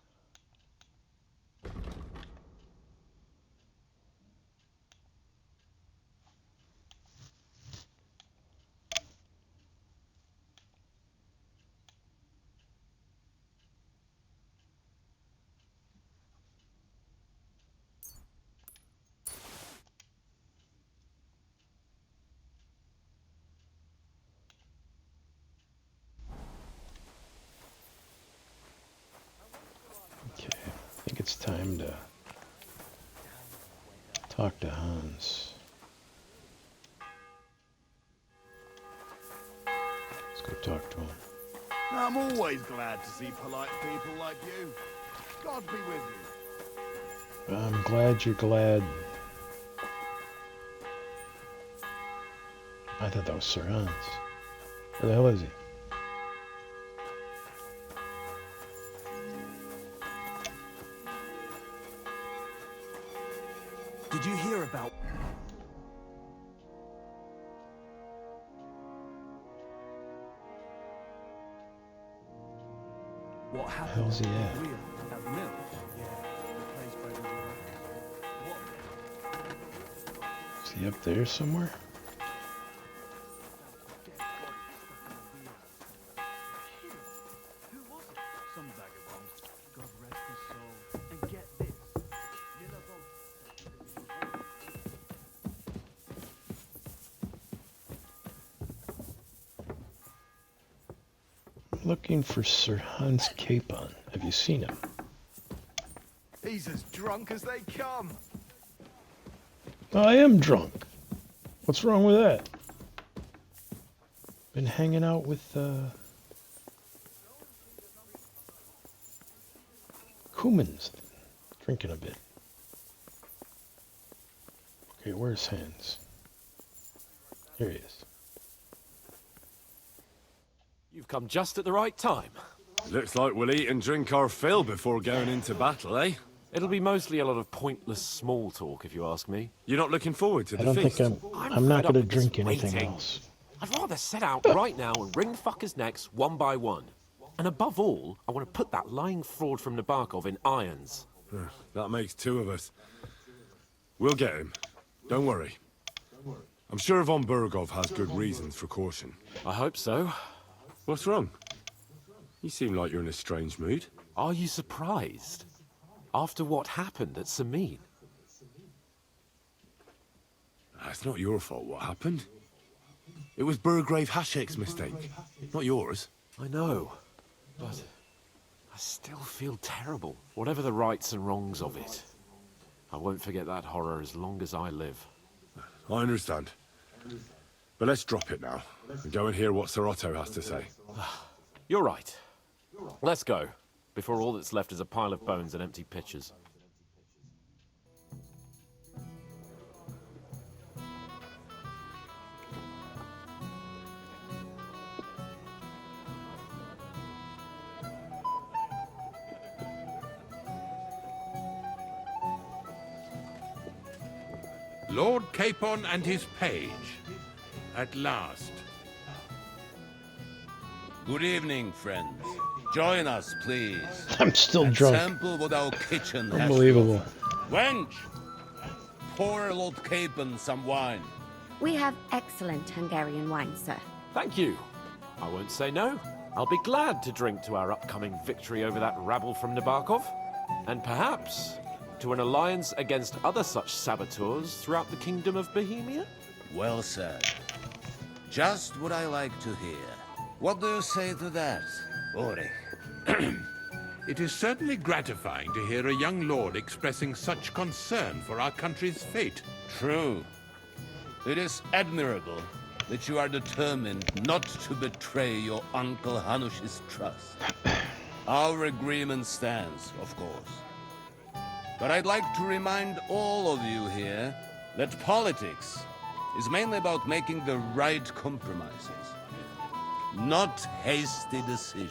Okay, I think it's time to talk to Hans. Let's go talk to him. I'm always glad to see polite people like you. God be with you. I'm glad you're glad. I thought that was Sir Hans. Where the hell is he? Did you hear about... what Where the happened hell's he at? at the mill? Is he up there somewhere? Some vagabond. God rest his soul. And get this. looking for Sir Hans Capon. Have you seen him? He's as drunk as they come. I am drunk. What's wrong with that? Been hanging out with Cumans, drinking a bit. Okay, where's Hans? Here he is. You've come just at the right time. Looks like we'll eat and drink our fill before going into battle, eh? It'll be mostly a lot of pointless small talk, if you ask me. You're not looking forward to the I don't feast? think I'm not going to drink anything waiting. else. I'd rather set out right now and wring fuckers' necks one by one. And above all, I want to put that lying fraud from Nabokov in irons. That makes two of us. We'll get him. Don't worry. I'm sure Von Burgov has good reasons for caution. I hope so. What's wrong? You seem like you're in a strange mood. Are you surprised? After what happened at Samin? It's not your fault what happened. It was Burgrave Hashek's mistake, not yours. I know, but I still feel terrible. Whatever the rights and wrongs of it, I won't forget that horror as long as I live. I understand. But let's drop it now and go and hear what Sir Otto has to say. You're right. Let's go, before all that's left is a pile of bones and empty pitchers. Lord Capon and his page. At last. Good evening, friends. Join us, please. I'm still and drunk. Sample what our kitchen has. Unbelievable. Wench, pour Lord Capon some wine. We have excellent Hungarian wine, sir. Thank you. I won't say no. I'll be glad to drink to our upcoming victory over that rabble from Nabokov. And perhaps to an alliance against other such saboteurs throughout the kingdom of Bohemia? Well said. Just what I like to hear. What do you say to that, Ulrich? It is certainly gratifying to hear a young lord expressing such concern for our country's fate. True. It is admirable that you are determined not to betray your Uncle Hanush's trust. Our agreement stands, of course. But I'd like to remind all of you here that politics is mainly about making the right compromises, not hasty decisions.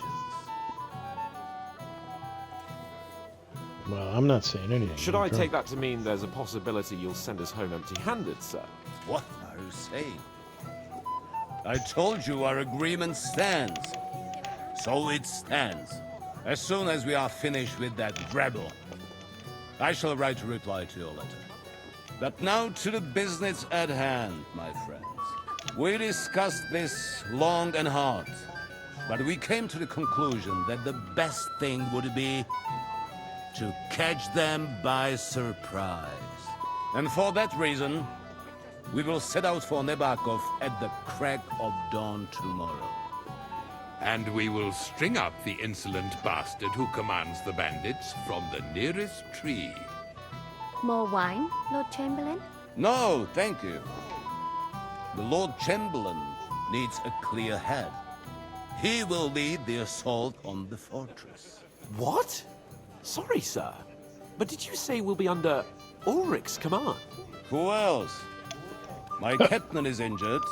Well, I'm not saying anything. Should I take that to mean there's a possibility you'll send us home empty-handed, sir? What are you saying? I told you our agreement stands. So it stands. As soon as we are finished with that rabble, I shall write a reply to your letter. But now to the business at hand, my friends. We discussed this long and hard, but we came to the conclusion that the best thing would be to catch them by surprise. And for that reason, we will set out for Nabokov at the crack of dawn tomorrow. And we will string up the insolent bastard who commands the bandits from the nearest tree. More wine, Lord Chamberlain? No, thank you. The Lord Chamberlain needs a clear head. He will lead the assault on the fortress. What? Sorry, sir. But did you say we'll be under Ulrich's command? Who else? My captain is injured,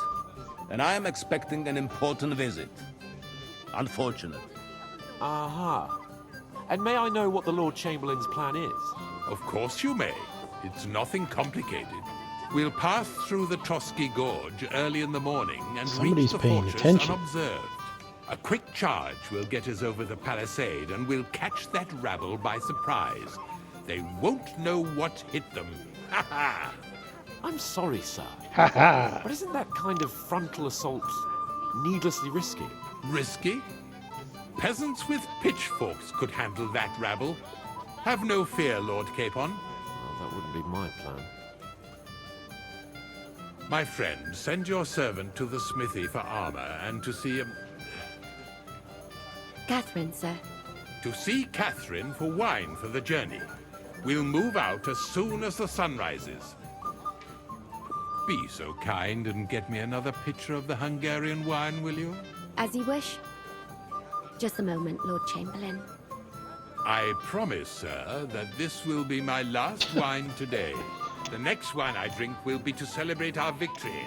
and I am expecting an important visit. Unfortunate. Aha. And may I know what the Lord Chamberlain's plan is? Of course you may. It's nothing complicated. We'll pass through the Trotsky Gorge early in the morning and reach Somebody's the paying fortress attention. unobserved. A quick charge will get us over the palisade and we'll catch that rabble by surprise. They won't know what hit them. Ha ha! I'm sorry, sir. Ha ha! But isn't that kind of frontal assault needlessly risky? Risky? Peasants with pitchforks could handle that rabble. Have no fear, Lord Capon. Well, that wouldn't be my plan. My friend, send your servant to the smithy for armor and to see him. Catherine, sir. To see Catherine for wine for the journey. We'll move out as soon as the sun rises. Be so kind and get me another pitcher of the Hungarian wine, will you? As you wish. Just a moment, Lord Chamberlain. I promise, sir, that this will be my last wine today. The next wine I drink will be to celebrate our victory.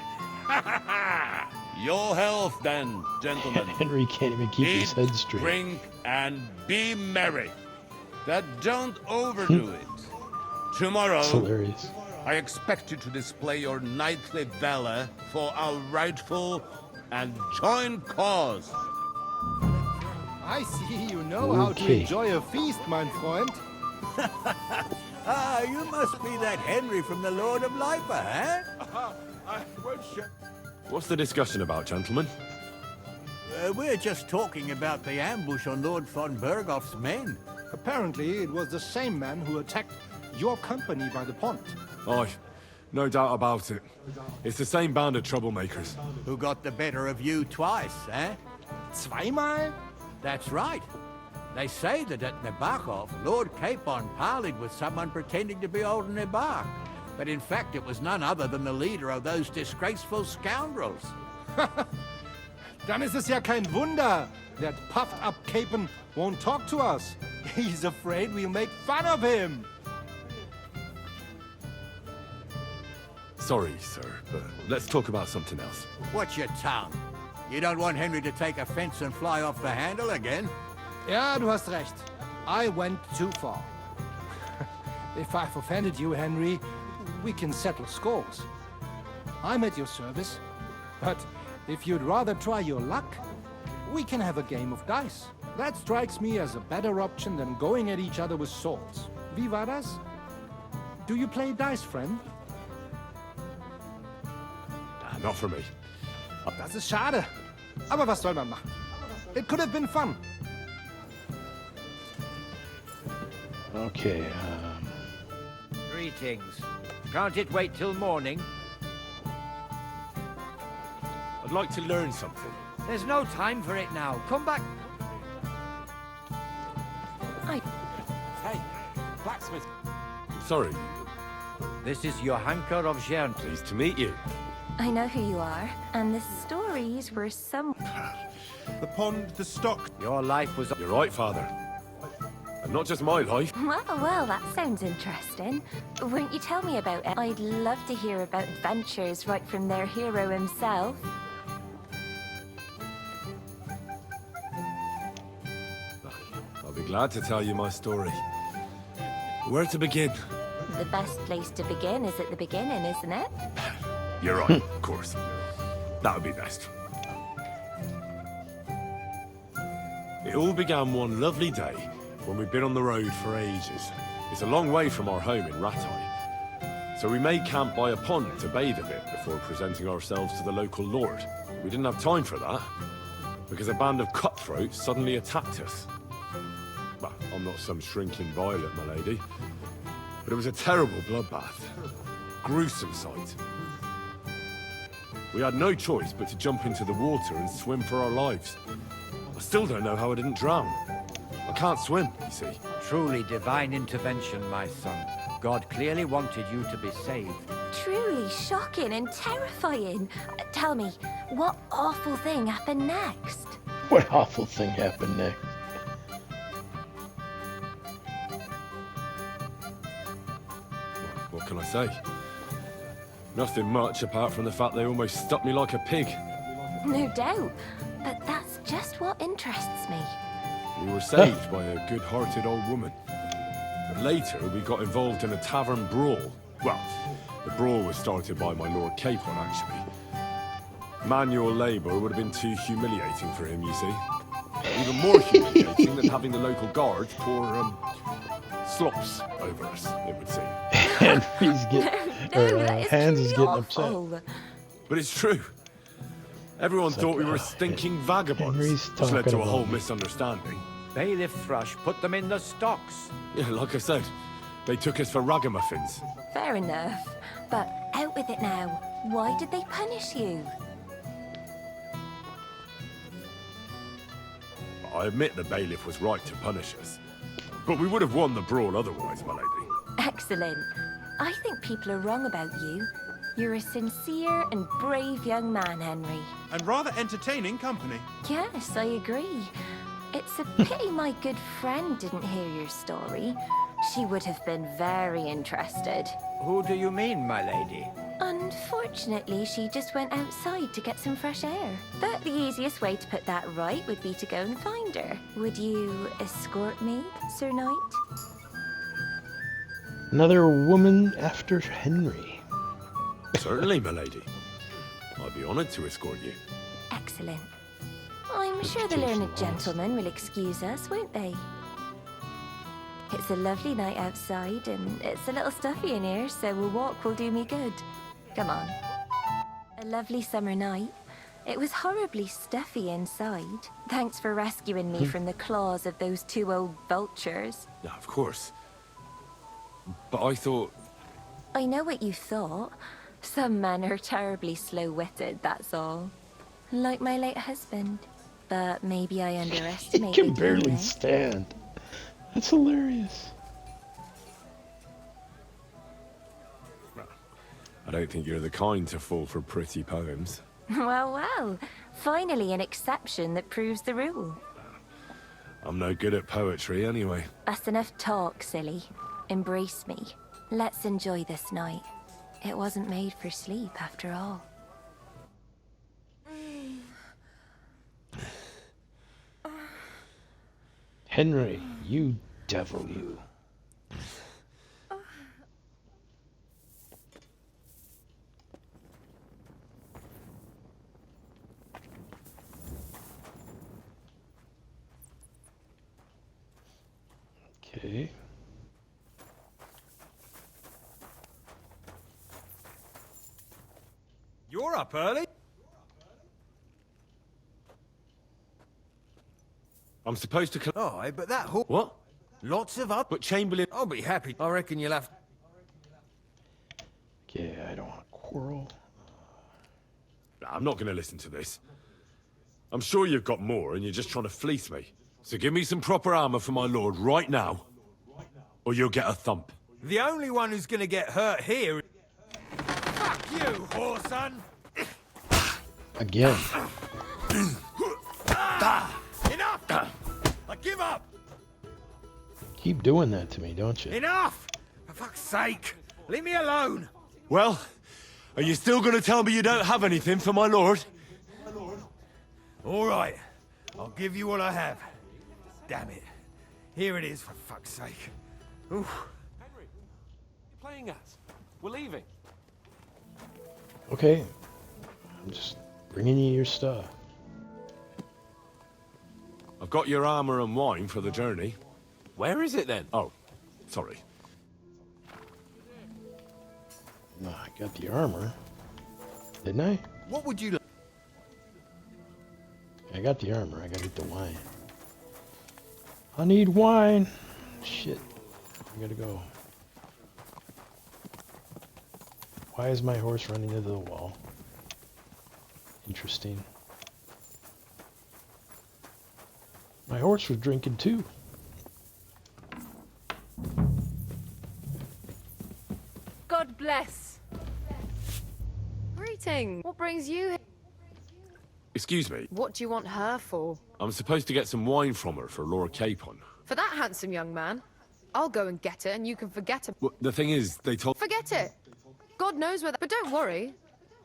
Your health, then, gentlemen. Henry can't even keep his head straight. Drink and be merry. But don't overdo it. Tomorrow, It's hilarious. I expect you to display your knightly valor for our rightful and joint cause. I see you know how to enjoy a feast, mein Freund. Ah, you must be that Henry from the Lord of Lipa, eh? What's the discussion about, gentlemen? We're just talking about the ambush on Lord von Bergoff's men. Apparently, it was the same man who attacked your company by the pond. Aye, no doubt about it. It's the same band of troublemakers. Who got the better of you twice, eh? Zweimal? That's right. They say that at Nabokov, Lord Capon parleyed with someone pretending to be old Nabok. But in fact, it was none other than the leader of those disgraceful scoundrels. Dann ist es ja kein Wunder that puffed-up Capon won't talk to us. He's afraid we'll make fun of him. Sorry, sir, but let's talk about something else. Watch your tongue. You don't want Henry to take offense and fly off the handle again? Ja, du hast recht. I went too far. If I've offended you, Henry, we can settle scores. I'm at your service. But if you'd rather try your luck, we can have a game of dice. That strikes me as a better option than going at each other with swords. Wie war das? Do you play dice, friend? Not for me. Das ist schade. Aber was soll man machen? It could have been fun. Okay, Greetings. Can't it wait till morning? I'd like to learn something. There's no time for it now. Come back. Hey, blacksmith. Sorry. This is Johanka of Jern. Pleased to meet you. I know who you are, and the stories were some... The pond, the stock. Your life was... You're right, Father. And not just my life. Well, that sounds interesting. Won't you tell me about it? I'd love to hear about adventures right from their hero himself. I'll be glad to tell you my story. Where to begin? The best place to begin is at the beginning, isn't it? You're right, of course. That would be best. It all began one lovely day when we'd been on the road for ages. It's a long way from our home in Rattay. So we made camp by a pond to bathe a bit before presenting ourselves to the local lord. We didn't have time for that, because a band of cutthroats suddenly attacked us. Well, I'm not some shrinking violet, my lady, but it was a terrible bloodbath. Gruesome sight. We had no choice but to jump into the water and swim for our lives. I still don't know how I didn't drown. I can't swim, you see. Truly divine intervention, my son. God clearly wanted you to be saved. Truly shocking and terrifying. Tell me, what awful thing happened next? what awful thing happened next? What can I say? Nothing much apart from the fact they almost stuck me like a pig. No doubt, but that's just what interests me. We were saved by a good-hearted old woman. But later, we got involved in a tavern brawl. Well, the brawl was started by my Lord Capon, actually. Manual labour would have been too humiliating for him, you see. Even more humiliating than having the local guards pour, slops over us, it would seem. Henry's getting, Hans is getting upset. But it's true. Everyone thought we were stinking vagabonds, which led to a whole misunderstanding. Bailiff Thrush put them in the stocks. Yeah, like I said, they took us for ragamuffins. Fair enough. But out with it now. Why did they punish you? I admit the bailiff was right to punish us. But we would have won the brawl otherwise, my lady. Excellent. I think people are wrong about you. You're a sincere and brave young man, Henry. And rather entertaining company. Yes, I agree. It's a pity my good friend didn't hear your story. She would have been very interested. Who do you mean, my lady? Unfortunately, she just went outside to get some fresh air. But the easiest way to put that right would be to go and find her. Would you escort me, Sir Knight? Another woman after Henry. Certainly, my lady. I'd be honored to escort you. Excellent. I'm sure the learned gentlemen will excuse us, won't they? It's a lovely night outside, and it's a little stuffy in here, so a walk will do me good. Come on. A lovely summer night. It was horribly stuffy inside. Thanks for rescuing me from the claws of those two old vultures. Yeah, of course. But I thought... I know what you thought. Some men are terribly slow-witted, that's all. Like my late husband. But maybe I He underestimated can you, barely eh? stand. That's hilarious. I don't think you're the kind to fall for pretty poems. Well, well. Finally an exception that proves the rule. I'm no good at poetry anyway. That's enough talk, silly. Embrace me. Let's enjoy this night. It wasn't made for sleep, after all. Henry, you devil, you. Okay. You're up early? I'm supposed to... Oh, but that horse... What? Lots of up... But Chamberlain... I'll be happy. I reckon you'll have... Okay, I don't want to quarrel. I'm not going to listen to this. I'm sure you've got more and you're just trying to fleece me. So give me some proper armor for my lord right now, or you'll get a thump. The only one who's gonna get hurt here... Fuck you, whoreson! Again. Enough! I give up! Keep doing that to me, don't you? Enough! For fuck's sake! Leave me alone! Well, are you still going to tell me you don't have anything for my lord? All right. I'll give you what I have. Damn it. Here it is, for fuck's sake. Oof. Henry, you're playing us. We're leaving. Okay. I'm just bringing you your stuff. I've got your armor and wine for the journey. Where is it then? Oh, sorry. No, I got the armor. Didn't I? What would you like? I got the armor. I gotta get the wine. I need wine. Shit. I gotta go. Why is my horse running into the wall? Interesting. My horse was drinking too. God bless. Greetings. What brings you here? Excuse me. What do you want her for? I'm supposed to get some wine from her for Laura Capon. For that handsome young man? I'll go and get it and you can forget him. Well, the thing is, they told... Forget it! God knows where that... But don't worry.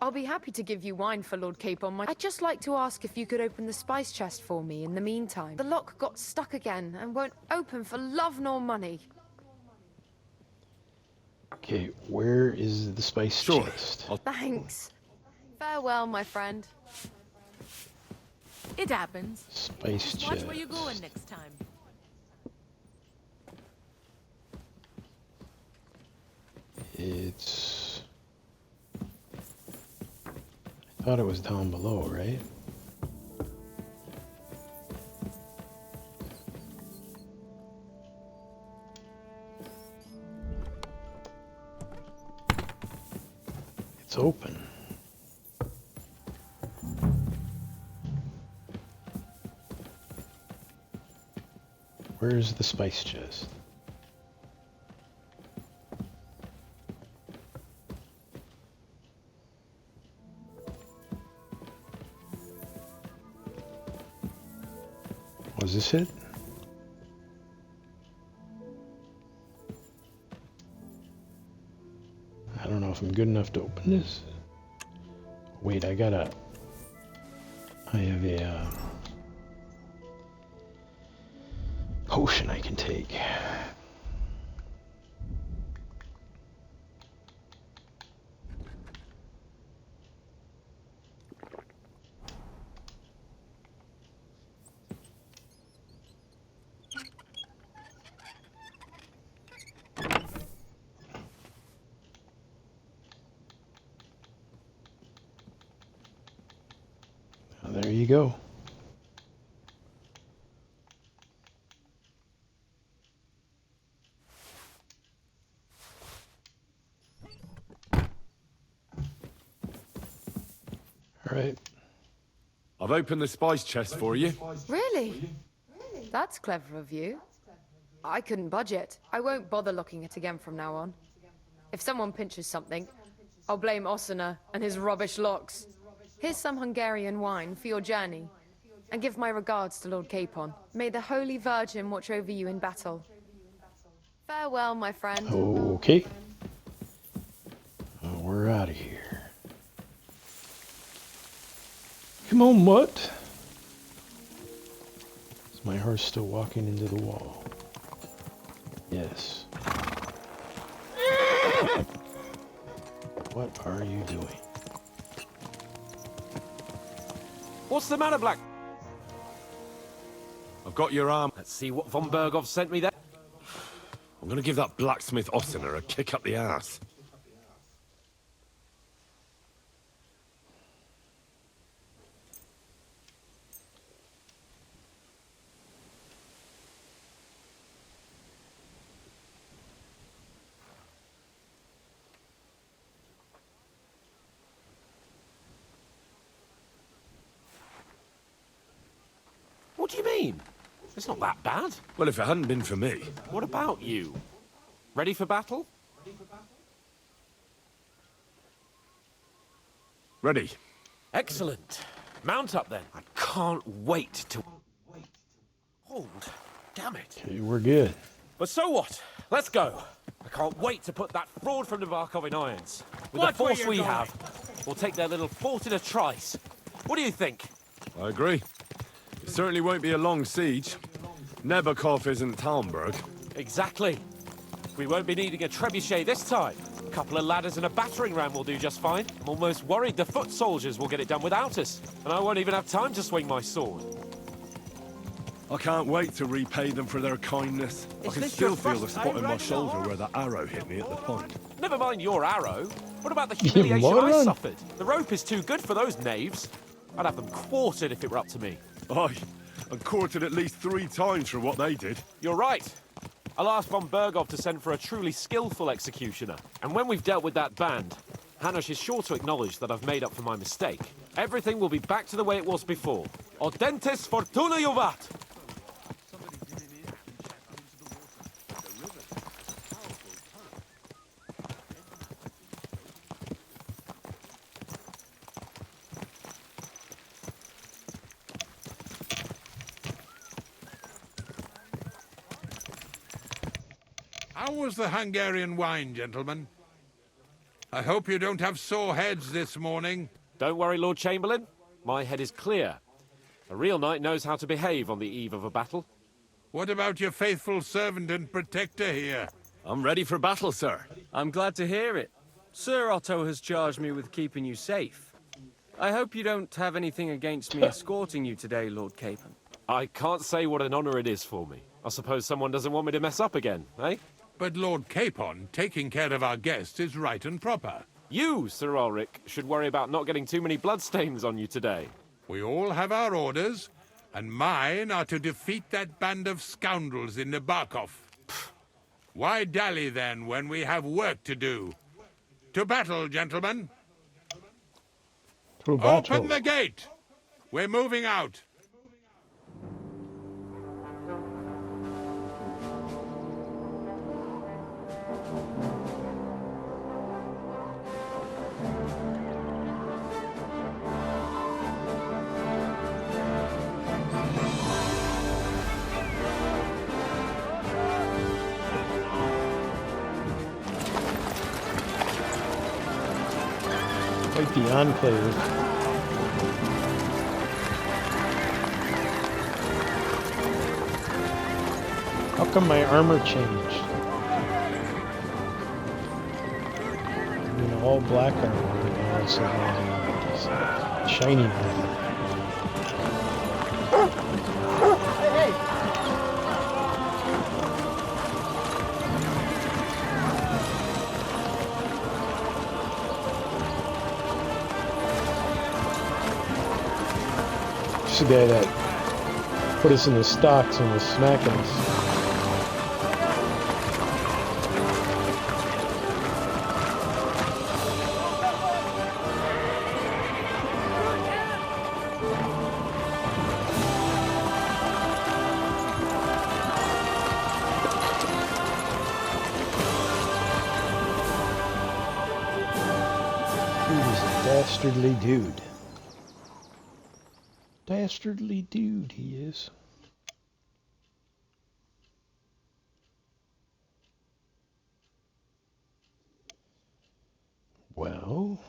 I'll be happy to give you wine for Lord Capon. I'd just like to ask if you could open the spice chest for me in the meantime. The lock got stuck again and won't open for love nor money. Okay, where is the spice chest? Thanks. Farewell, my friend. It happens. Spice Just watch chest. where you're going next time. It's... I thought it was down below, right? It's open. Where's the spice chest? Was this it? I don't know if I'm good enough to open this. Wait, I have a potion I can take. There you go. All right. I've opened the spice chest for you. Really? That's clever of you. I couldn't budget. I won't bother looking at it again from now on. If someone pinches something, I'll blame Osina and his rubbish locks. Here's some Hungarian wine for your journey. And give my regards to Lord Capon. May the Holy Virgin watch over you in battle. Farewell, my friend. Okay. Oh, we're out of here. Come on, mutt. Is my horse still walking into the wall? Yes. What are you doing? What's the matter, Black? I've got your arm. Let's see what von Bergov sent me there. I'm gonna give that blacksmith Osina a kick up the ass. What do you mean? It's not that bad. Well, if it hadn't been for me. What about you? Ready for battle? Ready. Excellent. Mount up then. I can't wait to... Hold. Damn it. Okay, we're good. But so what? Let's go. I can't wait to put that fraud from Navarkov in irons. With the force we have, we'll take their little fort in a trice. What do you think? I agree. It certainly won't be a long siege. Nebakov isn't Talmberg. Exactly. We won't be needing a trebuchet this time. A couple of ladders and a battering ram will do just fine. I'm almost worried the foot soldiers will get it done without us. And I won't even have time to swing my sword. I can't wait to repay them for their kindness. I can still feel the spot in my shoulder where the arrow hit me at the pond. Never mind your arrow. What about the humiliation I suffered? The rope is too good for those knaves. I'd have them quartered if it were up to me. Aye, and quartered at least 3 times for what they did. You're right. I'll ask von Bergov to send for a truly skillful executioner. And when we've dealt with that band, Hanush is sure to acknowledge that I've made up for my mistake. Everything will be back to the way it was before. Audentes fortuna juvat! How was the Hungarian wine, gentlemen? I hope you don't have sore heads this morning. Don't worry, Lord Chamberlain. My head is clear. A real knight knows how to behave on the eve of a battle. What about your faithful servant and protector here? I'm ready for battle, sir. I'm glad to hear it. Sir Otto has charged me with keeping you safe. I hope you don't have anything against me escorting you today, Lord Capon. I can't say what an honor it is for me. I suppose someone doesn't want me to mess up again, eh? But Lord Capon, taking care of our guests is right and proper. You, Sir Ulrich, should worry about not getting too many bloodstains on you today. We all have our orders, and mine are to defeat that band of scoundrels in Nebakov. Why dally, then, when we have work to do? To battle, gentlemen! To battle. Open the gate! We're moving out. Quite the enclave. How come my armor changed? I mean, all black armor, but now all of a sudden it's shiny armor. This is the guy that put us in the stocks and was smacking us. Dastardly dude. Dastardly dude he is. Well,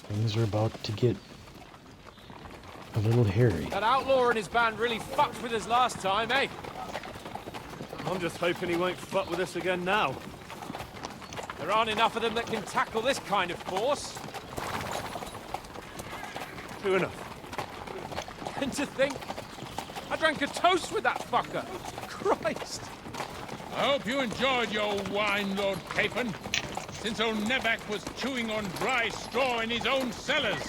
things are about to get a little hairy. That outlaw and his band really fucked with us last time, eh? I'm just hoping he won't fuck with us again now. There aren't enough of them that can tackle this kind of force. True enough. And to think, I drank a toast with that fucker. Christ. I hope you enjoyed your wine, Lord Capon, since old Nevac was chewing on dry straw in his own cellars.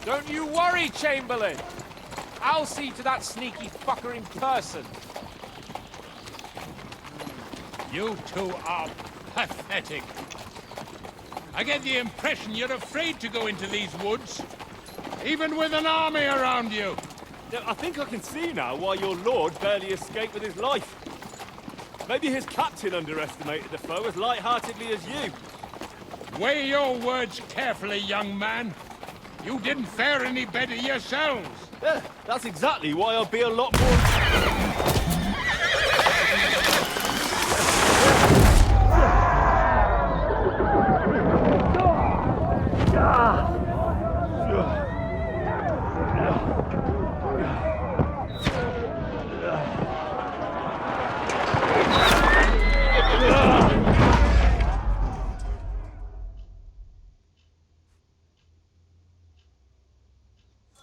Don't you worry, Chamberlain. I'll see to that sneaky fucker in person. You two are pathetic. I get the impression you're afraid to go into these woods, even with an army around you. I think I can see now why your lord barely escaped with his life. Maybe his captain underestimated the foe as light-heartedly as you. Weigh your words carefully, young man. You didn't fare any better yourselves. Yeah, that's exactly why I'll be a lot more...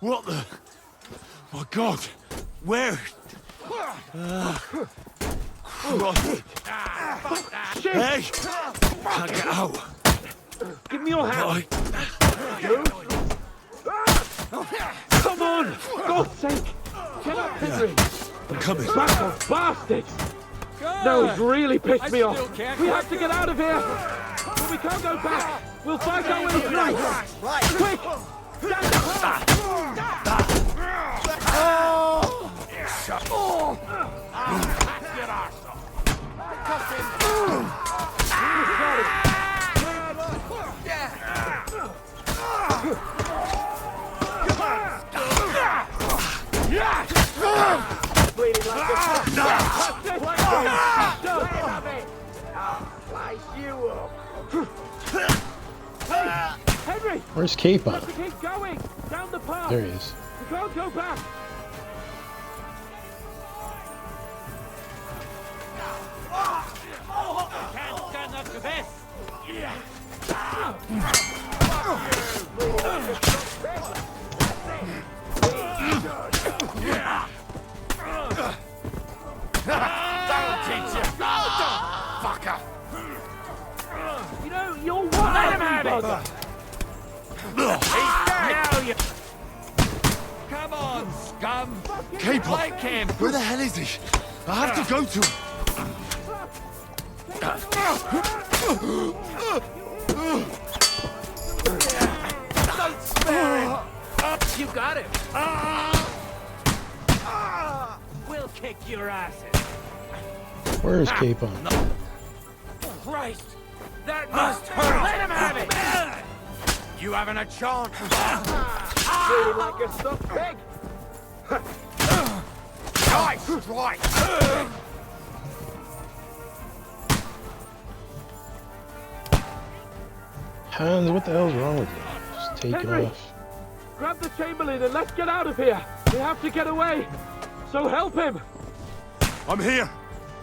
What the... My God! Where? Christ. Shit! Hey! Can't get out. Give me your hand. Come on! For God's sake! Get up, Henry! I'm coming. Back off, bastards! No, it's really pissed me off. We have to get out of here! But we can't go back! We'll fight our way through! Right! Quick! Stand up! Bleeding like Henry! Where's Capon? Keep going! Down the path! There he is. We can't go back! Can't stand up to this! That'll teach you! Fucker! You know, you're one Let him have it! Now you... Come on, scum! Capon! Like him! Where the hell is he? I have to go to him. Don't spare him! You got him! We'll kick your asses! Where is Capon? Christ! That must hurt! Let him have it! You haven't a chance. Feeling like a stuffed pig! Nice strike! Hans, what the hell's wrong with you? Just take Henry! it off. Grab the Chamberlain and let's get out of here! We have to get away! So help him! I'm here.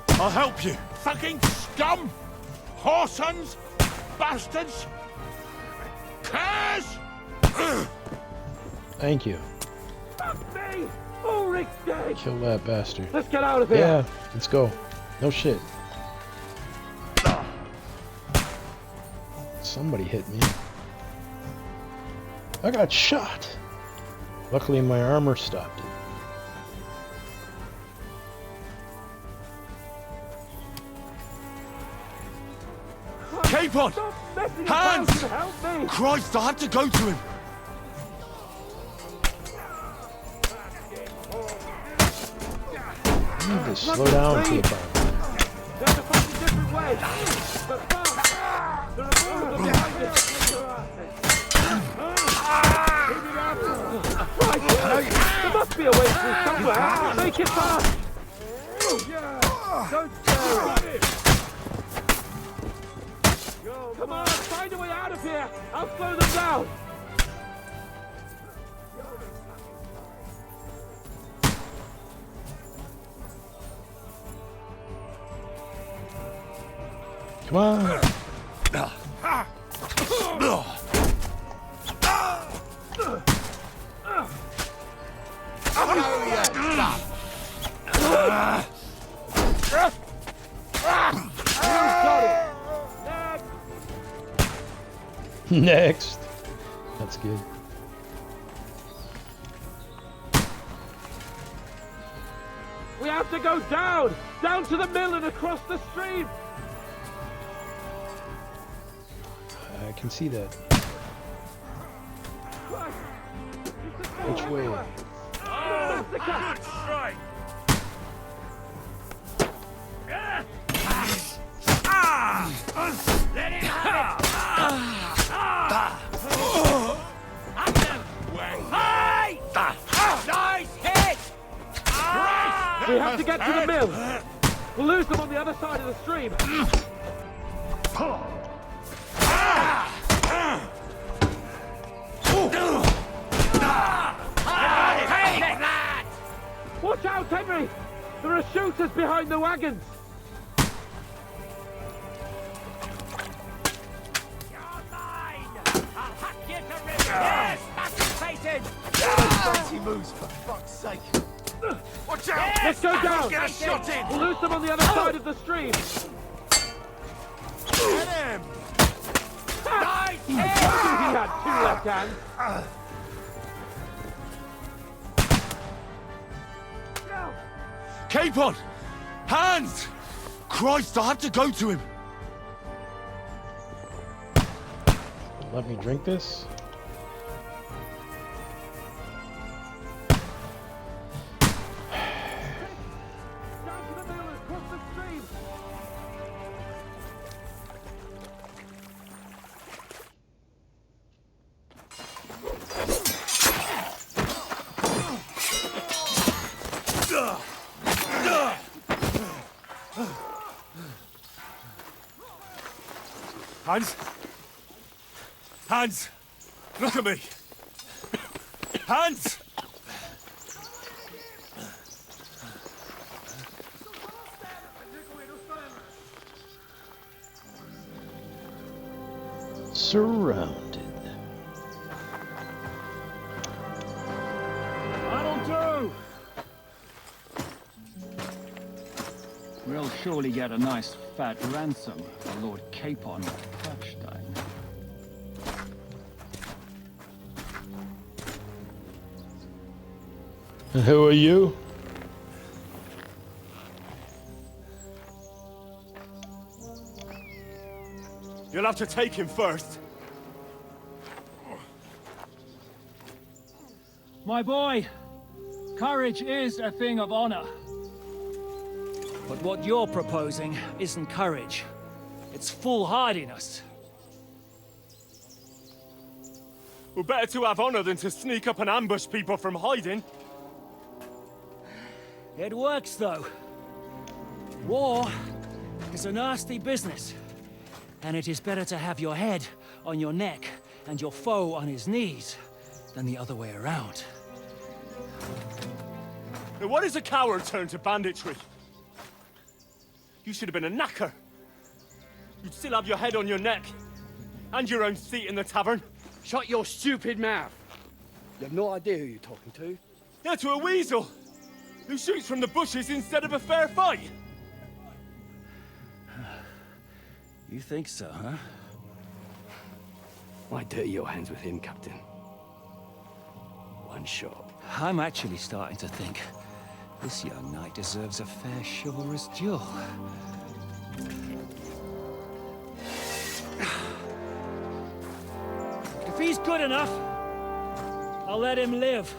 I'll help you. Fucking scum! Whoresons! Bastards! Curs! Thank you. Fuck me! Ulrich's dead! Kill that bastard. Let's get out of here! Yeah, let's go. No shit. Somebody hit me. I got shot. Luckily my armor stopped it. Capon! Hans! Christ, I have to go to him. You need to slow down, Capon. There's a fucking different way! But fast! There are more of them behind us! Right! There must be a way through somewhere! Make it fast! Don't stare it! Come on, find a way out of here! I'll slow them down! Come on! Next. That's good. We have to go down! Down to the mill and across the stream! I can see that. Which way? Oh, good strike! Let it have it! Nice hit! We have to get to the mill! We'll lose them on the other side of the stream! Watch out, Henry! There are shooters behind the wagons! Yes! Faces! Fancy moves, for fuck's sake. Watch out! Let's go down! Get a shot in! We'll lose them on the other side of the stream! Get him! Nice He had two left hands! Capon! Hans! Christ, I have to go to him. Let me drink this. Down to the mill and across the stream! Hans? Hans! Look at me! Hans! Surrounded. That'll do! We'll surely get a nice fat ransom for Lord Capon of Kirkstein. Who are you? You'll have to take him first. My boy, courage is a thing of honor. But what you're proposing isn't courage. It's foolhardiness. We're better to have honor than to sneak up and ambush people from hiding. It works, though. War is a nasty business. And it is better to have your head on your neck and your foe on his knees than the other way around. Now what does a coward turn to banditry? You should have been a knacker. You'd still have your head on your neck. And your own seat in the tavern. Shut your stupid mouth. You have no idea who you're talking to. Yeah, to a weasel. Who shoots from the bushes instead of a fair fight. You think so, huh? Why dirty your hands with him, Captain? One shot. I'm actually starting to think this young knight deserves a fair chivalrous duel. If he's good enough, I'll let him live.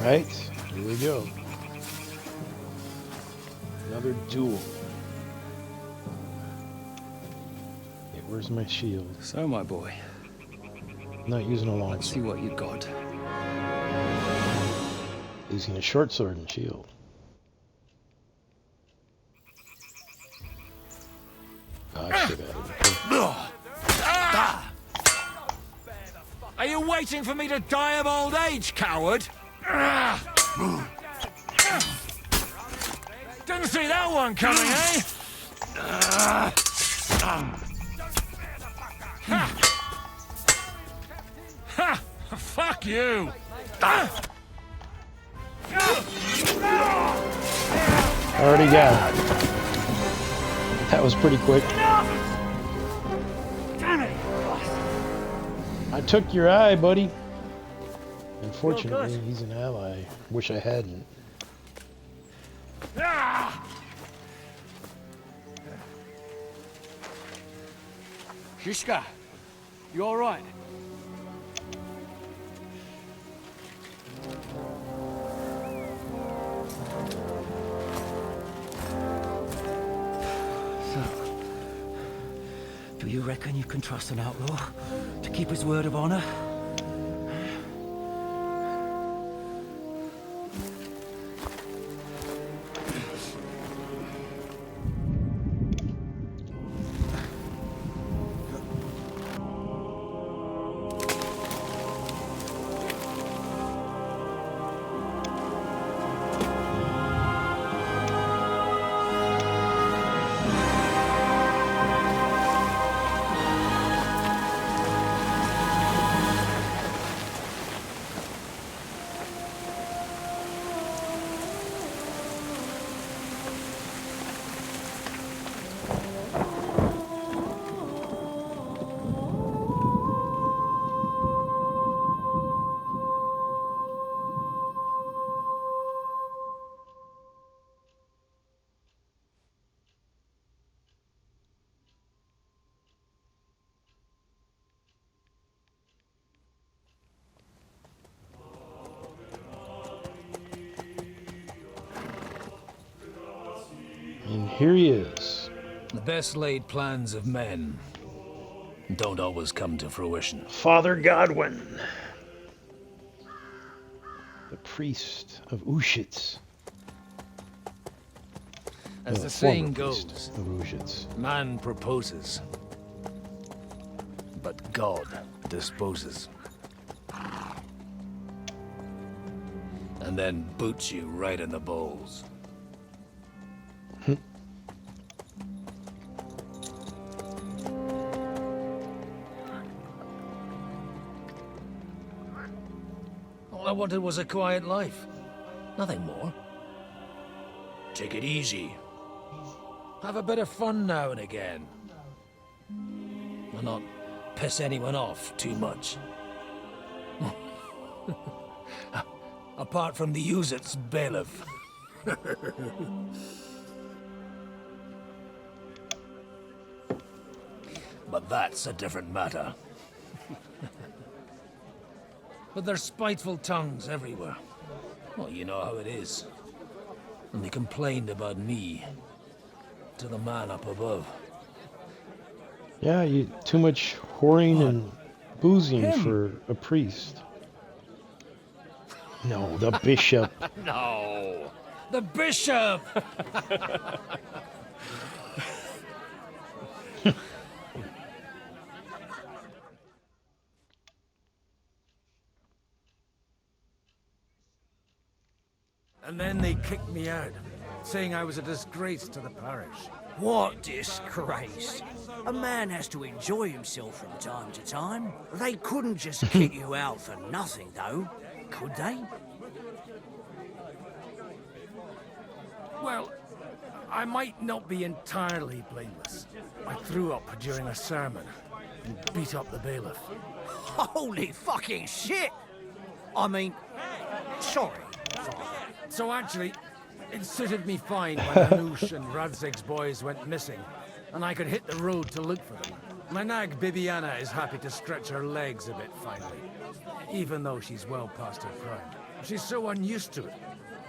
Right, here we go. Another duel. Okay, where's my shield? So, my boy. Not using a long Let's see what you got. Using a short sword and shield. Oh, shit out of Are you waiting for me to die of old age, coward? Didn't see that one coming, eh? Ha! Fuck you! Already got it. That was pretty quick. Damn it! I took your eye, buddy. Unfortunately, he's an ally. Wish I hadn't. Shishka, you all right? So, do you reckon you can trust an outlaw to keep his word of honor? And here he is. The best laid plans of men don't always come to fruition. Father Godwin. The priest of Ushitz. As No, the saying former priest goes, of Ushitz. man proposes, but God disposes. And then boots you right in the balls. All I wanted was a quiet life. Nothing more. Take it easy. Have a bit of fun now and again. And not piss anyone off too much. Apart from the Uzit's bailiff. But that's a different matter. But there's spiteful tongues everywhere. Well, you know how it is. And they complained about me to the man up above. Yeah, too much whoring and boozing for a priest. No, the bishop. No. The bishop! And then they kicked me out, saying I was a disgrace to the parish. What disgrace? A man has to enjoy himself from time to time. They couldn't just kick you out for nothing, though, could they? Well, I might not be entirely blameless. I threw up during a sermon and beat up the bailiff. Holy fucking shit! I mean, sorry, Father. So actually, it suited me fine when Hanush and Radzig's boys went missing, and I could hit the road to look for them. My nag Bibiana is happy to stretch her legs a bit finally, even though she's well past her prime. She's so unused to it.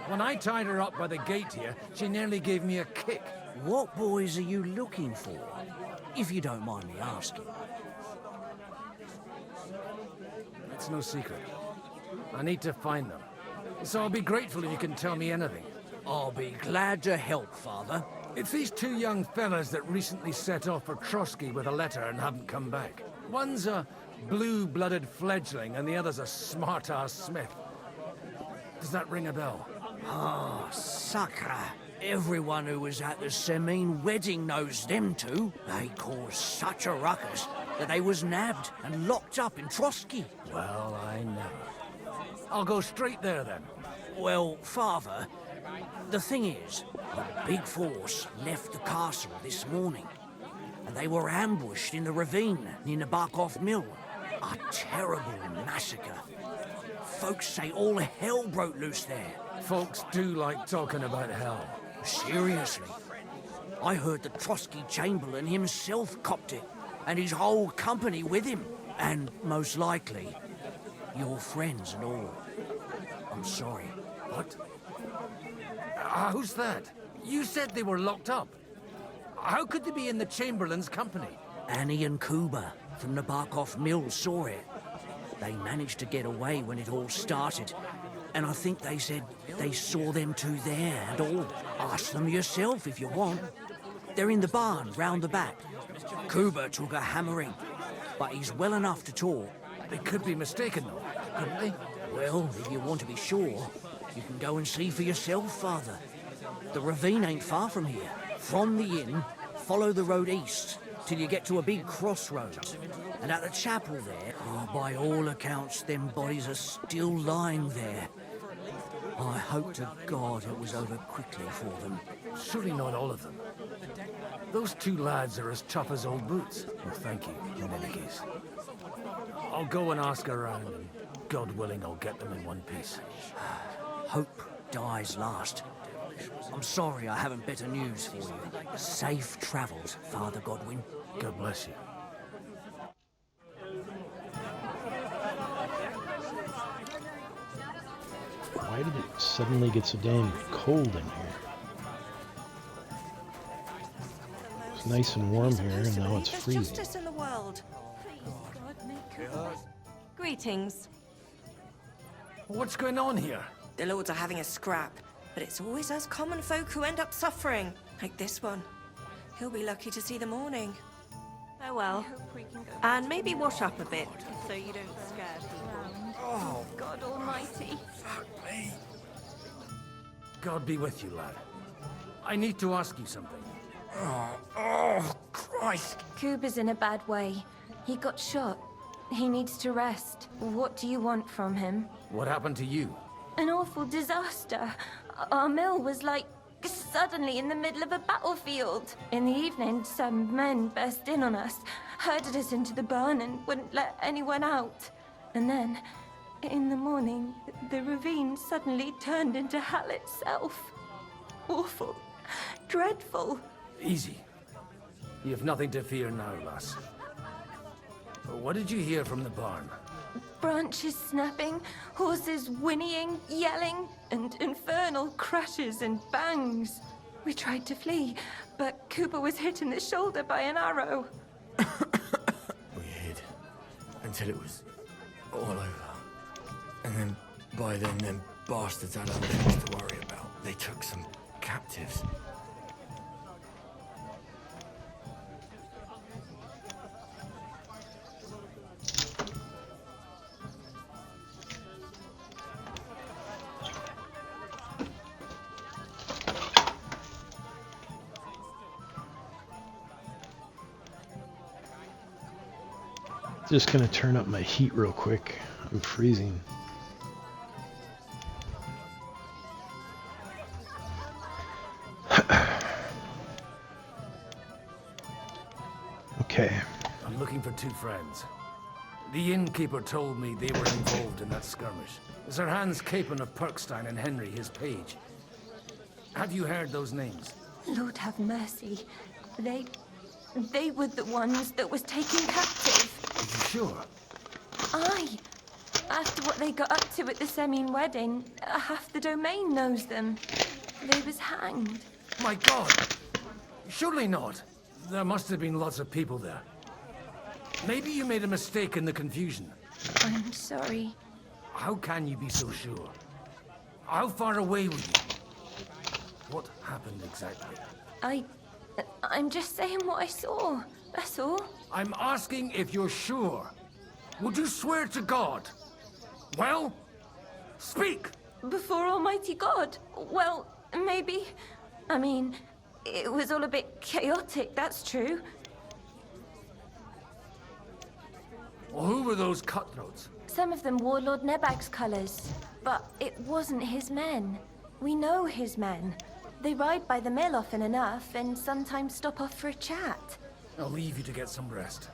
When I tied her up by the gate here, she nearly gave me a kick. What boys are you looking for, if you don't mind me asking? It's no secret. I need to find them. So I'll be grateful if you can tell me anything. I'll be glad to help, Father. It's these two young fellas that recently set off for Trotsky with a letter and haven't come back. One's a blue-blooded fledgling and the other's a smart-ass smith. Does that ring a bell? Ah, Sakra. Everyone who was at the Semine wedding knows them two. They caused such a ruckus that they was nabbed and locked up in Trotsky. Well, I know. I'll go straight there then. Well, Father, the thing is, a big force left the castle this morning, and they were ambushed in the ravine near the Barkov Mill. A terrible massacre. Folks say all hell broke loose there. Folks do like talking about hell. Seriously. I heard the Trotsky Chamberlain himself copped it, and his whole company with him. And most likely, your friends and all. I'm sorry. What? Who's that? You said they were locked up. How could they be in the Chamberlain's company? Annie and Kuba from the Barkov Mill saw it. They managed to get away when it all started. And I think they said they saw them two there and all. Ask them yourself if you want. They're in the barn round the back. Kuba took a hammering, but he's well enough to talk. They could be mistaken though, couldn't they? Well, if you want to be sure, you can go and see for yourself, Father. The ravine ain't far from here. From the inn, follow the road east till you get to a big crossroads. And at the chapel there, by all accounts, them bodies are still lying there. I hope to God it was over quickly for them. Surely not all of them. Those two lads are as tough as old boots. Well, thank you, in any case. I'll go and ask around, and God willing, I'll get them in one piece. Hope dies last. I'm sorry I haven't better news for you. Safe travels, Father Godwin. God bless you. Why did it suddenly get so damn cold in here? It's nice and warm here, and now it's freezing. Justice in the world. Greetings. What's going on here? The lords are having a scrap, but it's always us common folk who end up suffering, like this one. He'll be lucky to see the morning. Oh well. And maybe wash up a bit, so you don't scare people. Oh, God almighty. Fuck me. God be with you, lad. I need to ask you something. Oh, Christ. Kuba's in a bad way. He got shot. He needs to rest. What do you want from him? What happened to you? An awful disaster. Our mill was like suddenly in the middle of a battlefield. In the evening, some men burst in on us, herded us into the barn and wouldn't let anyone out. And then, in the morning, the ravine suddenly turned into hell itself. Awful. Dreadful. Easy. You have nothing to fear now, lass. What did you hear from the barn? Branches snapping, horses whinnying, yelling, and infernal crashes and bangs. We tried to flee, but Cooper was hit in the shoulder by an arrow. We hid until it was all over. And then By then, them bastards had other things to worry about. They took some captives. Just gonna turn up my heat real quick. I'm freezing. Okay. I'm looking for two friends. The innkeeper told me they were involved in that skirmish. Sir Hans Capon of Perkstein and Henry, his page. Have you heard those names? Lord have mercy. They were the ones that was taken captive. Are you sure? Aye. After what they got up to at the Semine wedding, half the domain knows them. They was hanged. My God! Surely not. There must have been lots of people there. Maybe you made a mistake in the confusion. I'm sorry. How can you be so sure? How far away were you? What happened exactly? I'm just saying what I saw. That's all. I'm asking if you're sure. Would you swear to God? Well, speak! Before Almighty God? Well, maybe. I mean, it was all a bit chaotic, that's true. Well, who were those cutthroats? Some of them wore Lord Nebag's colours, but it wasn't his men. We know his men. They ride by the mill often enough, and sometimes stop off for a chat. I'll leave you to get some rest.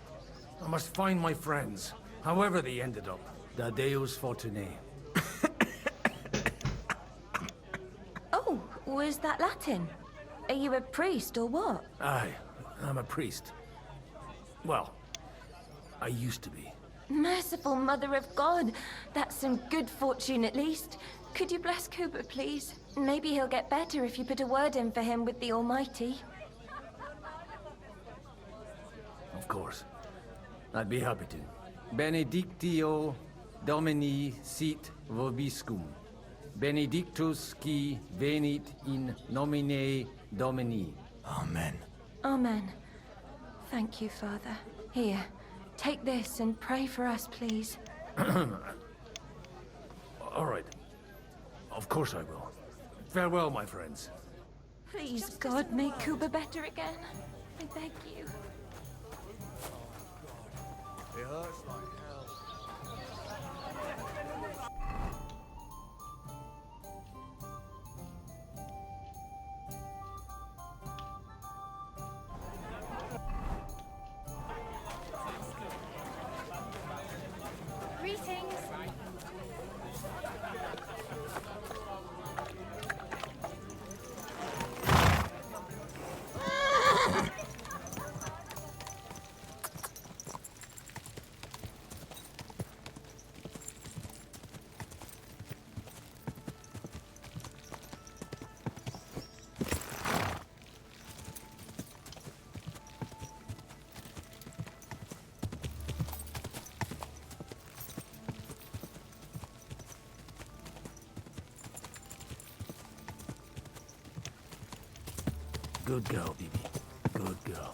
I must find my friends, however they ended up. Da Deus Fortunae. Oh, was that Latin? Are you a priest or what? Aye, I'm a priest. Well, I used to be. Merciful Mother of God. That's some good fortune at least. Could you bless Cooper, please? Maybe he'll get better if you put a word in for him with the Almighty. Of course. I'd be happy to. Benedictio Domini sit vobiscum. Benedictus qui venit in nomine Domini. Amen. Amen. Thank you, Father. Here, take this and pray for us, please. All right. Of course I will. Farewell, my friends. Please, God, make Kuba better again. I beg you. It hurts like hell. Greetings. Good girl, Bibi. Good girl.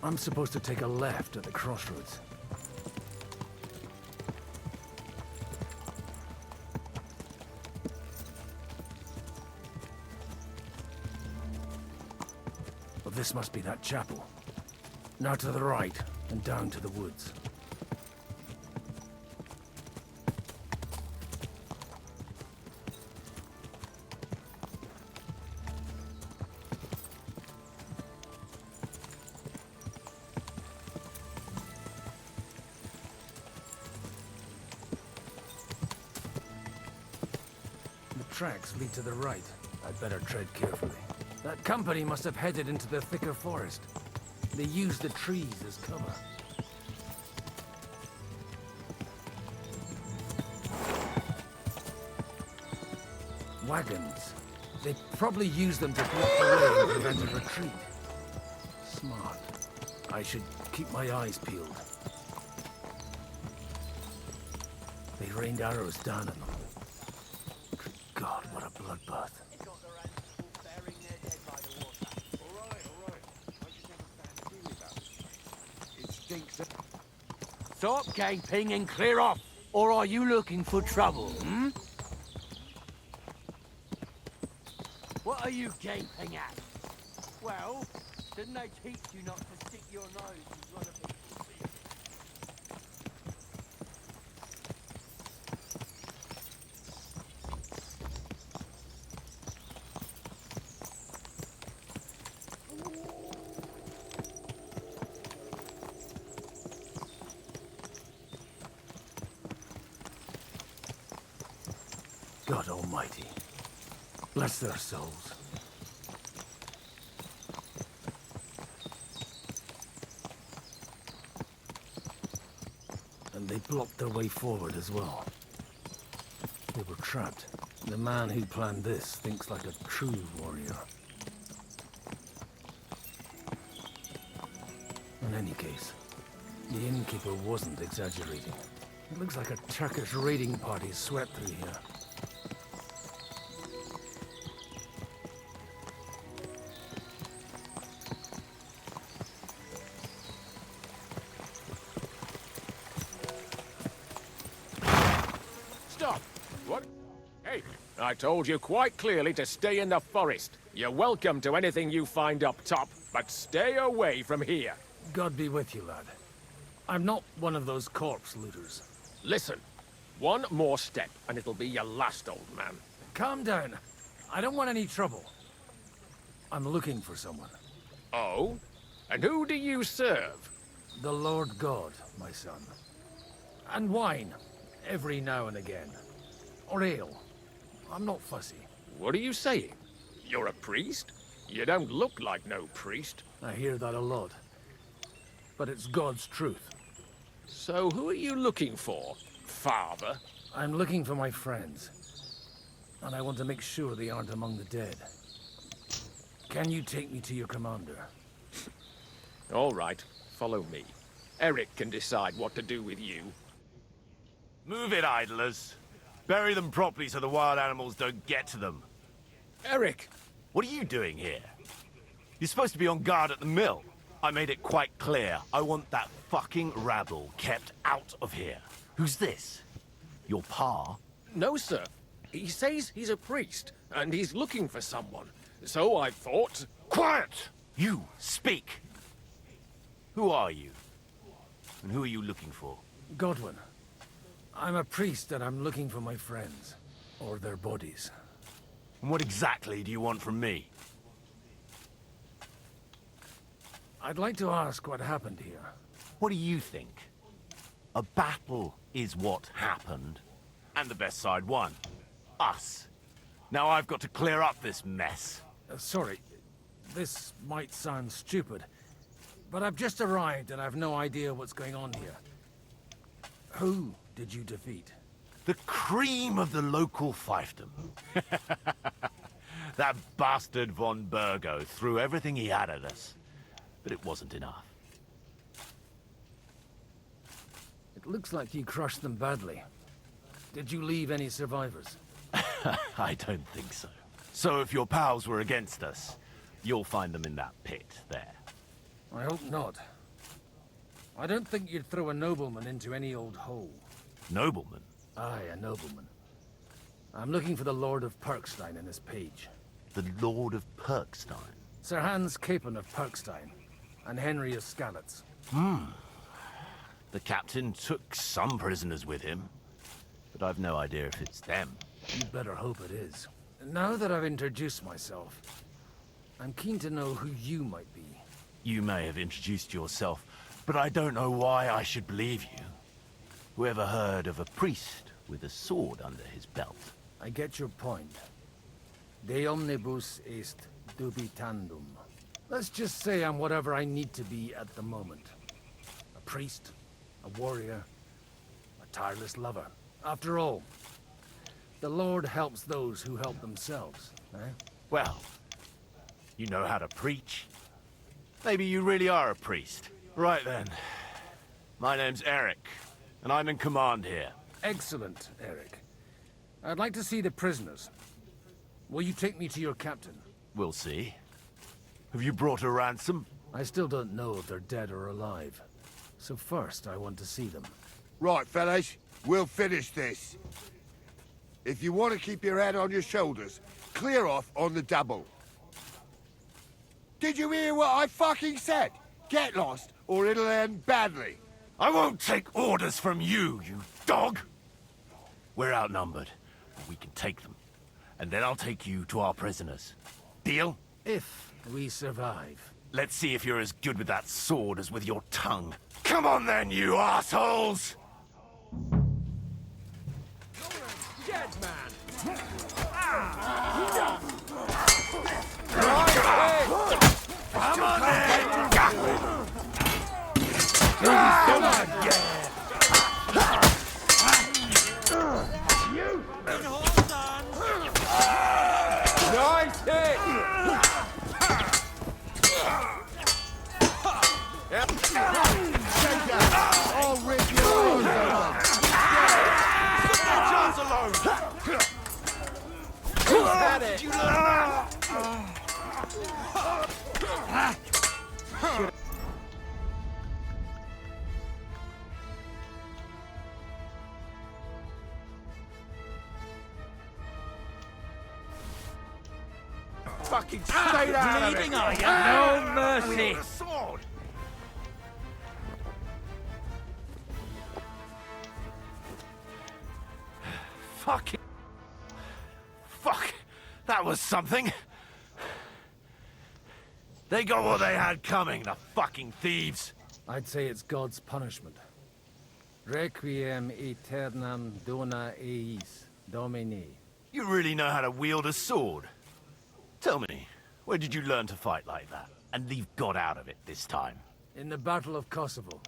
I'm supposed to take a left at the crossroads. Well, this must be that chapel. Now to the right, and down to the woods. tracks lead to the right. I'd better tread carefully. That company must have headed into the thicker forest. They used the trees as cover. Wagons. They probably used them to block the way and prevent a retreat. Smart. I should keep my eyes peeled. They rained arrows down on them. Good God, what a bloodbath. Stop gaping and clear off, or are you looking for trouble, hmm? What are you gaping at? Well, didn't they teach you not to stick your nose in front of people? God Almighty. Bless their souls. And they blocked their way forward as well. They were trapped. The man who planned this thinks like a true warrior. In any case, the innkeeper wasn't exaggerating. It looks like a Turkish raiding party swept through here. Stop! What? Hey, I told you quite clearly to stay in the forest. You're welcome to anything you find up top, but stay away from here. God be with you, lad. I'm not one of those corpse looters. Listen, one more step and it'll be your last, old man. Calm down. I don't want any trouble. I'm looking for someone. Oh? And who do you serve? The Lord God, my son. And wine, every now and again. Or ale. I'm not fussy. What are you saying? You're a priest? You don't look like no priest. I hear that a lot. But it's God's truth. So who are you looking for, Father? I'm looking for my friends. And I want to make sure they aren't among the dead. Can you take me to your commander? All right, follow me. Eric can decide what to do with you. Move it, idlers. Bury them properly so the wild animals don't get to them. Eric! What are you doing here? You're supposed to be on guard at the mill. I made it quite clear. I want that fucking rabble kept out of here. Who's this? Your pa? No, sir. He says he's a priest, and he's looking for someone. So I thought... Quiet! You, speak! Who are you? And who are you looking for? Godwin. I'm a priest and I'm looking for my friends. Or their bodies. And what exactly do you want from me? I'd like to ask what happened here. What do you think? A battle is what happened. And the best side won. Us. Now I've got to clear up this mess. Sorry. This might sound stupid. But I've just arrived and I've no idea what's going on here. Who did you defeat? The cream of the local fiefdom. That bastard von Burgo threw everything he had at us. But it wasn't enough. It looks like you crushed them badly. Did you leave any survivors? I don't think so. So if your pals were against us, you'll find them in that pit there. I hope not. I don't think you'd throw a nobleman into any old hole. Nobleman? Aye, a nobleman. I'm looking for the Lord of Perkstein in this page. The Lord of Perkstein? Sir Hans Capon of Perkstein, and Henry of Skalitz. The captain took some prisoners with him, but I've no idea if it's them. You'd better hope it is. Now that I've introduced myself, I'm keen to know who you might be. You may have introduced yourself, but I don't know why I should believe you. Whoever heard of a priest with a sword under his belt? I get your point. De omnibus est dubitandum. Let's just say I'm whatever I need to be at the moment. A priest, a warrior, a tireless lover. After all, the Lord helps those who help themselves, eh? Well, you know how to preach. Maybe you really are a priest. Right then. My name's Eric, and I'm in command here. Excellent, Eric. I'd like to see the prisoners. Will you take me to your captain? We'll see. Have you brought a ransom? I still don't know if they're dead or alive. So first, I want to see them. Right, fellas. We'll finish this. If you want to keep your head on your shoulders, clear off on the double. Did you hear what I fucking said? Get lost, or it'll end badly. I won't take orders from you, you dog! We're outnumbered. We can take them. And then I'll take you to our prisoners. Deal? If we survive. Let's see if you're as good with that sword as with your tongue. Come on then, you assholes! Dead man! Come on then! Come on! You! Nice hit! I'll rip your arms off. Leave that chance alone! Who's had it? You learn that? Fucking stay out of bleeding, it. are you? No mercy. With a sword! Fucking... Fuck! That was something! They got what they had coming, the fucking thieves! I'd say it's God's punishment. Requiem aeternam dona eis, Domini. You really know how to wield a sword? Tell me, where did you learn to fight like that? And leave God out of it this time? In the Battle of Kosovo.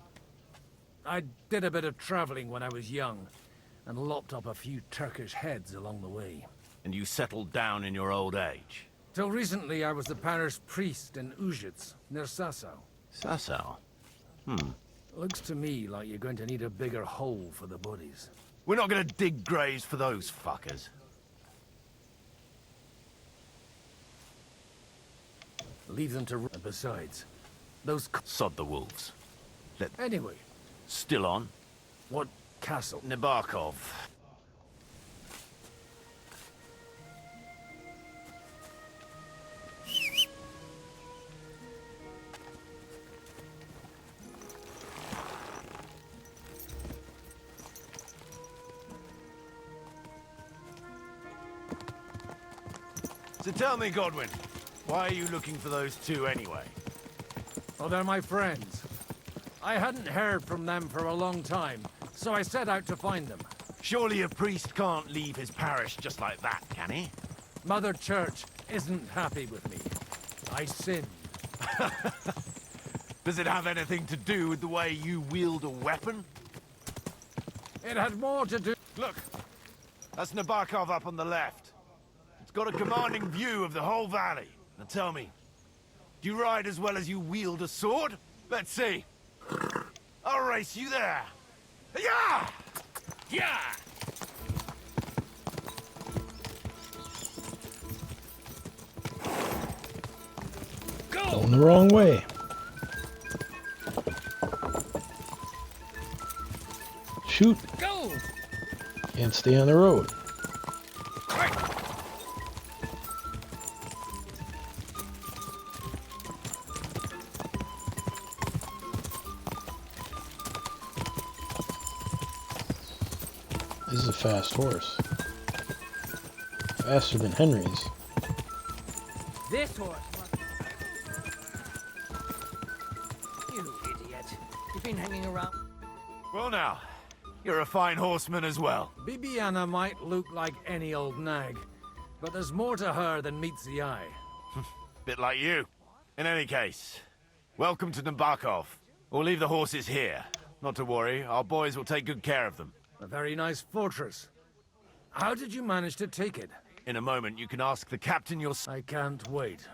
I did a bit of traveling when I was young, and lopped up a few Turkish heads along the way. And you settled down in your old age? Till recently, I was the parish priest in Užice, near Sasau. Sasau? Looks to me like you're going to need a bigger hole for the bodies. We're not gonna dig graves for those fuckers. Leave them to... Besides, those... Sod the wolves. Anyway. Still on? What castle? Nabokov. So tell me, Godwin, why are you looking for those two anyway? Oh, they're my friends. I hadn't heard from them for a long time, so I set out to find them. Surely a priest can't leave his parish just like that, can he? Mother Church isn't happy with me. I sinned. Does it have anything to do with the way you wield a weapon? It had more to do... Look, that's Nabokov up on the left. It's got a commanding view of the whole valley. Now tell me, do you ride as well as you wield a sword? Let's see. I'll race you there. Yeah! Yeah! Going the wrong way. Shoot. Go! Can't stay on the road. This is a fast horse. Faster than Henry's. This horse must... You idiot. You've been hanging around... Well now, You're a fine horseman as well. Bibiana might look like any old nag, but there's more to her than meets the eye. Bit like you. In any case, welcome to Nabokov. We'll leave the horses here. Not to worry, our boys will take good care of them. A very nice fortress. How did you manage to take it? In a moment, you can ask the captain yourself. I can't wait.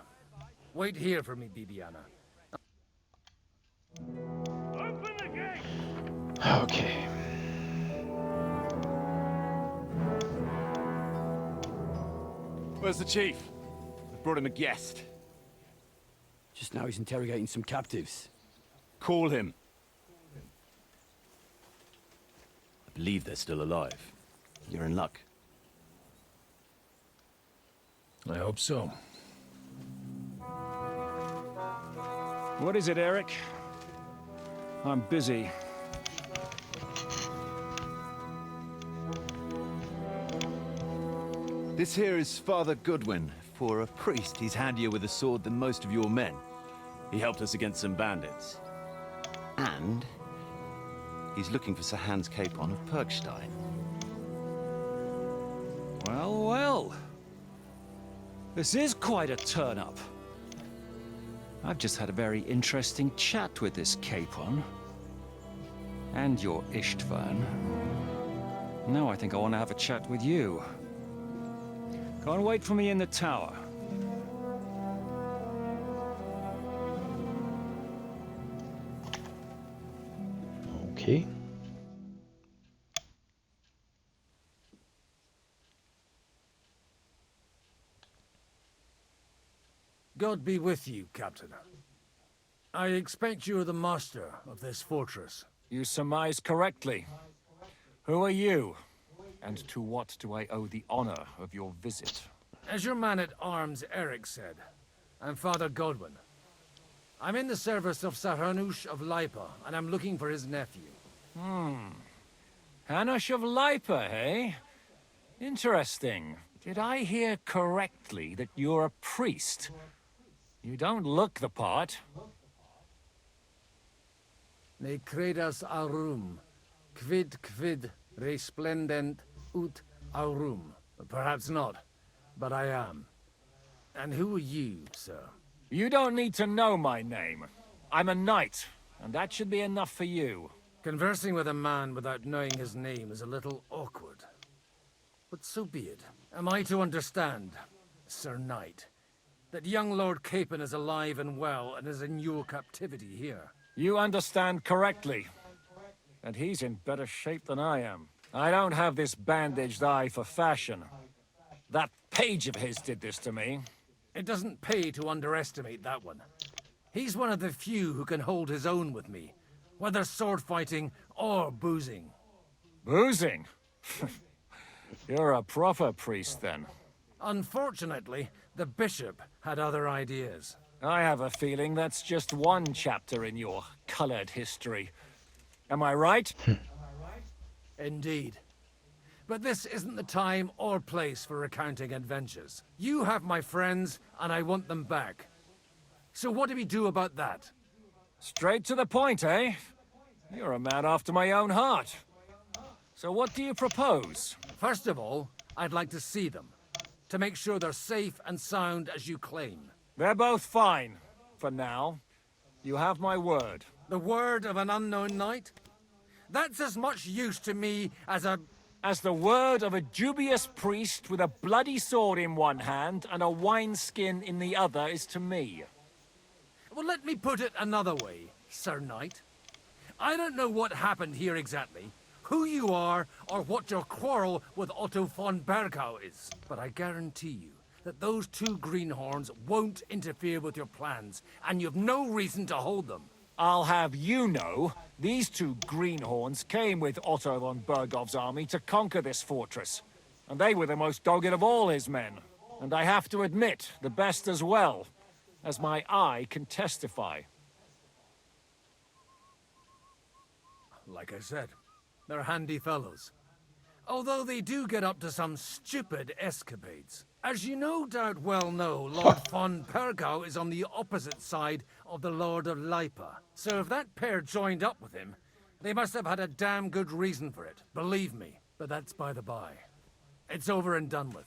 Wait here for me, Bibiana. Okay. Where's the chief? I brought him a guest. Just now he's interrogating some captives. Call him. I believe they're still alive. You're in luck. I hope so. What is it, Eric? I'm busy. This here is Father Goodwin. For a priest, he's handier with a sword than most of your men. He helped us against some bandits. And he's looking for Sir Hans Capon of Perkstein. Well, well. This is quite a turn-up. I've just had a very interesting chat with this Capon. And your Ishtvan. Now I think I want to have a chat with you. Go and wait for me in the tower. Okay. God be with you, Captain. I expect you're the master of this fortress. You surmise correctly. Who are you? And to what do I owe the honor of your visit? As your man-at-arms Eric said, I'm Father Godwin. I'm in the service of Sir Hanush of Lipa, and I'm looking for his nephew. Hanush of Lipa, eh? Interesting. Did I hear correctly that you're a priest? You don't look the part. Ne credas aurum, quid resplendent ut aurum. Perhaps not, but I am. And who are you, sir? You don't need to know my name. I'm a knight, and that should be enough for you. Conversing with a man without knowing his name is a little awkward. But so be it. Am I to understand, Sir Knight, that young Lord Capon is alive and well and is in your captivity here? You understand correctly. And he's in better shape than I am. I don't have this bandaged eye for fashion. That page of his did this to me. It doesn't pay to underestimate that one. He's one of the few who can hold his own with me, whether sword fighting or boozing. Boozing? You're a proper priest, then. Unfortunately, the bishop had other ideas. I have a feeling that's just one chapter in your colored history. Am I right? Indeed. But this isn't the time or place for recounting adventures. You have my friends, and I want them back. So what do we do about that? Straight to the point, eh? You're a man after my own heart. So what do you propose? First of all, I'd like to see them, to make sure they're safe and sound as you claim. They're both fine, for now. You have my word. The word of an unknown knight? That's as much use to me as the word of a dubious priest with a bloody sword in one hand and a wineskin in the other is to me. Well, let me put it another way, Sir Knight. I don't know what happened here exactly, who you are, or what your quarrel with Otto von Bergau is. But I guarantee you that those two greenhorns won't interfere with your plans, and you've no reason to hold them. I'll have you know, these two greenhorns came with Otto von Bergov's army to conquer this fortress. And they were the most dogged of all his men. And I have to admit, the best as well, as my eye can testify. Like I said, they're handy fellows. Although they do get up to some stupid escapades. As you no doubt well know, Lord von Bergau is on the opposite side of the Lord of Lipa. So if that pair joined up with him, They must have had a damn good reason for it, believe me. But that's by the by. It's over and done with.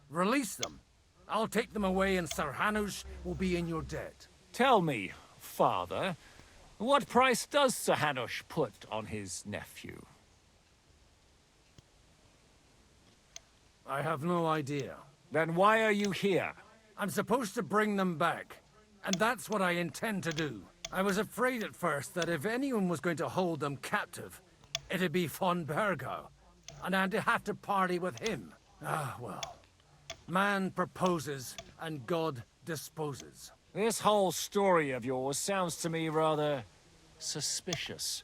Release them. I'll take them away and Sir Hanush will be in your debt. Tell me, Father, what price does Sir Hanush put on his nephew? I have no idea. Then why are you here? I'm supposed to bring them back, and that's what I intend to do. I was afraid at first that if anyone was going to hold them captive, it'd be von Bergo, and I'd have to party with him. Ah, well. Man proposes, and God disposes. This whole story of yours sounds to me rather suspicious.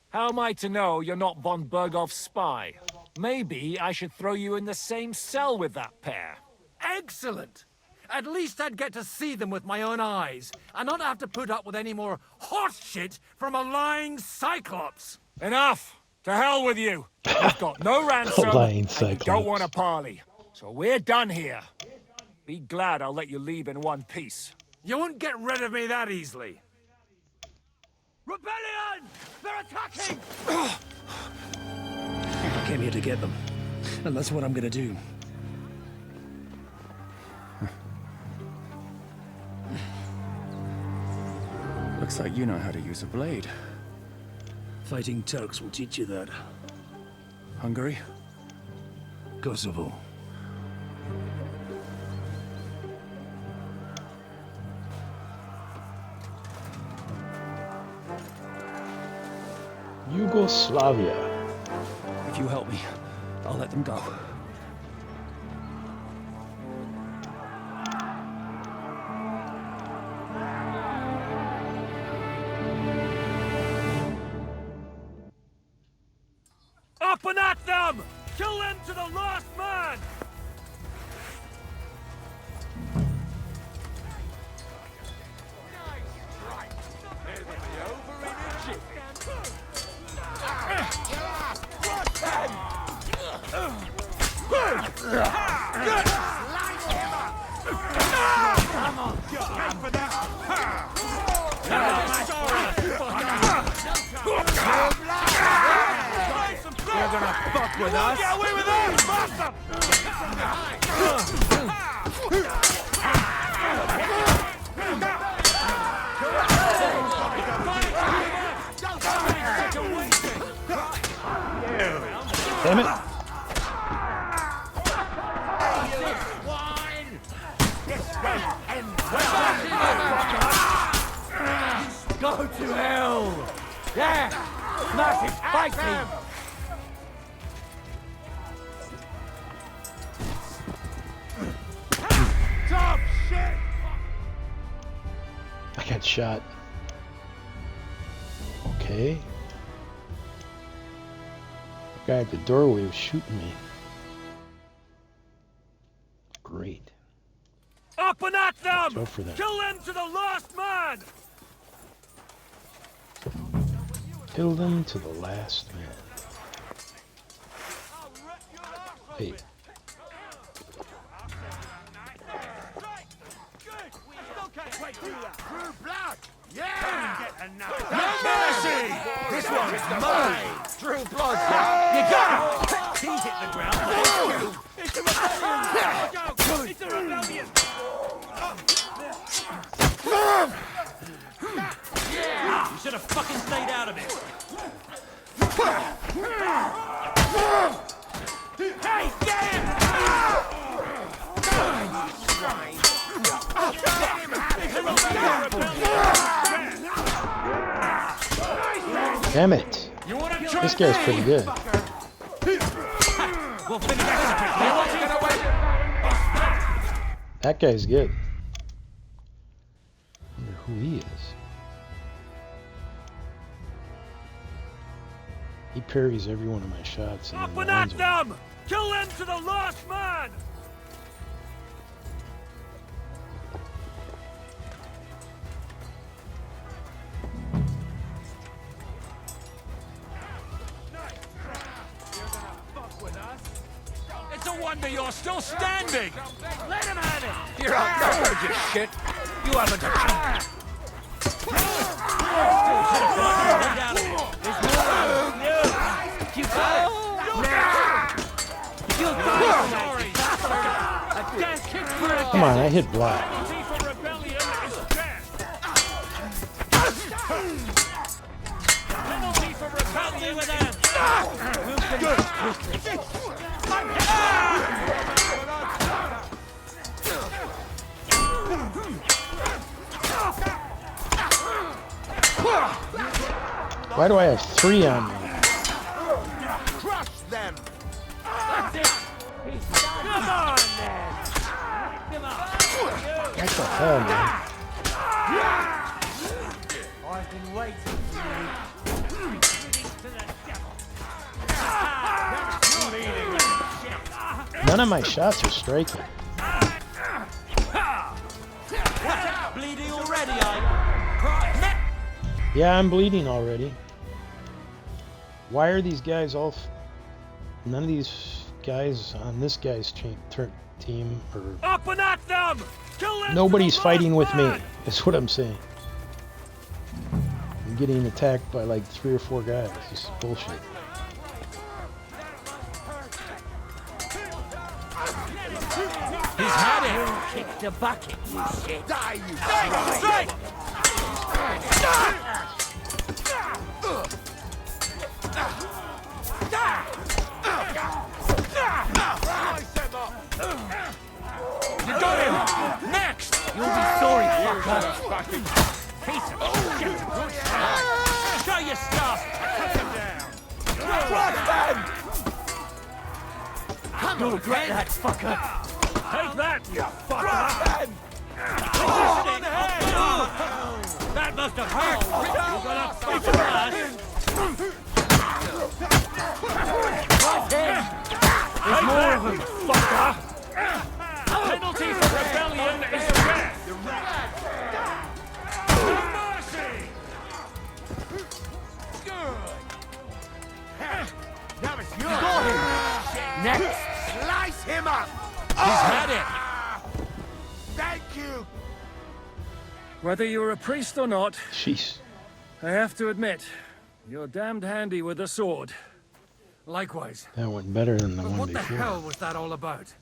How am I to know you're not von Bergov's spy? Maybe I should throw you in the same cell with that pair. Excellent! At least I'd get to see them with my own eyes, and not have to put up with any more horse shit from a lying cyclops! Enough! To hell with you! You've got no ransom, and you don't want a parley. So we're done here. Be glad I'll let you leave in one piece. You won't get rid of me that easily. Rebellion! They're attacking! I came here to get them, and that's what I'm gonna do. Looks like you know how to use a blade. Fighting Turks will teach you that. Hungary? Kosovo. Yugoslavia. If you help me, I'll let them go. Up and at them! Kill them to the last man! You're gonna fuck with us? Get away with that! Damn it! Go to hell! Yeah! Smash it! Fight him! Tough shit! I got shot. Okay. The guy at the doorway was shooting me. Great. Up and at them! Go for that. Kill them to the last man! Kill them to the last man. Hey. True blood! Yeah! No mercy! This one's mine! True blood, you got it! He's hit the ground. It's a rebellion! It's a rebellion! You should have fucking stayed out of it! Hey, get him! Damn it! This guy's pretty good. We'll finish That guy's good. I wonder who he is. He parries every one of my shots. And Up then and at lands them. them! Kill them to the last man! It's a wonder you're still standing! Let him have it! You're outnumbered, you shit! You haven't a chance! Come on, I hit black. Why do I have 3 on me? Crush them! Come on, then! What the hell, man? I've been waiting for you. None of my shots are striking. Bleeding already, are you? Yeah, I'm bleeding already. Why are these guys all... None of these guys on this guy's team are... Up and at them! Kill them. Nobody's fighting with me, is what I'm saying. I'm getting attacked by like 3 or 4 guys. This is bullshit. He's had it! Kick the bucket, you shit! Die, you strike! You got him! Next! You'll be sorry, fucker! Piece of shit! Show your stuff! You'll regret that, fucker! Take that, you fucker! That must have hurt! You're gonna fuck us! There's more of them, fucker! Penalty for rebellion is death! No mercy! Now it's yours! You got him! Next! Slice him up! He's had it! Thank you! Whether you're a priest or not, Jeez. I have to admit, you're damned handy with a sword. Likewise. That went better than the But one what the before. hell was that all about?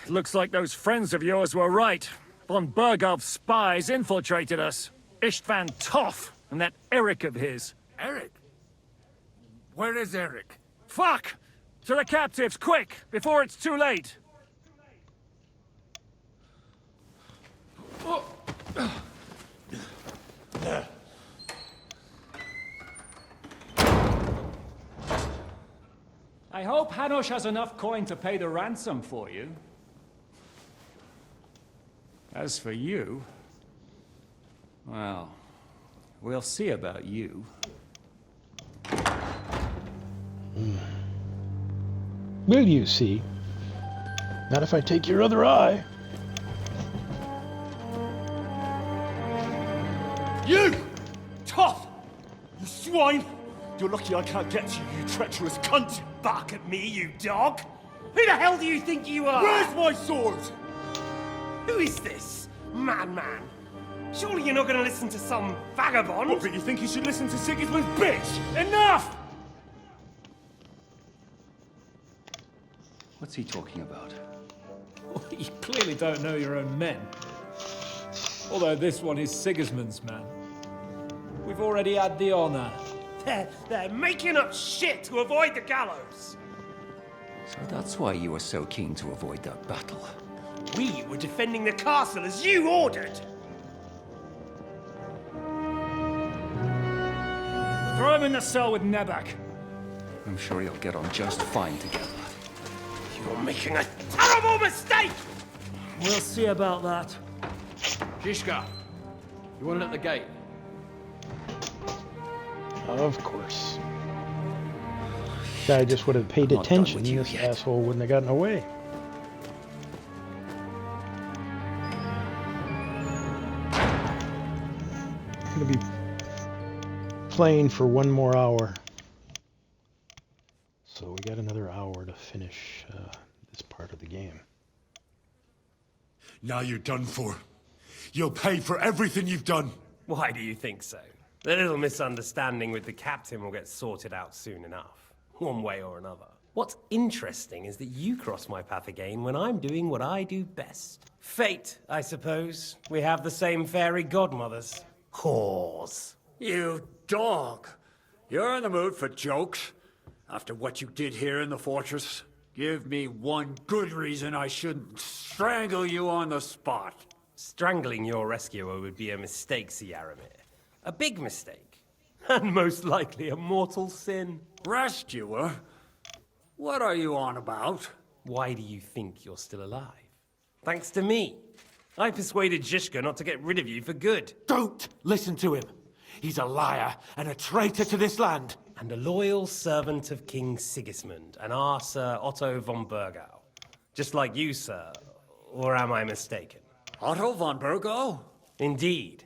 Looks like those friends of yours were right. Von Berghoff's spies infiltrated us. Istvan Toth and that Eric of his. Eric? Where is Eric? Fuck! To the captives, quick, before it's too late! I hope Hanush has enough coin to pay the ransom for you. As for you... well, we'll see about you. Will you see? Not if I take your other eye. You! Tough! You swine! You're lucky I can't get to you, you treacherous cunt! Bark at me, you dog! Who the hell do you think you are? Where's my sword? Who is this? Madman? Surely you're not going to listen to some vagabond? What, but you think you should listen to Sigismund's bitch? Enough! What's he talking about? You clearly don't know your own men. Although this one is Sigismund's man. We've already had the honor. They're making up shit to avoid the gallows. So that's why you were so keen to avoid that battle. We were defending the castle as you ordered. Throw him in the cell with Nebak. I'm sure you'll get on just fine together. You're making a terrible mistake! We'll see about that. Shishka, you want it at the gate? Of course. Guy just would have paid attention. This asshole wouldn't have gotten away. I'm gonna be playing for 1 more hour. So we got another hour to finish this part of the game. Now you're done for. You'll pay for everything you've done. Why do you think so? The little misunderstanding with the captain will get sorted out soon enough, one way or another. What's interesting is that you cross my path again when I'm doing what I do best. Fate, I suppose. We have the same fairy godmothers. Whores. You dog! You're in the mood for jokes? After what you did here in the fortress? Give me one good reason I shouldn't strangle you on the spot. Strangling your rescuer would be a mistake, Yaramir. A big mistake. And most likely a mortal sin. Rescuer? What are you on about? Why do you think you're still alive? Thanks to me. I persuaded Zhishka not to get rid of you for good. Don't listen to him. He's a liar and a traitor to this land. And a loyal servant of King Sigismund and our Sir Otto von Burgau. Just like you, sir. Or am I mistaken? Otto von Burgau? Indeed.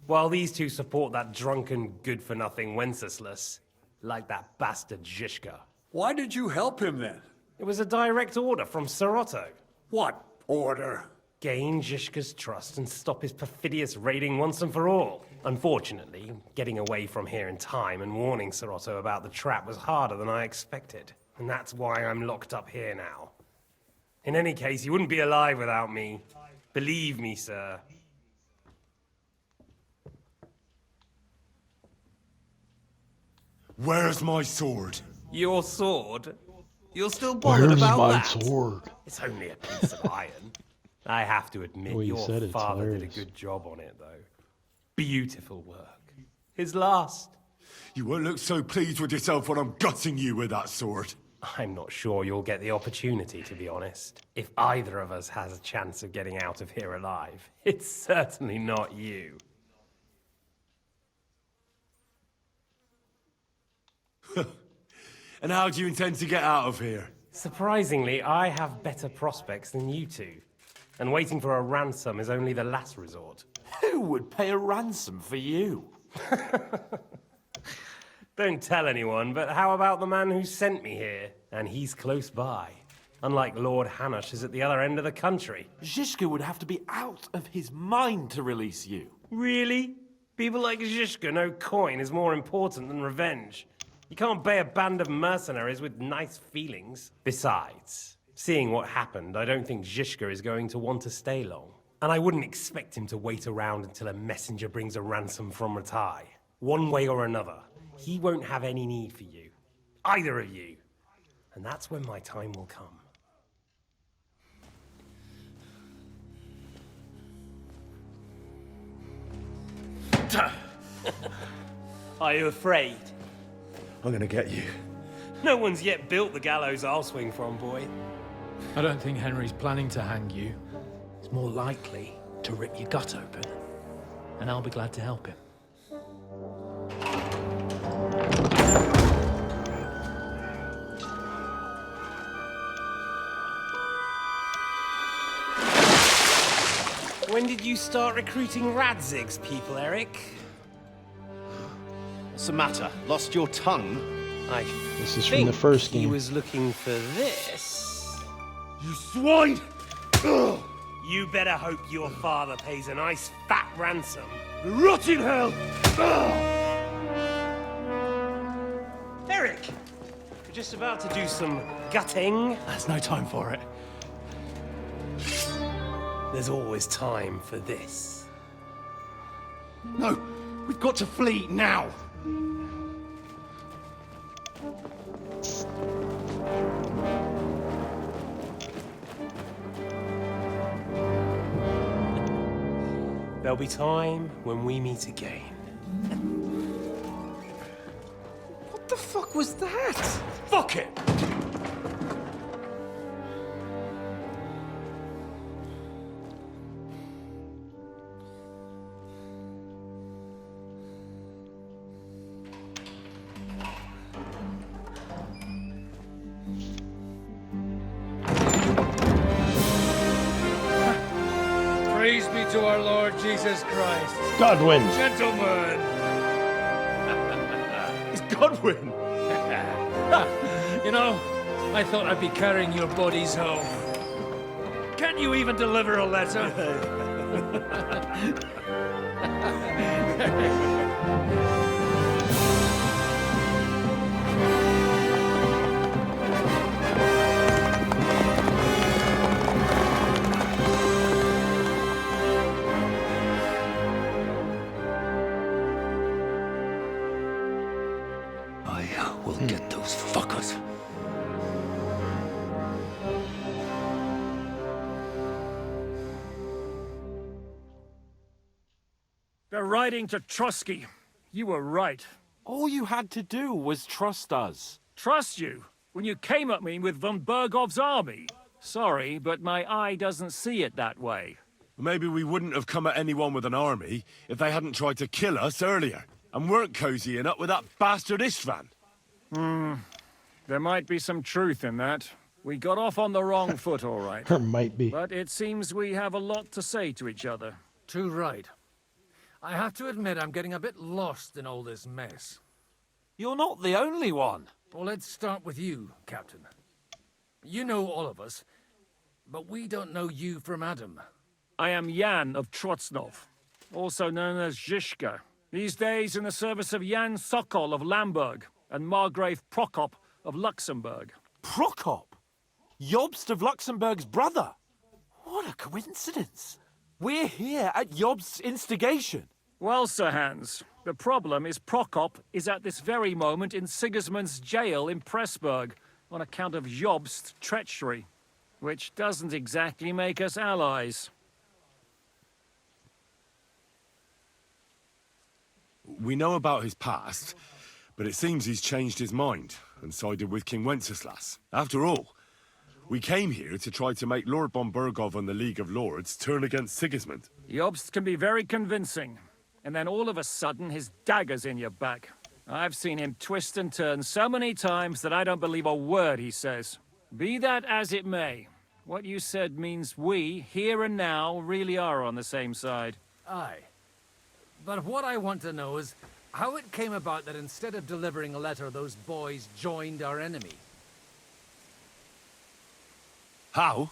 While these two support that drunken, good-for-nothing Wenceslas, like that bastard Zhishka. Why did you help him then? It was a direct order from Sir Otto. What order? Gain Zhishka's trust and stop his perfidious raiding once and for all. Unfortunately, getting away from here in time and warning Sir Otto about the trap was harder than I expected. And that's why I'm locked up here now. In any case, you wouldn't be alive without me. Believe me, sir. Where's my sword? Your sword? You're still bothered about that? Where's my sword? It's only a piece of iron. I have to admit, Well, you your said it's father did a hilarious. good job on it, though. Beautiful work. His last. You won't look so pleased with yourself when I'm gutting you with that sword. I'm not sure you'll get the opportunity, to be honest. If either of us has a chance of getting out of here alive, it's certainly not you. And how do you intend to get out of here? Surprisingly, I have better prospects than you two. And waiting for a ransom is only the last resort. Who would pay a ransom for you? Don't tell anyone, but how about the man who sent me here? And he's close by. Unlike Lord Hanush is at the other end of the country. Zhishka would have to be out of his mind to release you. Really? People like Zhishka know coin is more important than revenge. You can't pay a band of mercenaries with nice feelings. Besides, seeing what happened, I don't think Zhishka is going to want to stay long. And I wouldn't expect him to wait around until a messenger brings a ransom from Ratai. One way or another, he won't have any need for you. Either of you. And that's when my time will come. Are you afraid? I'm gonna get you. No one's yet built the gallows I'll swing from, boy. I don't think Henry's planning to hang you. He's more likely to rip your gut open. And I'll be glad to help him. When did you start recruiting Radzig's people, Eric? What's the matter? Lost your tongue? This is from the first he game. was looking for this. You swine! Ugh. You better hope your father pays a nice fat ransom. Rot in hell! Eric! We're just about to do some gutting. There's no time for it. There's always time for this. No! We've got to flee now! There'll be time when we meet again. What the fuck was that? Fuck it! Praise be to our Lord Jesus Christ. Godwin. Gentlemen. It's Godwin! You know, I thought I'd be carrying your bodies home. Can't you even deliver a letter? We'll get those fuckers. They're riding to Trotsky. You were right. All you had to do was trust us. Trust you? When you came at me with von Bergov's army? Sorry, but my eye doesn't see it that way. Maybe we wouldn't have come at anyone with an army if they hadn't tried to kill us earlier, and weren't cozying up with that bastard Istvan. There might be some truth in that. We got off on the wrong foot, all right. There might be. But it seems we have a lot to say to each other. Too right. I have to admit I'm getting a bit lost in all this mess. You're not the only one. Well, let's start with you, Captain. You know all of us, but we don't know you from Adam. I am Jan of Trotsnov, also known as Zhishka. These days in the service of Jan Sokol of Lamberg and Margrave Prokop of Luxembourg. Prokop? Jobst of Luxembourg's brother? What a coincidence. We're here at Jobst's instigation. Well, Sir Hans, the problem is Prokop is at this very moment in Sigismund's jail in Pressburg on account of Jobst's treachery, which doesn't exactly make us allies. We know about his past, but it seems he's changed his mind and sided with King Wenceslas. After all, we came here to try to make Lord von Bergov and the League of Lords turn against Sigismund. Jobst can be very convincing, and then all of a sudden his dagger's in your back. I've seen him twist and turn so many times that I don't believe a word he says. Be that as it may, what you said means we, here and now, really are on the same side. Aye. But what I want to know is how it came about that instead of delivering a letter, those boys joined our enemy. How?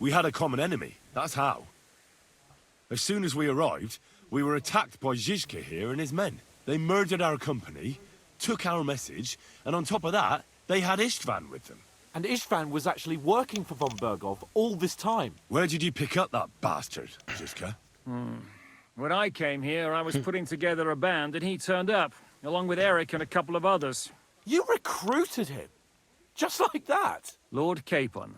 We had a common enemy, that's how. As soon as we arrived, we were attacked by Zhizka here and his men. They murdered our company, took our message, and on top of that, they had Istvan with them. And Istvan was actually working for von Bergov all this time. Where did you pick up that bastard, Zhizka? When I came here, I was putting together a band and he turned up, along with Eric and a couple of others. You recruited him? Just like that? Lord Capon,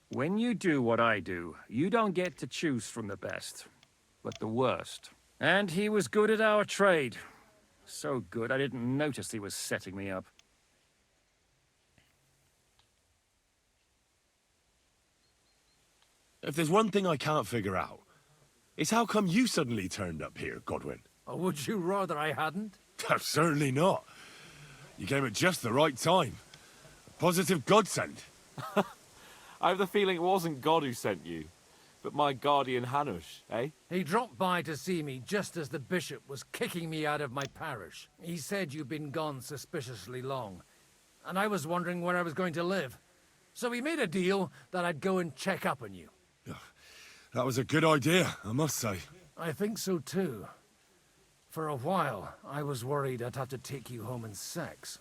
when you do what I do, you don't get to choose from the best, but the worst. And he was good at our trade. So good, I didn't notice he was setting me up. If there's one thing I can't figure out, it's how come you suddenly turned up here, Godwin? Or would you rather I hadn't? Certainly not. You came at just the right time. A positive godsend. I have the feeling it wasn't God who sent you, but my guardian Hanush, eh? He dropped by to see me just as the bishop was kicking me out of my parish. He said you'd been gone suspiciously long, and I was wondering where I was going to live. So we made a deal that I'd go and check up on you. That was a good idea, I must say. I think so too. For a while, I was worried I'd have to take you home in sex.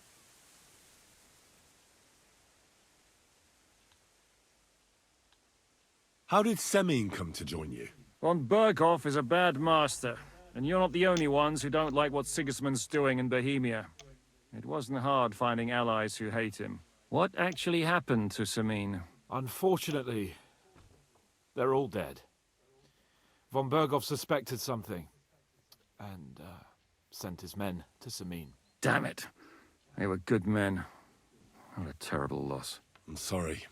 How did Semyon come to join you? Von Bergov is a bad master, and you're not the only ones who don't like what Sigismund's doing in Bohemia. It wasn't hard finding allies who hate him. What actually happened to Semyon? Unfortunately, they're all dead. Von Bergov suspected something, and sent his men to Semyon. Damn it. They were good men. What a terrible loss. I'm sorry.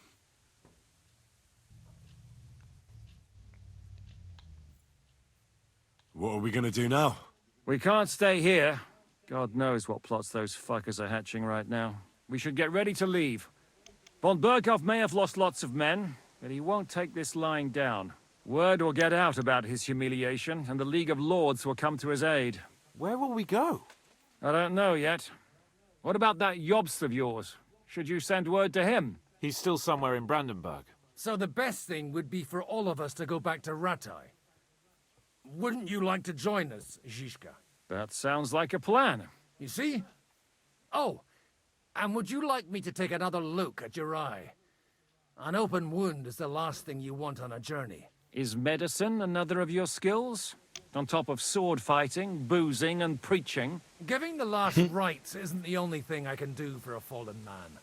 What are we gonna do now? We can't stay here. God knows what plots those fuckers are hatching right now. We should get ready to leave. Von Bergov may have lost lots of men, but he won't take this lying down. Word will get out about his humiliation, and the League of Lords will come to his aid. Where will we go? I don't know yet. What about that Jobst of yours? Should you send word to him? He's still somewhere in Brandenburg. So the best thing would be for all of us to go back to Ratai. Wouldn't you like to join us, Zhishka? That sounds like a plan. You see? Oh, and would you like me to take another look at your eye? An open wound is the last thing you want on a journey. Is medicine another of your skills? On top of sword fighting, boozing, and preaching. Giving the last rites isn't the only thing I can do for a fallen man.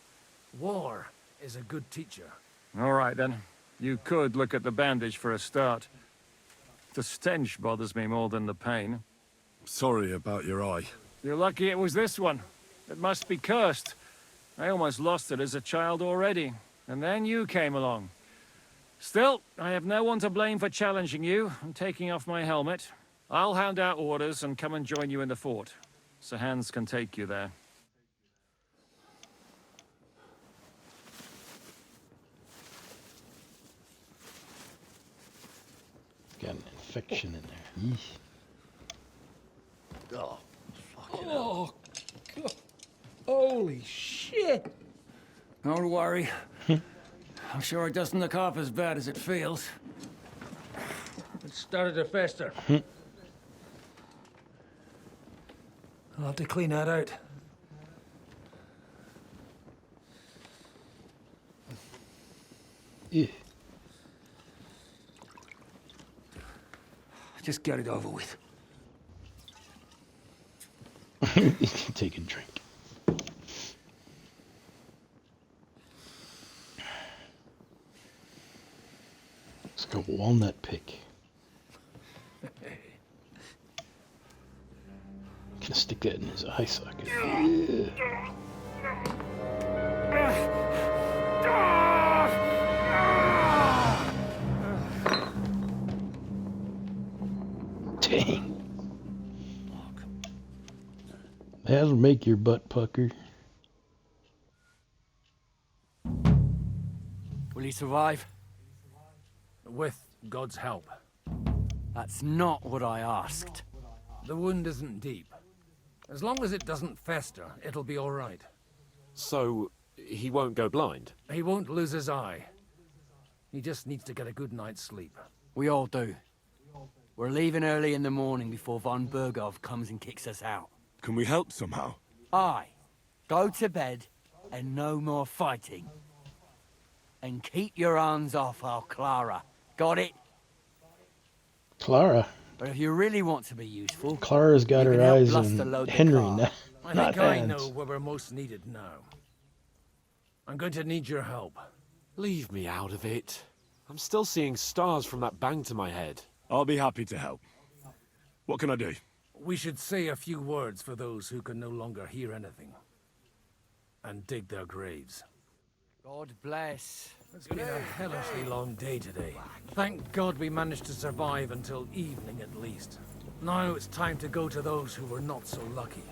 War is a good teacher. All right, then. You could look at the bandage for a start. The stench bothers me more than the pain. Sorry about your eye. You're lucky it was this one. It must be cursed. I almost lost it as a child already. And then you came along. Still, I have no one to blame for challenging you and taking off my helmet. I'll hand out orders and come and join you in the fort. Sir Hans can take you there. Got an infection in there. Yeesh. Oh, fucking hell. God. Holy shit! Don't worry. I'm sure it doesn't look half as bad as it feels. It started to fester. I'll have to clean that out. Yeah. Just get it over with. You can take a drink. Let's go walnut pick. Gonna stick that in his eye socket. Yeah. Dang. That'll make your butt pucker. Will he survive? With God's help. That's not what I asked. The wound isn't deep. As long as it doesn't fester, it'll be all right. So, he won't go blind? He won't lose his eye. He just needs to get a good night's sleep. We all do. We're leaving early in the morning before von Berghoff comes and kicks us out. Can we help somehow? Aye. Go to bed and no more fighting. And keep your hands off our Clara. Got it? Clara. But if you really want to be useful, Clara's got her eyes on Henry, not I think I Hans. know where we're most needed now. I'm going to need your help. Leave me out of it. I'm still seeing stars from that bang to my head. I'll be happy to help. What can I do? We should say a few words for those who can no longer hear anything. And dig their graves. God bless. It's been a hellishly long day today. Thank God we managed to survive until evening at least. Now it's time to go to those who were not so lucky.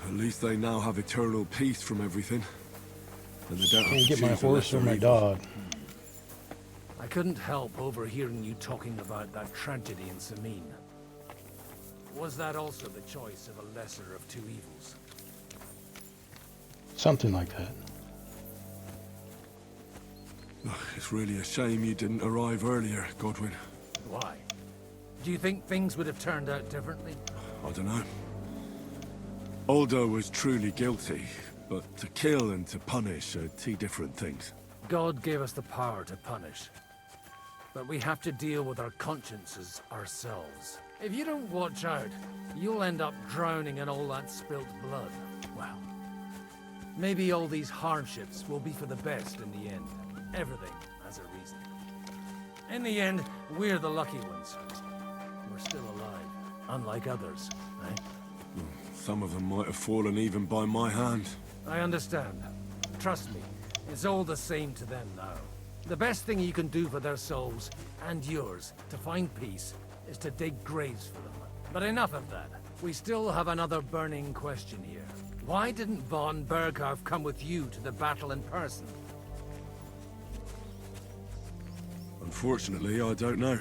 At least they now have eternal peace from everything. And they don't have Can't to get my choose a horse or lesser my evil. dog. I couldn't help overhearing you talking about that tragedy in Samin. Was that also the choice of a lesser of two evils? Something like that. It's really a shame you didn't arrive earlier, Godwin. Why? Do you think things would have turned out differently? I don't know. Aldo was truly guilty, but to kill and to punish are two different things. God gave us the power to punish. But we have to deal with our consciences ourselves. If you don't watch out, you'll end up drowning in all that spilt blood. Well, maybe all these hardships will be for the best in the end. Everything has a reason. In the end, we're the lucky ones. We're still alive, unlike others, right? Some of them might have fallen even by my hand. I understand. Trust me, it's all the same to them now. The best thing you can do for their souls, and yours, to find peace, is to dig graves for them. But enough of that. We still have another burning question here. Why didn't von Berghoff come with you to the battle in person? Unfortunately, I don't know.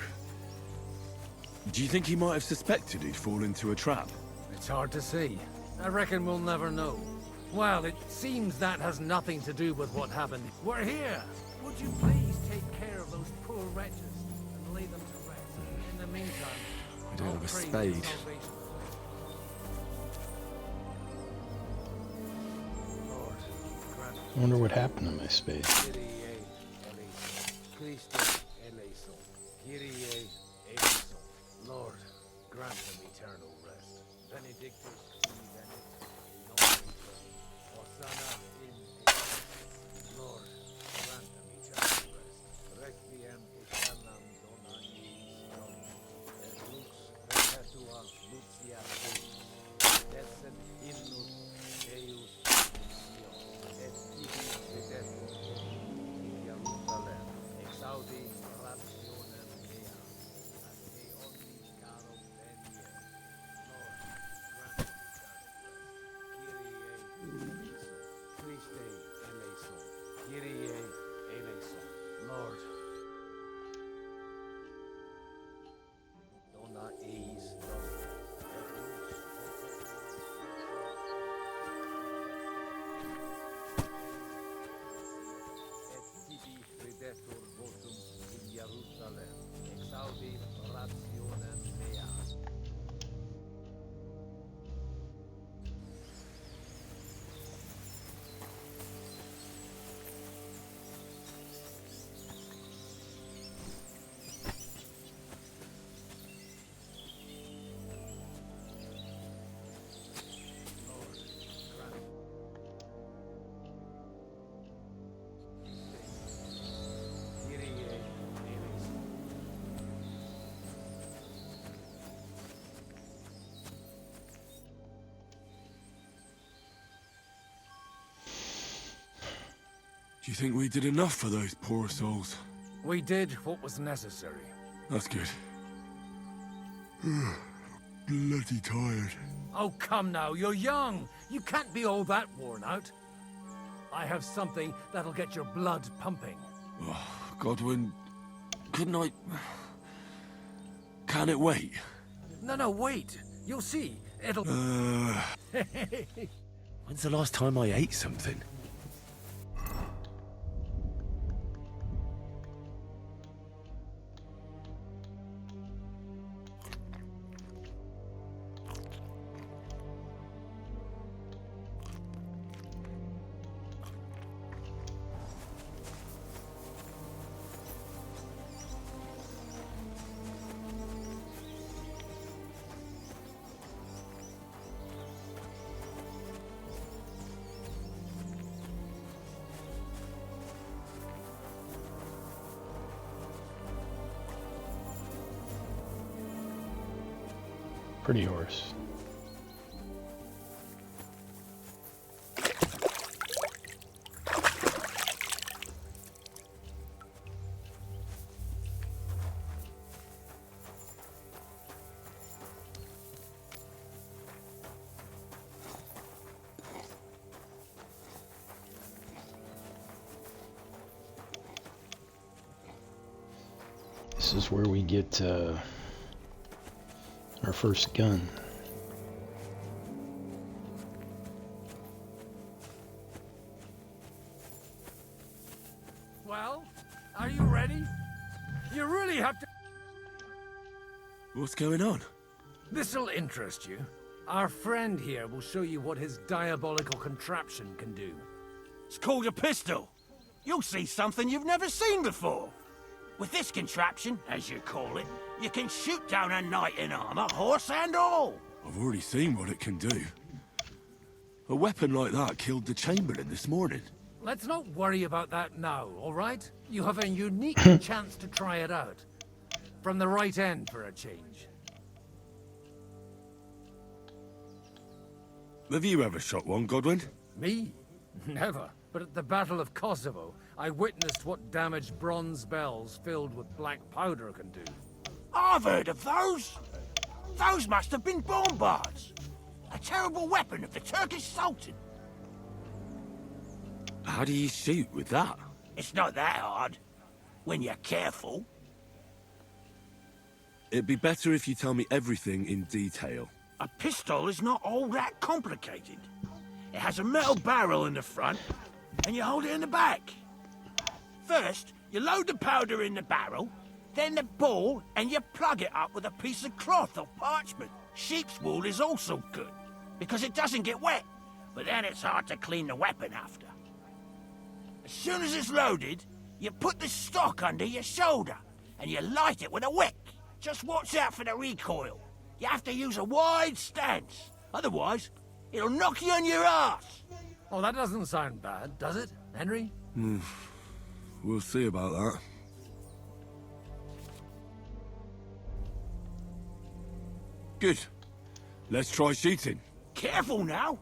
Do you think he might have suspected he'd fall into a trap? It's hard to say. I reckon we'll never know. Well, it seems that has nothing to do with what happened. We're here! Would you please take care of those poor wretches and lay them to rest? In the meantime, I don't have a pray for spade. salvation. Lord, grant I wonder what happened to my spade. Lord, Do you think we did enough for those poor souls? We did what was necessary. That's good. Bloody tired. Oh, come now, you're young. You can't be all that worn out. I have something that'll get your blood pumping. Oh, Godwin, couldn't I... Can it wait? No, wait. You'll see. It'll... When's the last time I ate something? Pretty horse. This is where we get our first gun. Well, are you ready? You really have to... What's going on? This'll interest you. Our friend here will show you what his diabolical contraption can do. It's called a pistol. You'll see something you've never seen before. With this contraption, as you call it, you can shoot down a knight in armor, horse and all. I've already seen what it can do. A weapon like that killed the Chamberlain this morning. Let's not worry about that now, all right? You have a unique chance to try it out. From the right end for a change. Have you ever shot one, Godwin? Me? Never. But at the Battle of Kosovo, I witnessed what damage bronze bells filled with black powder can do. I've heard of those. Those must have been bombards. A terrible weapon of the Turkish Sultan. How do you shoot with that? It's not that hard, when you're careful. It'd be better if you tell me everything in detail. A pistol is not all that complicated. It has a metal barrel in the front, and you hold it in the back. First, you load the powder in the barrel, then the ball, and you plug it up with a piece of cloth or parchment. Sheep's wool is also good, because it doesn't get wet, but then it's hard to clean the weapon after. As soon as it's loaded, you put the stock under your shoulder, and you light it with a wick. Just watch out for the recoil. You have to use a wide stance, Otherwise, it'll knock you on your ass. Oh, that doesn't sound bad, does it, Henry? We'll see about that. Good. Let's try shooting. Careful now.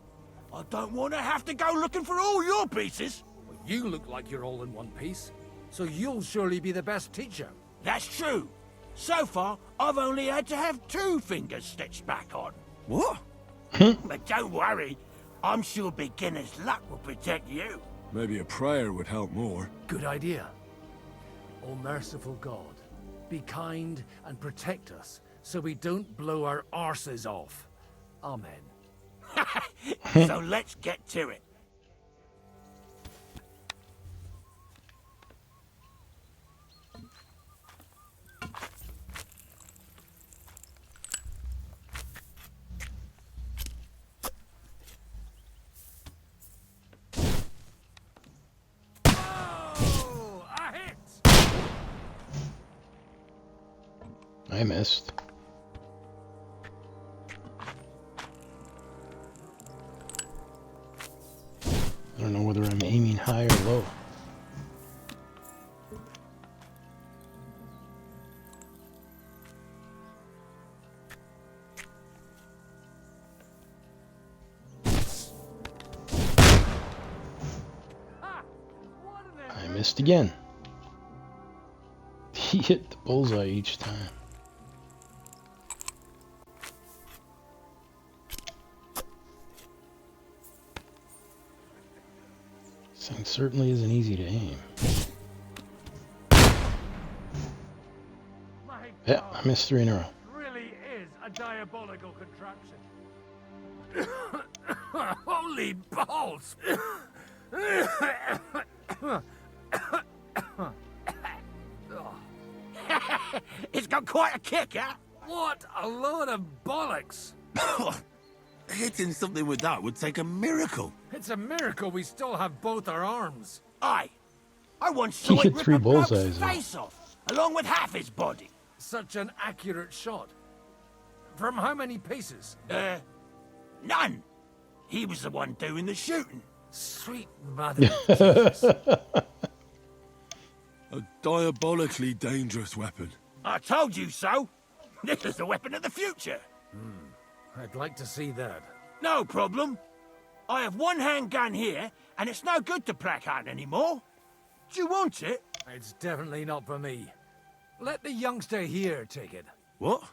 I don't want to have to go looking for all your pieces. Well, you look like you're all in one piece, so you'll surely be the best teacher. That's true. So far, I've only had to have 2 fingers stitched back on. What? But don't worry. I'm sure beginner's luck will protect you. Maybe a prayer would help more. Good idea. O merciful God, be kind and protect us so we don't blow our arses off. Amen. So let's get to it. I missed. I don't know whether I'm aiming high or low. I missed again. He hit the bullseye each time. This thing certainly isn't easy to aim. Yeah, I missed 3 in a row. Really is a diabolical contraption. Holy balls! It's got quite a kick, huh? What a load of bollocks! Hitting something with that would take a miracle. It's a miracle we still have both our arms. Aye. I once He saw hit it rip 3 a bloke's bullseyes, though. face off, along with half his body. Such an accurate shot. From how many paces? None. He was the one doing the shooting. Sweet mother of Jesus. A diabolically dangerous weapon. I told you so. This is the weapon of the future. I'd like to see that. No problem. I have one handgun here, and it's no good to placard anymore. Do you want it? It's definitely not for me. Let the youngster here take it. What?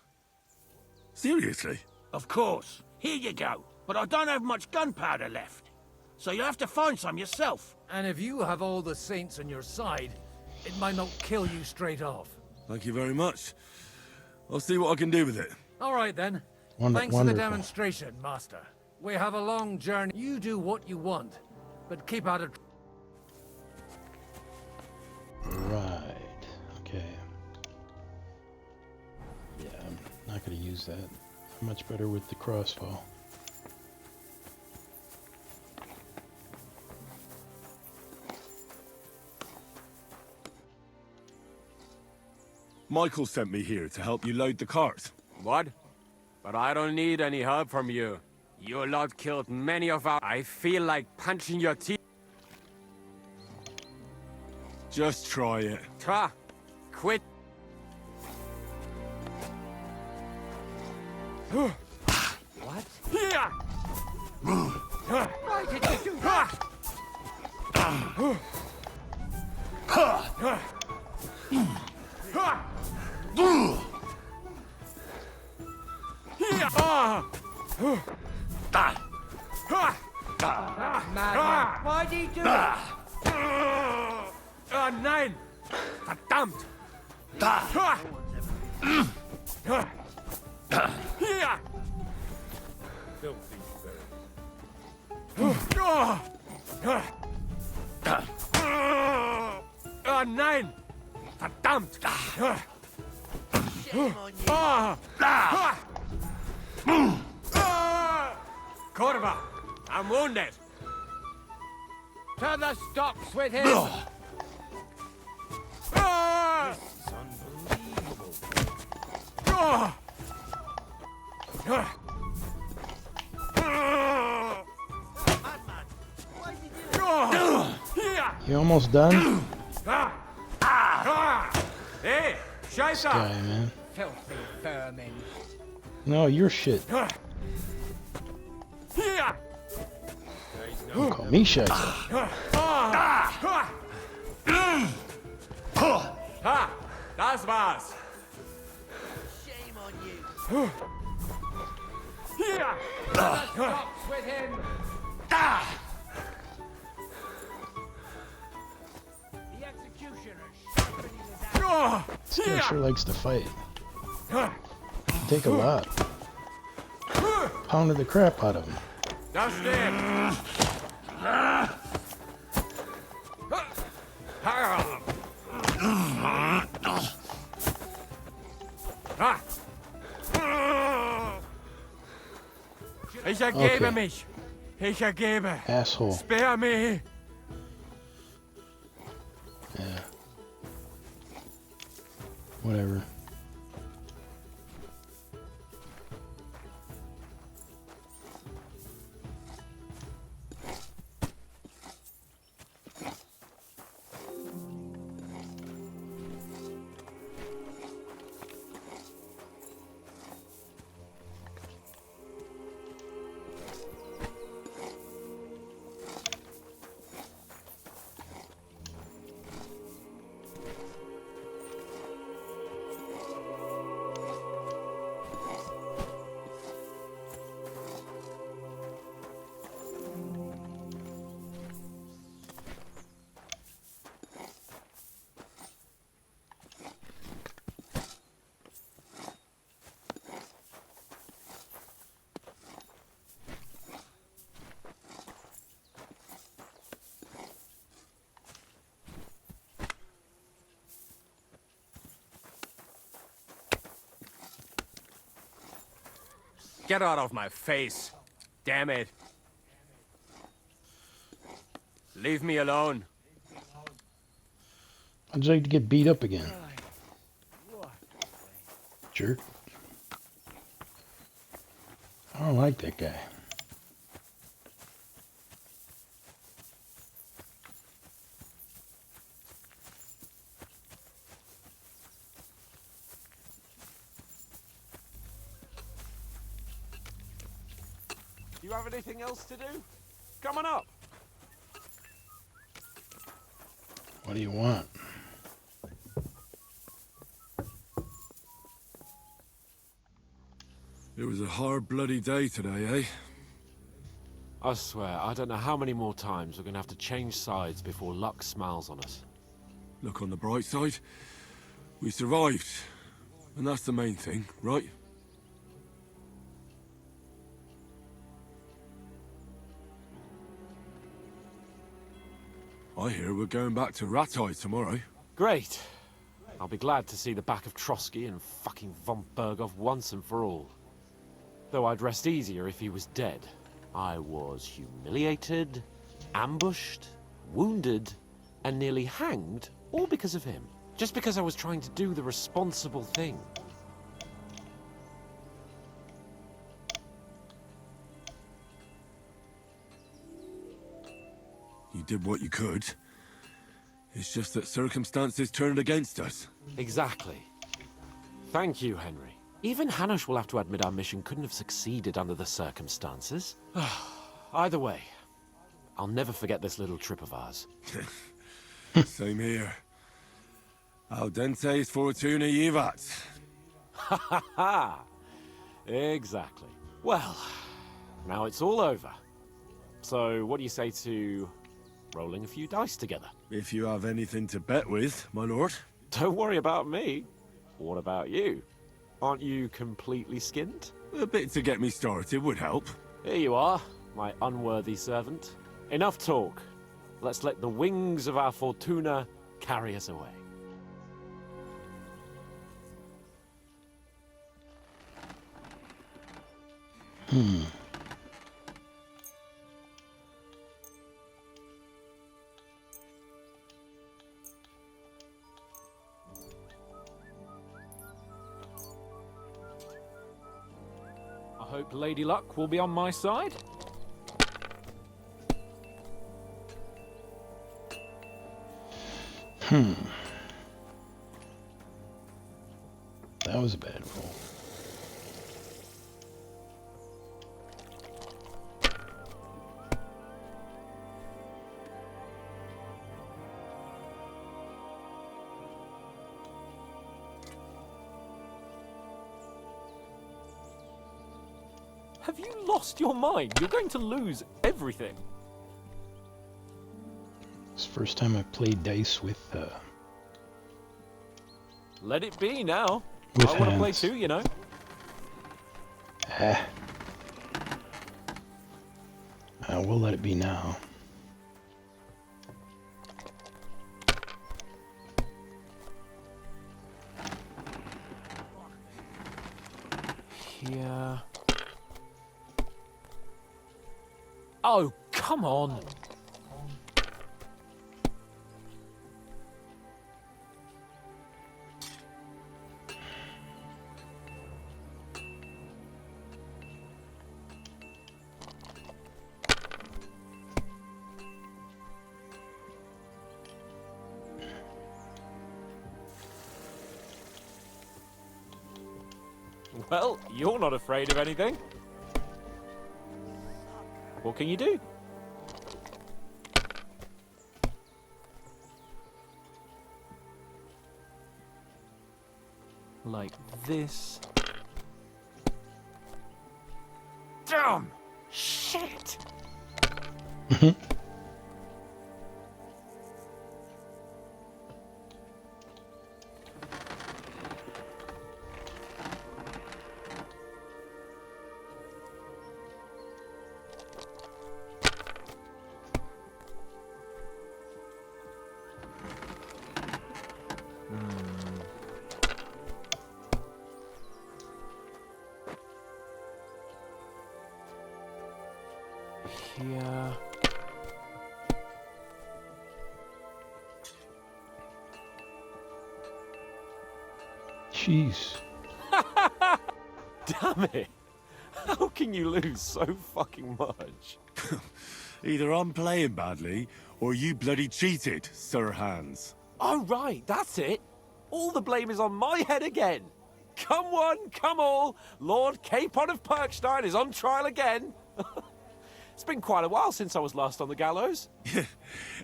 Seriously? Of course. Here you go. But I don't have much gunpowder left. So you'll have to find some yourself. And if you have all the saints on your side, it might not kill you straight off. Thank you very much. I'll see what I can do with it. All right, then. Thanks for the demonstration, Master. We have a long journey. You do what you want, but keep out of... Right. Okay. Yeah, I'm not going to use that. I'm much better with the crossbow. Michael sent me here to help you load the cart. What? But I don't need any help from you. Your lot killed many of our... I feel like punching your teeth. Just try it. Try. Quit. What? Yeah. Why did you do that? Madman, why did you do that? Nein! Verdammt! Hier! Nein! Verdammt! Corva, I'm wounded. To the stocks with him! This is unbelievable. You almost done? Hey, This guy, man. Filthy vermin. No, your shit. Don't call me Scheisse. Ha! Das war's. Shame on you. Stops with him. The executioners. This guy sure likes to fight. Take a lot. Pounded the crap out of him. That's it. Ich ergebe mich. Ich ergebe. Asshole. Spare me. Yeah. Whatever. Get out of my face. Damn it. Leave me alone. I'd like to get beat up again. Jerk. I don't like that guy. Do you have anything else to do? Come on up. What do you want? It was a hard bloody day today, eh? I swear, I don't know how many more times we're gonna have to change sides before luck smiles on us. Look on the bright side. We survived. And that's the main thing, right? I hear we're going back to Rattay tomorrow. Great. I'll be glad to see the back of Trotsky and fucking von Berghoff once and for all. Though I'd rest easier if he was dead. I was humiliated, ambushed, wounded, and nearly hanged, all because of him. Just because I was trying to do the responsible thing. You did what you could. It's just that circumstances turned against us. Exactly. Thank you, Henry. Even Hanush will have to admit our mission couldn't have succeeded under the circumstances. Either way, I'll never forget this little trip of ours. Same here. Al dentes fortuna jivat. Ha ha ha! Exactly. Well, now it's all over. So, what do you say to rolling a few dice together? If you have anything to bet with, my lord. Don't worry about me. What about you? Aren't you completely skinned? A bit to get me started would help. Here you are, my unworthy servant. Enough talk. Let's let the wings of our Fortuna carry us away. I hope Lady Luck will be on my side. That was a bad roll. Have you lost your mind? You're going to lose everything. It's the first time I played dice with Let it be now. With I want to play hands. too, you know. We'll let it be now. Yeah. Oh, come on. Well, you're not afraid of anything. What can you do? Like this. Damn! Shit! Here. Jeez. Damn it! How can you lose so fucking much? Either I'm playing badly, or you bloody cheated, Sir Hans. Oh, right, that's it. All the blame is on my head again. Come one, come all. Lord Capon of Perkstein is on trial again. It's been quite a while since I was last on the gallows.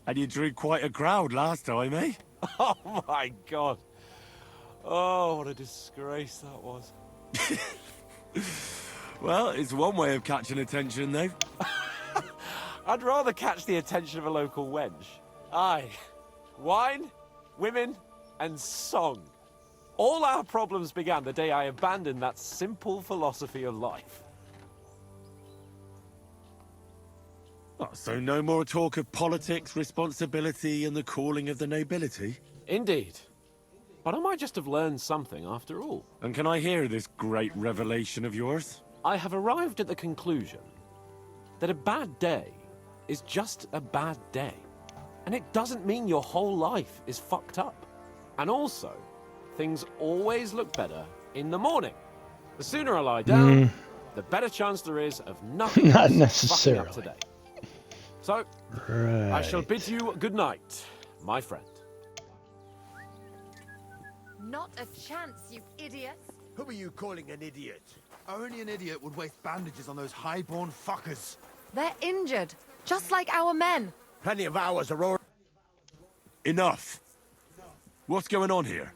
And you drew quite a crowd last time, eh? Oh, my God. Oh, what a disgrace that was. Well, it's one way of catching attention, though. I'd rather catch the attention of a local wench. Aye. Wine, women, and song. All our problems began the day I abandoned that simple philosophy of life. Oh, so no more talk of politics, responsibility, and the calling of the nobility? Indeed. But I might just have learned something after all. And can I hear this great revelation of yours? I have arrived at the conclusion that a bad day is just a bad day. And it doesn't mean your whole life is fucked up. And also, things always look better in the morning. The sooner I lie down, the better chance there is of nothing Not else necessarily. fucking up today. So, Right. I shall bid you good night, my friend. Not a chance, you idiot. Who are you calling an idiot? Only an idiot would waste bandages on those highborn fuckers. They're injured, just like our men. Plenty of hours are already... Enough! What's going on here?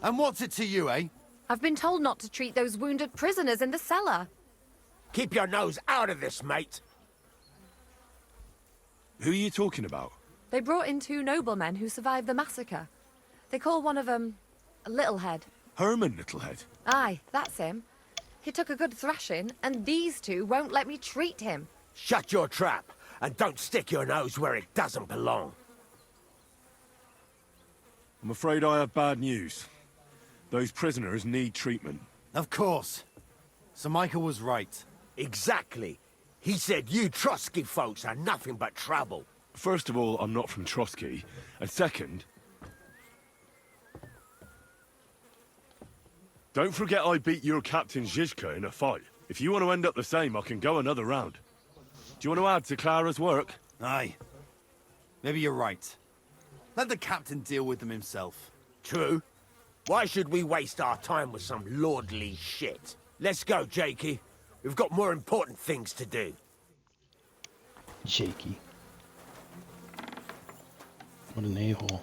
And what's it to you, eh? I've been told not to treat those wounded prisoners in the cellar. Keep your nose out of this, mate. Who are you talking about? They brought in 2 noblemen who survived the massacre. They call one of them Littlehead. Herman Littlehead. Aye, that's him. He took a good thrashing, and these 2 won't let me treat him. Shut your trap, and don't stick your nose where it doesn't belong. I'm afraid I have bad news. Those prisoners need treatment. Of course. Sir Michael was right. Exactly. He said you Trotsky folks are nothing but trouble. First of all, I'm not from Trotsky. And second... don't forget I beat your Captain Zizka in a fight. If you want to end up the same, I can go another round. Do you want to add to Clara's work? Aye. Maybe you're right. Let the captain deal with them himself. True. Why should we waste our time with some lordly shit? Let's go, Jakey. We've got more important things to do. Jakey. What an a-hole.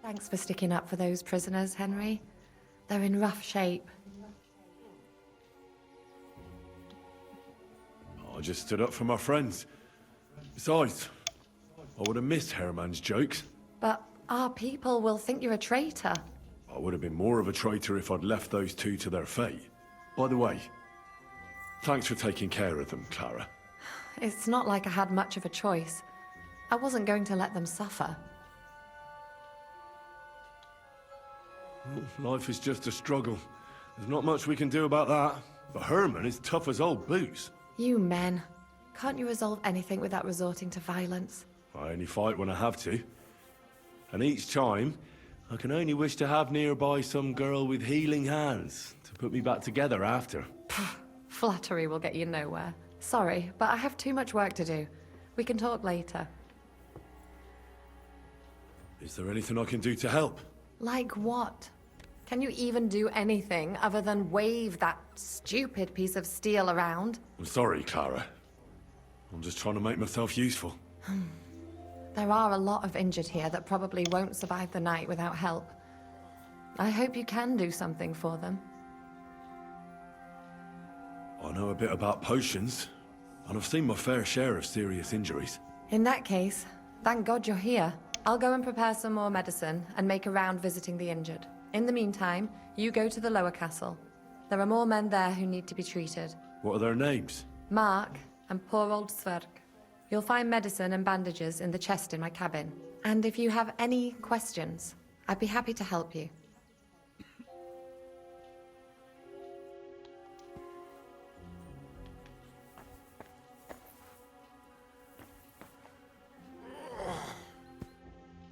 Thanks for sticking up for those prisoners, Henry. They're in rough shape. I just stood up for my friends. Besides, I would have missed Herman's jokes. But our people will think you're a traitor. I would have been more of a traitor if I'd left those two to their fate. By the way, thanks for taking care of them, Clara. It's not like I had much of a choice. I wasn't going to let them suffer. Life is just a struggle. There's not much we can do about that. But Herman is tough as old boots. You men. Can't you resolve anything without resorting to violence? I only fight when I have to. And each time, I can only wish to have nearby some girl with healing hands to put me back together after. Flattery will get you nowhere. Sorry, but I have too much work to do. We can talk later. Is there anything I can do to help? Like what? Can you even do anything other than wave that stupid piece of steel around? I'm sorry, Clara. I'm just trying to make myself useful. There are a lot of injured here that probably won't survive the night without help. I hope you can do something for them. I know a bit about potions, and I've seen my fair share of serious injuries. In that case, thank God you're here. I'll go and prepare some more medicine and make a round visiting the injured. In the meantime, you go to the lower castle. There are more men there who need to be treated. What are their names? Mark and poor old Sverk. You'll find medicine and bandages in the chest in my cabin. And if you have any questions, I'd be happy to help you.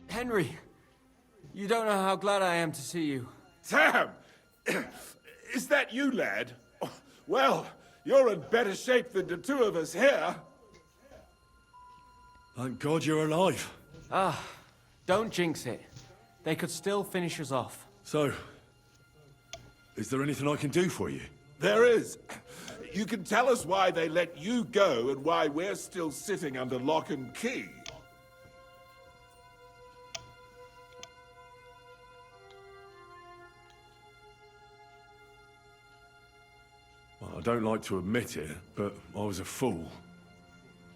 Henry, you don't know how glad I am to see you. Sam! Is that you, lad? Well, you're in better shape than the two of us here. Thank God you're alive. Ah, don't jinx it. They could still finish us off. So, is there anything I can do for you? There is. You can tell us why they let you go and why we're still sitting under lock and key. Well, I don't like to admit it, but I was a fool.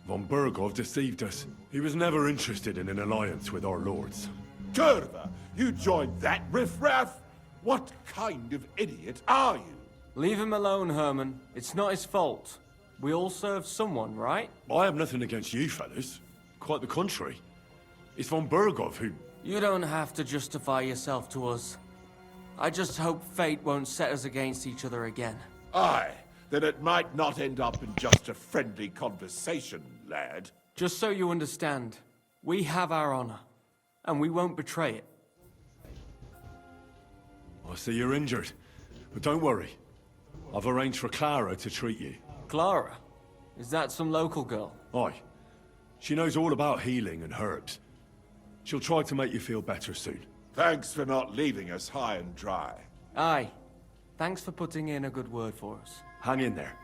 Von Bergov deceived us. He was never interested in an alliance with our lords. Curva, you joined that riffraff? What kind of idiot are you? Leave him alone, Herman. It's not his fault. We all serve someone, right? I have nothing against you fellas. Quite the contrary. It's von Bergov who... You don't have to justify yourself to us. I just hope fate won't set us against each other again. Aye, then it might not end up in just a friendly conversation, lad. Just so you understand, we have our honor, and we won't betray it. I see you're injured, but don't worry. I've arranged for Clara to treat you. Clara? Is that some local girl? Aye. She knows all about healing and herbs. She'll try to make you feel better soon. Thanks for not leaving us high and dry. Aye. Thanks for putting in a good word for us. Hang in there.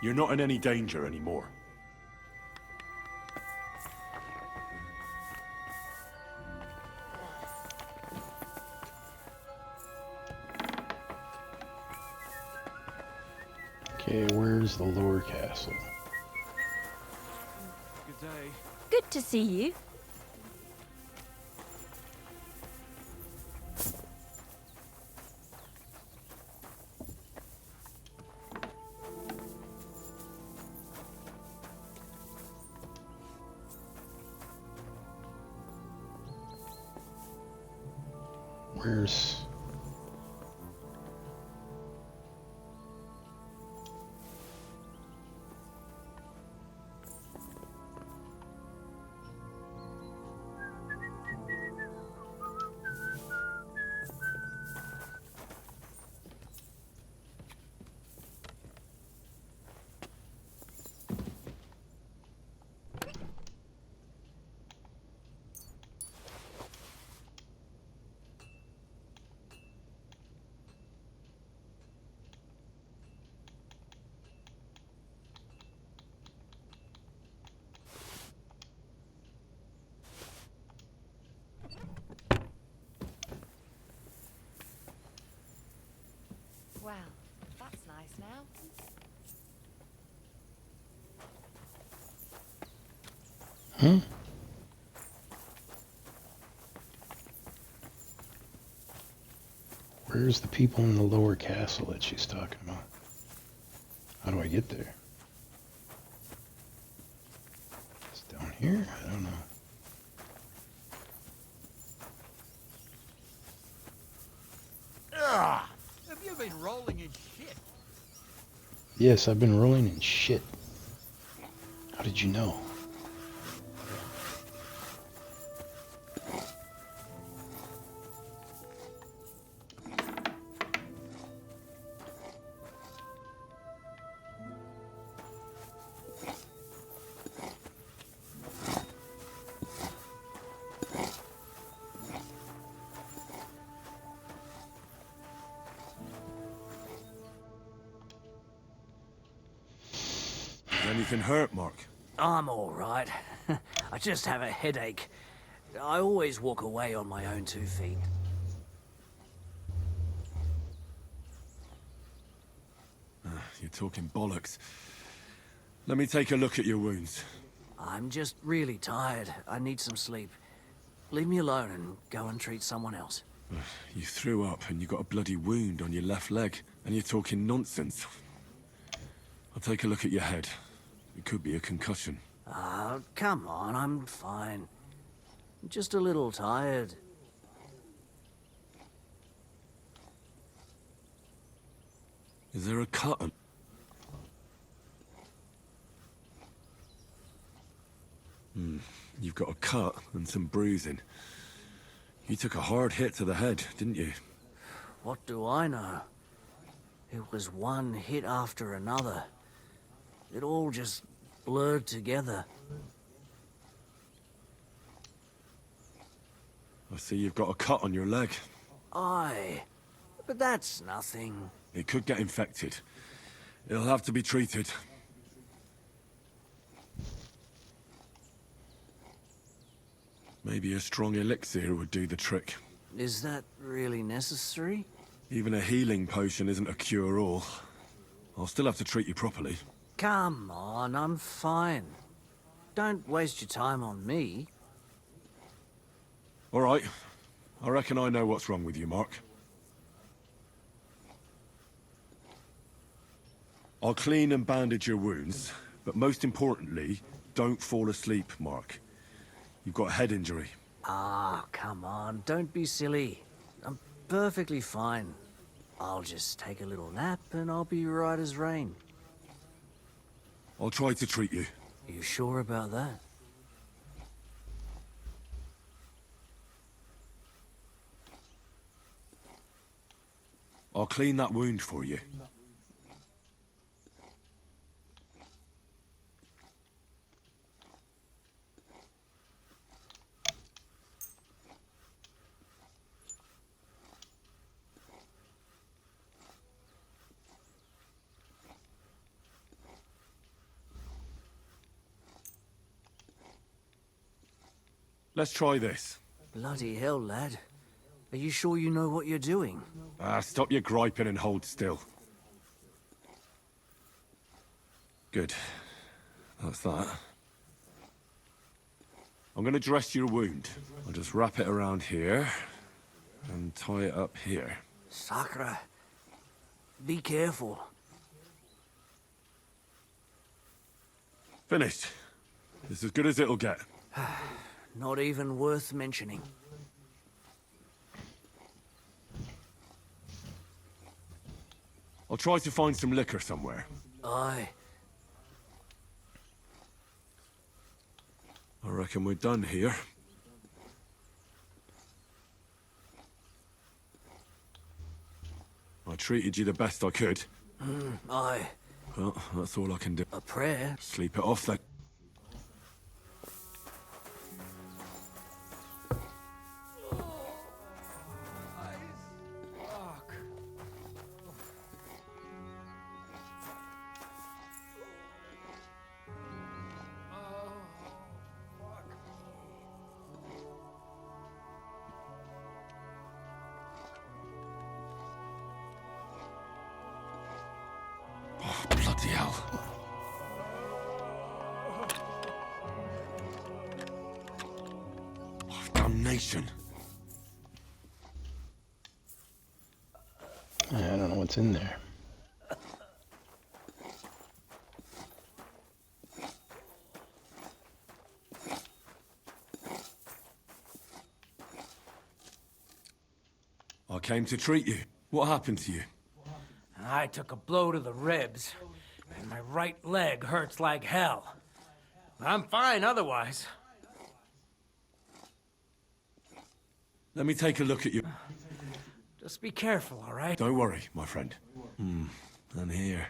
You're not in any danger anymore. Okay, where's the lower castle? Good day. Good to see you. Where's... nice now. Hmm? Where's the people in the lower castle that she's talking about? How do I get there? It's down here? I don't know. Ugh! Have you been rolling in shit? Yes, I've been rolling in shit. How did you know? Does anything hurt, Mark? I'm all right. I just have a headache. I always walk away on my own 2 feet. You're talking bollocks. Let me take a look at your wounds. I'm just really tired. I need some sleep. Leave me alone and go and treat someone else. You threw up and you got a bloody wound on your left leg, and you're talking nonsense. I'll take a look at your head. It could be a concussion. Oh, come on, I'm fine. I'm just a little tired. Is there a cut on... You've got a cut and some bruising. You took a hard hit to the head, didn't you? What do I know? It was one hit after another. It all just blurred together. I see you've got a cut on your leg. Aye, but that's nothing. It could get infected. It'll have to be treated. Maybe a strong elixir would do the trick. Is that really necessary? Even a healing potion isn't a cure-all. I'll still have to treat you properly. Come on, I'm fine. Don't waste your time on me. All right. I reckon I know what's wrong with you, Mark. I'll clean and bandage your wounds, but most importantly, don't fall asleep, Mark. You've got a head injury. Ah, come on, don't be silly. I'm perfectly fine. I'll just take a little nap and I'll be right as rain. I'll try to treat you. You sure about that? I'll clean that wound for you. Let's try this. Bloody hell, lad. Are you sure you know what you're doing? Stop your griping and hold still. Good. That's that. I'm gonna dress your wound. I'll just wrap it around here and tie it up here. Sakra. Be careful. Finished. It's as good as it'll get. Not even worth mentioning. I'll try to find some liquor somewhere. Aye. I reckon we're done here. I treated you the best I could. Aye. Well, that's all I can do. A prayer? Sleep it off then. hell? Oh, damnation. I don't know what's in there. I came to treat you. What happened to you? I took a blow to the ribs, and my right leg hurts like hell. I'm fine otherwise. Let me take a look at you. Just be careful, all right? Don't worry, my friend. And here.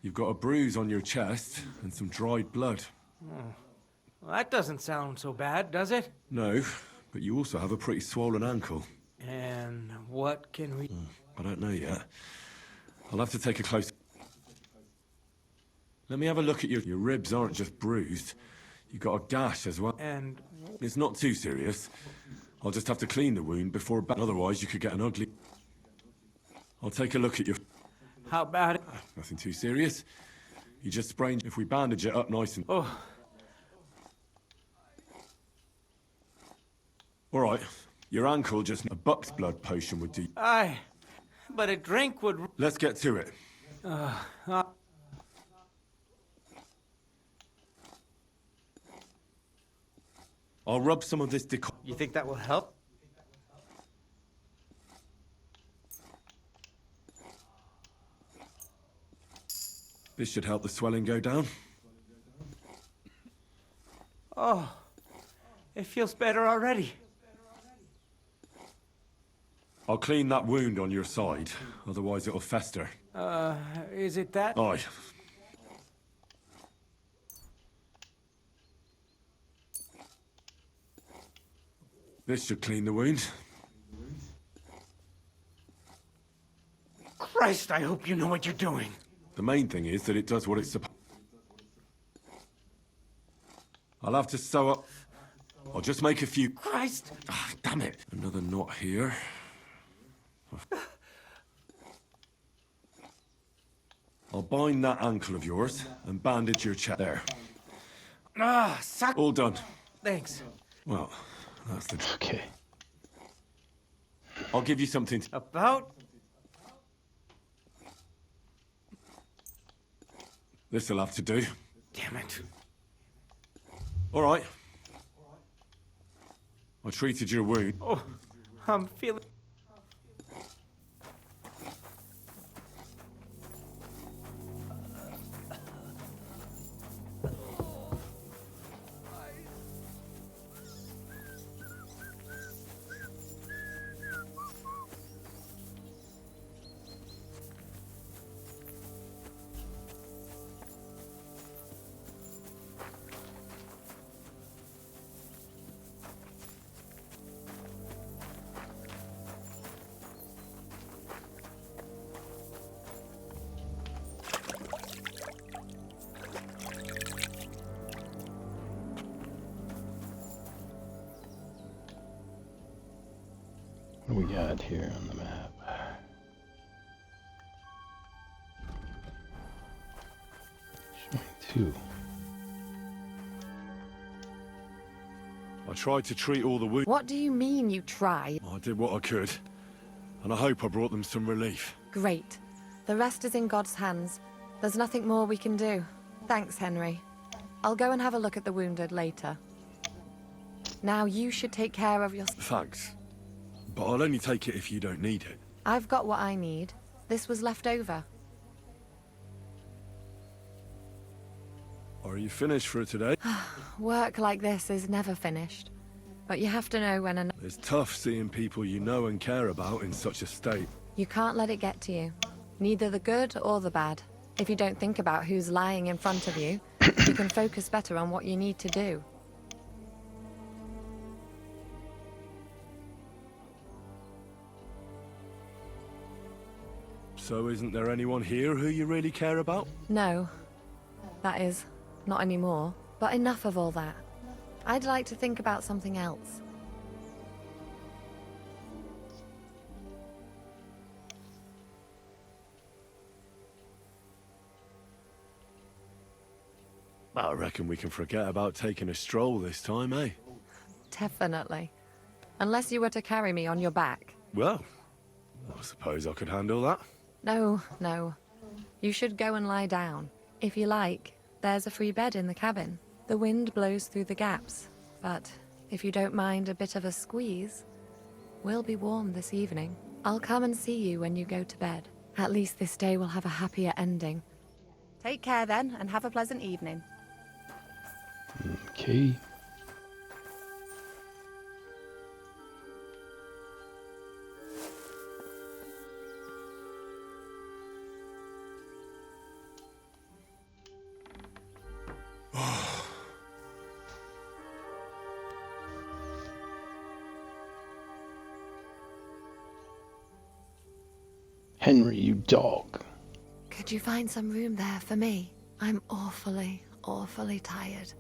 You've got a bruise on your chest and some dried blood. Well, that doesn't sound so bad, does it? No, but you also have a pretty swollen ankle. And what can we... I don't know yet. I'll have to take a close... Let me have a look at your... Your ribs aren't just bruised. You've got a gash as well. And... It's not too serious. I'll just have to clean the wound before... Otherwise, you could get an ugly... I'll take a look at your... How bad? Nothing too serious. You just sprained... If we bandage it up nice and... Oh. All right. Your ankle just... A buck's blood potion would do... Aye. But a drink would... Let's get to it. I'll rub some of this decoction... You think that will help? This should help the swelling go down. Oh. It feels better already. I'll clean that wound on your side, otherwise it'll fester. Is it that? Aye. This should clean the wound. Christ, I hope you know what you're doing. The main thing is that it does what it's supposed... I'll have to sew up... I'll just make a few... Christ! Ah, damn it! Another knot here. I'll bind that ankle of yours and bandage your chest. There. Suck. All done. Thanks. Well, that's the... Okay. I'll give you something to... About? This'll have to do. Damn it. All right. I treated your wound. Oh, I'm feeling... What do we got here on the map? Showing 2. I tried to treat all the wounds. What do you mean you try? I did what I could. And I hope I brought them some relief. Great. The rest is in God's hands. There's nothing more we can do. Thanks, Henry. I'll go and have a look at the wounded later. Now you should take care of your... Thanks. But I'll only take it if you don't need it. I've got what I need. This was left over. Are you finished for today? Work like this is never finished. But you have to know when an... It's tough seeing people you know and care about in such a state. You can't let it get to you. Neither the good or the bad. If you don't think about who's lying in front of you, you can focus better on what you need to do. So isn't there anyone here who you really care about? No. That is, not anymore. But enough of all that. I'd like to think about something else. I reckon we can forget about taking a stroll this time, eh? Definitely. Unless you were to carry me on your back. Well, I suppose I could handle that. No, no. You should go and lie down. If you like, there's a free bed in the cabin. The wind blows through the gaps, but if you don't mind a bit of a squeeze, we'll be warm this evening. I'll come and see you when you go to bed. At least this day will have a happier ending. Take care then, and have a pleasant evening. Okay. Henry, you dog. Could you find some room there for me? I'm awfully, awfully tired.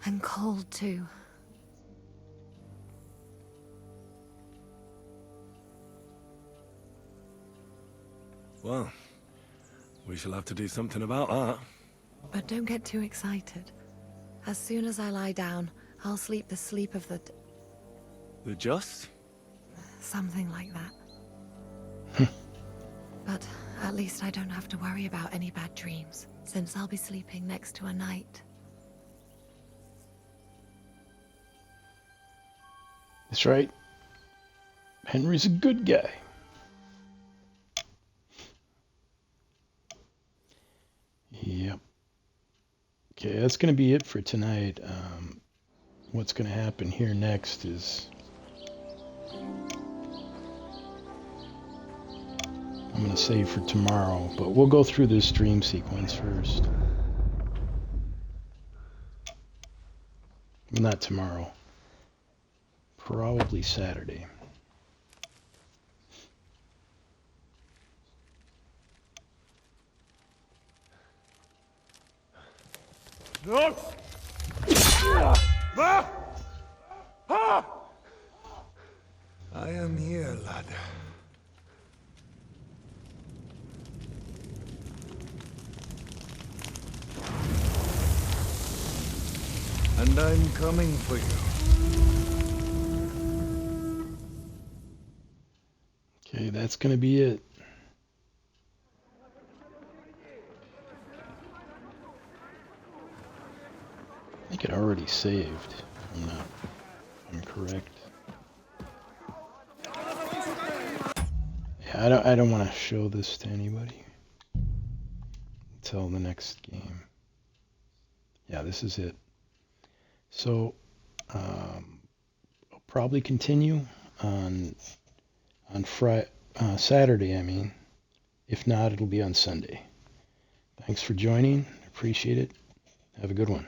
And cold too. Well, we shall have to do something about that. But don't get too excited. As soon as I lie down, I'll sleep the sleep of the... The just? Something like that. But at least I don't have to worry about any bad dreams, since I'll be sleeping next to a knight. That's right. Henry's a good guy. Yep. Okay, that's going to be it for tonight. What's going to happen here next is... I'm going to save for tomorrow, but we'll go through this dream sequence first. Not tomorrow. Probably Saturday. No! I am here, lad. And I'm coming for you. Okay, that's going to be it. I think it already saved. If I'm correct. Yeah, I don't want to show this to anybody until the next game. Yeah, this is it. So I'll probably continue on Saturday. I mean, if not, it'll be on Sunday. Thanks for joining. Appreciate it. Have a good one.